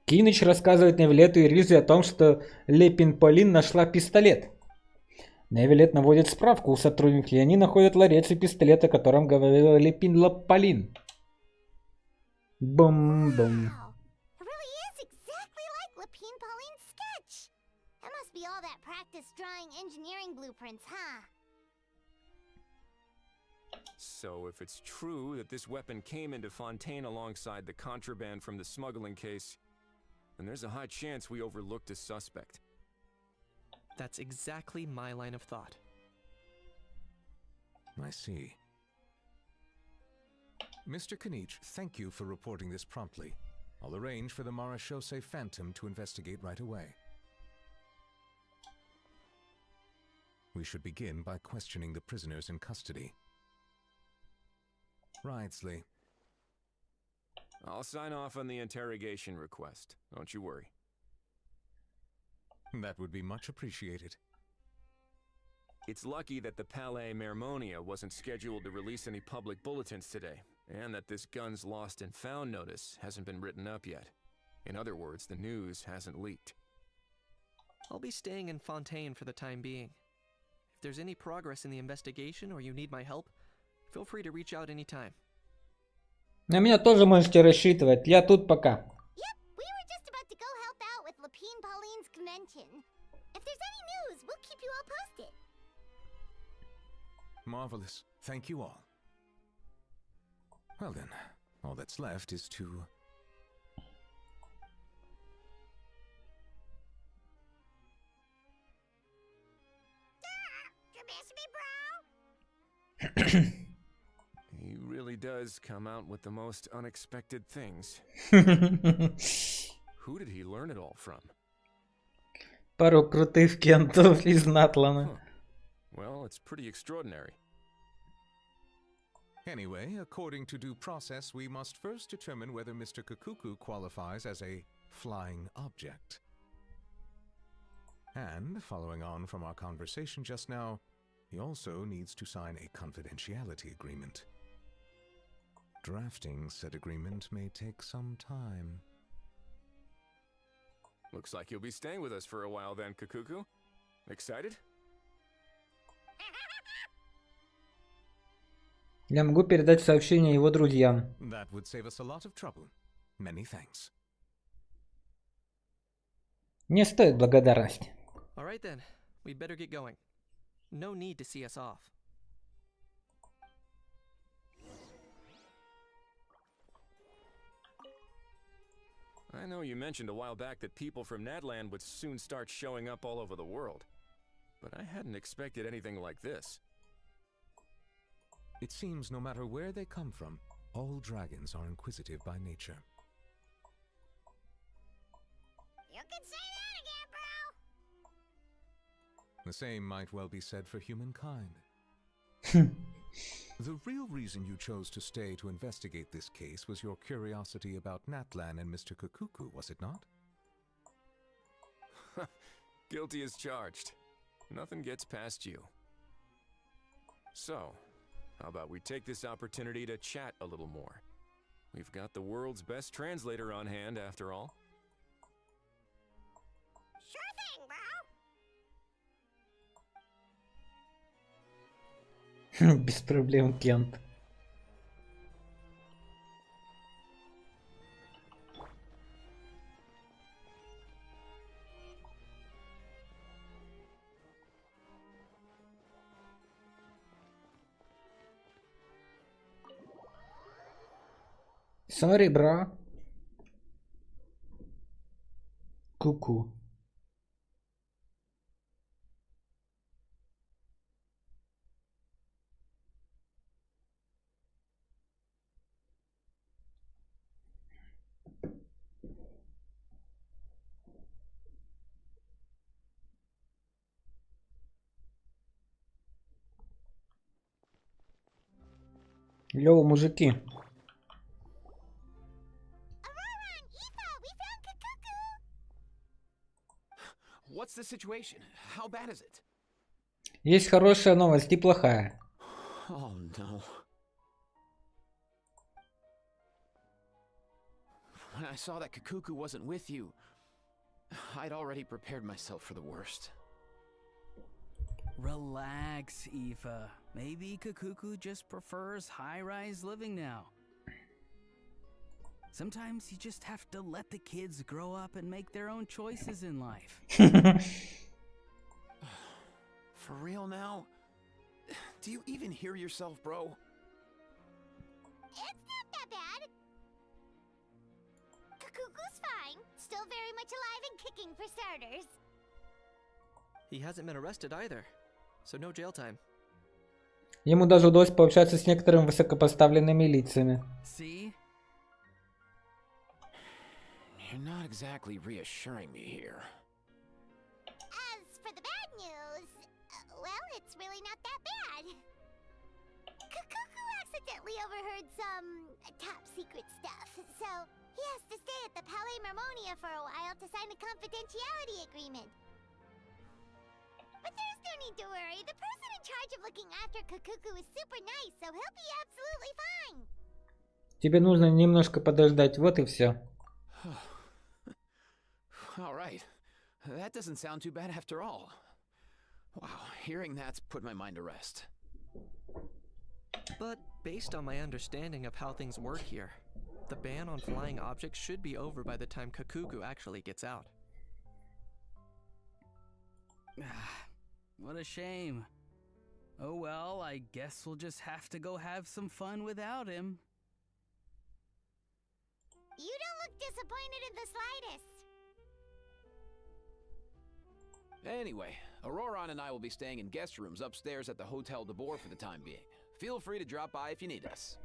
Кинич рассказывает Невилету и Ризе о том, что Лепин Полин нашла пистолет. Невилет наводит справку у сотрудников, и они находят ларец и пистолет, о котором говорила Лепин Полин. Бум-бум. It really is exactly like Lapine Pauline's sketch. That must be all that practice drawing engineering blueprints, huh? So if it's true that this weapon came into Fontaine alongside the contraband from the smuggling case, then there's a high chance we overlooked a suspect. That's exactly my line of thought. I see. Mr. Kanich, thank you for reporting this promptly. I'll arrange for the Marechaussee Phantom to investigate right away. We should begin by questioning the prisoners in custody. Wrightsley. I'll sign off on the interrogation request. Don't you worry. That would be much appreciated. It's lucky that the Palais Mermonia wasn't scheduled to release any public bulletins today, and that this guns lost and found notice hasn't been written up yet. In other words, the news hasn't leaked. I'll be staying in Fontaine for the time being. If there's any progress in the investigation or you need my help, feel free to reach out anytime. На меня тоже можете рассчитывать. Я тут пока. Yep, we were just about to go help out with Lapine Pauline's convention. If there's any news, we'll keep you all posted. Marvelous. Thank you all. Well then, all that's left is to... You miss me, bro? He really does come out with the most unexpected things. Who did he learn it all from? Пару крутых кентов из Натлана. Well, it's pretty extraordinary. Anyway, according to due process, we must first determine whether Mr. Kukuku qualifies as a flying object. And, following on from our conversation just now, he also needs to sign a confidentiality agreement. Drafting said agreement may take some time. Looks like you'll be staying with us for a while then, Kukuku. Excited? Я могу передать сообщение его друзьям. That would save us a lot of trouble. Many thanks. Не стоит благодарности. All right then, we'd better get going. No need to see us off. I know you mentioned a while back that people from Natland would soon start showing up all over the world, but I hadn't expected anything like this. It seems no matter where they come from, all dragons are inquisitive by nature. You can say that again, bro. The same might well be said for humankind. The real reason you chose to stay to investigate this case was your curiosity about Natlan and Mr. Kukuku, was it not? Guilty as charged. Nothing gets past you. So, how about we take this opportunity to chat a little more? We've got the world's best translator on hand, after all. Sure thing, bro. Без проблем, Кент. Sorry, bro. Ку-ку. Йоу, мужики. What's the situation? How bad is it? Есть хорошая новость и плохая. Oh no. When I saw that Kakuku wasn't with you, I'd already prepared myself for the worst. Relax, Aoife. Maybe Kakuku just prefers high-rise living now. Sometimes you just have to let the kids grow up and make their own choices in life. For real now? Do you even hear yourself, bro? It's not that bad. Kakuku's fine. Still very much alive and kicking for starters. He hasn't been arrested either, so no jail time. Ему даже удалось пообщаться с некоторыми высокопоставленными лицами. See? You're not exactly reassuring me here. As for the bad news, well, it's really not that bad. Kakuku accidentally overheard some top secret stuff, so he has to stay at the Palais Marmonia for a while to sign a confidentiality agreement. But there's no need to worry. The person in charge of looking after Kakuku is super nice, so he'll be absolutely fine. Тебе нужно немножко подождать, вот и все. All right. That doesn't sound too bad after all. Wow, hearing that's put my mind to rest. But based on my understanding of how things work here, the ban on flying objects should be over by the time Kakuku actually gets out. What a shame. Oh well, I guess we'll just have to go have some fun without him. You don't look disappointed in the slightest. Anyway, Auroron and I will be staying in guest rooms upstairs at the Hotel de Boer for the time being. Feel free to drop by if you need us.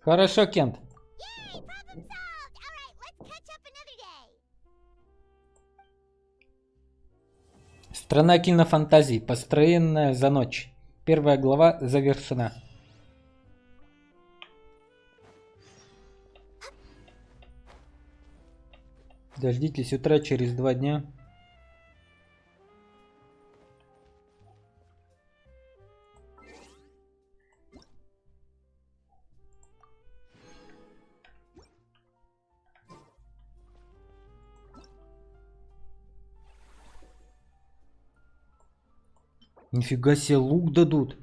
Хорошо, Кент. Yay, problem solved! Alright, let's catch up another day. Страна кинофантазий, построенная за ночь. Первая глава завершена. Дождитесь утра через 2 дня. Нифига себе, лук дадут.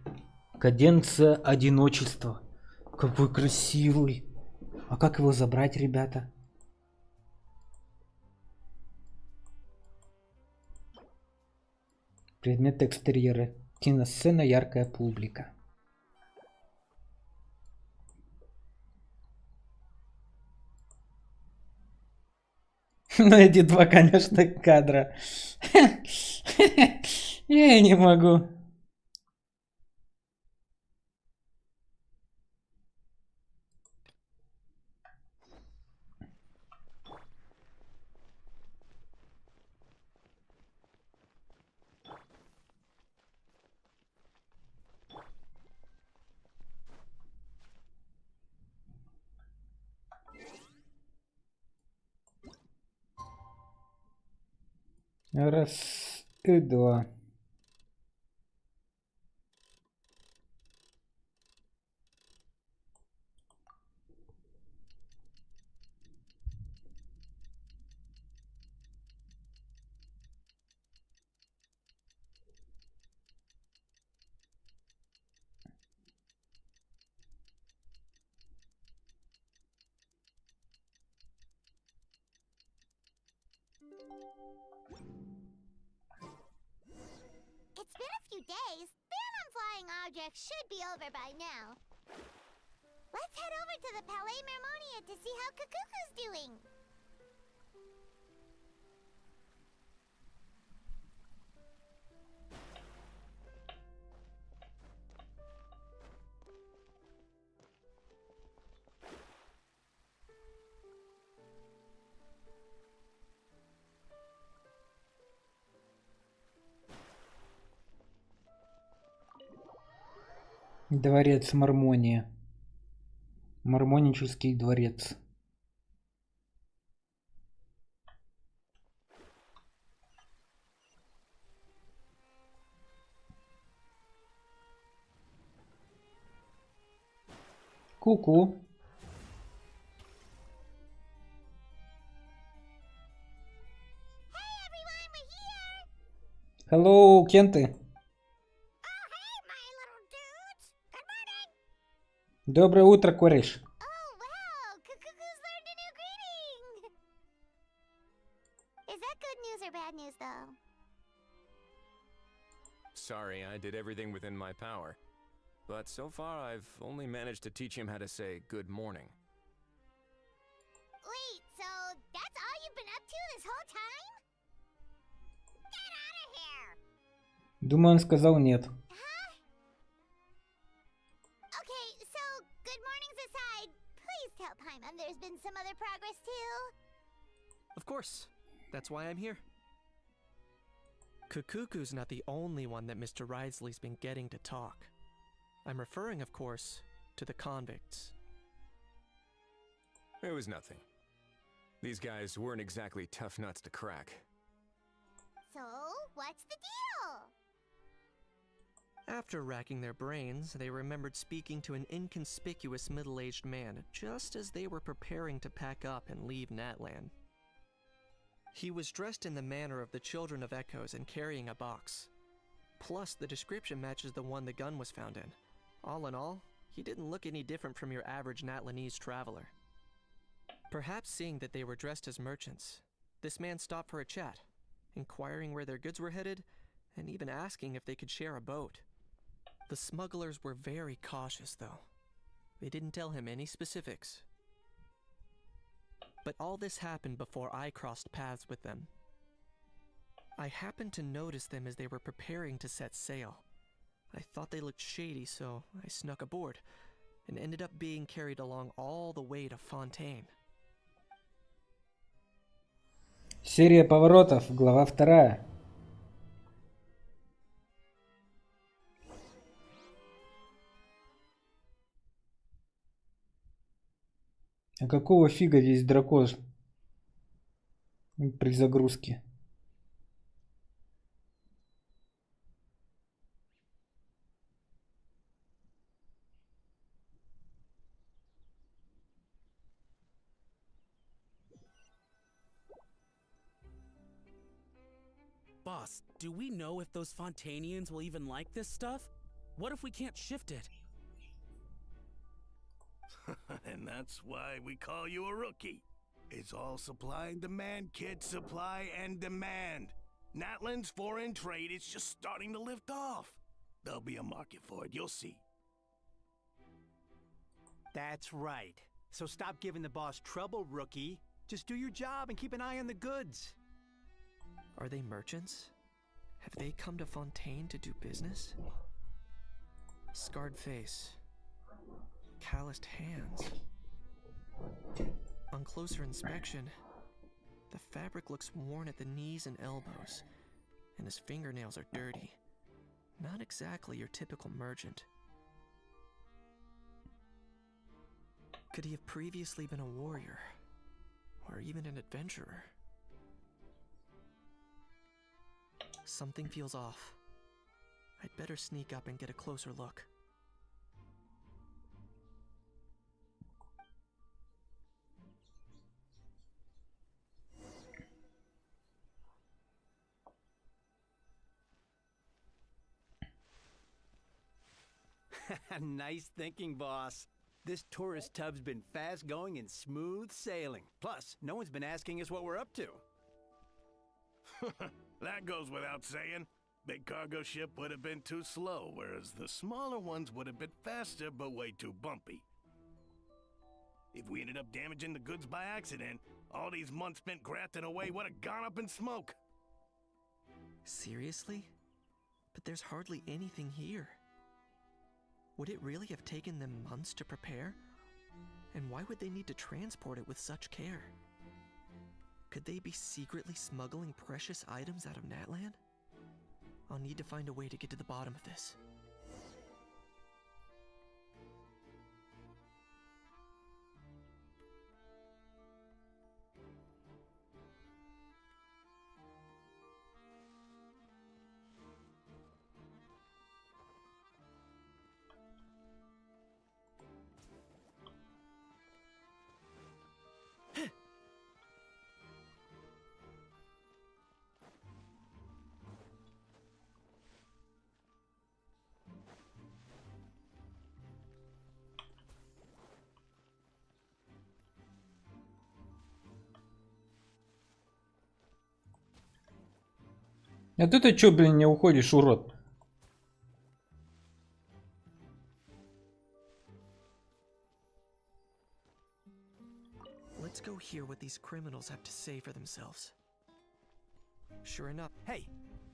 Каденция одиночества. Какой красивый. А как его забрать, ребята? Предмет экстерьера. Киносцена, яркая публика. Ну эти два, конечно, кадра. Я не могу. Раз и два. object should be over by now. Let's head over to the Palais Mermonia to see how Kakuku's doing. Дворец Мармония. Мармонический дворец. Ку-ку. Hello, Кенты. Доброе утро, кореш. Is that good news or bad news, though? Sorry, I did everything within my power. But so far, I've only managed to teach him how to say good morning. Wait, so that's all you've been up to this whole time? Get out of here! Думаю, он сказал нет. Okay, so good mornings aside, please tell Paimon there's been some other progress too. Of course. That's why I'm here. Kukuku's not the only one that Mr. Risley's been getting to talk. I'm referring, of course, to the convicts. It was nothing. These guys weren't exactly tough nuts to crack. So, what's the deal? After racking their brains, they remembered speaking to an inconspicuous middle-aged man just as they were preparing to pack up and leave Natlan. He was dressed in the manner of the Children of Echoes and carrying a box. Plus, the description matches the one the gun was found in. All in all, he didn't look any different from your average Natlanese traveler. Perhaps seeing that they were dressed as merchants, this man stopped for a chat, inquiring where their goods were headed, and even asking if they could share a boat. The smugglers were very cautious, though. They didn't tell him any specifics. But all this happened before I crossed paths with them. I happened to notice them as they were preparing to set sail. I thought they looked shady, so I snuck aboard, and ended up being carried along all the way to Fontaine. Серия поворотов, глава 2. А какого фига весь дракон при загрузке? Boss, do we know if those Fontanians will even like this stuff? What if we can't shift it? And that's why we call you a rookie. It's all supply and demand, kid. Supply and demand. Natlan's foreign trade is just starting to lift off. There'll be a market for it, you'll see. That's right. So stop giving the boss trouble, rookie. Just do your job and keep an eye on the goods. Are they merchants? Have they come to Fontaine to do business? Scarred face. Calloused hands. On closer inspection, the fabric looks worn at the knees and elbows, and his fingernails are dirty. Not exactly your typical merchant. Could he have previously been a warrior? Or even an adventurer? Something feels off. I'd better sneak up and get a closer look. Nice thinking, boss. This tourist tub's been fast going and smooth sailing. Plus, no one's been asking us what we're up to. That goes without saying. Big cargo ship would have been too slow, whereas the smaller ones would have been faster but way too bumpy. If we ended up damaging the goods by accident, all these months spent grafting away would have gone up in smoke. Seriously? But there's hardly anything here. Would it really have taken them months to prepare? And why would they need to transport it with such care? Could they be secretly smuggling precious items out of Natlan? I'll need to find a way to get to the bottom of this. А ты чё, блин, не уходишь, урод? Let's go hear what these criminals have to say for themselves. Sure enough. Hey,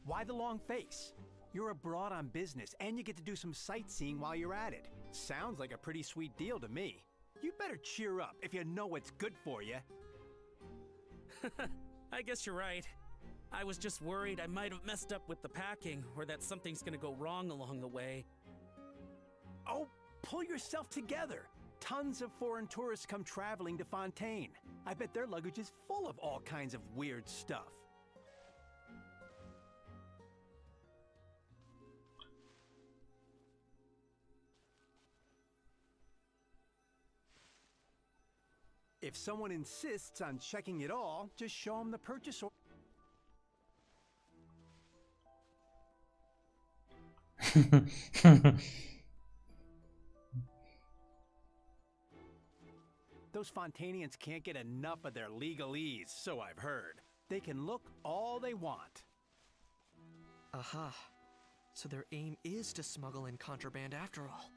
why the long face? You're abroad on business, and you get to do some sightseeing while you're at it. Sounds like a pretty sweet deal to me. You better cheer up if you know what's good for you. I guess you're right. I was just worried I might have messed up with the packing, or that something's gonna go wrong along the way. Oh, pull yourself together. Tons of foreign tourists come traveling to Fontaine. I bet their luggage is full of all kinds of weird stuff. If someone insists on checking it all, just show them the purchase order. Those Fontainians can't get enough of their legalese, so I've heard. They can look all they want. Aha. So their aim is to smuggle in contraband after all.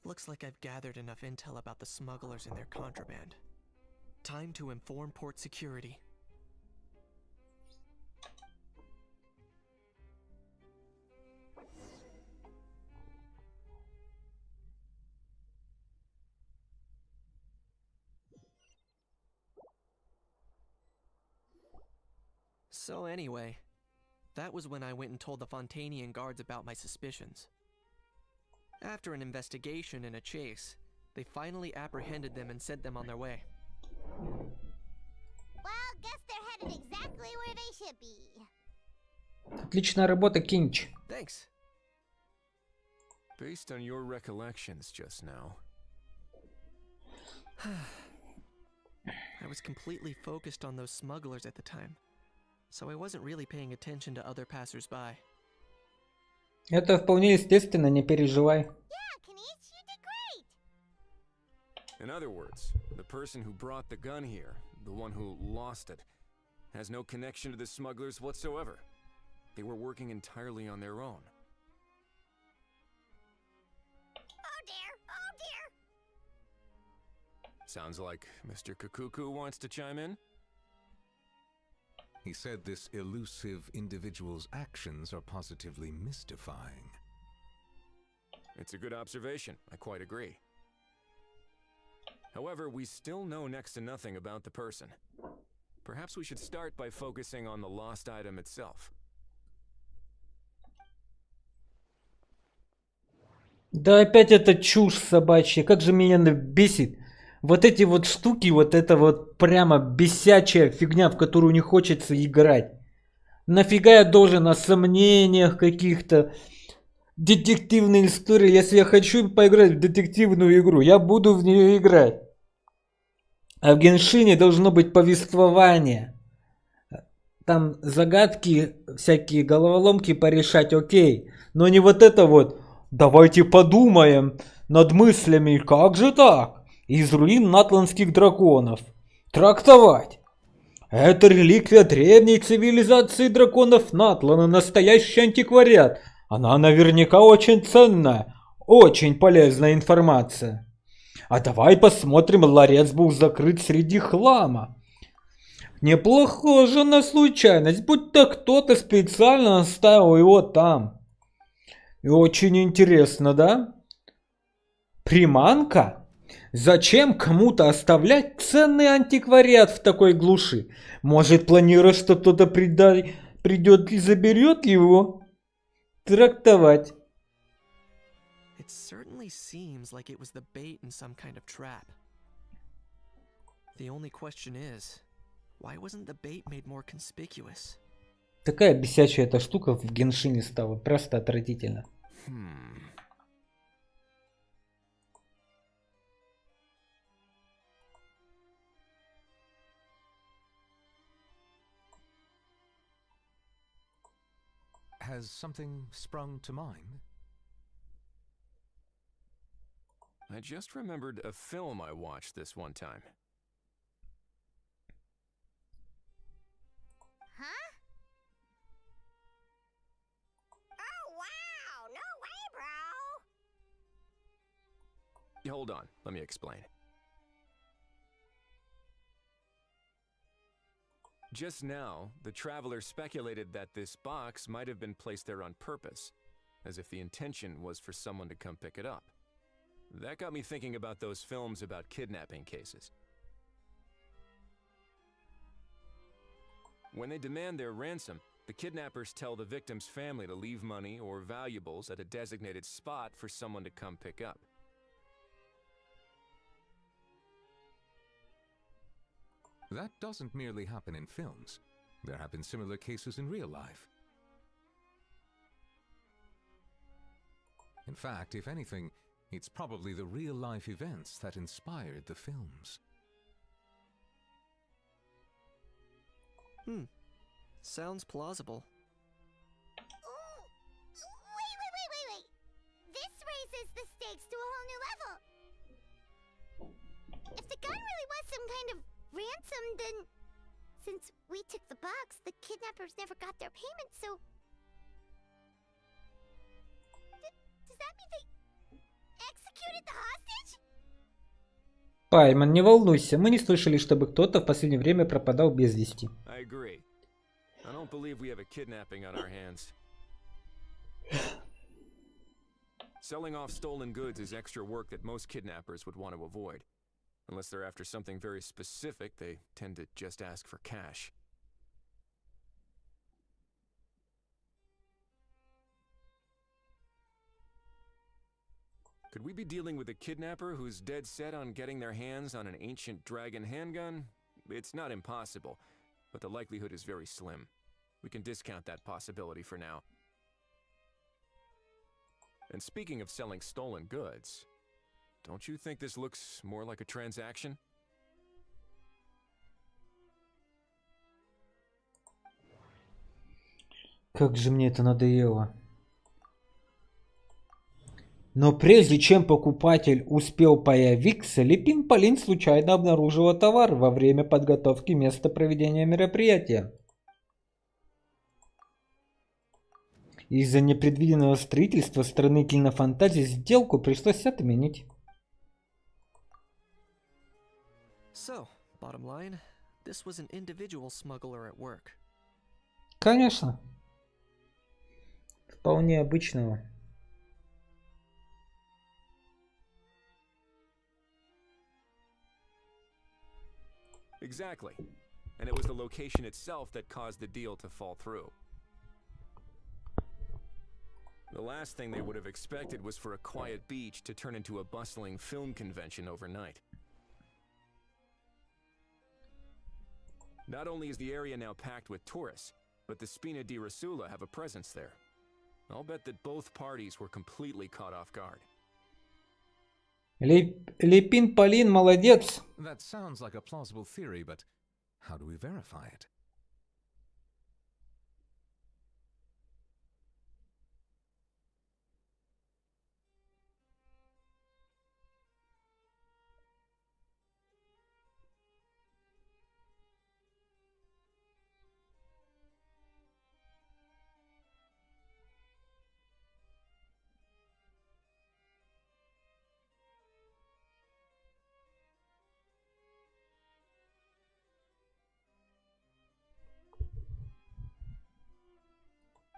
Looks like I've gathered enough intel about the smugglers and their contraband. Time to inform port security. So anyway, that was when I went and told the Fontainian guards about my suspicions. After an investigation and a chase, they finally apprehended them and sent them on their way. Well, guess they're headed exactly where they should be. Отличная работа, Кинч. Thanks. Based on your recollections just now. I was completely focused on those smugglers at the time, so I wasn't really paying attention to other passers-by. Это вполне естественно, не переживай. In other words, the person who brought the gun here, the one who lost it, has no connection to the smugglers whatsoever. They were working entirely on their own. Oh dear, oh dear. Sounds like Mr. Kakuku wants to chime in. He said this elusive individual's actions are positively mystifying. It's a good observation. I quite agree. However, we still know next to nothing about the person. Perhaps we should start by focusing on the lost item itself. Да опять эта чушь собачья, как же меня бесит. Вот эти вот штуки, вот это вот прямо бесячая фигня, в которую не хочется играть. Нафига я должен о сомнениях каких-то, детективной истории. Если я хочу поиграть в детективную игру, я буду в нее играть. А в Геншине должно быть повествование. Там загадки, всякие головоломки порешать, окей. Но не вот это вот, давайте подумаем над мыслями, как же так? Из руин натландских драконов. Трактовать. Это реликвия древней цивилизации драконов Натлана, настоящий антиквариат. Она наверняка очень ценная, очень полезная информация. А давай посмотрим, ларец был закрыт среди хлама. Не похоже на случайность, будто кто-то специально оставил его там. И очень интересно, да? Приманка? Зачем кому-то оставлять ценный антиквариат в такой глуши? Может, планируешь, что кто-то придет и заберет его? Трактовать. It certainly seems like it was the bait in some kind of trap. The only question is, why wasn't the bait made more conspicuous? Такая бесячая эта штука в Геншине стала. Просто отвратительно. Has something sprung to mind? I just remembered a film I watched this one time. Huh? Oh, wow! No way, bro! Hold on, let me explain. Just now, the traveler speculated that this box might have been placed there on purpose, as if the intention was for someone to come pick it up. That got me thinking about those films about kidnapping cases. When they demand their ransom, the kidnappers tell the victim's family to leave money or valuables at a designated spot for someone to come pick up. That doesn't merely happen in films. There have been similar cases in real life. In fact, if anything, it's probably the real-life events that inspired the films. Sounds plausible. Wait. This raises the stakes to a whole new level. If the gun really was some kind of ransom, then since we took the box, the kidnappers never got their payment, so... Does that mean they executed the hostage? Пайман, не волнуйся, мы не слышали, чтобы кто-то в последнее время пропадал без вести. I agree. I don't believe we have a kidnapping on our hands. Selling off stolen goods is extra work that most kidnappers would want to avoid. Unless they're after something very specific, they tend to just ask for cash. Could we be dealing with a kidnapper who's dead set on getting their hands on an ancient dragon handgun? It's not impossible, but the likelihood is very slim. We can discount that possibility for now. And speaking of selling stolen goods, don't you think this looks more like a transaction? Как же мне это надоело. Но прежде чем покупатель успел появиться, Липин-Полин случайно обнаружила товар во время подготовки места проведения мероприятия. Из-за непредвиденного строительства страны кинофантазии сделку пришлось отменить. So, bottom line, this was an individual smuggler at work. Конечно. Вполне обычного. Exactly. And it was the location itself that caused the deal to fall through. The last thing they would have expected was for a quiet beach to turn into a bustling film convention overnight. Not only is the area now packed with tourists, but the Spina di Rasula have a presence there. I'll bet that both parties were completely caught off guard. Липин-Полин молодец. That sounds like a plausible theory, but how do we verify it?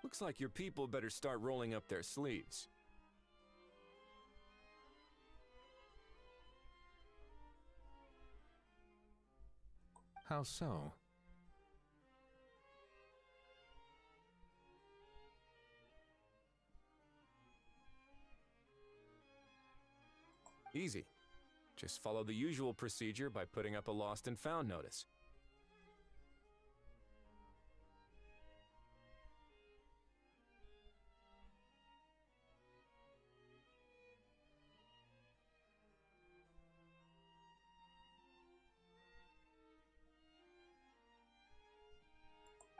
Looks like your people better start rolling up their sleeves. How so? Easy. Just follow the usual procedure by putting up a lost and found notice.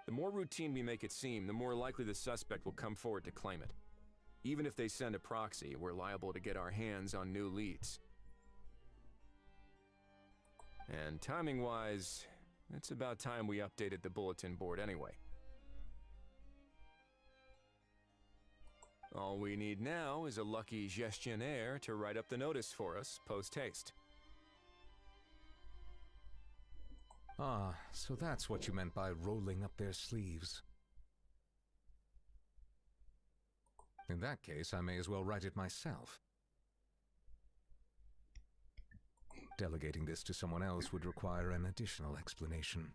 The more routine we make it seem, the more likely the suspect will come forward to claim it. Even if they send a proxy, we're liable to get our hands on new leads. And timing-wise, it's about time we updated the bulletin board anyway. All we need now is a lucky gestionnaire to write up the notice for us post-haste. Ah, so that's what you meant by rolling up their sleeves. In that case, I may as well write it myself. Delegating this to someone else would require an additional explanation.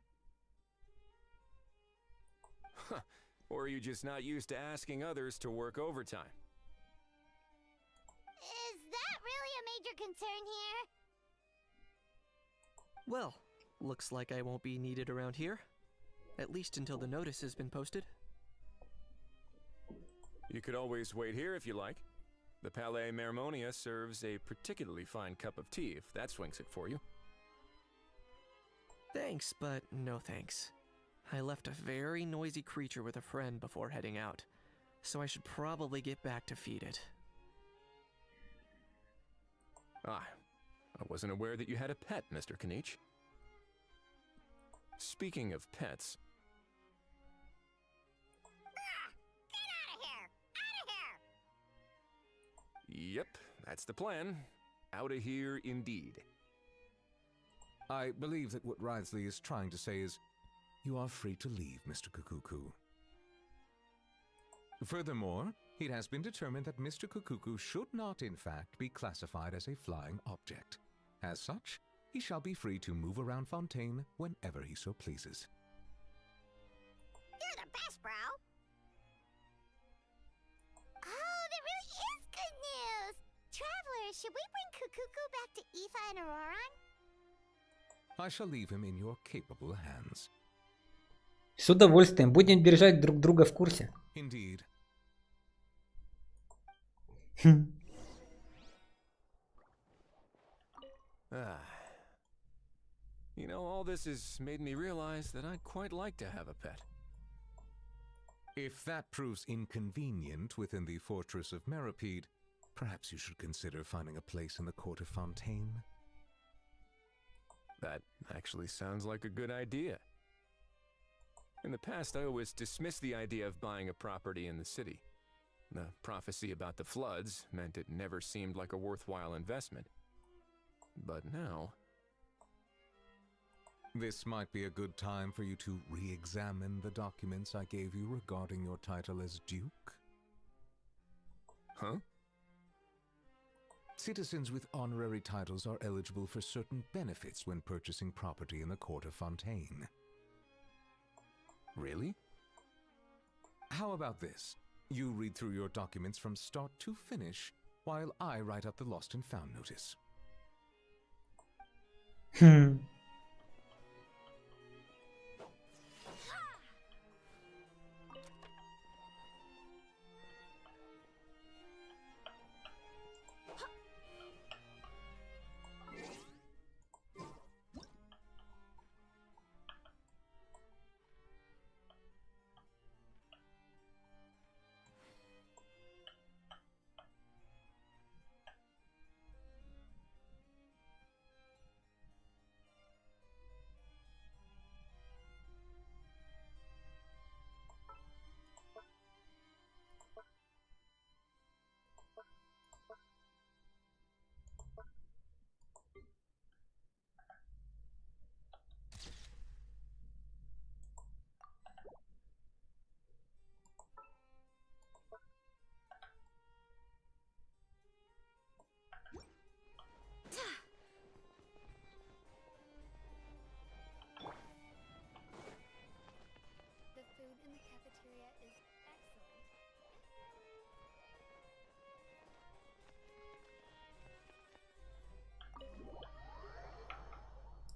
Or are you just not used to asking others to work overtime? Is that really a major concern here? Well, looks like I won't be needed around here. At least until the notice has been posted. You could always wait here if you like. The Palais Mermonia serves a particularly fine cup of tea, if that swings it for you. Thanks, but no thanks. I left a very noisy creature with a friend before heading out, so I should probably get back to feed it. Ah, I wasn't aware that you had a pet, Mr. Kanich. Speaking of pets... Yep, that's the plan. Out of here, indeed. I believe that what Wriothesley is trying to say is, you are free to leave, Mr. Kukuku. Furthermore, it has been determined that Mr. Kukuku should not, in fact, be classified as a flying object. As such, he shall be free to move around Fontaine whenever he so pleases. You're the best, bro! Oh, that really is good news! Travelers, should we bring Kukuku back to Aoife and Auroran? I shall leave him in your capable hands. С удовольствием. Будем держать друг друга в курсе. Indeed. You know, all this has made me realize that I'd quite like to have a pet. If that proves inconvenient within the fortress of Meripede, perhaps you should consider finding a place in the court of Fontaine. That actually sounds like a good idea. In the past, I always dismissed the idea of buying a property in the city. The prophecy about the floods meant it never seemed like a worthwhile investment. But now... This might be a good time for you to re-examine the documents I gave you regarding your title as Duke. Huh? Citizens with honorary titles are eligible for certain benefits when purchasing property in the court of Fontaine. Really? How about this? You read through your documents from start to finish, while I write up the lost and found notice.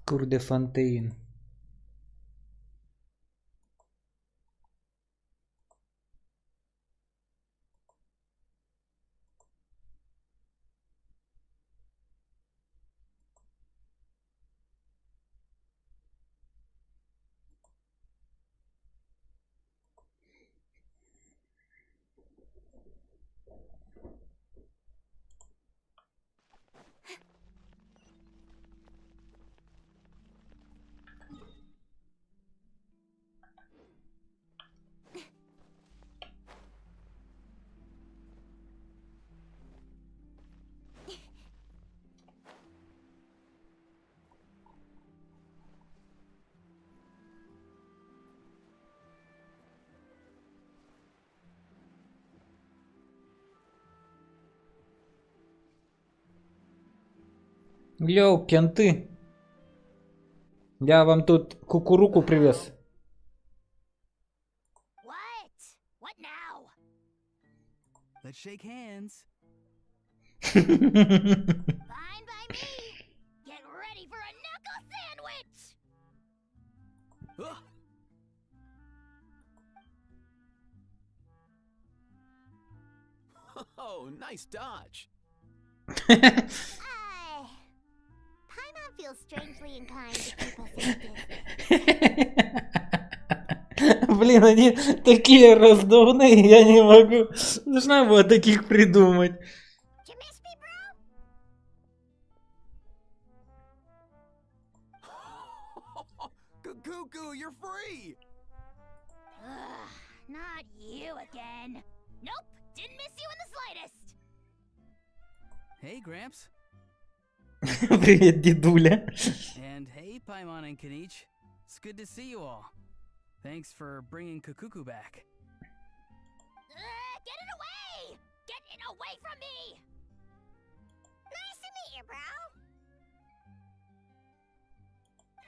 Курде Фонтейн. Йоу, кенты. Я вам тут кукуруку привез. What? What now? Let's shake hands. Fine by me. Get ready for a knuckle sandwich. Oh, nice dodge. Paimon feels strangely inclined to keep us in business. Блин, они такие раздувные, я не могу. Нужно было таких придумать. Cuckoo, you're free! Ugh, not you again. Nope, didn't miss you in the slightest. Hey, Gramps. Привет, дедуля. And hey, Paimon and Kanich. It's good to see you all. Thanks for bringing Kukuku back. Get it away! Get it away from me! Nice to meet you, bro.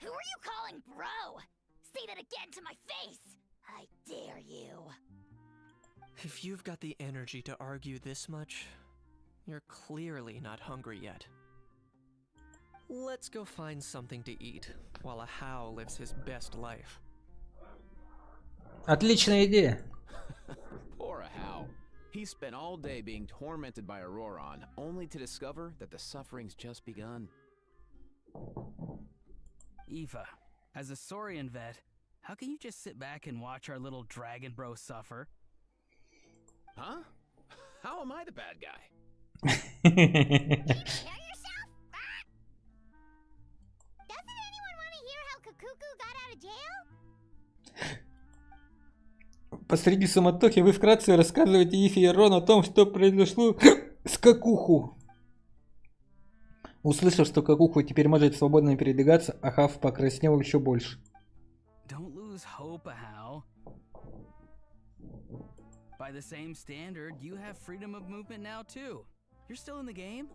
Who are you calling bro? Say that again to my face! I dare you. If you've got the energy to argue this much, you're clearly not hungry yet. Let's go find something to eat while a How lives his best life. Отличная идея. Poor How. He spent all day being tormented by Auroron, only to discover that the suffering's just begun. Eva, as a Saurian vet, how can you just sit back and watch our little dragon bro suffer? Huh? How am I the bad guy? Hear yourself? Doesn't anyone want to hear how Kukuku got out of jail? Посреди суматохи вы вкратце рассказываете Ифи и Рон о том, что произошло с Какуху. Услышав, что Какуху теперь может свободно передвигаться, Ахав покраснел еще больше. Don't lose hope, How. By the same standard, you have freedom of movement now too. You're still in the game?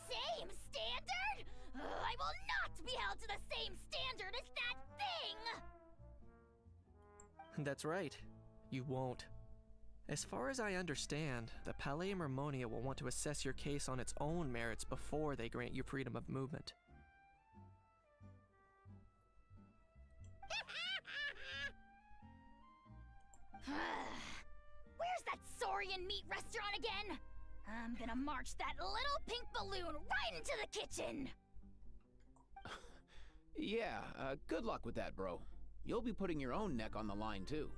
Same standard? I will not be held to the same standard as that thing! That's right. You won't. As far as I understand, the Palais Mermonia will want to assess your case on its own merits before they grant you freedom of movement. Where's that Saurian meat restaurant again? I'm gonna march that little pink balloon right into the kitchen! Yeah, good luck with that, bro. You'll be putting your own neck on the line, too.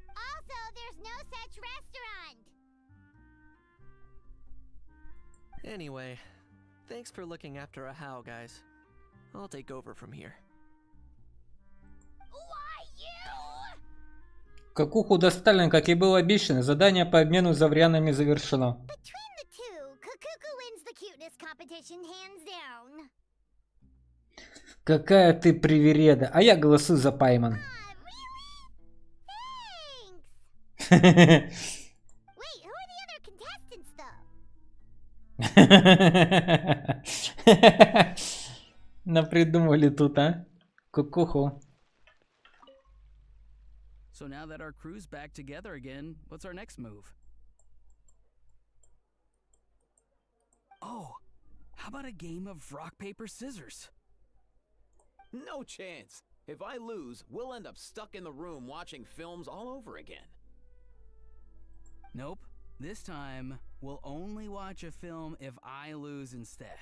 Also, there's no such restaurant. Anyway, thanks for looking after a How, guys. I'll take over from here. Why you? Какуху достали, как и было обещано. Задание по обмену заврянами завершено. Between the two, Kukuku wins the cuteness competition hands down. Какая ты привереда. А я голосую за Пайман. Wait, who are the other contestants, though? Напридумали тут, а? Кукуху. So now that our crew's back together again, what's our next move? Oh, How about a game of rock, paper, scissors? No chance. If I lose, we'll end up stuck in the room watching films all over again. Nope. This time, we'll only watch a film if I lose instead.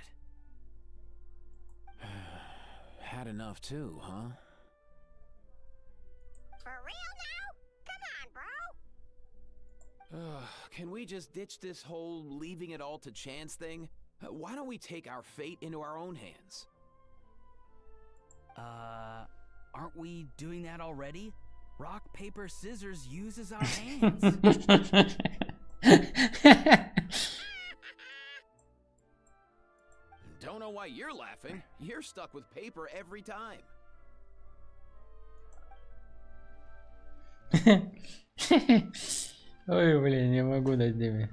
Had enough too, huh? For real now? Come on, bro. Can we just ditch this whole leaving it all to chance thing? Why don't we take our fate into our own hands? Aren't we doing that already? Rock, paper, scissors uses our hands. Don't know why you're laughing. You're stuck with paper every time. Ой, блин, не могу над ними.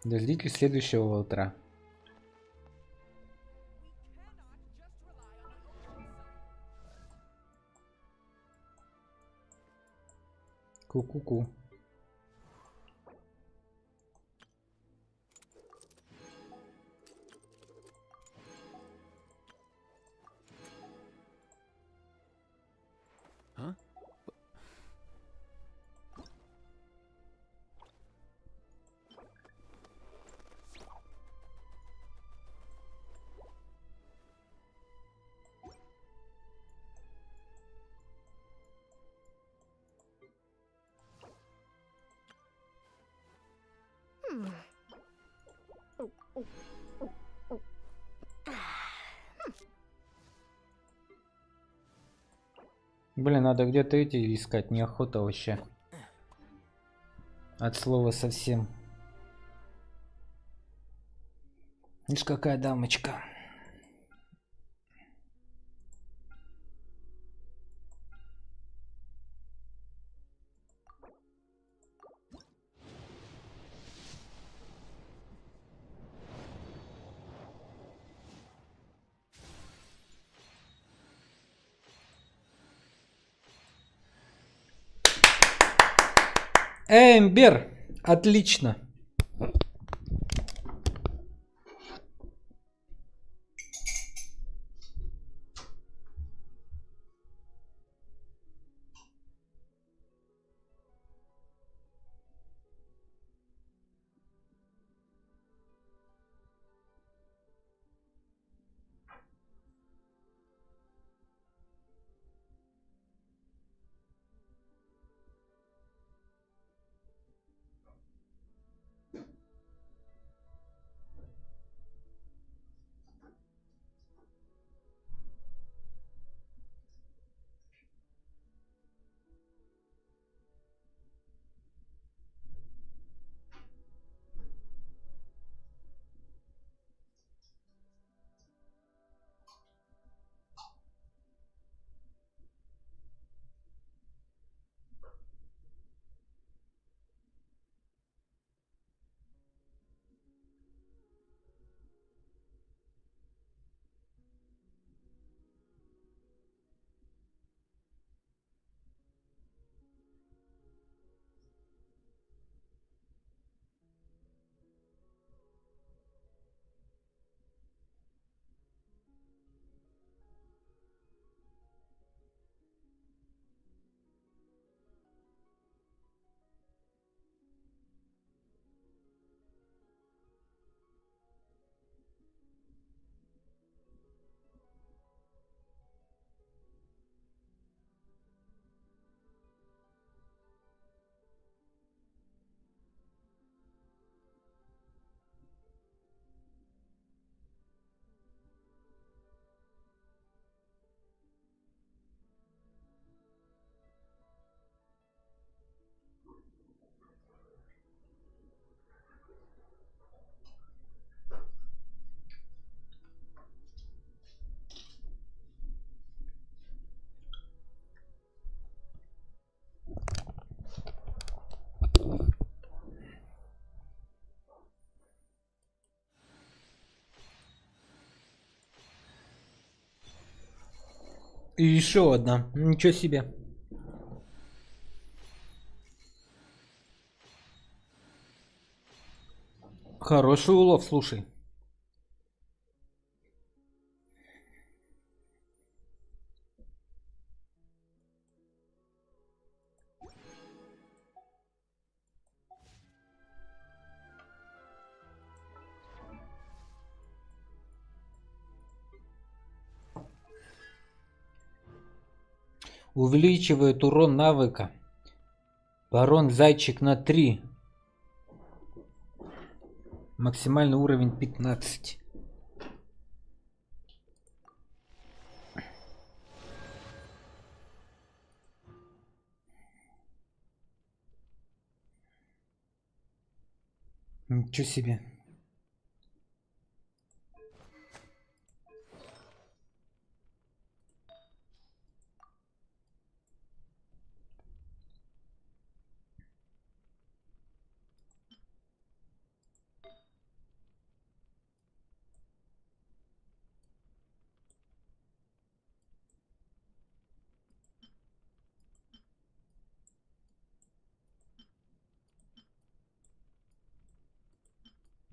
Дождитесь следующего утра. Ку-ку-ку. Huh? Блин, надо где-то эти искать, неохота вообще. От слова совсем. Видишь, какая дамочка. Эмбер! Отлично! И еще одна. Ничего себе. Хороший улов, слушай. Увеличивает урон навыка. Барон Зайчик на 3. Максимальный уровень 15. Ничего себе.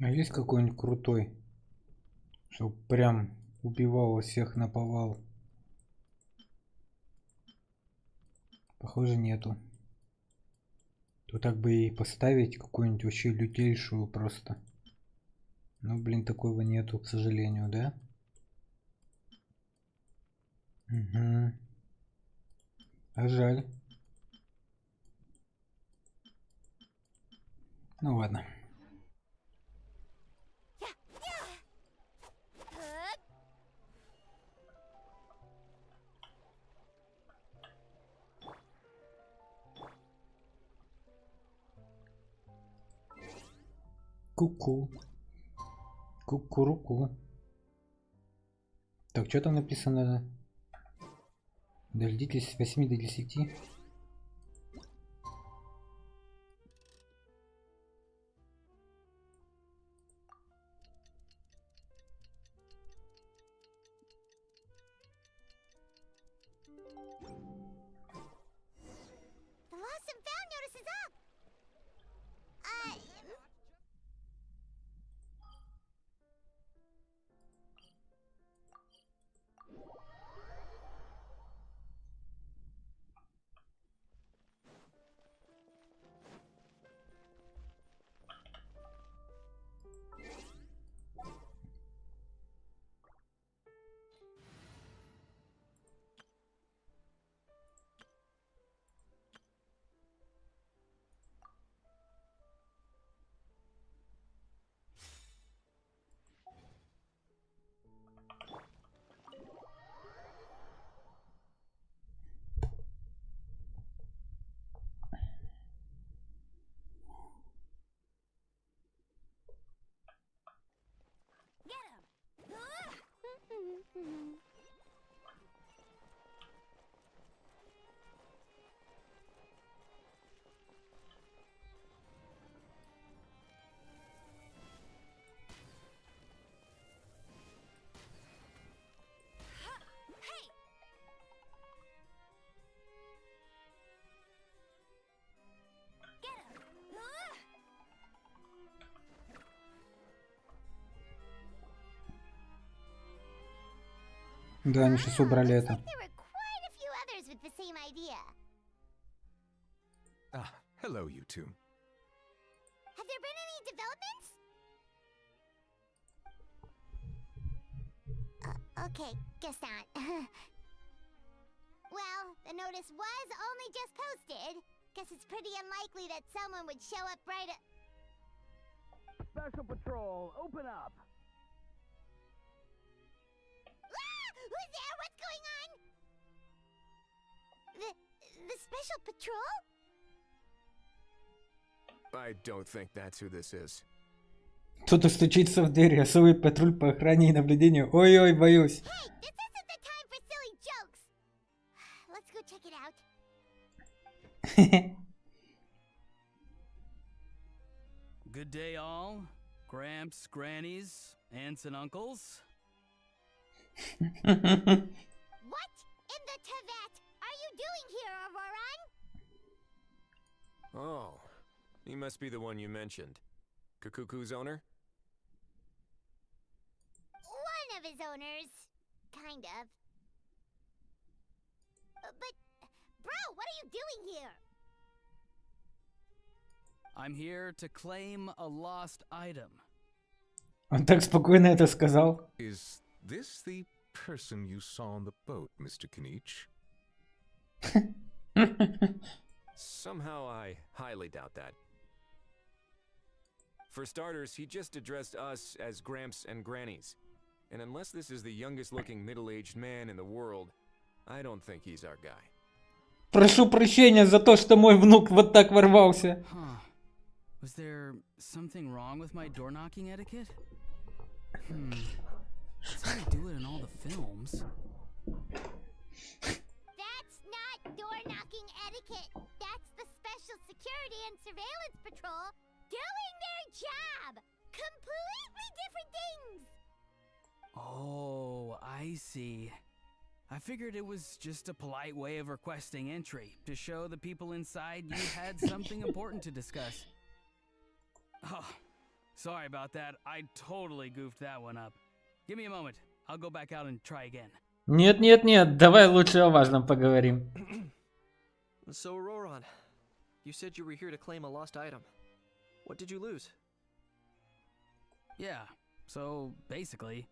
А есть какой-нибудь крутой, чтоб прям убивал всех наповал? Похоже, нету. То так бы и поставить какую-нибудь вообще лютейшую просто. Ну, блин, такого нету, к сожалению, да? Угу. А жаль. Ну ладно. Ку-ку. Ку-ку-ку. Так, что там написано? Дождитесь с 8 до 10. The lost and found notice is up! Да, они сейчас убрали это. There were quite a few others with the same idea. Ah, hello, you two. Have there been any developments? Okay, guess not. Well, the notice was only just posted. Guess it's pretty unlikely that someone would show up right at... Special Patrol, open up! Who's there? What's going on? The Special Patrol? I don't think that's who this is. Кто-то стучится в дверь. Особый патруль по охране и наблюдению. Ой-ой, боюсь. Hey, this isn't the time for silly jokes. Let's go check it out. Good day, all. Gramps, grannies, aunts, and uncles. What in the Tevat are you doing here, Auroran? Oh, he must be the one you mentioned. Kakuku's owner? of his owners. Kind of. But, bro, what are you doing here? I'm here to claim a lost item. Он так спокойно это сказал. Is this the person you saw on the boat, Mr. Kinich? Somehow I highly doubt that. For starters, he just addressed us as Gramps and Grannies. And unless this is the youngest looking middle-aged man in the world, I don't think he's our guy. Прошу прощения за то, что мой внук вот так ворвался. Huh. Was there something wrong with my door knocking etiquette? That's how they do it in all the films. That's not door-knocking etiquette. That's the Special Security and Surveillance Patrol doing their job. Completely different things. Oh, I see. I figured it was just a polite way of requesting entry to show the people inside you had something important to discuss. Oh, sorry about that. I totally goofed that one up. Give me a moment. I'll go back out and try again. Нет, давай лучше о важном поговорим. So, Roran, you said you were here to claim a lost item. What did you lose? Yeah, so basically...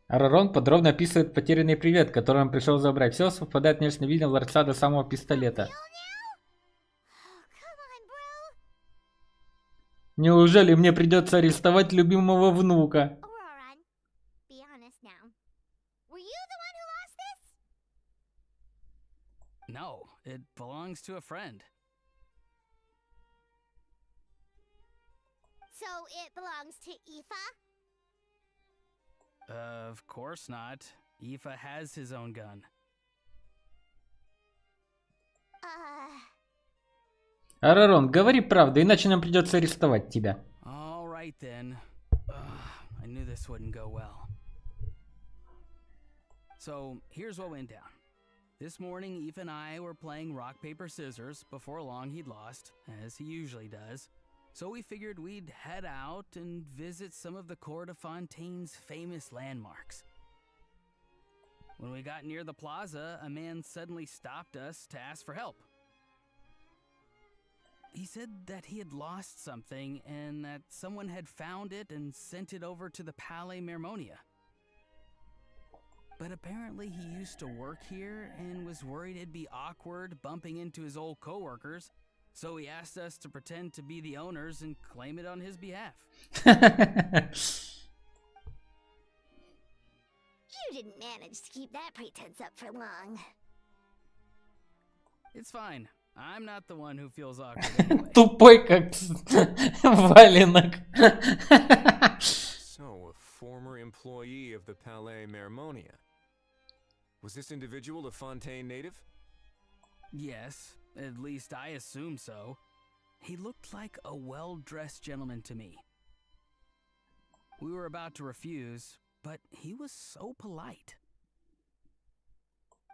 Ророн подробно описывает потерянный привет, который он пришел забрать. Все совпадает внешне видно ларца до самого пистолета. Неужели мне придется арестовать любимого внука? Be honest now. Were you the one who lost this? No, it belongs to a friend. So it belongs to Aoife? Of course not. Aoife has his own gun. Ророн, говори правду, иначе нам придется арестовать тебя. All right then. I knew this wouldn't go well. So, here's what went down. This morning, Aoife and I were playing rock, paper, scissors. Before long, he'd lost, as he usually does. So we figured we'd head out and visit some of the Cour de Fontaine's famous landmarks. When we got near the plaza, a man suddenly stopped us to ask for help. He said that he had lost something and that someone had found it and sent it over to the Palais Mermonia. But apparently he used to work here and was worried it'd be awkward bumping into his old coworkers, so he asked us to pretend to be the owners and claim it on his behalf. You didn't manage to keep that pretense up for long. It's fine. I'm not the one who feels awkward anyway. Тупой как валенок. So, a former employee of the Palais Mermonia. Was this individual a Fontaine native? Yes, at least I assume so. He looked like a well-dressed gentleman to me. We were about to refuse, but he was so polite.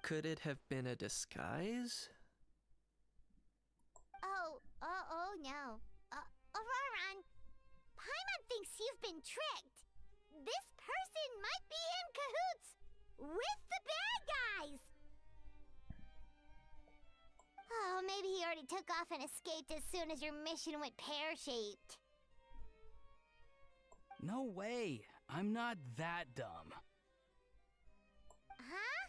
Could it have been a disguise? Oh no. Roran, Paimon thinks you've been tricked. This person might be in cahoots with the bad guys. Oh, maybe he already took off and escaped as soon as your mission went pear-shaped. No way. I'm not that dumb. Huh?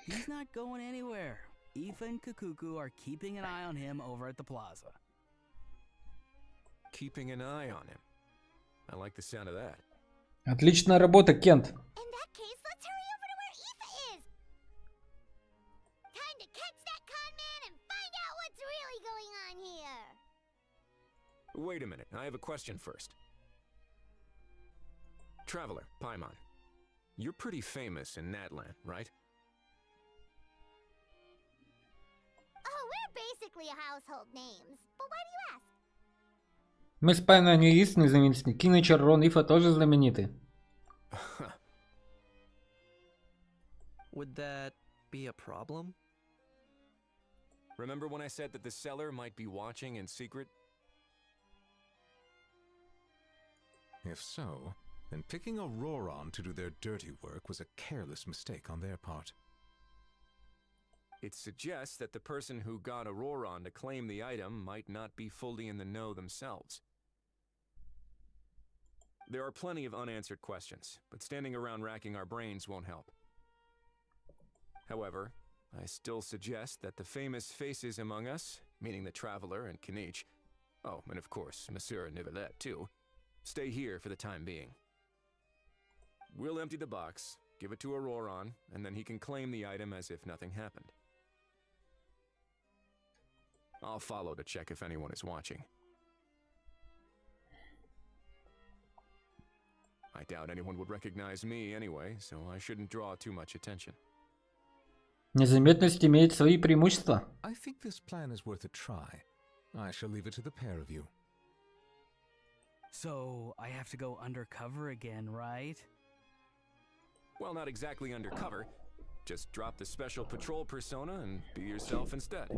He's not going anywhere. Aoife and Kakuku are keeping an eye on him over at the plaza. Keeping an eye on him. I like the sound of that. Отличная работа, Кент. In that case, let's hurry over to where Aoife is. Time to catch that con man and find out what's really going on here. Wait a minute, I have a question first. Traveler, Paimon. You're pretty famous in Natlan, right? Basically household names. But why do you ask? Мы с Пайном не единственные знаменитости. Кинич, Рон, Ифа тоже знамениты. Would that be a problem? Remember when I said that the seller might be watching in secret? If so, then picking Auroron to do their dirty work was a careless mistake on their part. It suggests that the person who got Auroron to claim the item might not be fully in the know themselves. There are plenty of unanswered questions, but standing around racking our brains won't help. However, I still suggest that the famous faces among us, meaning the Traveler and Kinich, oh, and of course, Monsieur Nivelette too, stay here for the time being. We'll empty the box, give it to Auroron, and then he can claim the item as if nothing happened. I'll follow to check if anyone is watching. I doubt anyone would recognize me anyway, so I shouldn't draw too much attention. Незаметность имеет свои преимущества. I think this plan is worth a try. I shall leave it to the pair of you. So, I have to go undercover again, right? Well, not exactly undercover. Just drop the special patrol persona and be yourself instead.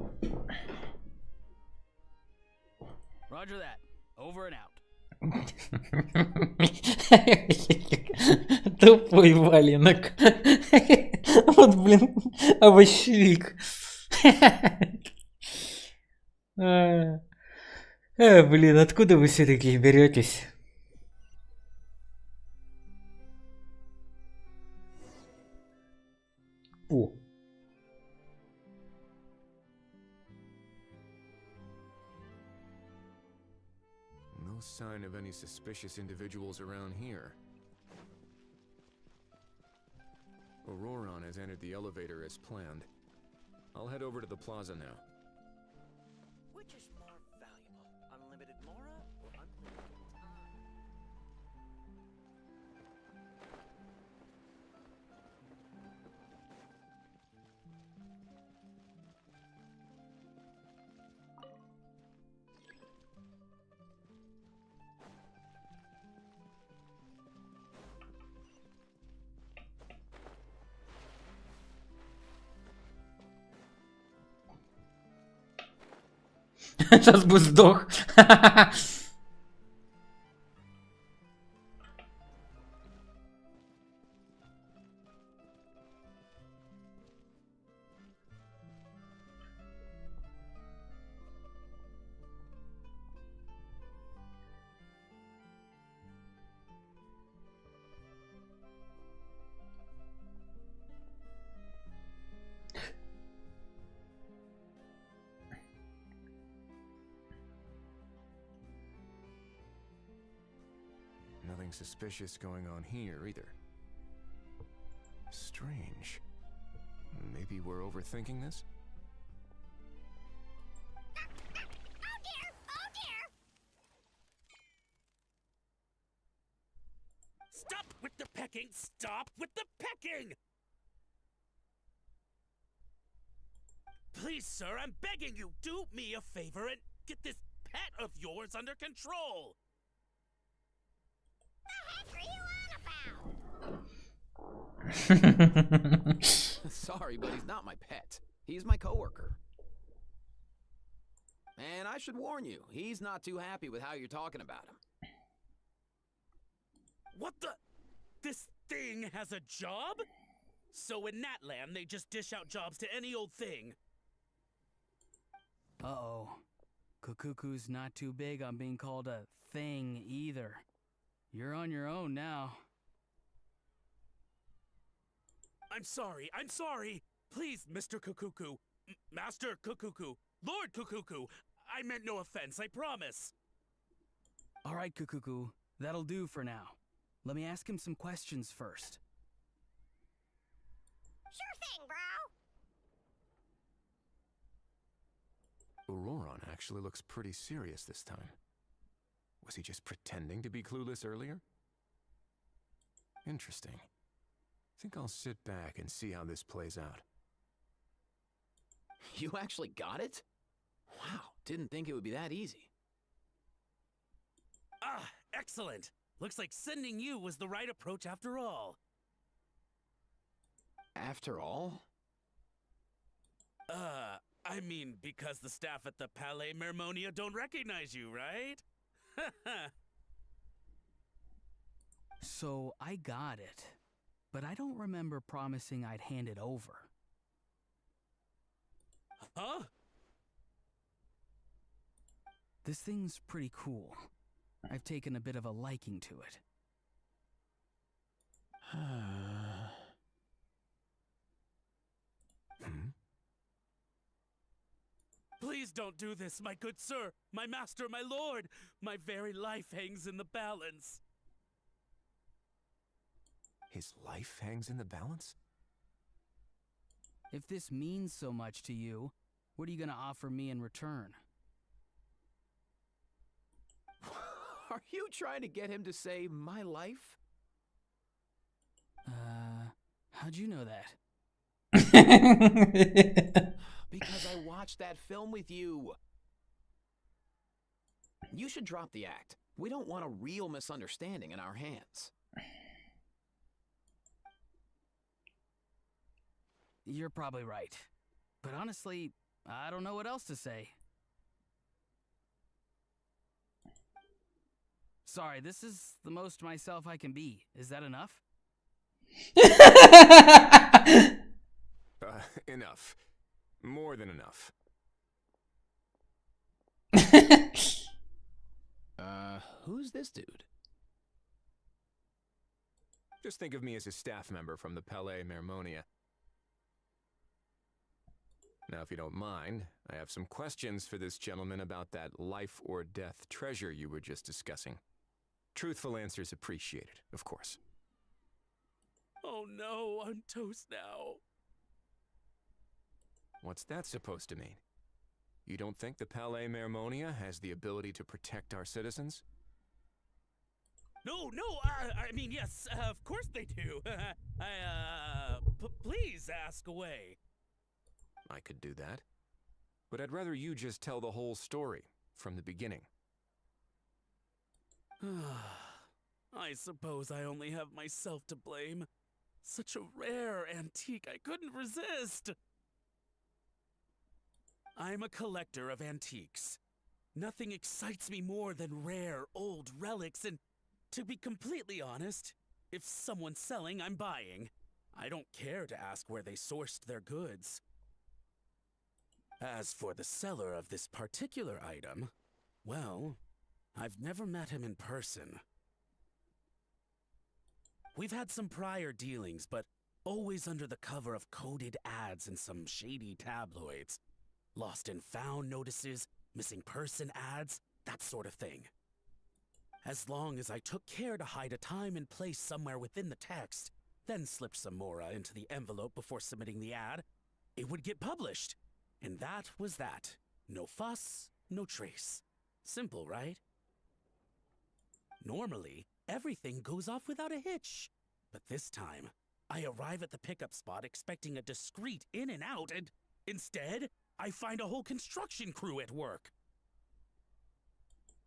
Roger that. Over and out. Тупой валенок. Вот, блин, овощевик. Блин, откуда вы все такие беретесь? О. No sign of any suspicious individuals around here. Auroron has entered the elevator as planned. I'll head over to the plaza now. Which is more valuable, unlimited mora or unlimited time? Сейчас бы сдох. Nothing suspicious going on here either. Strange. Maybe we're overthinking this? Stop with the pecking! Stop with the pecking! Please, sir, I'm begging you, do me a favor and get this pet of yours under control! Sorry, but he's not my pet. He's my coworker. And I should warn you, he's not too happy with how you're talking about him. What the? This thing has a job? So in that land, they just dish out jobs to any old thing. Uh-oh. Kukuku's not too big on being called a thing either. You're on your own now. I'm sorry. Please, Mr. Kukuku. Master Kukuku. Lord Kukuku. I meant no offense, I promise. All right, Kukuku. That'll do for now. Let me ask him some questions first. Sure thing, bro. Auroron actually looks pretty serious this time. Was he just pretending to be clueless earlier? Interesting. Think I'll sit back and see how this plays out. You actually got it? Wow, didn't think it would be that easy. Ah, excellent. Looks like sending you was the right approach after all. After all? I mean, because the staff at the Palais Mermonia don't recognize you, right? So I got it, but I don't remember promising I'd hand it over. Huh? This thing's pretty cool. I've taken a bit of a liking to it. Please don't do this, my good sir, my master, my lord. My very life hangs in the balance. His life hangs in the balance? If this means so much to you, what are you gonna offer me in return? Are you trying to get him to say my life? How'd you know that? Because I watched that film with you. You should drop the act. We don't want a real misunderstanding in our hands. You're probably right. But honestly, I don't know what else to say. Sorry, this is the most myself I can be. Is that enough? Enough. More than enough. Who's this dude? Just think of me as a staff member from the Palais Mermonia. Now, if you don't mind, I have some questions for this gentleman about that life or death treasure you were just discussing. Truthful answers appreciated, of course. Oh no, I'm toast now. What's that supposed to mean? You don't think the Palais Mermonia has the ability to protect our citizens? No, I mean, yes, of course they do. Please ask away. I could do that. But I'd rather you just tell the whole story, from the beginning. I suppose I only have myself to blame. Such a rare antique, I couldn't resist. I'm a collector of antiques. Nothing excites me more than rare, old relics, and to be completely honest, if someone's selling, I'm buying. I don't care to ask where they sourced their goods. As for the seller of this particular item, well, I've never met him in person. We've had some prior dealings, but always under the cover of coded ads in some shady tabloids. Lost and found notices, missing person ads, that sort of thing. As long as I took care to hide a time and place somewhere within the text, then slipped some mora into the envelope before submitting the ad, it would get published. And that was that. No fuss, no trace. Simple, right? Normally, everything goes off without a hitch. But this time, I arrive at the pickup spot expecting a discreet in and out, and instead, I find a whole construction crew at work.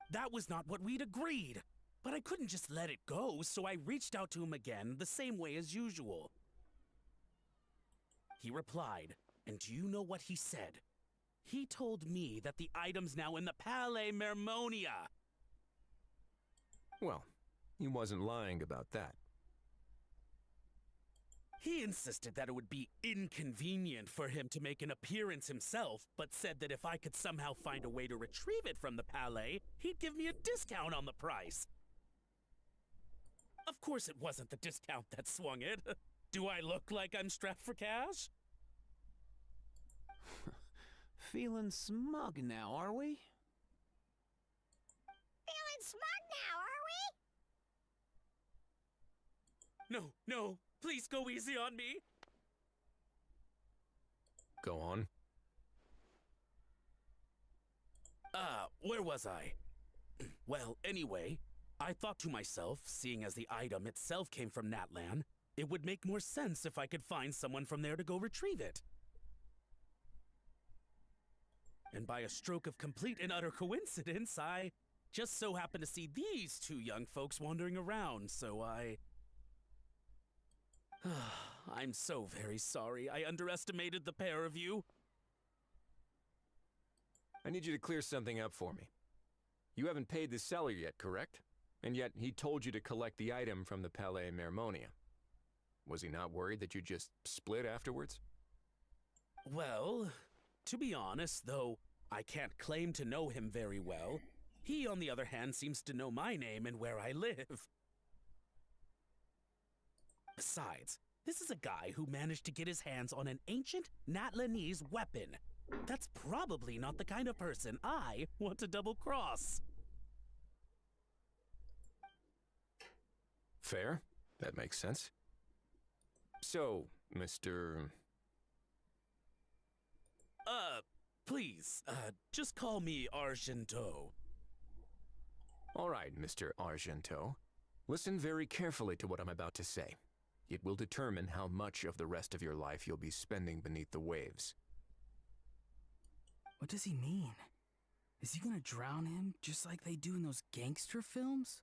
That was not what we'd agreed, but I couldn't just let it go, so I reached out to him again the same way as usual. He replied, and do you know what he said? He told me that the item's now in the Palais Mermonia. Well, he wasn't lying about that. He insisted that it would be inconvenient for him to make an appearance himself, but said that if I could somehow find a way to retrieve it from the Palais, he'd give me a discount on the price. Of course it wasn't the discount that swung it. Do I look like I'm strapped for cash? Feeling smug now, are we? Feeling smug now, are we? No, please go easy on me. Go on. Where was I? Well, anyway, I thought to myself, seeing as the item itself came from Natlan, it would make more sense if I could find someone from there to go retrieve it. And by a stroke of complete and utter coincidence, I just so happened to see these two young folks wandering around, so I... I'm so very sorry. I underestimated the pair of you. I need you to clear something up for me. You haven't paid the seller yet, correct? And yet he told you to collect the item from the Palais Mermonia. Was he not worried that you just split afterwards? Well, to be honest, though I can't claim to know him very well, he, on the other hand, seems to know my name and where I live. Besides, this is a guy who managed to get his hands on an ancient Natlanese weapon. That's probably not the kind of person I want to double-cross. Fair. That makes sense. So, Mr... Please, just call me Argento. All right, Mr. Argento. Listen very carefully to what I'm about to say. It will determine how much of the rest of your life you'll be spending beneath the waves. What does he mean? Is he gonna drown him just like they do in those gangster films?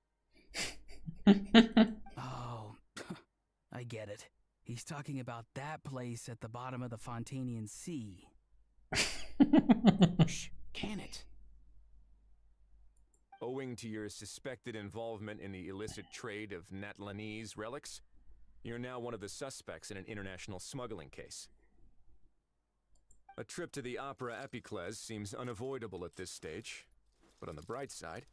Oh, I get it. He's talking about that place at the bottom of the Fontanian Sea. Shh, can it? Owing to your suspected involvement in the illicit trade of Natlanese relics, you're now one of the suspects in an international smuggling case. A trip to the Opera Epiclese seems unavoidable at this stage, but on the bright side,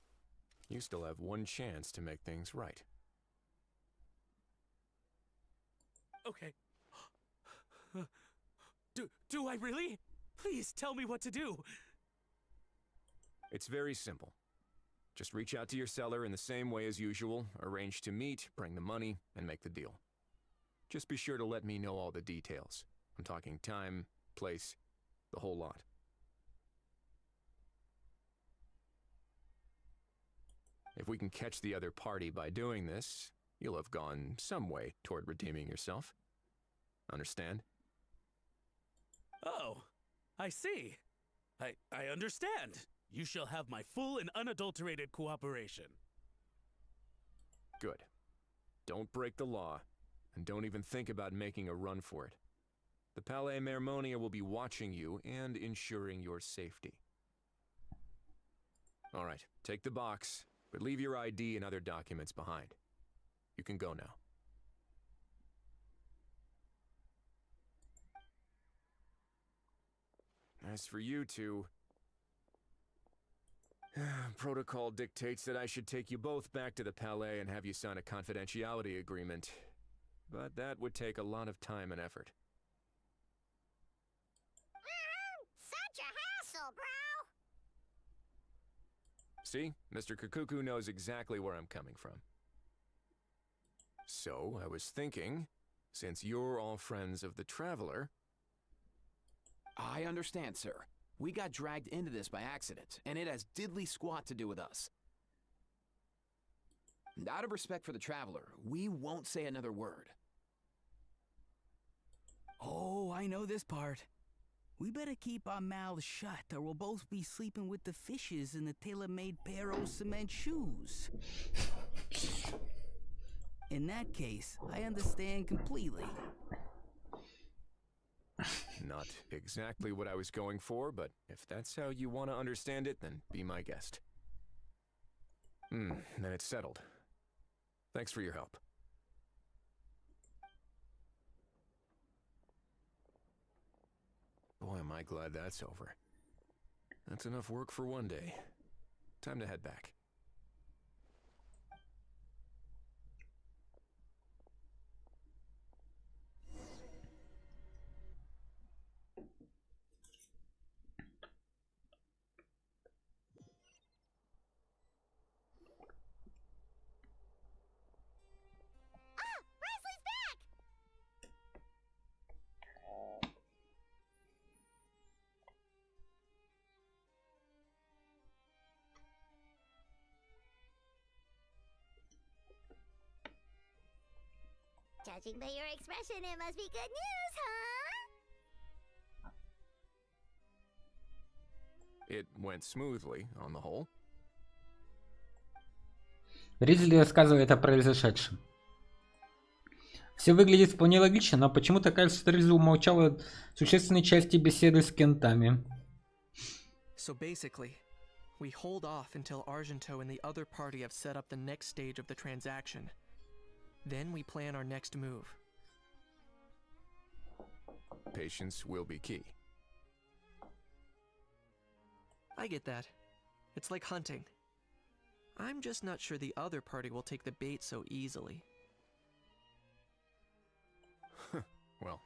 you still have one chance to make things right. Okay. Do I really? Please tell me what to do. It's very simple. Just reach out to your seller in the same way as usual, arrange to meet, bring the money, and make the deal. Just be sure to let me know all the details. I'm talking time, place, the whole lot. If we can catch the other party by doing this, you'll have gone some way toward redeeming yourself. Understand? Oh, I see. I understand. You shall have my full and unadulterated cooperation. Good. Don't break the law, and don't even think about making a run for it. The Palais Mermonia will be watching you and ensuring your safety. All right, take the box, but leave your ID and other documents behind. You can go now. As for you two, protocol dictates that I should take you both back to the Palais and have you sign a confidentiality agreement. But that would take a lot of time and effort. Such a hassle, bro! See? Mr. Kakuku knows exactly where I'm coming from. So, I was thinking, since you're all friends of the Traveler... I understand, sir. We got dragged into this by accident, and it has diddly squat to do with us. And out of respect for the Traveler, we won't say another word. Oh, I know this part. We better keep our mouths shut, or we'll both be sleeping with the fishes in the tailor-made pair of cement shoes. In that case, I understand completely. Not exactly what I was going for, but if that's how you want to understand it, then be my guest. Then it's settled. Thanks for your help. Boy, am I glad that's over. That's enough work for one day. Time to head back. Judging by your expression, it must be good news, huh? It went smoothly, on the whole. Ризли рассказывает о произошедшем. Все выглядит вполне логично, но почему-то кажется, что Ризли умолчал о существенной части беседы с кентами. So basically, we hold off until Argento and the other party have set up the next stage of the transaction. Then we plan our next move. Patience will be key. I get that. It's like hunting. I'm just not sure the other party will take the bait so easily. Well,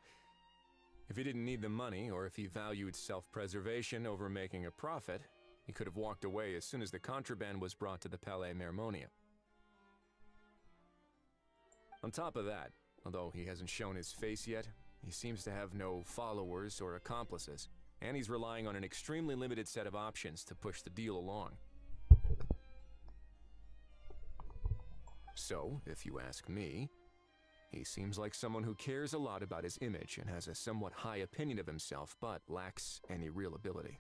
if he didn't need the money, or if he valued self-preservation over making a profit, he could have walked away as soon as the contraband was brought to the Palais Mermonia. On top of that, although he hasn't shown his face yet, he seems to have no followers or accomplices, and he's relying on an extremely limited set of options to push the deal along. So, if you ask me, he seems like someone who cares a lot about his image and has a somewhat high opinion of himself, but lacks any real ability.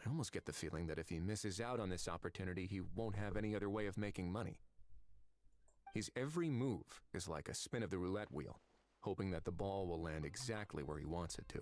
I almost get the feeling that if he misses out on this opportunity, he won't have any other way of making money. His every move is like a spin of the roulette wheel, hoping that the ball will land exactly where he wants it to.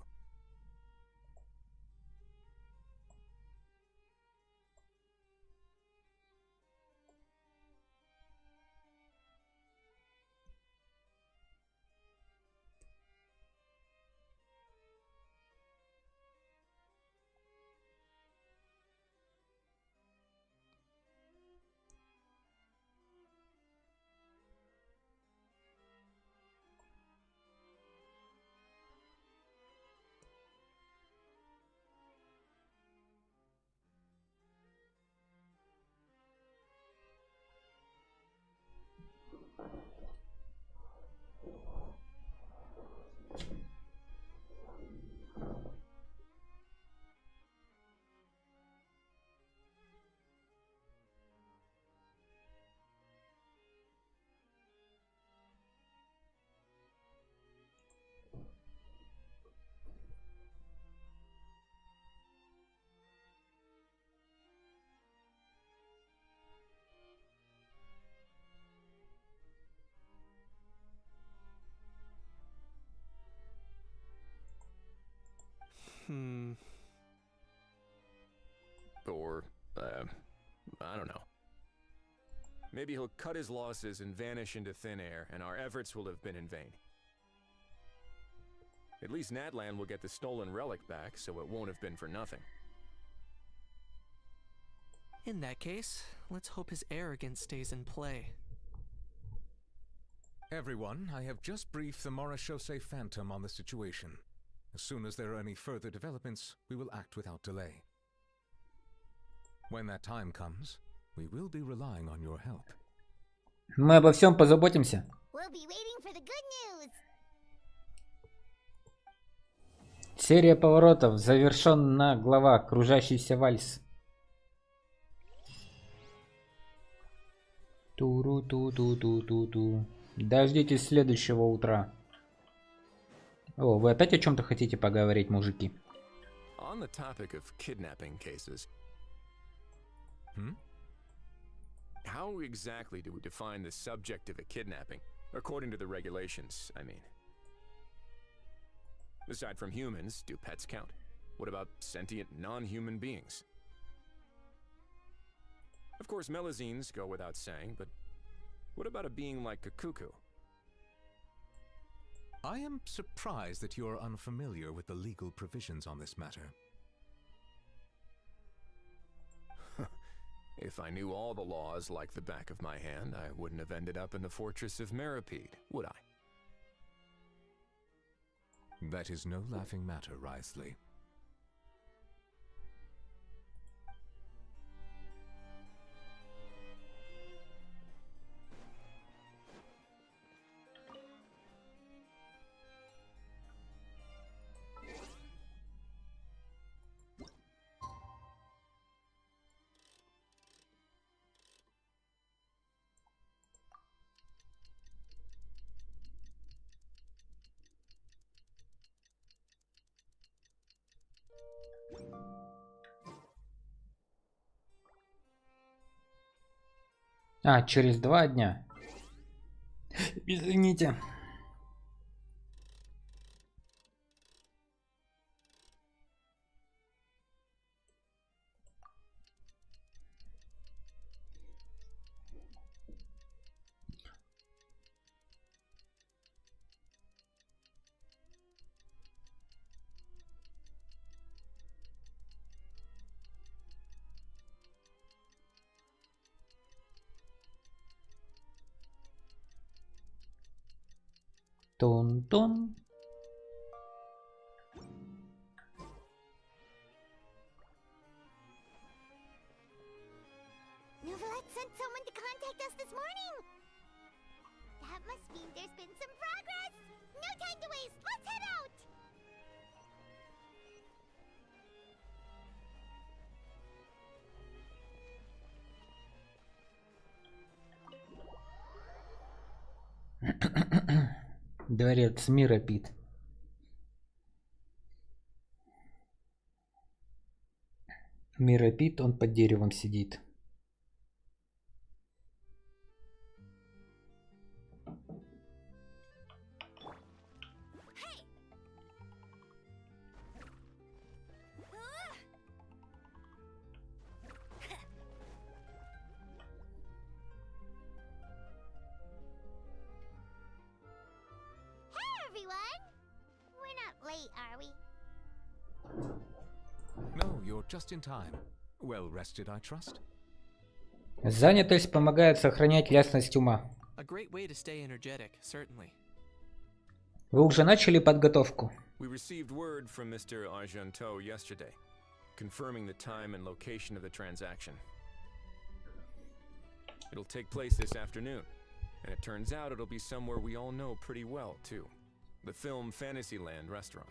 Or, I don't know. Maybe he'll cut his losses and vanish into thin air, and our efforts will have been in vain. At least Natlan will get the stolen relic back, so it won't have been for nothing. In that case, let's hope his arrogance stays in play. Everyone, I have just briefed the Morishose Phantom on the situation. As soon as there are any further developments, we will act without delay. When that time comes, we will be relying on your help. Мы обо всем позаботимся. We'll be waiting for the good news. Серия поворотов. Завершена глава «Кружащийся вальс». Туру-ту-ту-ту-ту-ту. Дождитесь следующего утра. О, вы опять о чем-то хотите поговорить, мужики? On the topic of kidnapping cases, how exactly do we define the subject of a kidnapping? According to the regulations, I mean. Aside from humans, do pets count? What about sentient non-human beings? Of course, melazines go without saying, but what about a being like a cuckoo? I am surprised that you are unfamiliar with the legal provisions on this matter. If I knew all the laws like the back of my hand, I wouldn't have ended up in the fortress of Meripede, would I? That is no laughing matter, Wriothesley. А, через 2 дня. Извините. Тун-тун. Novelet sent someone to contact us this morning. That must mean there's been some progress. No time to waste. Let's head out. Дворец мира Пит. Мира Пит, он под деревом сидит. Hey, everyone. We're not late, are we? No, you're just in time. Well rested, I trust? Занятость помогает сохранять ясность ума. A great way to stay energetic, certainly. Вы уже начали подготовку? We received word from Mr. Argenteau yesterday, confirming the time and location of the transaction. It'll take place this afternoon, and it turns out it'll be somewhere we all know pretty well, too. The Film Fantasyland restaurant.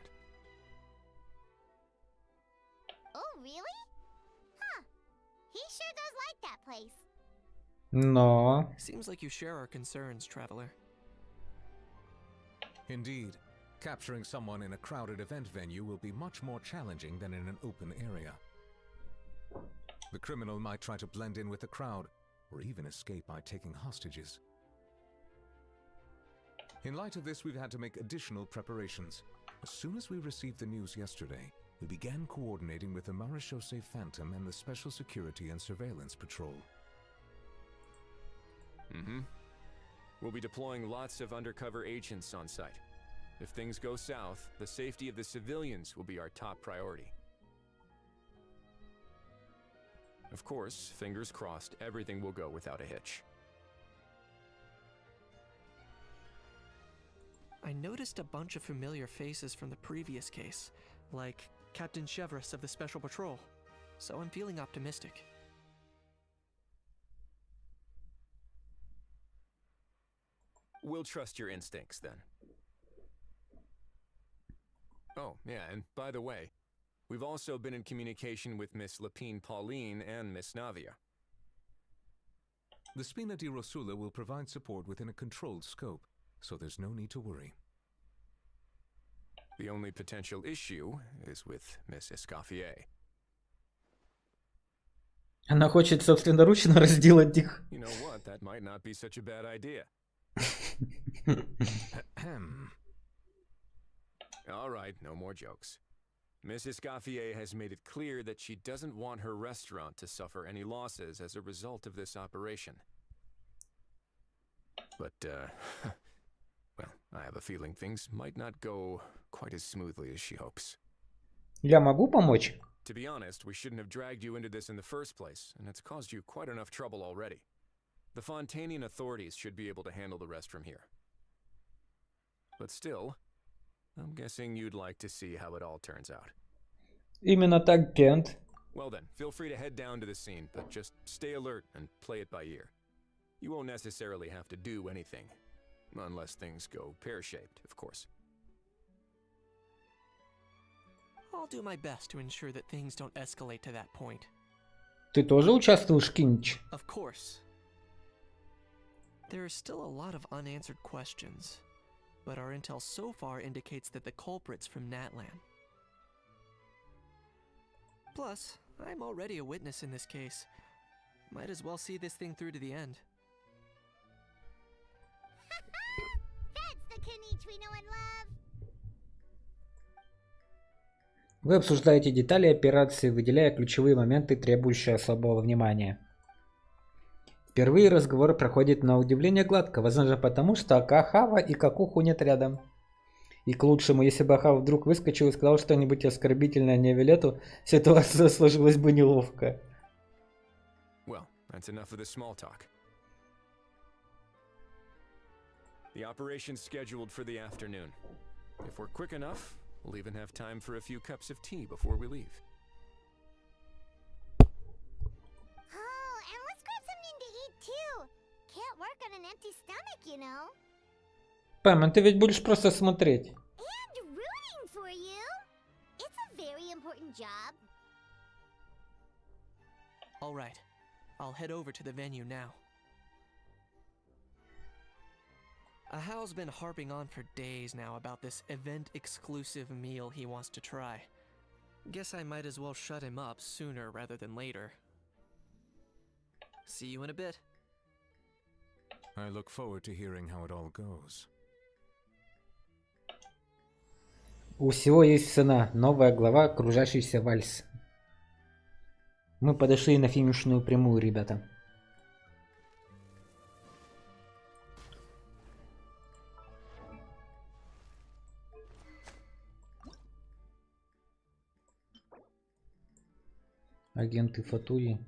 Oh, really? Huh. He sure does like that place. Но... Seems like you share our concerns, traveler. Indeed. Capturing someone in a crowded event venue will be much more challenging than in an open area. The criminal might try to blend in with the crowd, or even escape by taking hostages. In light of this, we've had to make additional preparations. As soon as we received the news yesterday, we began coordinating with the Marechaussee Phantom and the Special Security and Surveillance Patrol. Mm-hmm. We'll be deploying lots of undercover agents on site. If things go south, the safety of the civilians will be our top priority. Of course, fingers crossed, everything will go without a hitch. I noticed a bunch of familiar faces from the previous case, like Captain Chevres of the Special Patrol, so I'm feeling optimistic. We'll trust your instincts, then. Oh, yeah, and by the way, we've also been in communication with Miss Lapine Pauline and Miss Navia. The Spina di Rosula will provide support within a controlled scope, so there's no need to worry. The only potential issue is with Miss Escoffier. Она хочет собственноручно разделать их. You know what? That might not be such a bad idea. All right, no more jokes. Miss Escoffier has made it clear that she doesn't want her restaurant to suffer any losses as a result of this operation. But, well, I have a feeling things might not go quite as smoothly as she hopes. Я могу помочь? To be honest, we shouldn't have dragged you into this in the first place, and it's caused you quite enough trouble already. The Fontanian authorities should be able to handle the rest from here. But still, I'm guessing you'd like to see how it all turns out. Именно так, Кент. Well then, feel free to head down to the scene, but just stay alert and play it by ear. You won't necessarily have to do anything, unless things go pear-shaped, of course. I'll do my best to ensure that things don't escalate to that point. Ты тоже участвуешь, Кинч? Of course. There is still a lot of unanswered questions, but our intel so far indicates that the culprit's from Natlan. Plus, I'm already a witness in this case. Might as well see this thing through to the end. Konnichiwa, no and love. Вы обсуждаете детали операции, выделяя ключевые моменты, требующие особого внимания. Впервые разговор проходит на удивление гладко, возможно потому, что Акахава и Какуху нет рядом. И к лучшему, если бы Ахава вдруг выскочил и сказал что-нибудь оскорбительное Невилету, ситуация сложилась бы неловко. Well, that's enough of the small talk. The operation's scheduled for the afternoon. If we're quick enough, we'll even have time for a few cups of tea before we leave. Oh, and let's grab something to eat too. Can't work on an empty stomach, you know. Пэм, ты ведь будешь просто смотреть. And rooting for you. It's a very important job. All right, I'll head over to the venue now. Ahao's been harping on for days now about this event-exclusive meal he wants to try. Guess I might as well shut him up sooner rather than later. See you in a bit. I look forward to hearing how it all goes. У всего есть цена. Новая глава «Кружащийся вальс». Мы подошли на финишную прямую, ребята. Агенты Фатури.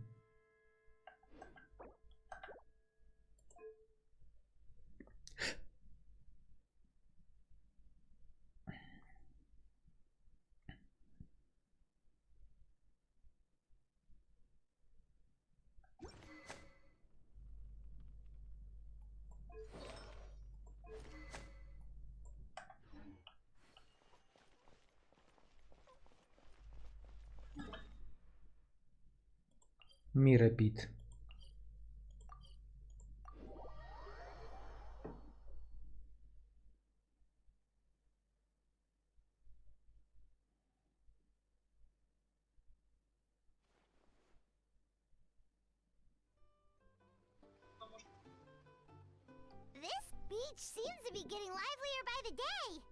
Миробит. This beach seems to be getting livelier by the day.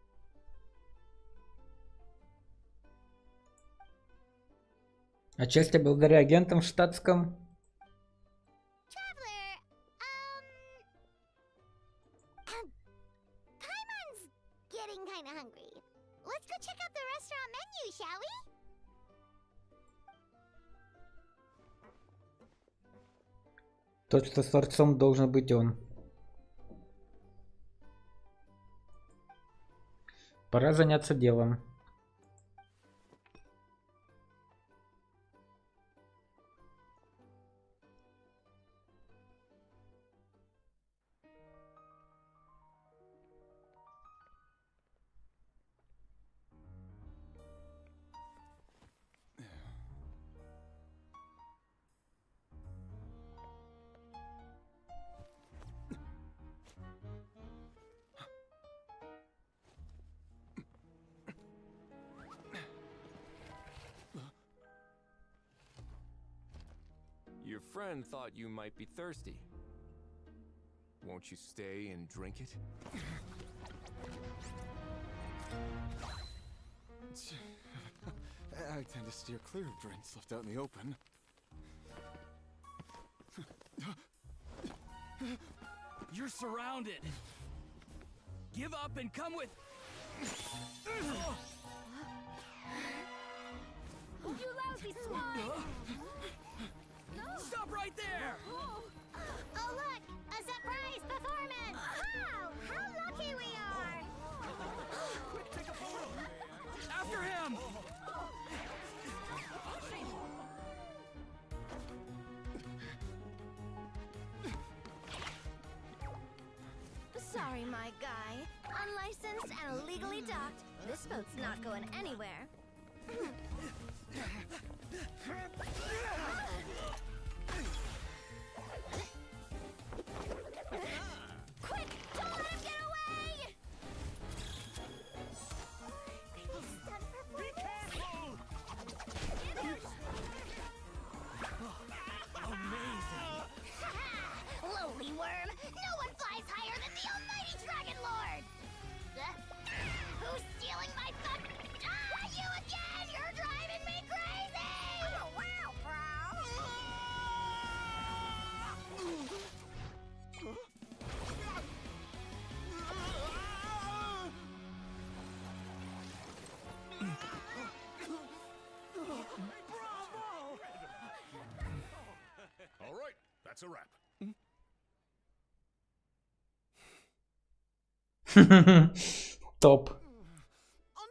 Отчасти благодаря агентам в штатском. Traveler, Paimon's getting kinda hungry. Let's go check out the restaurant menu, shall we? Тот, что с творцом, должен быть он. Пора заняться делом. Your friend thought you might be thirsty. Won't you stay and drink it? I tend to steer clear of drinks left out in the open. You're surrounded. Give up and come with. You lousy swine! Stop right there! Oh look! A surprise performance! Wow! How lucky we are! Quick, take a photo! After him! Sorry, my guy. Unlicensed and illegally docked, this boat's not going anywhere. Quick! Don't let him get away! Be careful! Amazing! Lowly worm! No one flies higher than the almighty Dragon Lord! That's a wrap. Топ.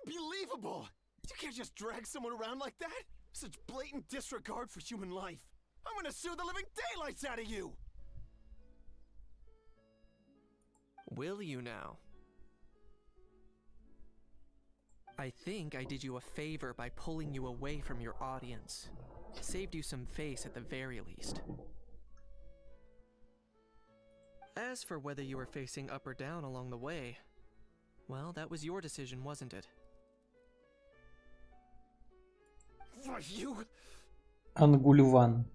Unbelievable! You can't just drag someone around like that! Such blatant disregard for human life! I'm gonna sue the living daylights out of you! Will you now? I think I did you a favor by pulling you away from your audience. Saved you some face at the very least. As for whether you were facing up or down along the way, well, that was your decision, wasn't it? Why, you... Ангульван.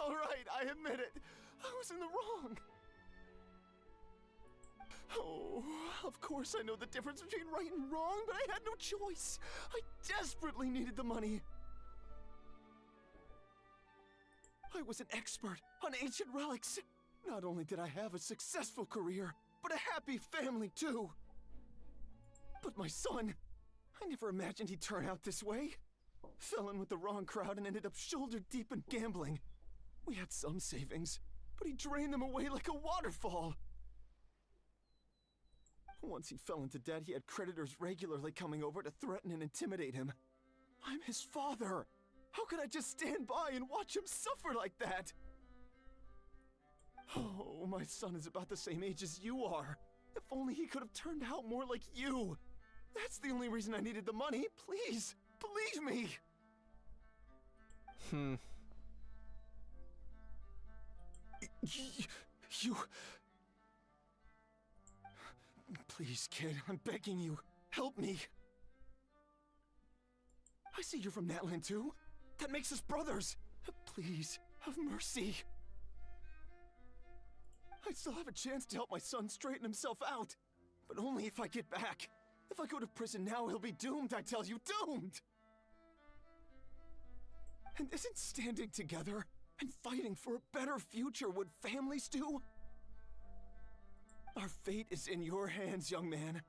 All right, I admit it. I was in the wrong. Oh, of course I know the difference between right and wrong, but I had no choice. I desperately needed the money. I was an expert on ancient relics. Not only did I have a successful career, but a happy family too. But my son, I never imagined he'd turn out this way. Fell in with the wrong crowd and ended up shoulder deep in gambling. We had some savings, but he drained them away like a waterfall. Once he fell into debt, he had creditors regularly coming over to threaten and intimidate him. I'm his father. How could I just stand by and watch him suffer like that? Oh, my son is about the same age as you are. If only he could have turned out more like you. That's the only reason I needed the money. Please, believe me. You... Please, kid, I'm begging you. Help me. I see you're from that land too. That makes us brothers. Please, have mercy. I still have a chance to help my son straighten himself out. But only if I get back. If I go to prison now, he'll be doomed, I tell you, doomed! And isn't standing together and fighting for a better future what families do? Our fate is in your hands, young man.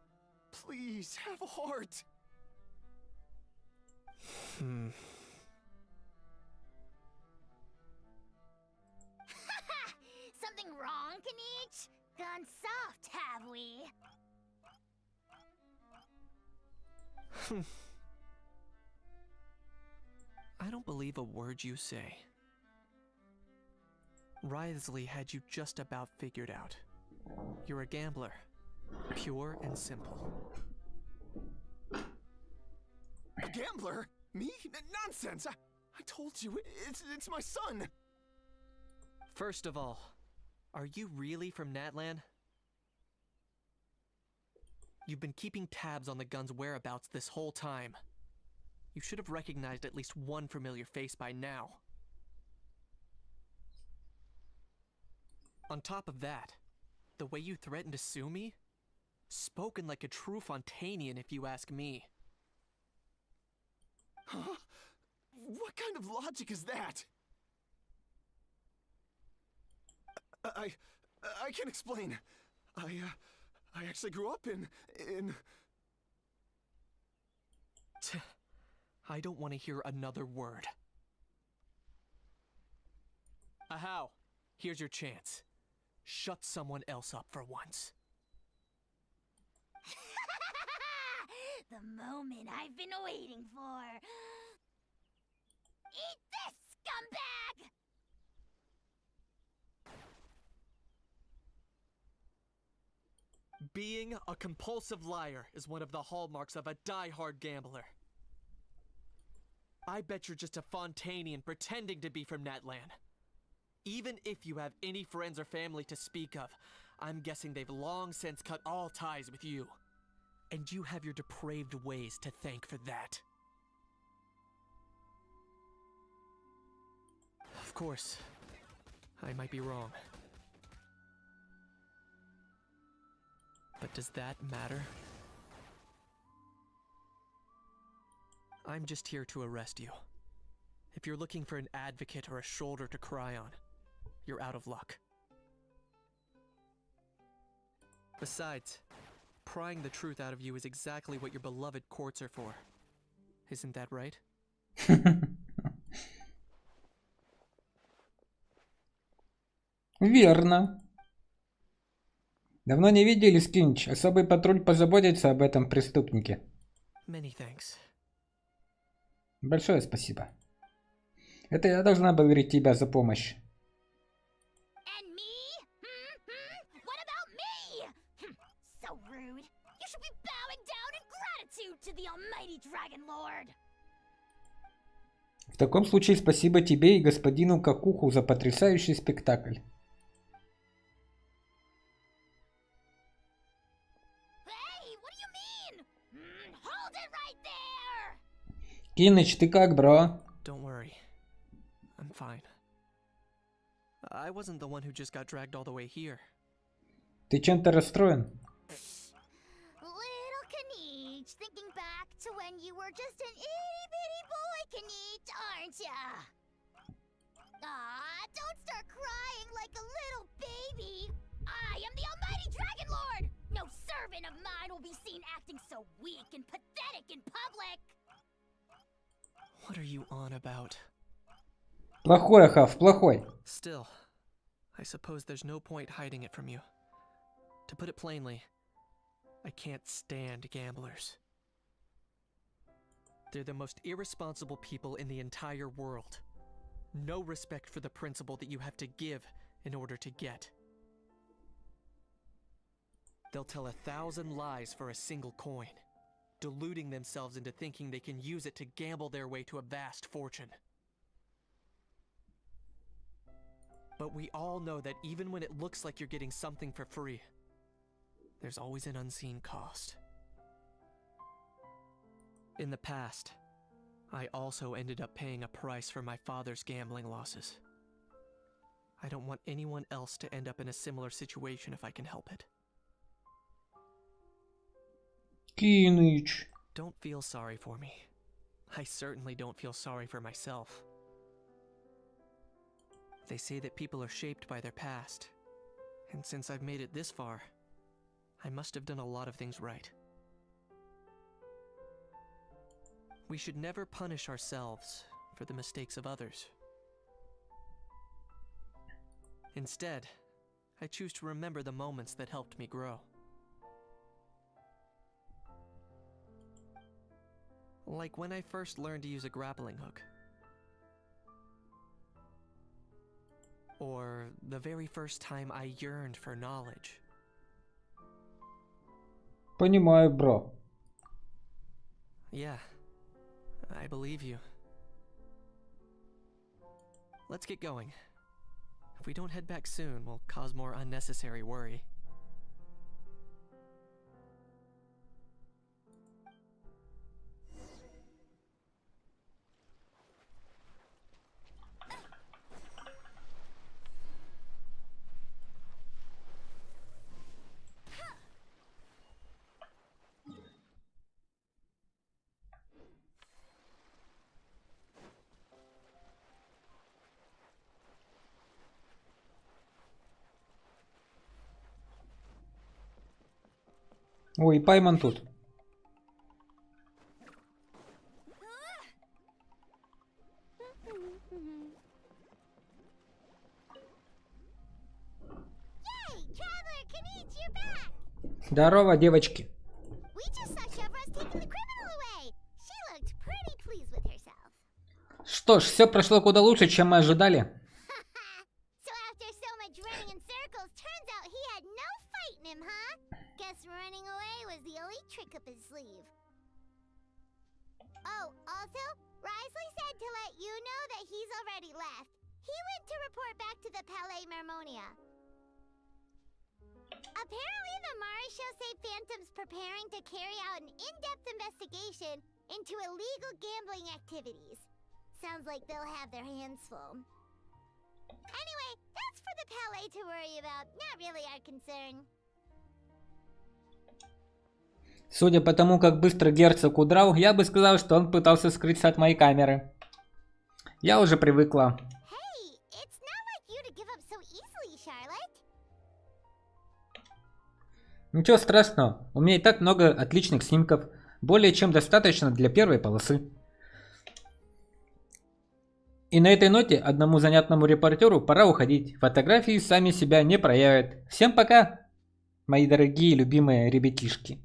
Please, have a heart. Something wrong, Kanich? Gone soft, have we? I don't believe a word you say. Wriothesley had you just about figured out. You're a gambler. Pure and simple. A gambler? Me? Nonsense! I told you, it's my son! First of all, are you really from Natlan? You've been keeping tabs on the gun's whereabouts this whole time. You should have recognized at least one familiar face by now. On top of that, the way you threatened to sue me? Spoken like a true Fontanian, if you ask me. Huh? What kind of logic is that? I can explain. I actually grew up in... I don't want to hear another word. Ahow, here's your chance. Shut someone else up for once. The moment I've been waiting for. Eat this, scumbag! Being a compulsive liar is one of the hallmarks of a die-hard gambler. I bet you're just a Fontanian pretending to be from Natlan. Even if you have any friends or family to speak of, I'm guessing they've long since cut all ties with you. And you have your depraved ways to thank for that. Of course, I might be wrong. But does that matter? I'm just here to arrest you. If you're looking for an advocate or a shoulder to cry on, you're out of luck. Besides, prying the truth out of you is exactly what your beloved courts are for. Isn't that right? Верно. Давно не виделись, Кинч. Особый патруль позаботится об этом преступнике. Many thanks. Большое спасибо. Это я должна благодарить тебя за помощь. And me? What about me? So rude. You should be bowing down in gratitude to the almighty Dragon Lord. В таком случае спасибо тебе и господину Какуху за потрясающий спектакль. Киныч, ты как, бро? Don't worry. I'm fine. I wasn't the one who just got dragged all the way here. Ты чем-то расстроен? Little Kanich, thinking back to when you were just an itty-bitty boy, Kanich, aren't ya? Aw, don't start crying like a little baby. I am the almighty Dragon Lord! No servant of mine will be seen acting so weak and pathetic in public! What are you on about? Плохой, Хав, плохой. Still, I suppose there's no point hiding it from you. To put it plainly, I can't stand gamblers. They're the most irresponsible people in the entire world. No respect for the principle that you have to give in order to get. They'll tell 1,000 lies for a single coin, deluding themselves into thinking they can use it to gamble their way to a vast fortune. But we all know that even when it looks like you're getting something for free, there's always an unseen cost. In the past, I also ended up paying a price for my father's gambling losses. I don't want anyone else to end up in a similar situation if I can help it. Киныч. Don't feel sorry for me. I certainly don't feel sorry for myself. They say that people are shaped by their past, and since I've made it this far, I must have done a lot of things right. We should never punish ourselves for the mistakes of others. Instead, I choose to remember the moments that helped me grow. Like when I first learned to use a grappling hook. Or the very first time I yearned for knowledge. Понимаю, бро. Yeah, I believe you. Let's get going. If we don't head back soon, we'll cause more unnecessary worry. Ой, Пайман тут. Здорово, девочки. We just saw Chevro's taking the criminal away. She looked pretty pleased with herself. Что ж, все прошло куда лучше, чем мы ожидали. So after so much running in circles, turns out he had no fight in him, huh? Guess running away was the only trick up his sleeve. Oh, also, Risley said to let you know that he's already left. He went to report back to the Palais Mermonia. Apparently, the Marisho say Phantom's preparing to carry out an in-depth investigation into illegal gambling activities. Sounds like they'll have their hands full. Anyway, that's for the Palais to worry about, not really our concern. Судя по тому, как быстро герцог удрал, я бы сказал, что он пытался скрыться от моей камеры. Я уже привыкла. Hey, it's not like you to give up so easily, Charlotte. Ничего страшного, у меня и так много отличных снимков. Более чем достаточно для первой полосы. И на этой ноте одному занятному репортеру пора уходить. Фотографии сами себя не проявят. Всем пока, мои дорогие любимые ребятишки.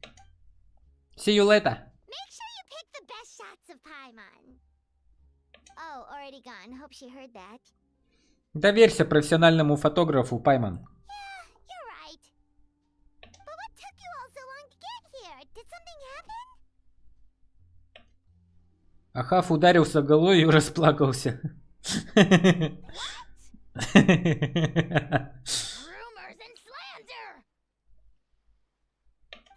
See you later. Make sure you pick the best shots of Paimon. Oh, already gone. Hope she heard that. Доверься профессиональному фотографу, Пайман. Yeah, you're right. But what took you all so long to get here? Did something happen? Ахав ударился головой и расплакался. Rumors and slander!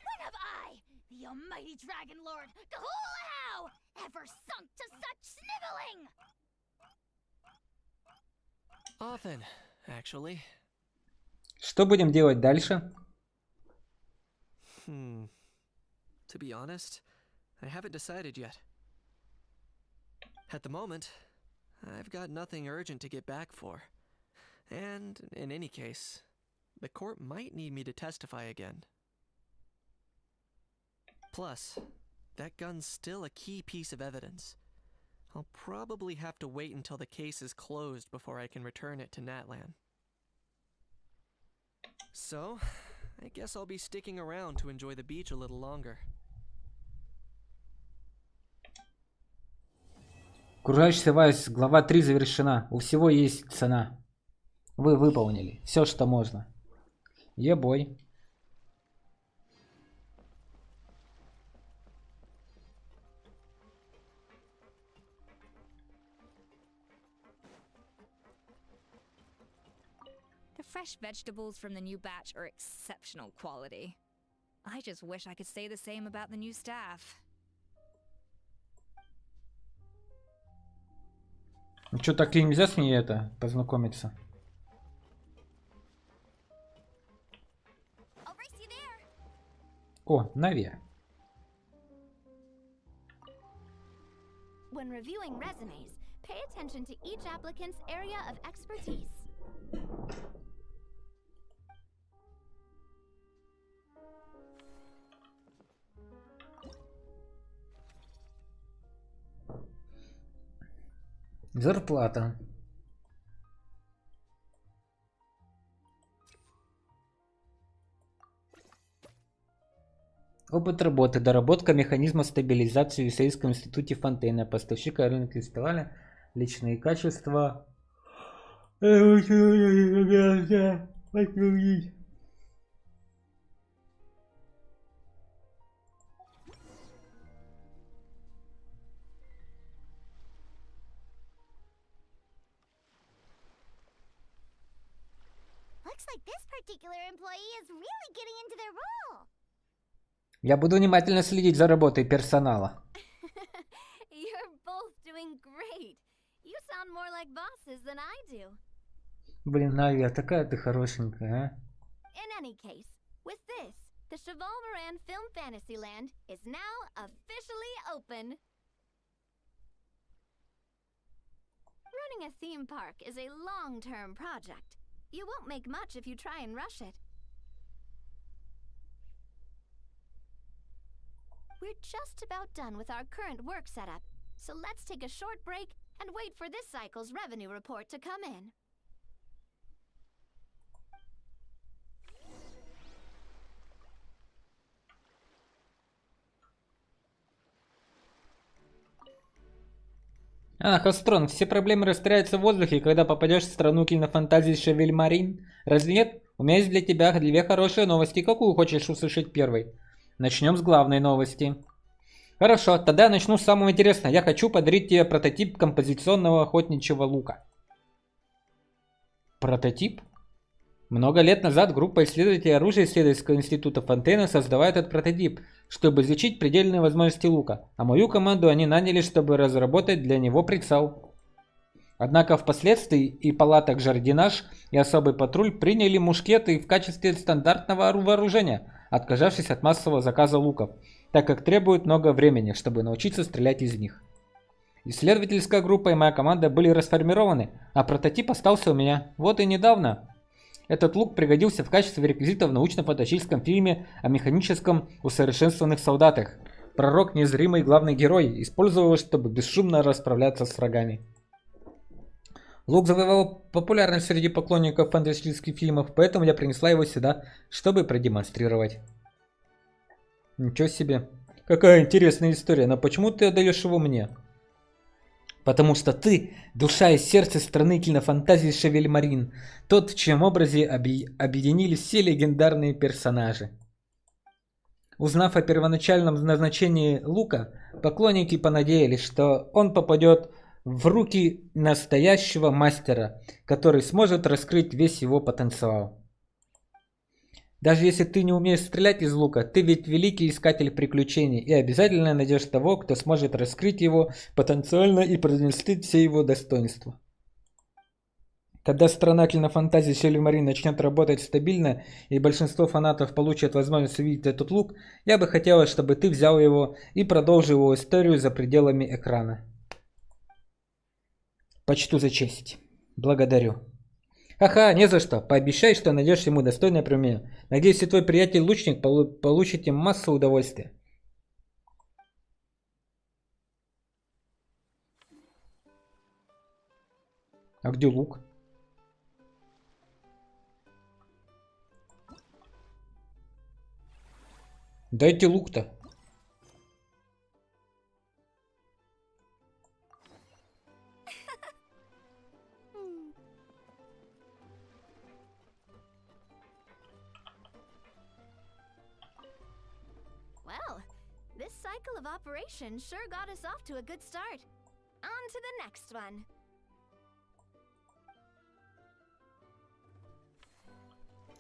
When have I, the almighty Dragon Lord, Kahulahau, ever sunk to such sniveling? Often, actually. Что будем делать дальше? To be honest, I haven't decided yet. At the moment, I've got nothing urgent to get back for. And, in any case, the court might need me to testify again. Plus, that gun's still a key piece of evidence. I'll probably have to wait until the case is closed before I can return it to Natlan. So, I guess I'll be sticking around to enjoy the beach a little longer. Окружающийся вайс, глава 3 завершена. У всего есть цена. Вы выполнили все, что можно. Ебой. The fresh vegetables from the new batch are exceptional quality. I just wish I could say the same about the new staff. Ну что, так и нельзя с ней познакомиться? О, Нави. When reviewing resumes, pay attention to each applicant's area of expertise. Зарплата. Опыт работы. Доработка механизма стабилизации в Исаильском институте Фонтейна. Поставщик рынок фестиваля. Личные качества. Looks like this particular employee is really getting into their role. Я буду внимательно следить за работой персонала. You're both doing great. You sound more like bosses than I do. Блин, Нави, такая ты хорошенькая, а? In any case, with this, the Cheval-Moran Film Fantasyland is now officially open. Running a theme park is a long-term project. You won't make much if you try and rush it. We're just about done with our current work setup, so let's take a short break and wait for this cycle's revenue report to come in. Ах, Астрон, все проблемы растворяются в воздухе, когда попадешь в страну кинофантазии Шевельмарин. Разве нет? У меня есть для тебя две хорошие новости. Какую хочешь услышать первой? Начнем с главной новости. Хорошо, тогда я начну с самого интересного. Я хочу подарить тебе прототип композиционного охотничьего лука. Прототип? Много лет назад группа исследователей оружия исследовательского института Фонтейна создала этот прототип, чтобы изучить предельные возможности лука, а мою команду они наняли, чтобы разработать для него прицел. Однако впоследствии и палаток жардинаж, и особый патруль приняли мушкеты в качестве стандартного вооружения, отказавшись от массового заказа луков, так как требует много времени, чтобы научиться стрелять из них. Исследовательская группа и моя команда были расформированы, а прототип остался у меня. Вот и недавно Этот лук пригодился в качестве реквизита в научно-фантастическом фильме о механическом усовершенствованных солдатах. Пророк, незримый главный герой, использовал его, чтобы бесшумно расправляться с врагами. Лук завоевал популярность среди поклонников фантастических фильмов, поэтому я принесла его сюда, чтобы продемонстрировать. Ничего себе. Какая интересная история, но почему ты отдаешь его мне? Потому что ты – душа и сердце страны кинофантазии Шевельмарин, тот, в чьем образе объединились все легендарные персонажи. Узнав о первоначальном назначении Лука, поклонники понадеялись, что он попадет в руки настоящего мастера, который сможет раскрыть весь его потенциал. Даже если ты не умеешь стрелять из лука, ты ведь великий искатель приключений и обязательно найдешь того, кто сможет раскрыть его потенциально и продемонстрировать все его достоинства. Когда страна кинофантазии Шевельмарин начнет работать стабильно и большинство фанатов получат возможность увидеть этот лук, я бы хотела, чтобы ты взял его и продолжил его историю за пределами экрана. Почту за честь. Благодарю. Ха-ха, не за что. Пообещай, что найдешь ему достойное применение. Надеюсь, и твой приятель-лучник получите массу удовольствия. А где лук? Дайте лук-то. Well, this cycle of operation sure got us off to a good start. On to the next one.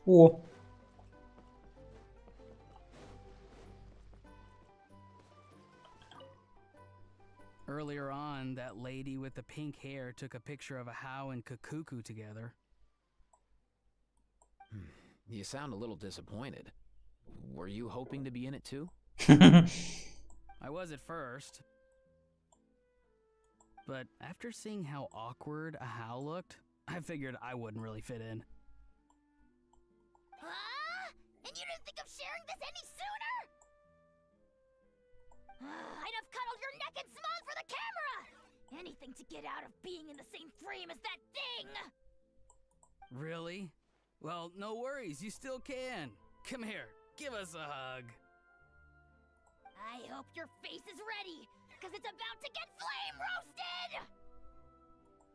О. Earlier on, that lady with the pink hair took a picture of a How and Kakuku together. You sound a little disappointed. Were you hoping to be in it too? I was at first. But after seeing how awkward a How looked, I figured I wouldn't really fit in. And you didn't think of sharing this any sooner? I'd have cuddled your neck and smiled for the camera! Anything to get out of being in the same frame as that thing! Really? Well, no worries, you still can. Come here, give us a hug. I hope your face is ready, because it's about to get flame roasted!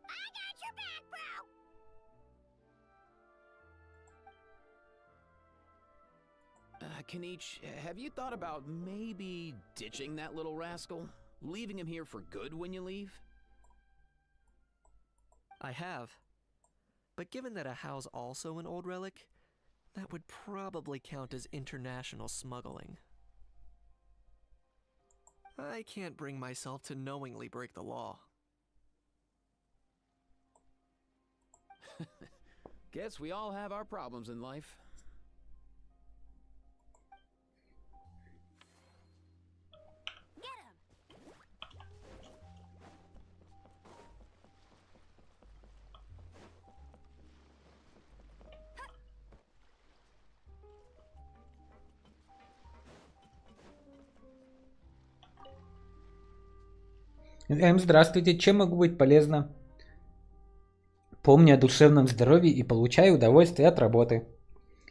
I got your back, bro! Kanich, have you thought about maybe ditching that little rascal? Leaving him here for good when you leave? I have. But given that a How's also an old relic, that would probably count as international smuggling. I can't bring myself to knowingly break the law. Guess we all have our problems in life. Здравствуйте, чем могу быть полезна? Помни о душевном здоровье и получай удовольствие от работы.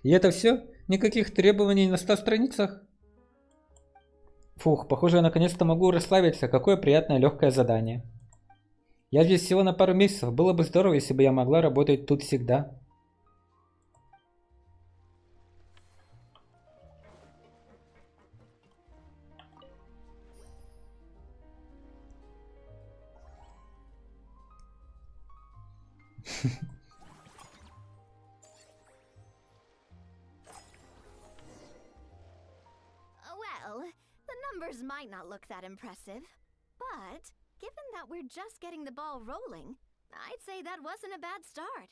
И это все? Никаких требований на 100 страницах? Фух, похоже, я наконец-то могу расслабиться. Какое приятное легкое задание. Я здесь всего на пару месяцев. Было бы здорово, если бы я могла работать тут всегда. Well, the numbers might not look that impressive, but given that we're just getting the ball rolling, I'd say that wasn't a bad start.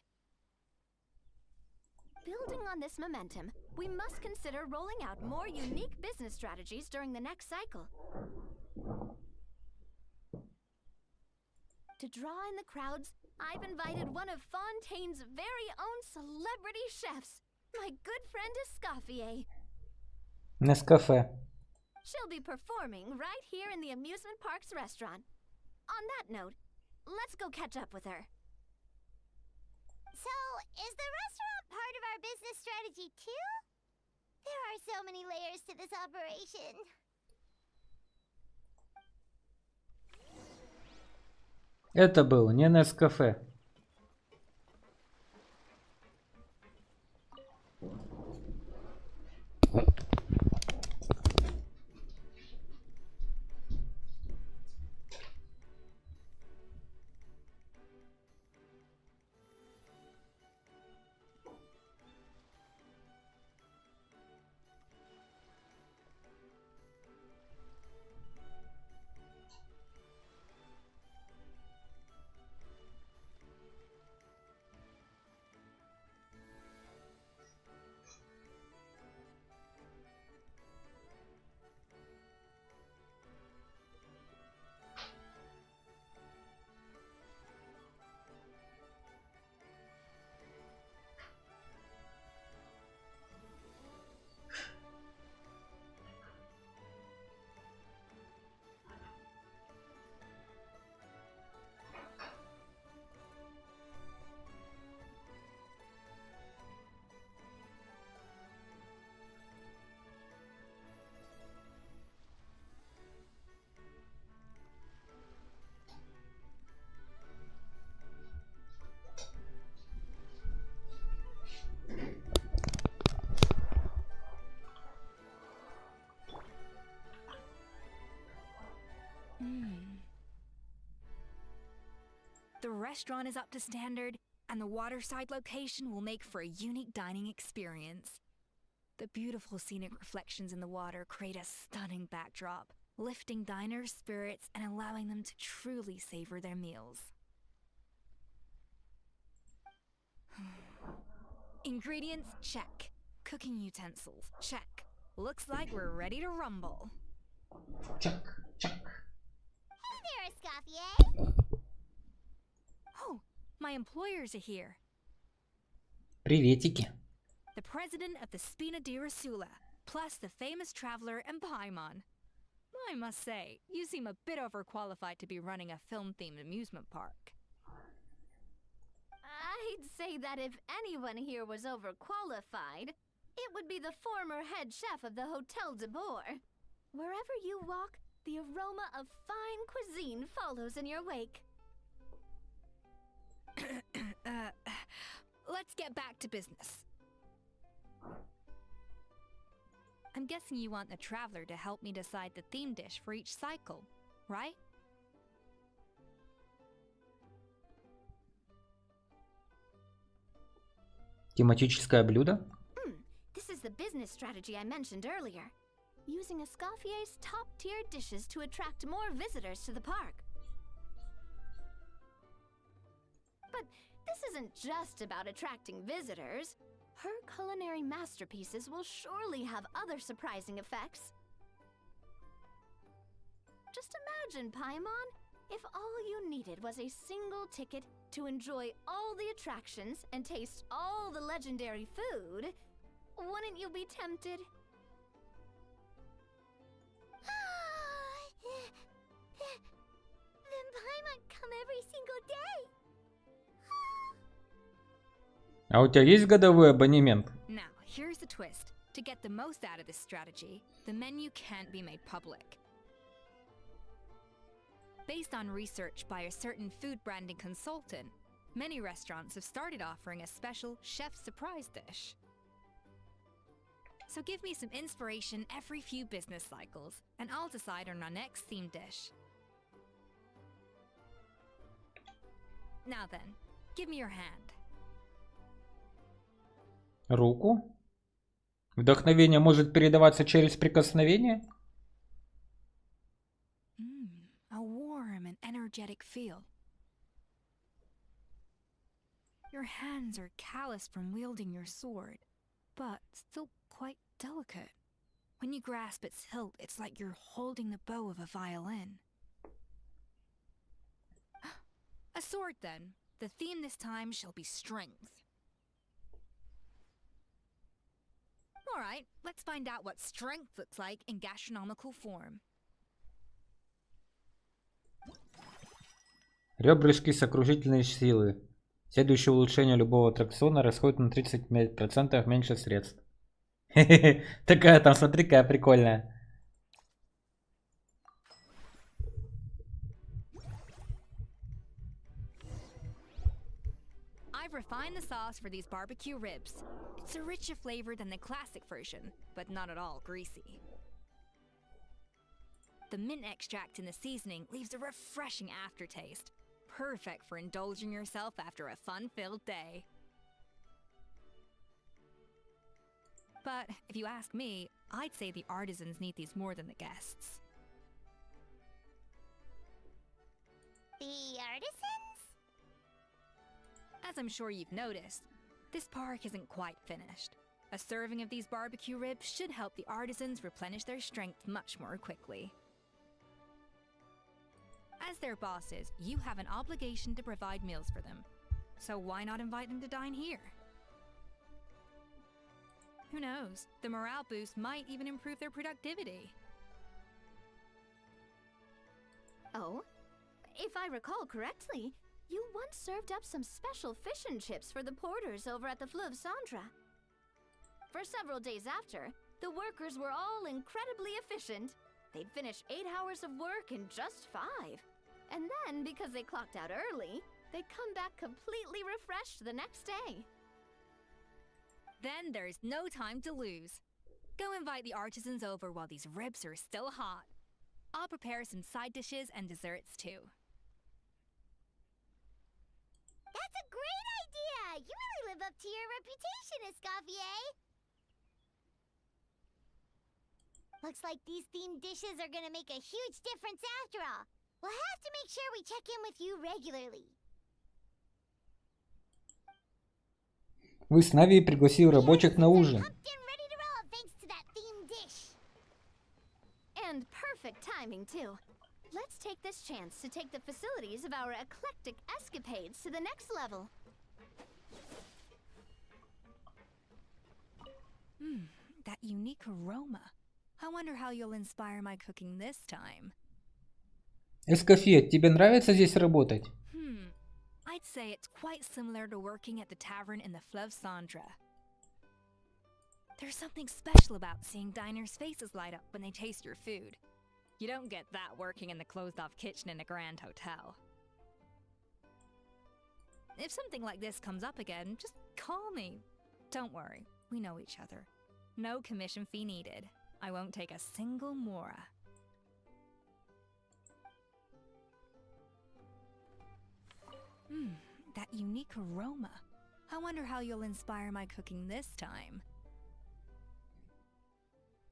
Building on this momentum, we must consider rolling out more unique business strategies during the next cycle. To draw in the crowds, I've invited one of Fontaine's very own celebrity chefs, my good friend Escoffier. Нескафе. She'll be performing right here in the amusement park's restaurant. On that note, let's go catch up with her. So, is the restaurant part of our business strategy too? There are so many layers to this operation. Это был не Нескафе. The restaurant is up to standard, and the waterside location will make for a unique dining experience. The beautiful scenic reflections in the water create a stunning backdrop, lifting diners' spirits and allowing them to truly savor their meals. Ingredients, check. Cooking utensils, check. Looks like we're ready to rumble. Check. Hey there, Escoffier! Oh, my employers are here. Приветики. The president of the Spina di Rosula, plus the famous traveler and Paimon. I must say, you seem a bit overqualified to be running a film-themed amusement park. I'd say that if anyone here was overqualified, it would be the former head chef of the Hotel de Boer. Wherever you walk, the aroma of fine cuisine follows in your wake. Let's get back to business. I'm guessing you want the traveler to help me decide the theme dish for each cycle, right? Тематическое блюдо? This is the business strategy I mentioned earlier. Using Escoffier's top-tier dishes to attract more visitors to the park. But this isn't just about attracting visitors. Her culinary masterpieces will surely have other surprising effects. Just imagine, Paimon, if all you needed was a single ticket to enjoy all the attractions and taste all the legendary food, wouldn't you be tempted? Then Paimon come every single day. А у тебя есть годовой абонемент? Now, here's the twist. To get the most out of this strategy, the menu can't be made public. Based on research by a certain food branding consultant, many restaurants have started offering a special chef surprise dish. So give me some inspiration every few business cycles, and I'll decide on our next theme dish. Now then, give me your hand. Руку? Вдохновение может передаваться через прикосновение? A warm and energetic feel. Your hands are calloused from wielding your sword, but still quite delicate. When you grasp its hilt, it's like you're holding the bow of a violin. sword then. The theme this time shall be strength. Alright, let's find out what strength looks like in gastronomical form. Ребрышки сокрушительной силы. Следующее улучшение любого аттракциона расходует на 35% меньше средств. Хе-хе-хе. Такая там, смотри, какая прикольная. I've refined the sauce for these barbecue ribs. It's a richer flavor than the classic version, but not at all greasy. The mint extract in the seasoning leaves a refreshing aftertaste, perfect for indulging yourself after a fun-filled day. But if you ask me, I'd say the artisans need these more than the guests. The artisans? As I'm sure you've noticed, this park isn't quite finished. A serving of these barbecue ribs should help the artisans replenish their strength much more quickly. As their bosses, you have an obligation to provide meals for them. So why not invite them to dine here? Who knows? The morale boost might even improve their productivity. Oh? If I recall correctly, you once served up some special fish and chips for the porters over at the Fleuve Centre. For several days after, the workers were all incredibly efficient. They'd finish 8 hours of work in just 5. And then, because they clocked out early, they'd come back completely refreshed the next day. Then there's no time to lose. Go invite the artisans over while these ribs are still hot. I'll prepare some side dishes and desserts too. That's a great idea! You really live up to your reputation, Escoffier! Looks like these themed dishes are gonna make a huge difference after all. We'll have to make sure we check in with you regularly. Вы с Нави пригласил рабочих на ужин. Ready to roll thanks to that themed dish. And perfect timing, too. Let's take this chance to take the facilities of our eclectic escapades to the next level. That unique aroma. I wonder how you'll inspire my cooking this time. Эскофет, тебе нравится здесь работать? I'd say it's quite similar to working at the tavern in the Fleuve Centre. There's something special about seeing diners' faces light up when they taste your food. You don't get that working in the closed-off kitchen in a grand hotel. If something like this comes up again, just call me. Don't worry, we know each other. No commission fee needed. I won't take a single mora. That unique aroma. I wonder how you'll inspire my cooking this time.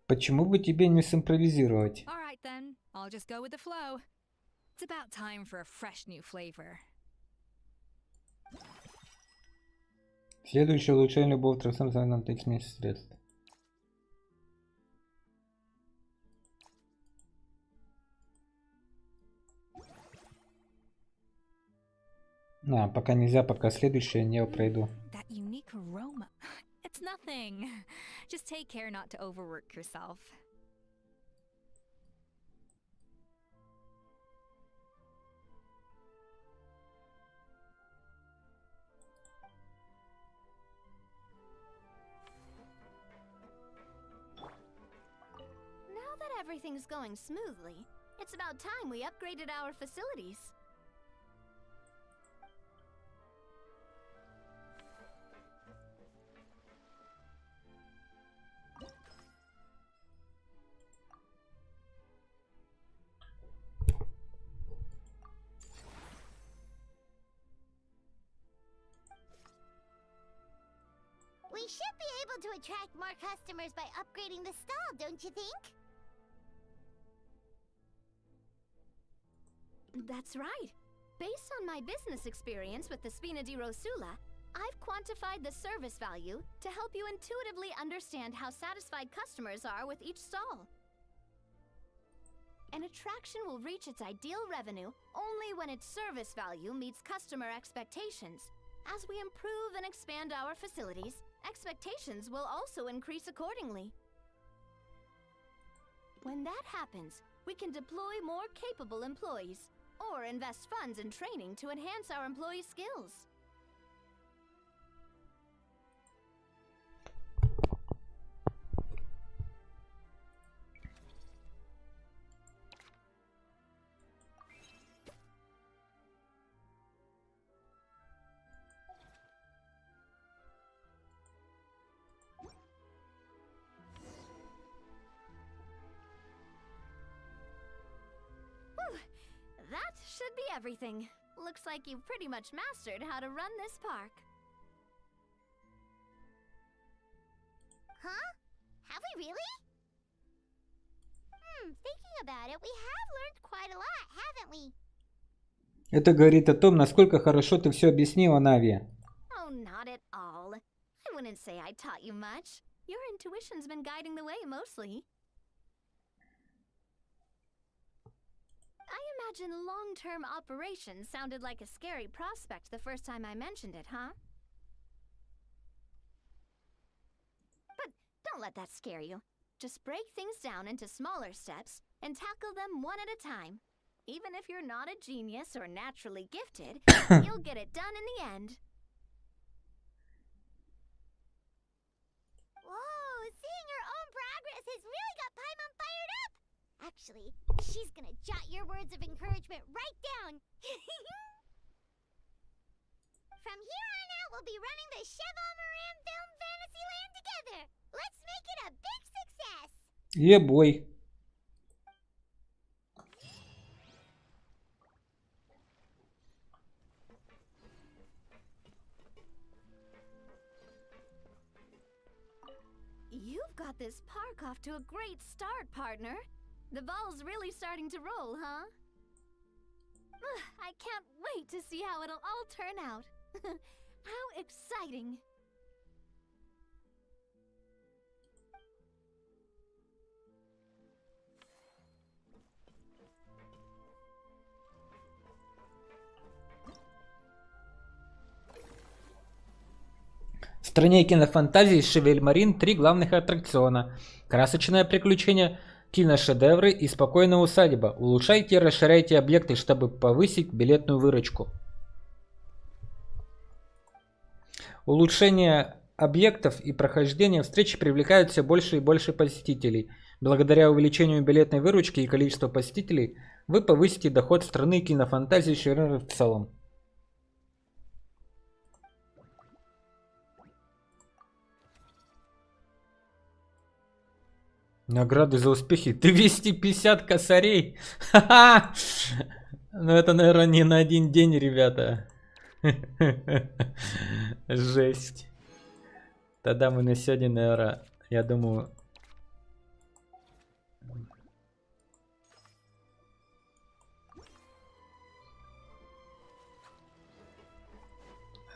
Почему бы тебе не симпровизировать? Alright then, I'll just go with the flow. It's about time for a fresh new flavor. Следующее улучшение любого аттракциона на 30 меньше средств. Пока нельзя, пока следующее не пройду. That unique aroma. It's nothing. Just take care not to overwork yourself. Now that everything's going smoothly, it's about time we upgraded our facilities. We should be able to attract more customers by upgrading the stall, don't you think? That's right. Based on my business experience with the Spina di Rosula, I've quantified the service value to help you intuitively understand how satisfied customers are with each stall. An attraction will reach its ideal revenue only when its service value meets customer expectations. As we improve and expand our facilities, expectations will also increase accordingly. When that happens, we can deploy more capable employees, or invest funds in training to enhance our employees' skills. Whew, that should be everything. Looks like you've pretty much mastered how to run this park. Huh? Have we really? Thinking about it, we have learned quite a lot, haven't we? Это говорит о том, насколько хорошо ты все объяснила, Нави. Oh, not at all. I wouldn't say I taught you much. Your intuition's been guiding the way mostly. I imagine long-term operations sounded like a scary prospect the first time I mentioned it, huh? But don't let that scare you. Just break things down into smaller steps and tackle them one at a time. Even if you're not a genius or naturally gifted, you'll get it done in the end. Whoa, seeing her own progress has really got Paimon fired up! Actually, she's gonna jot your words of encouragement right down. From here on out, we'll be running the Cheval Moran Film Fantasyland together. Let's make it a big success. Ебой. You've got this park off to a great start, partner. The ball's really starting to roll, huh? I can't wait to see how it'll all turn out. How exciting! В стране кинофантазии Шевель-Марин 3 главных аттракциона. Красочное приключение, киношедевры и спокойная усадьба. Улучшайте и расширяйте объекты, чтобы повысить билетную выручку. Улучшение объектов и прохождение встречи привлекают все больше и больше посетителей. Благодаря увеличению билетной выручки и количества посетителей, вы повысите доход страны кинофантазии Шевель в целом. Награды за успехи 250 косарей. Ха-ха! Ну это, наверное, не на один день, ребята. Жесть. Тогда мы на сегодня, наверное, я думаю...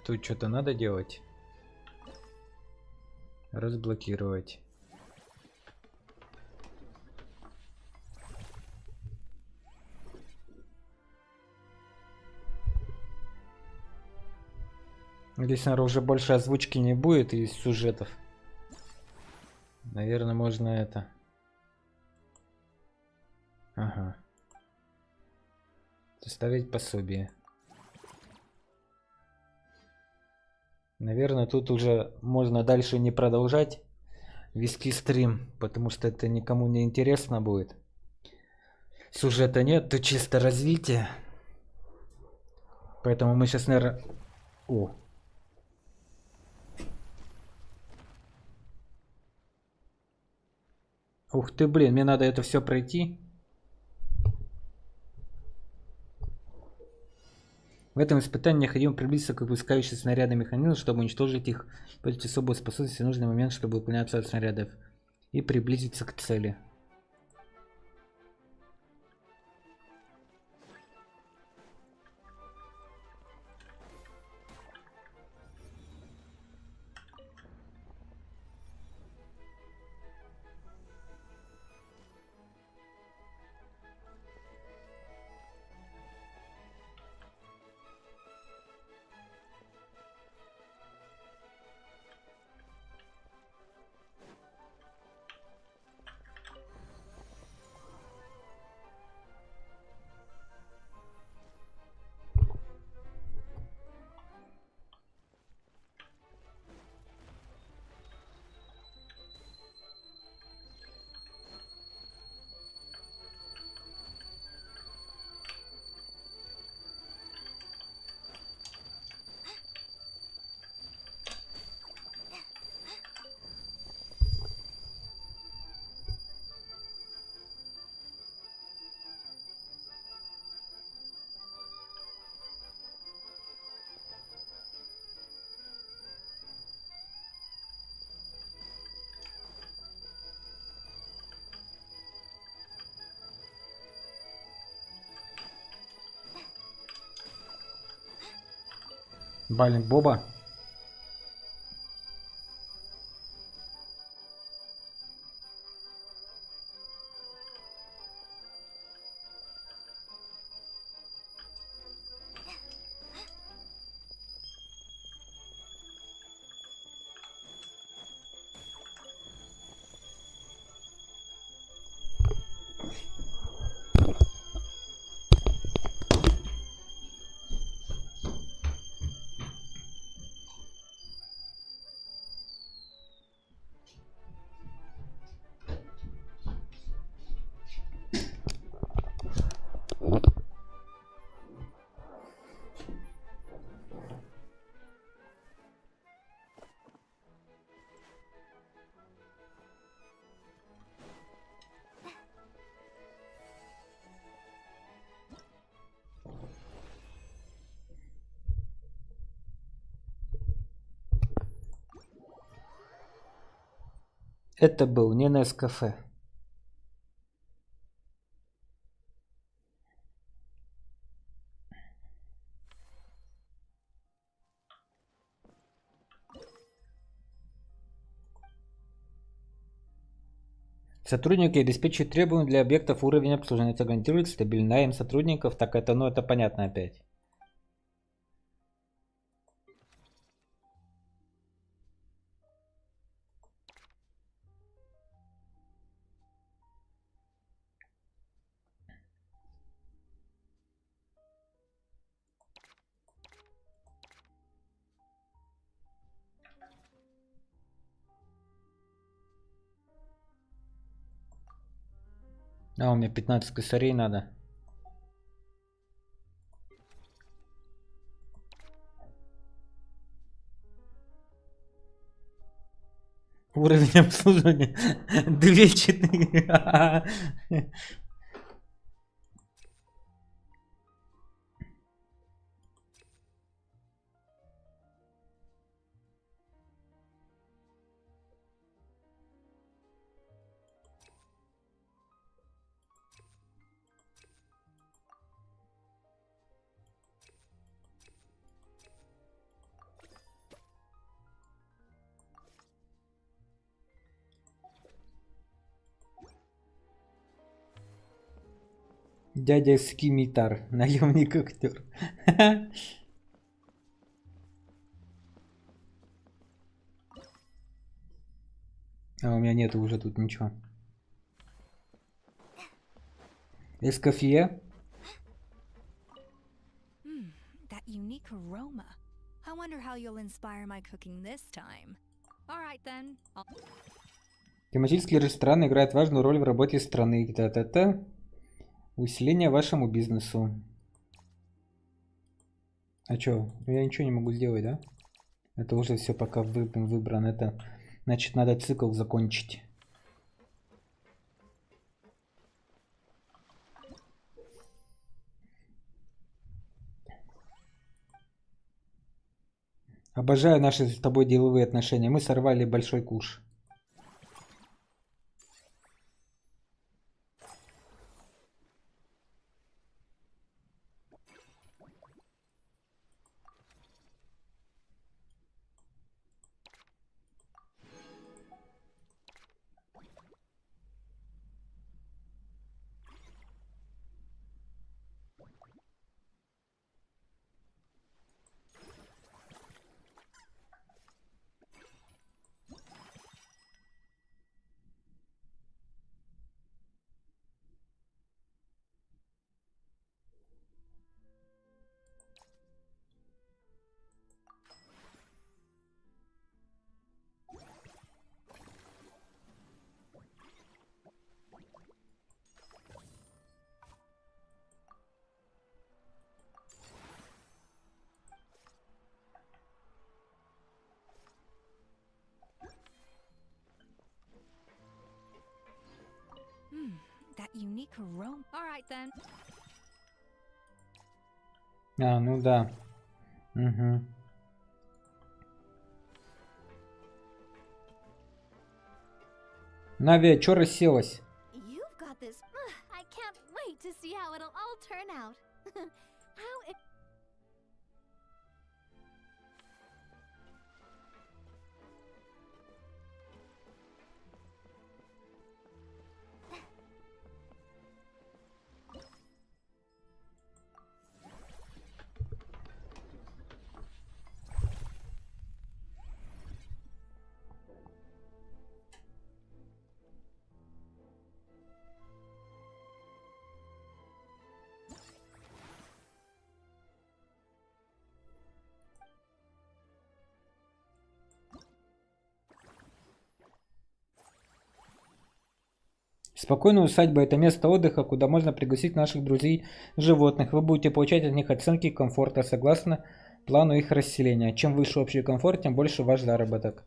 Тут что-то надо делать. Разблокировать. Здесь, наверное, уже больше озвучки не будет из сюжетов. Наверное, можно это. Ага. Составить пособие. Наверное, тут уже можно дальше не продолжать вести стрим, потому что это никому не интересно будет. Сюжета нет, тут чисто развитие. Поэтому мы сейчас, наверное... О! Ух ты, блин, мне надо это все пройти. В этом испытании необходимо приблизиться к выпускающим снаряды механизму, чтобы уничтожить их. Используйте особую способность в нужный момент, чтобы выполняться от снарядов. И приблизиться к цели. Блин, Боба. Это был не Нескафе. Сотрудники обеспечивают требования для объектов уровня обслуживания. Это гарантирует стабильный найм сотрудников. Так это, ну это понятно опять. А, у меня 15 косарей надо. Уровень обслуживания 2-4. Дядя Скимитар, наемник актер. А у меня нету уже тут ничего. Эскофье. That unique aroma. I wonder how you'll inspire my cooking this time. All right then. Тематический ресторан играет важную роль в работе страны. Та-та-та. Усиление вашему бизнесу. А чё? Я ничего не могу сделать, да? Это уже все пока выбрано. Это значит надо цикл закончить. Обожаю наши с тобой деловые отношения. Мы сорвали большой куш. That unique aroma. All right then. А, ну да. Угу. Нави, чё расселась? You've got this. I can't wait to see how it'll all turn out. How it... Спокойная усадьба – это место отдыха, куда можно пригласить наших друзей животных. Вы будете получать от них оценки комфорта согласно плану их расселения. Чем выше общий комфорт, тем больше ваш заработок.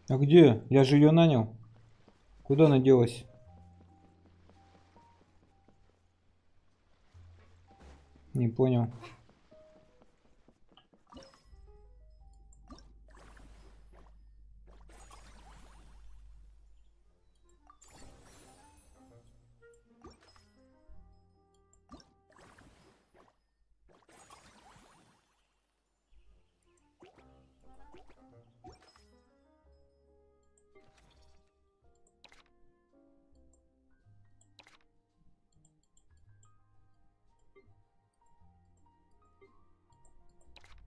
А где? Я же ее нанял. Куда она делась? Не понял.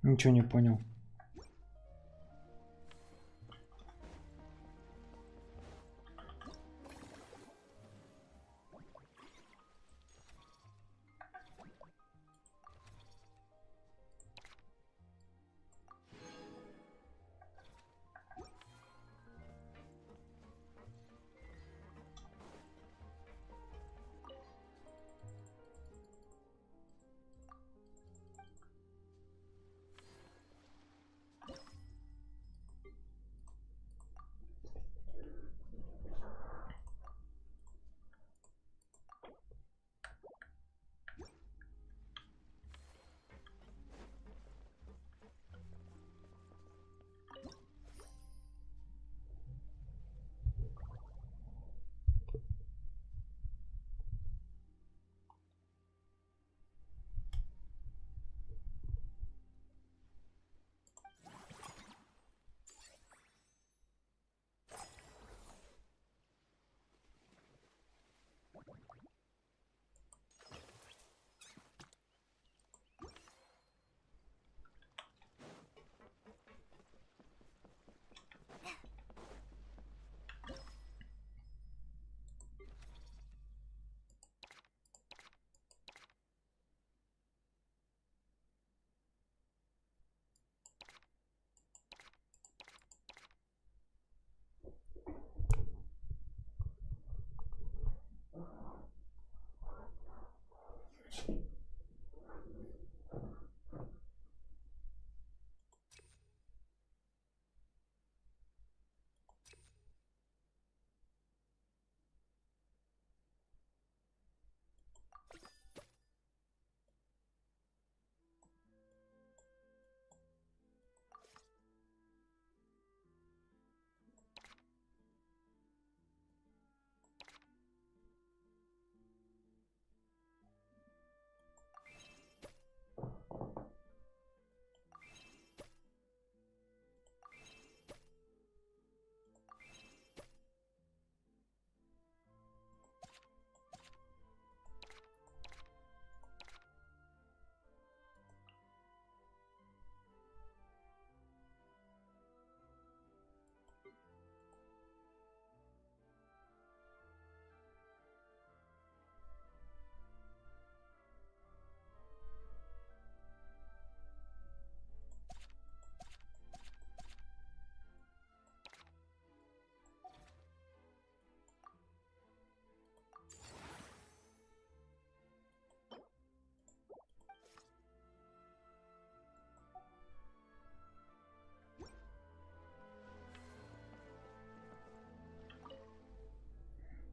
Ничего не понял.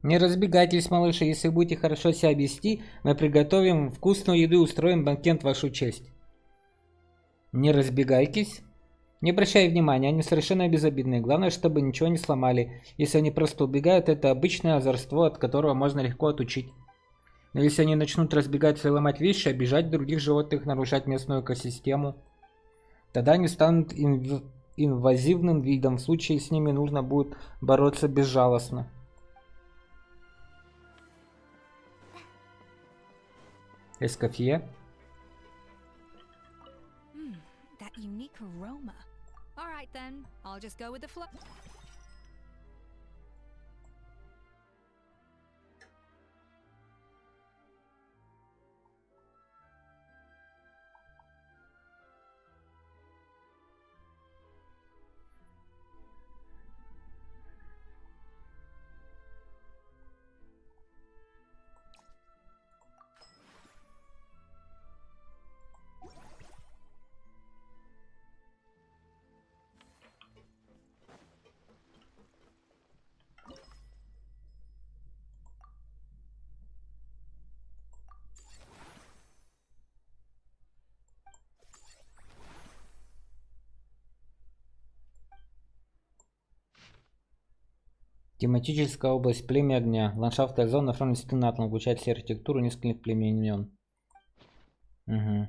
Не разбегайтесь, малыши. Если будете хорошо себя вести, мы приготовим вкусную еду и устроим банкет в вашу честь. Не разбегайтесь. Не обращай внимания, они совершенно безобидные. Главное, чтобы ничего не сломали. Если они просто убегают, это обычное озорство, от которого можно легко отучить. Но если они начнут разбегаться и ломать вещи, обижать других животных, нарушать местную экосистему, тогда они станут инвазивным видом. В случае с ними нужно будет бороться безжалостно. Эскофье. That unique aroma. All right then, I'll just go with the flow. Тематическая область племя огня. Ландшафтная зона на фоне стены атом включает в себе архитектуру нескольких племен. Угу.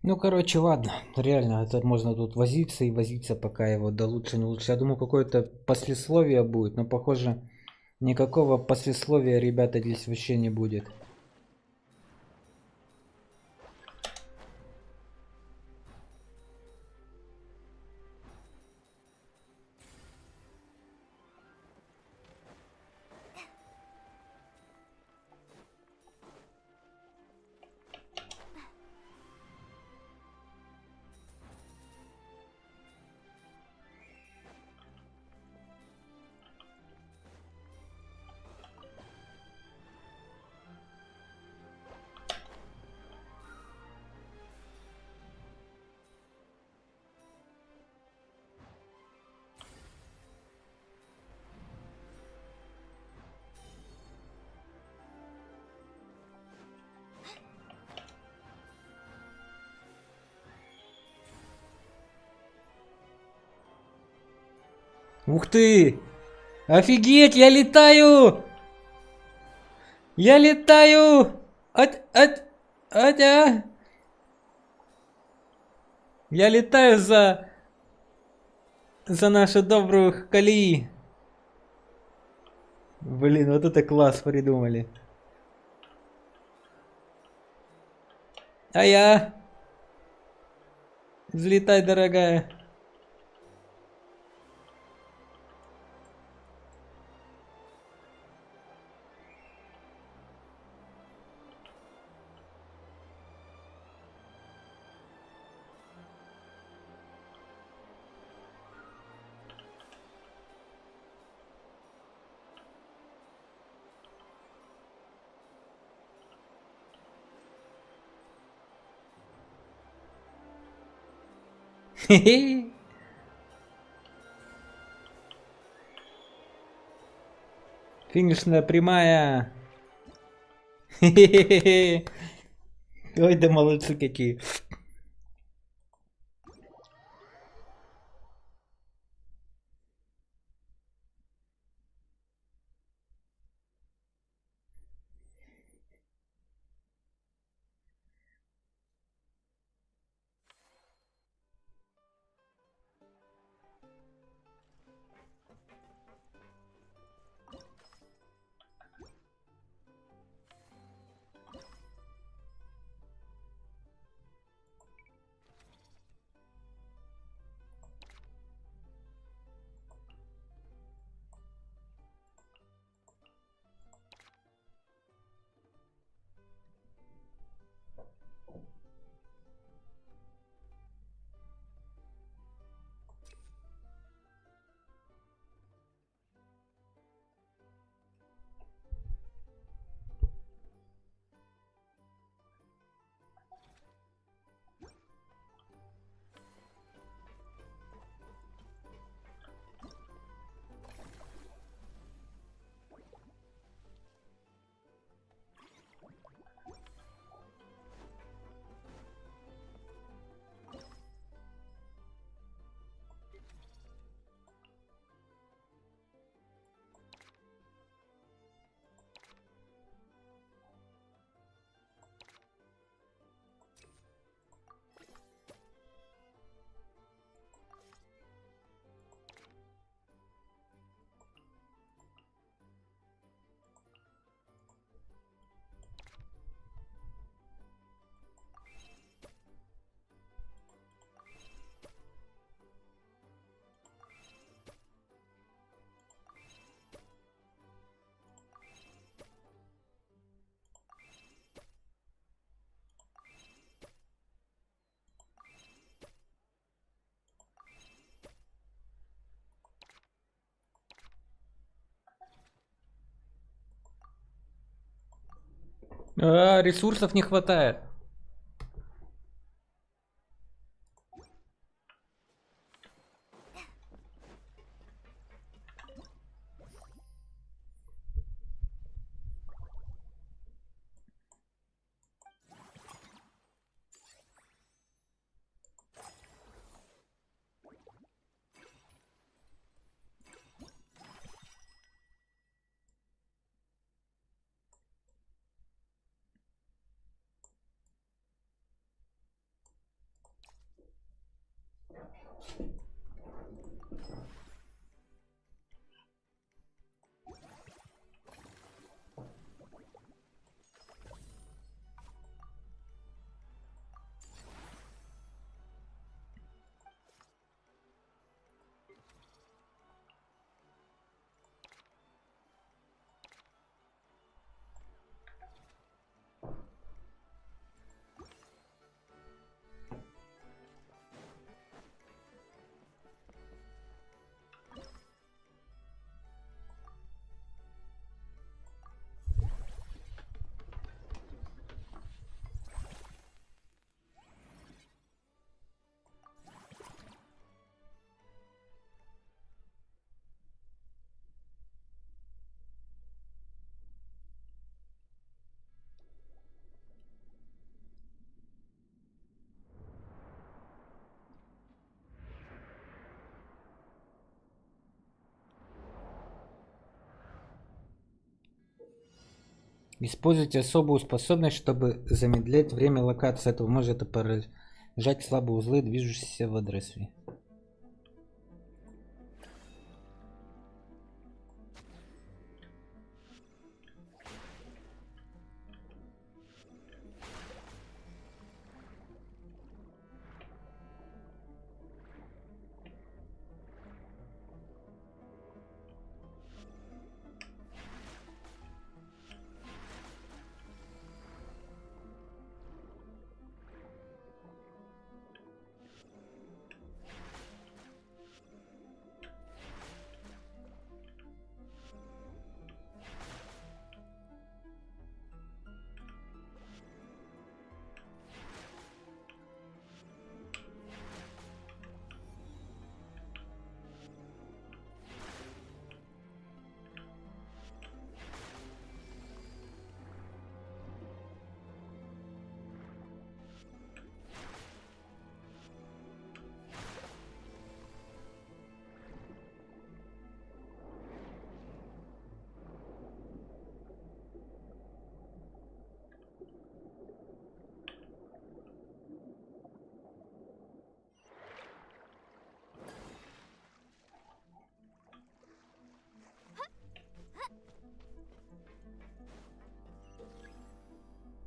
Ну, короче, ладно. Реально, это можно тут возиться и возиться, пока его до лучше не лучше. Я думаю, какое-то послесловие будет, но, похоже, никакого послесловия, ребята, здесь вообще не будет. Ух ты! Офигеть, я летаю! Я летаю! Атя! Я летаю за нашу добрую колеи. Блин, вот это класс придумали. А я... Взлетай, дорогая. Хе-хе. Финишная прямая. Хе-хе-хе. Ой, да молодцы какие. А, ресурсов не хватает. Используйте особую способность, чтобы замедлять время локации. Это может поражать слабые узлы, движущиеся в водоросли.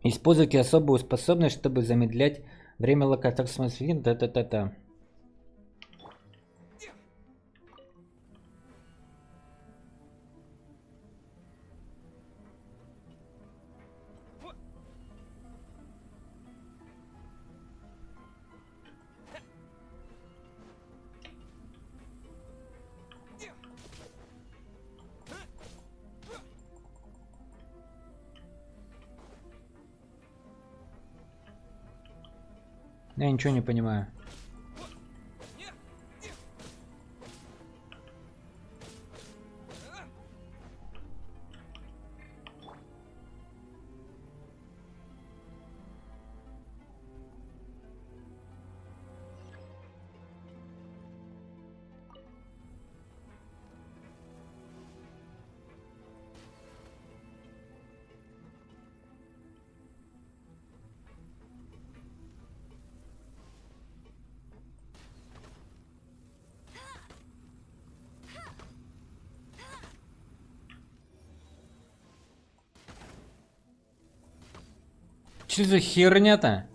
Используйте особую способность, чтобы замедлять время локации. Та-та-та-та. Я ничего не понимаю. Что за херня-то?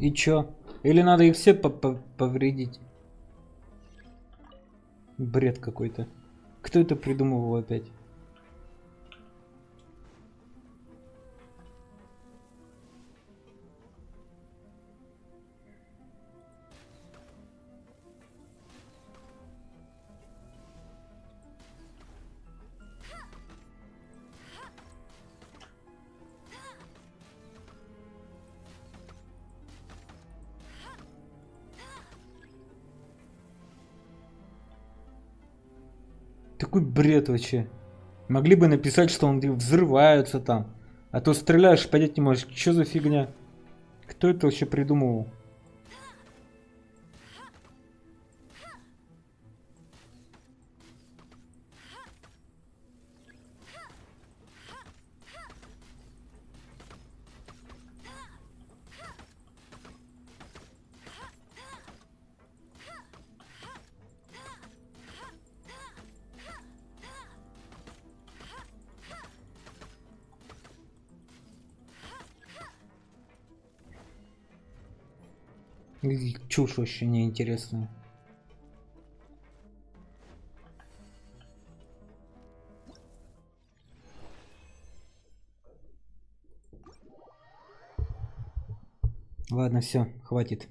И чё? Или надо их все повредить? Бред какой-то. Кто это придумывал опять? Такой бред вообще. Могли бы написать, что он взрываются там. А то стреляешь, понять не можешь. Что за фигня? Кто это вообще придумывал? Чушь вообще неинтересная. Ладно, все, хватит.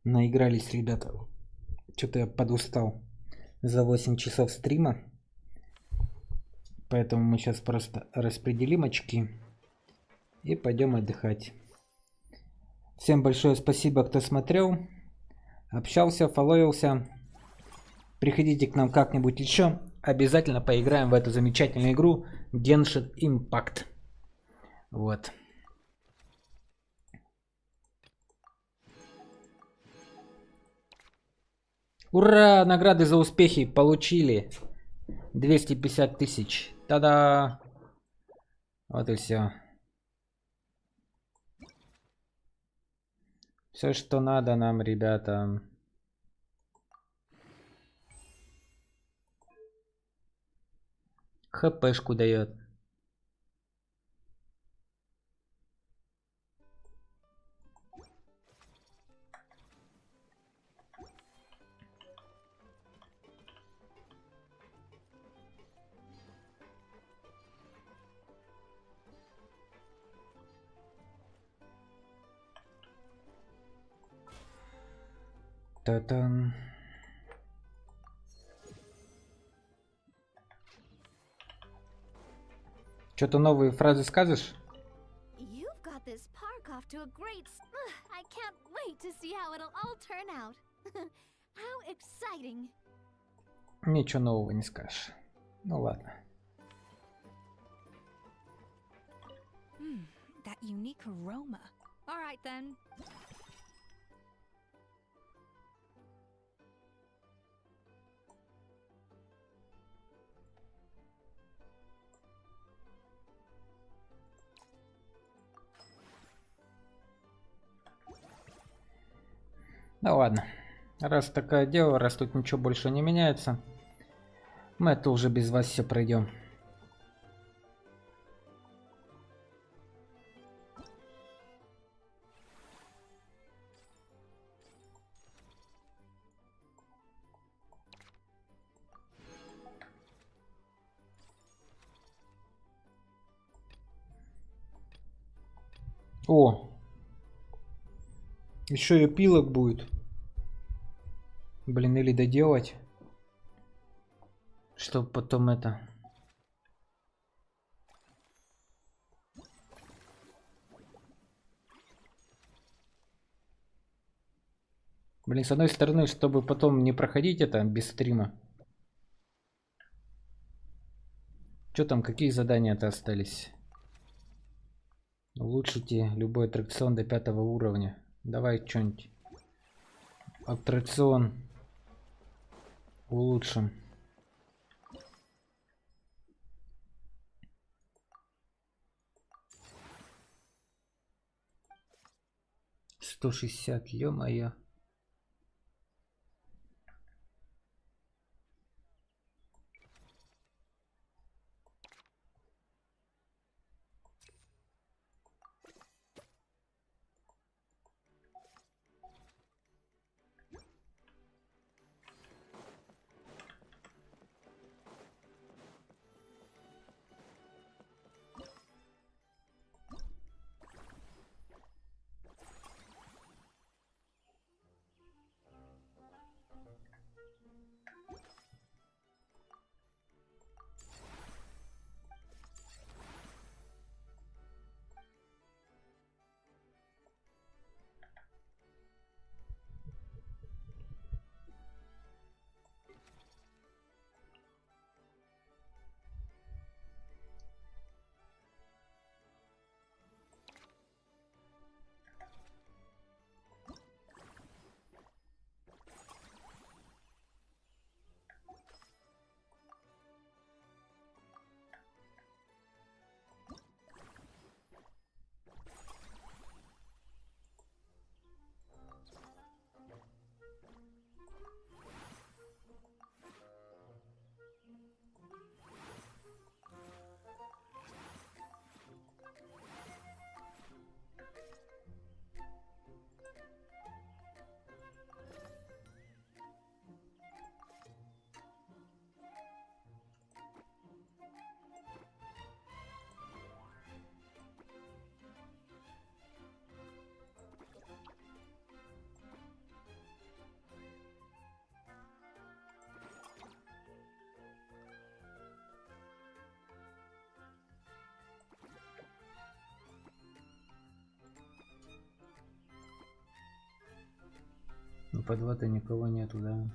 Наигрались, ребята. Что-то я подустал за 8 часов стрима. Поэтому мы сейчас просто распределим очки и пойдем отдыхать. Всем большое спасибо, кто смотрел, общался, фолловился. Приходите к нам как-нибудь еще. Обязательно поиграем в эту замечательную игру Genshin Impact. Вот. Ура! Награды за успехи получили. 250 тысяч. Та-да! Вот и все. Все, что надо нам, ребята. ХПшку дает. Та-дам. Что-то новые фразы скажешь? You've got this park off to a great I can't wait to see how it'll all turn out. How exciting. Ничего нового не скажешь. Ну ладно. That unique aroma. All right then. Да ладно. Раз такое дело, раз тут ничего больше не меняется, мы это уже без вас все пройдем. О! Еще и эпилог будет. Блин, или доделать. Чтобы потом это... Блин, с одной стороны, чтобы потом не проходить это без стрима. Что там, какие задания-то остались? Улучшите любой аттракцион до 5 уровня. Давай что-нибудь. Аттракцион улучшим. $160, ё-моё. Ну, по 2-то никого нету, да?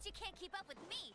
Bet you can't keep up with me.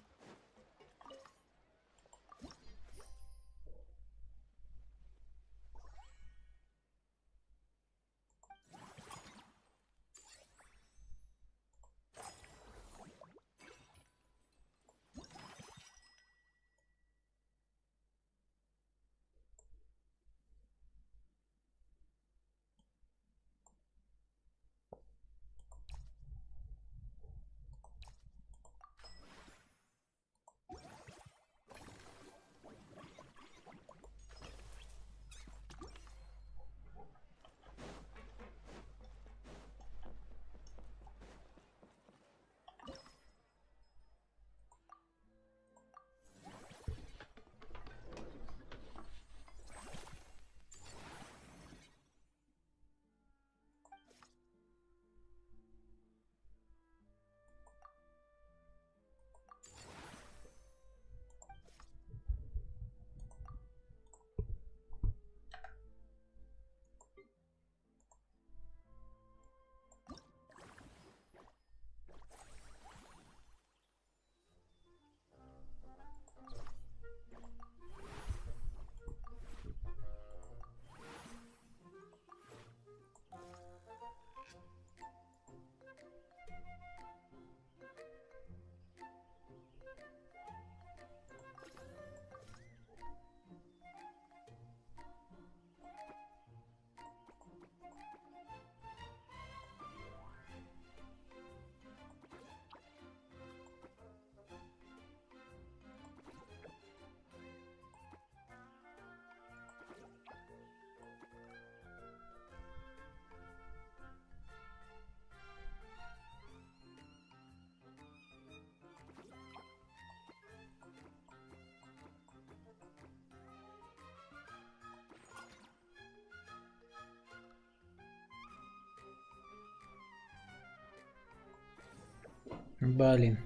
Блин.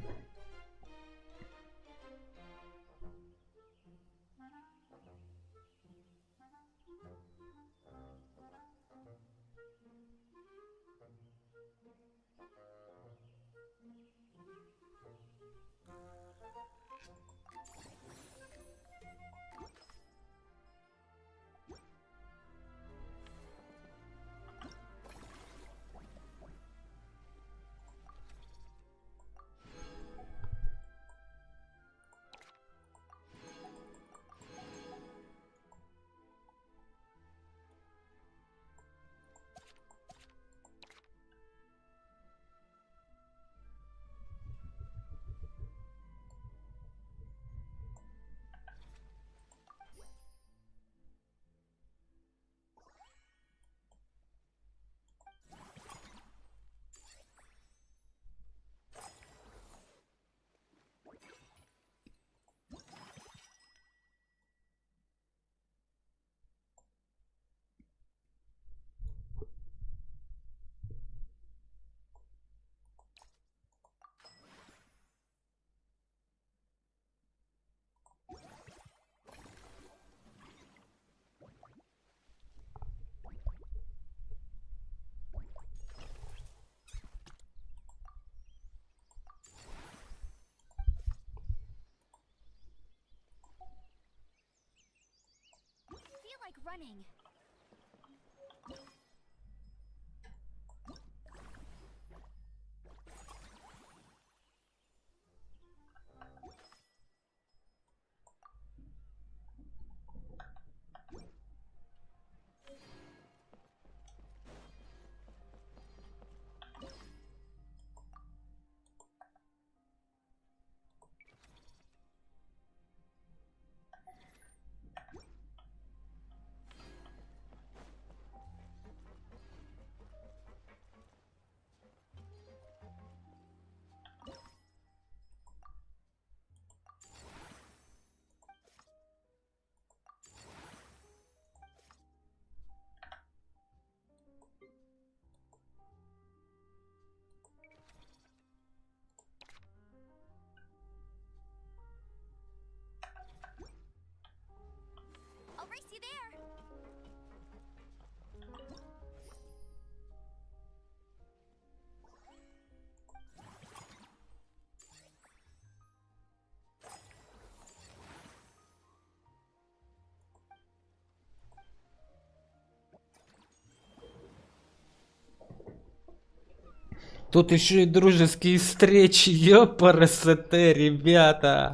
Feel like running. Тут еще и дружеские встречи, ёпарасоте, ребята.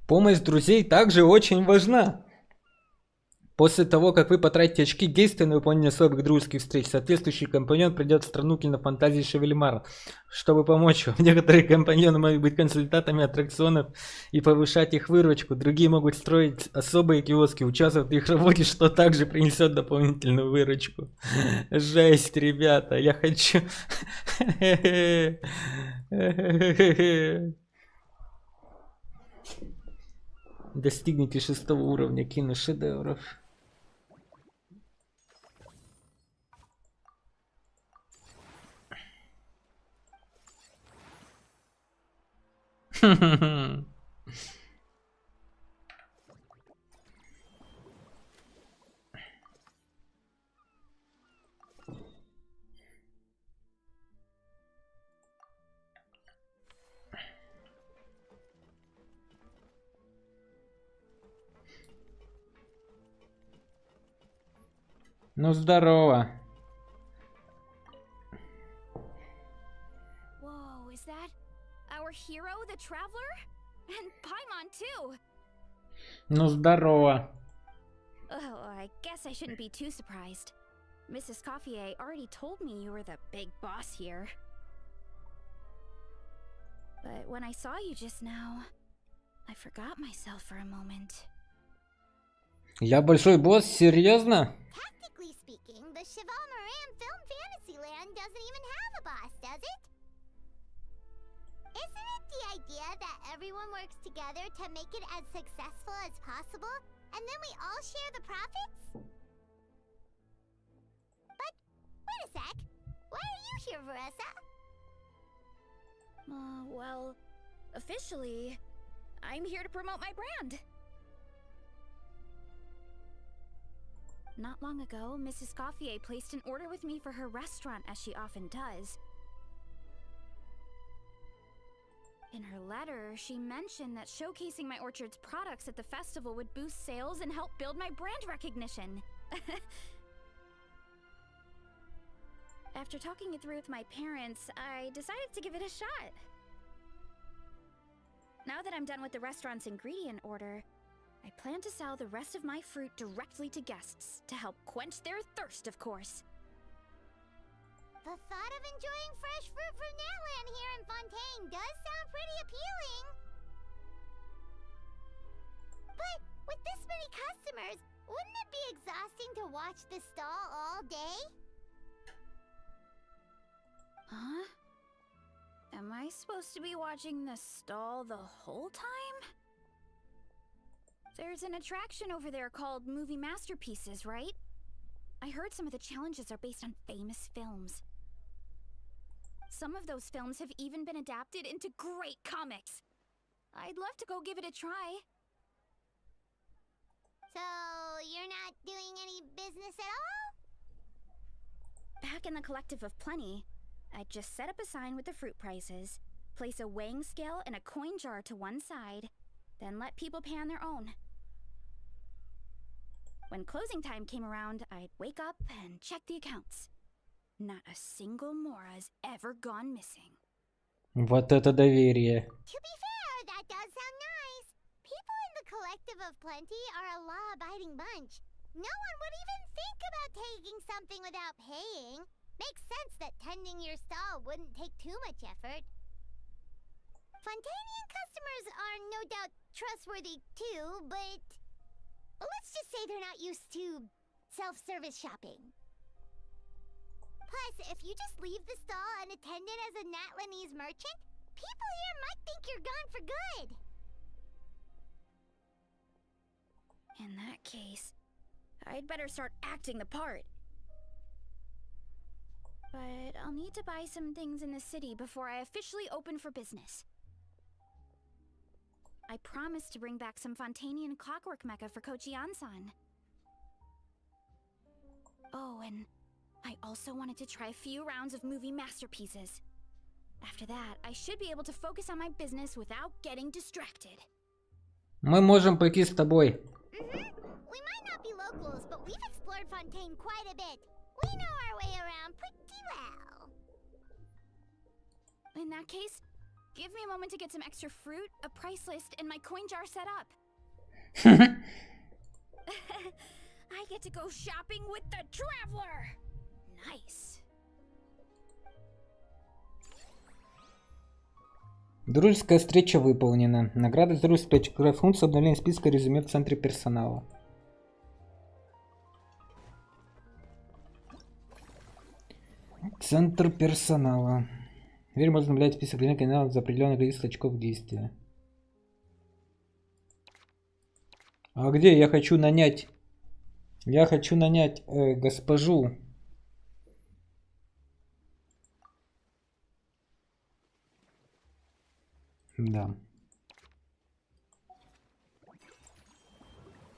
Помощь друзей также очень важна. После того, как вы потратите очки действия на выполнение особых дружеских встреч, соответствующий компаньон придет в страну кинофантазии Шевельмара, чтобы помочь вам. Некоторые компаньоны могут быть консультантами аттракционов и повышать их выручку. Другие могут строить особые киоски, участвовать в их работе, что также принесет дополнительную выручку. Жесть, ребята, я хочу... Достигните 6-го уровня киношедевров. Ну здорово. Whoa, is that our hero, the traveler? And Paimon too. Ну здорово. Oh, I guess I shouldn't be too surprised. Mrs. Coiffier already told me you were the big boss here. But when I saw you just now, I forgot myself for a moment. Я большой босс, серьезно? Technically speaking, the Cheval Moran Film Fantasyland doesn't even have a boss, does it? Isn't it the idea that everyone works together to make it as successful as possible, and then we all share the profits? But, wait a sec. Why are you here, Veressa? Well, officially, I'm here to promote my brand. Not long ago, Mrs. Coiffier placed an order with me for her restaurant, as she often does. In her letter, she mentioned that showcasing my orchard's products at the festival would boost sales and help build my brand recognition. After talking it through with my parents, I decided to give it a shot. Now that I'm done with the restaurant's ingredient order, I plan to sell the rest of my fruit directly to guests to help quench their thirst, of course. The thought of enjoying fresh fruit from Natland here in Fontaine does sound pretty appealing. But with this many customers, wouldn't it be exhausting to watch the stall all day? Huh? Am I supposed to be watching the stall the whole time? There's an attraction over there called Movie Masterpieces, right? I heard some of the challenges are based on famous films. Some of those films have even been adapted into great comics. I'd love to go give it a try. So, you're not doing any business at all? Back in the Collective of Plenty, I'd just set up a sign with the fruit prices, place a weighing scale and a coin jar to one side, then let people pay on their own. When closing time came around, I'd wake up and check the accounts. Not a single Mora's ever gone missing. Вот это доверие. To be fair, that does sound nice. People in the Collective of Plenty are a law-abiding bunch. No one would even think about making something without paying. Makes sense that tending your stall wouldn't take too much effort. Fontanian customers are no doubt trustworthy too, but let's just say they're not used to self-service shopping. Plus, if you just leave the stall unattended as a Natlanese merchant, people here might think you're gone for good. In that case, I'd better start acting the part. But I'll need to buy some things in the city before I officially open for business. I promised to bring back some Fontanian clockwork mecha for Kochi-an-san. Oh, and I also wanted to try a few rounds of movie masterpieces. After that, I should be able to focus on my business without getting distracted. Мы можем пойти с тобой. We might not be locals, but we've explored Fontaine quite a bit. We know our way around pretty well. In that case, give me a moment to get some extra fruit, a price list, and my coin jar set up. I get to go shopping with the Traveler! Nice. Дружеская встреча выполнена. Награда за дружескую функцию обновления списка резюме в центре персонала. Центр персонала. Теперь можно обновлять список кандидатов за определенное количество очков действия. А где я хочу нанять? Я хочу нанять госпожу. Да.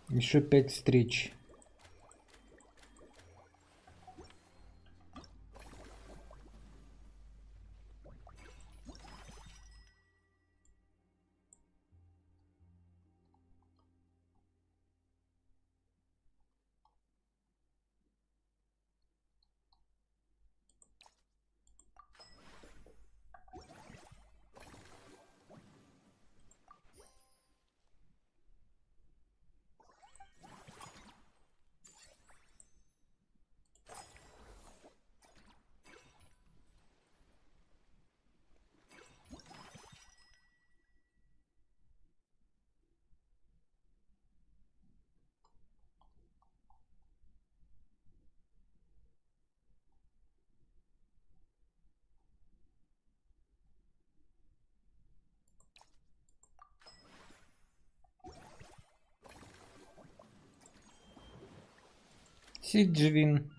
Еще 5 встреч. Сиджвин.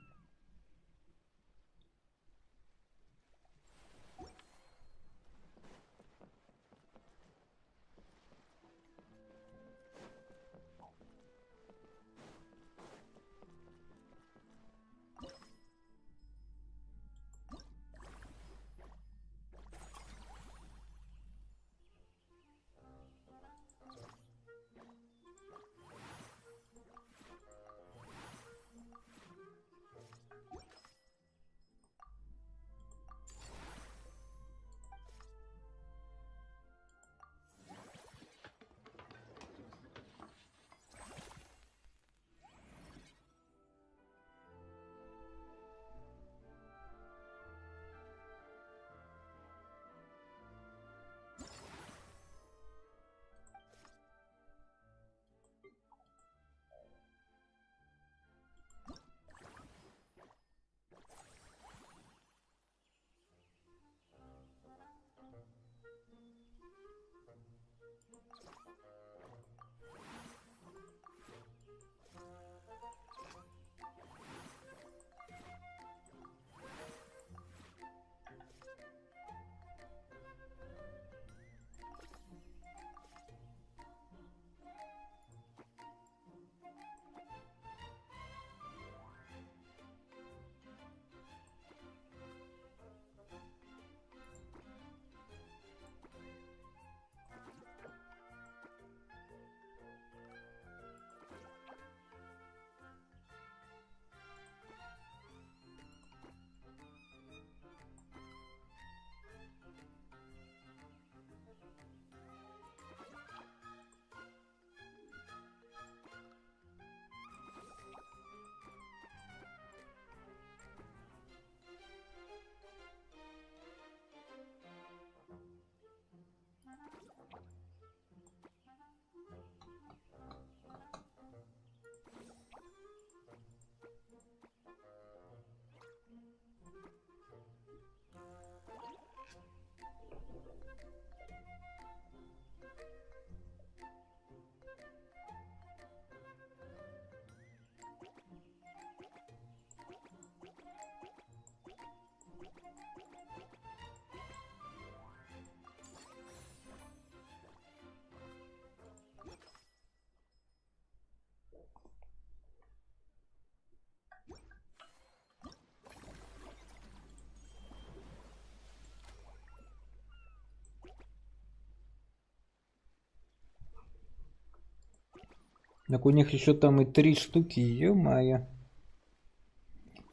Так у них еще там и 3 штуки, ё-моё.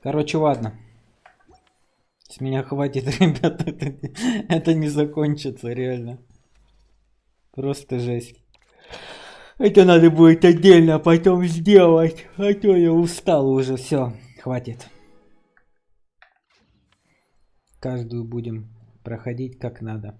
Короче, ладно. С меня хватит, ребята. Это не закончится, реально. Просто жесть. Это надо будет отдельно потом сделать. А то я устал уже. Все, хватит. Каждую будем проходить как надо.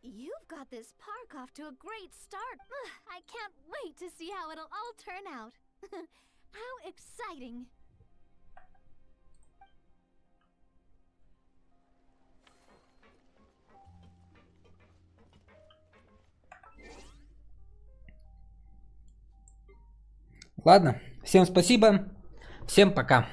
You've got this park off to a great start. I can't wait to see how it'll all turn out. How exciting! Ладно, всем спасибо. Всем пока.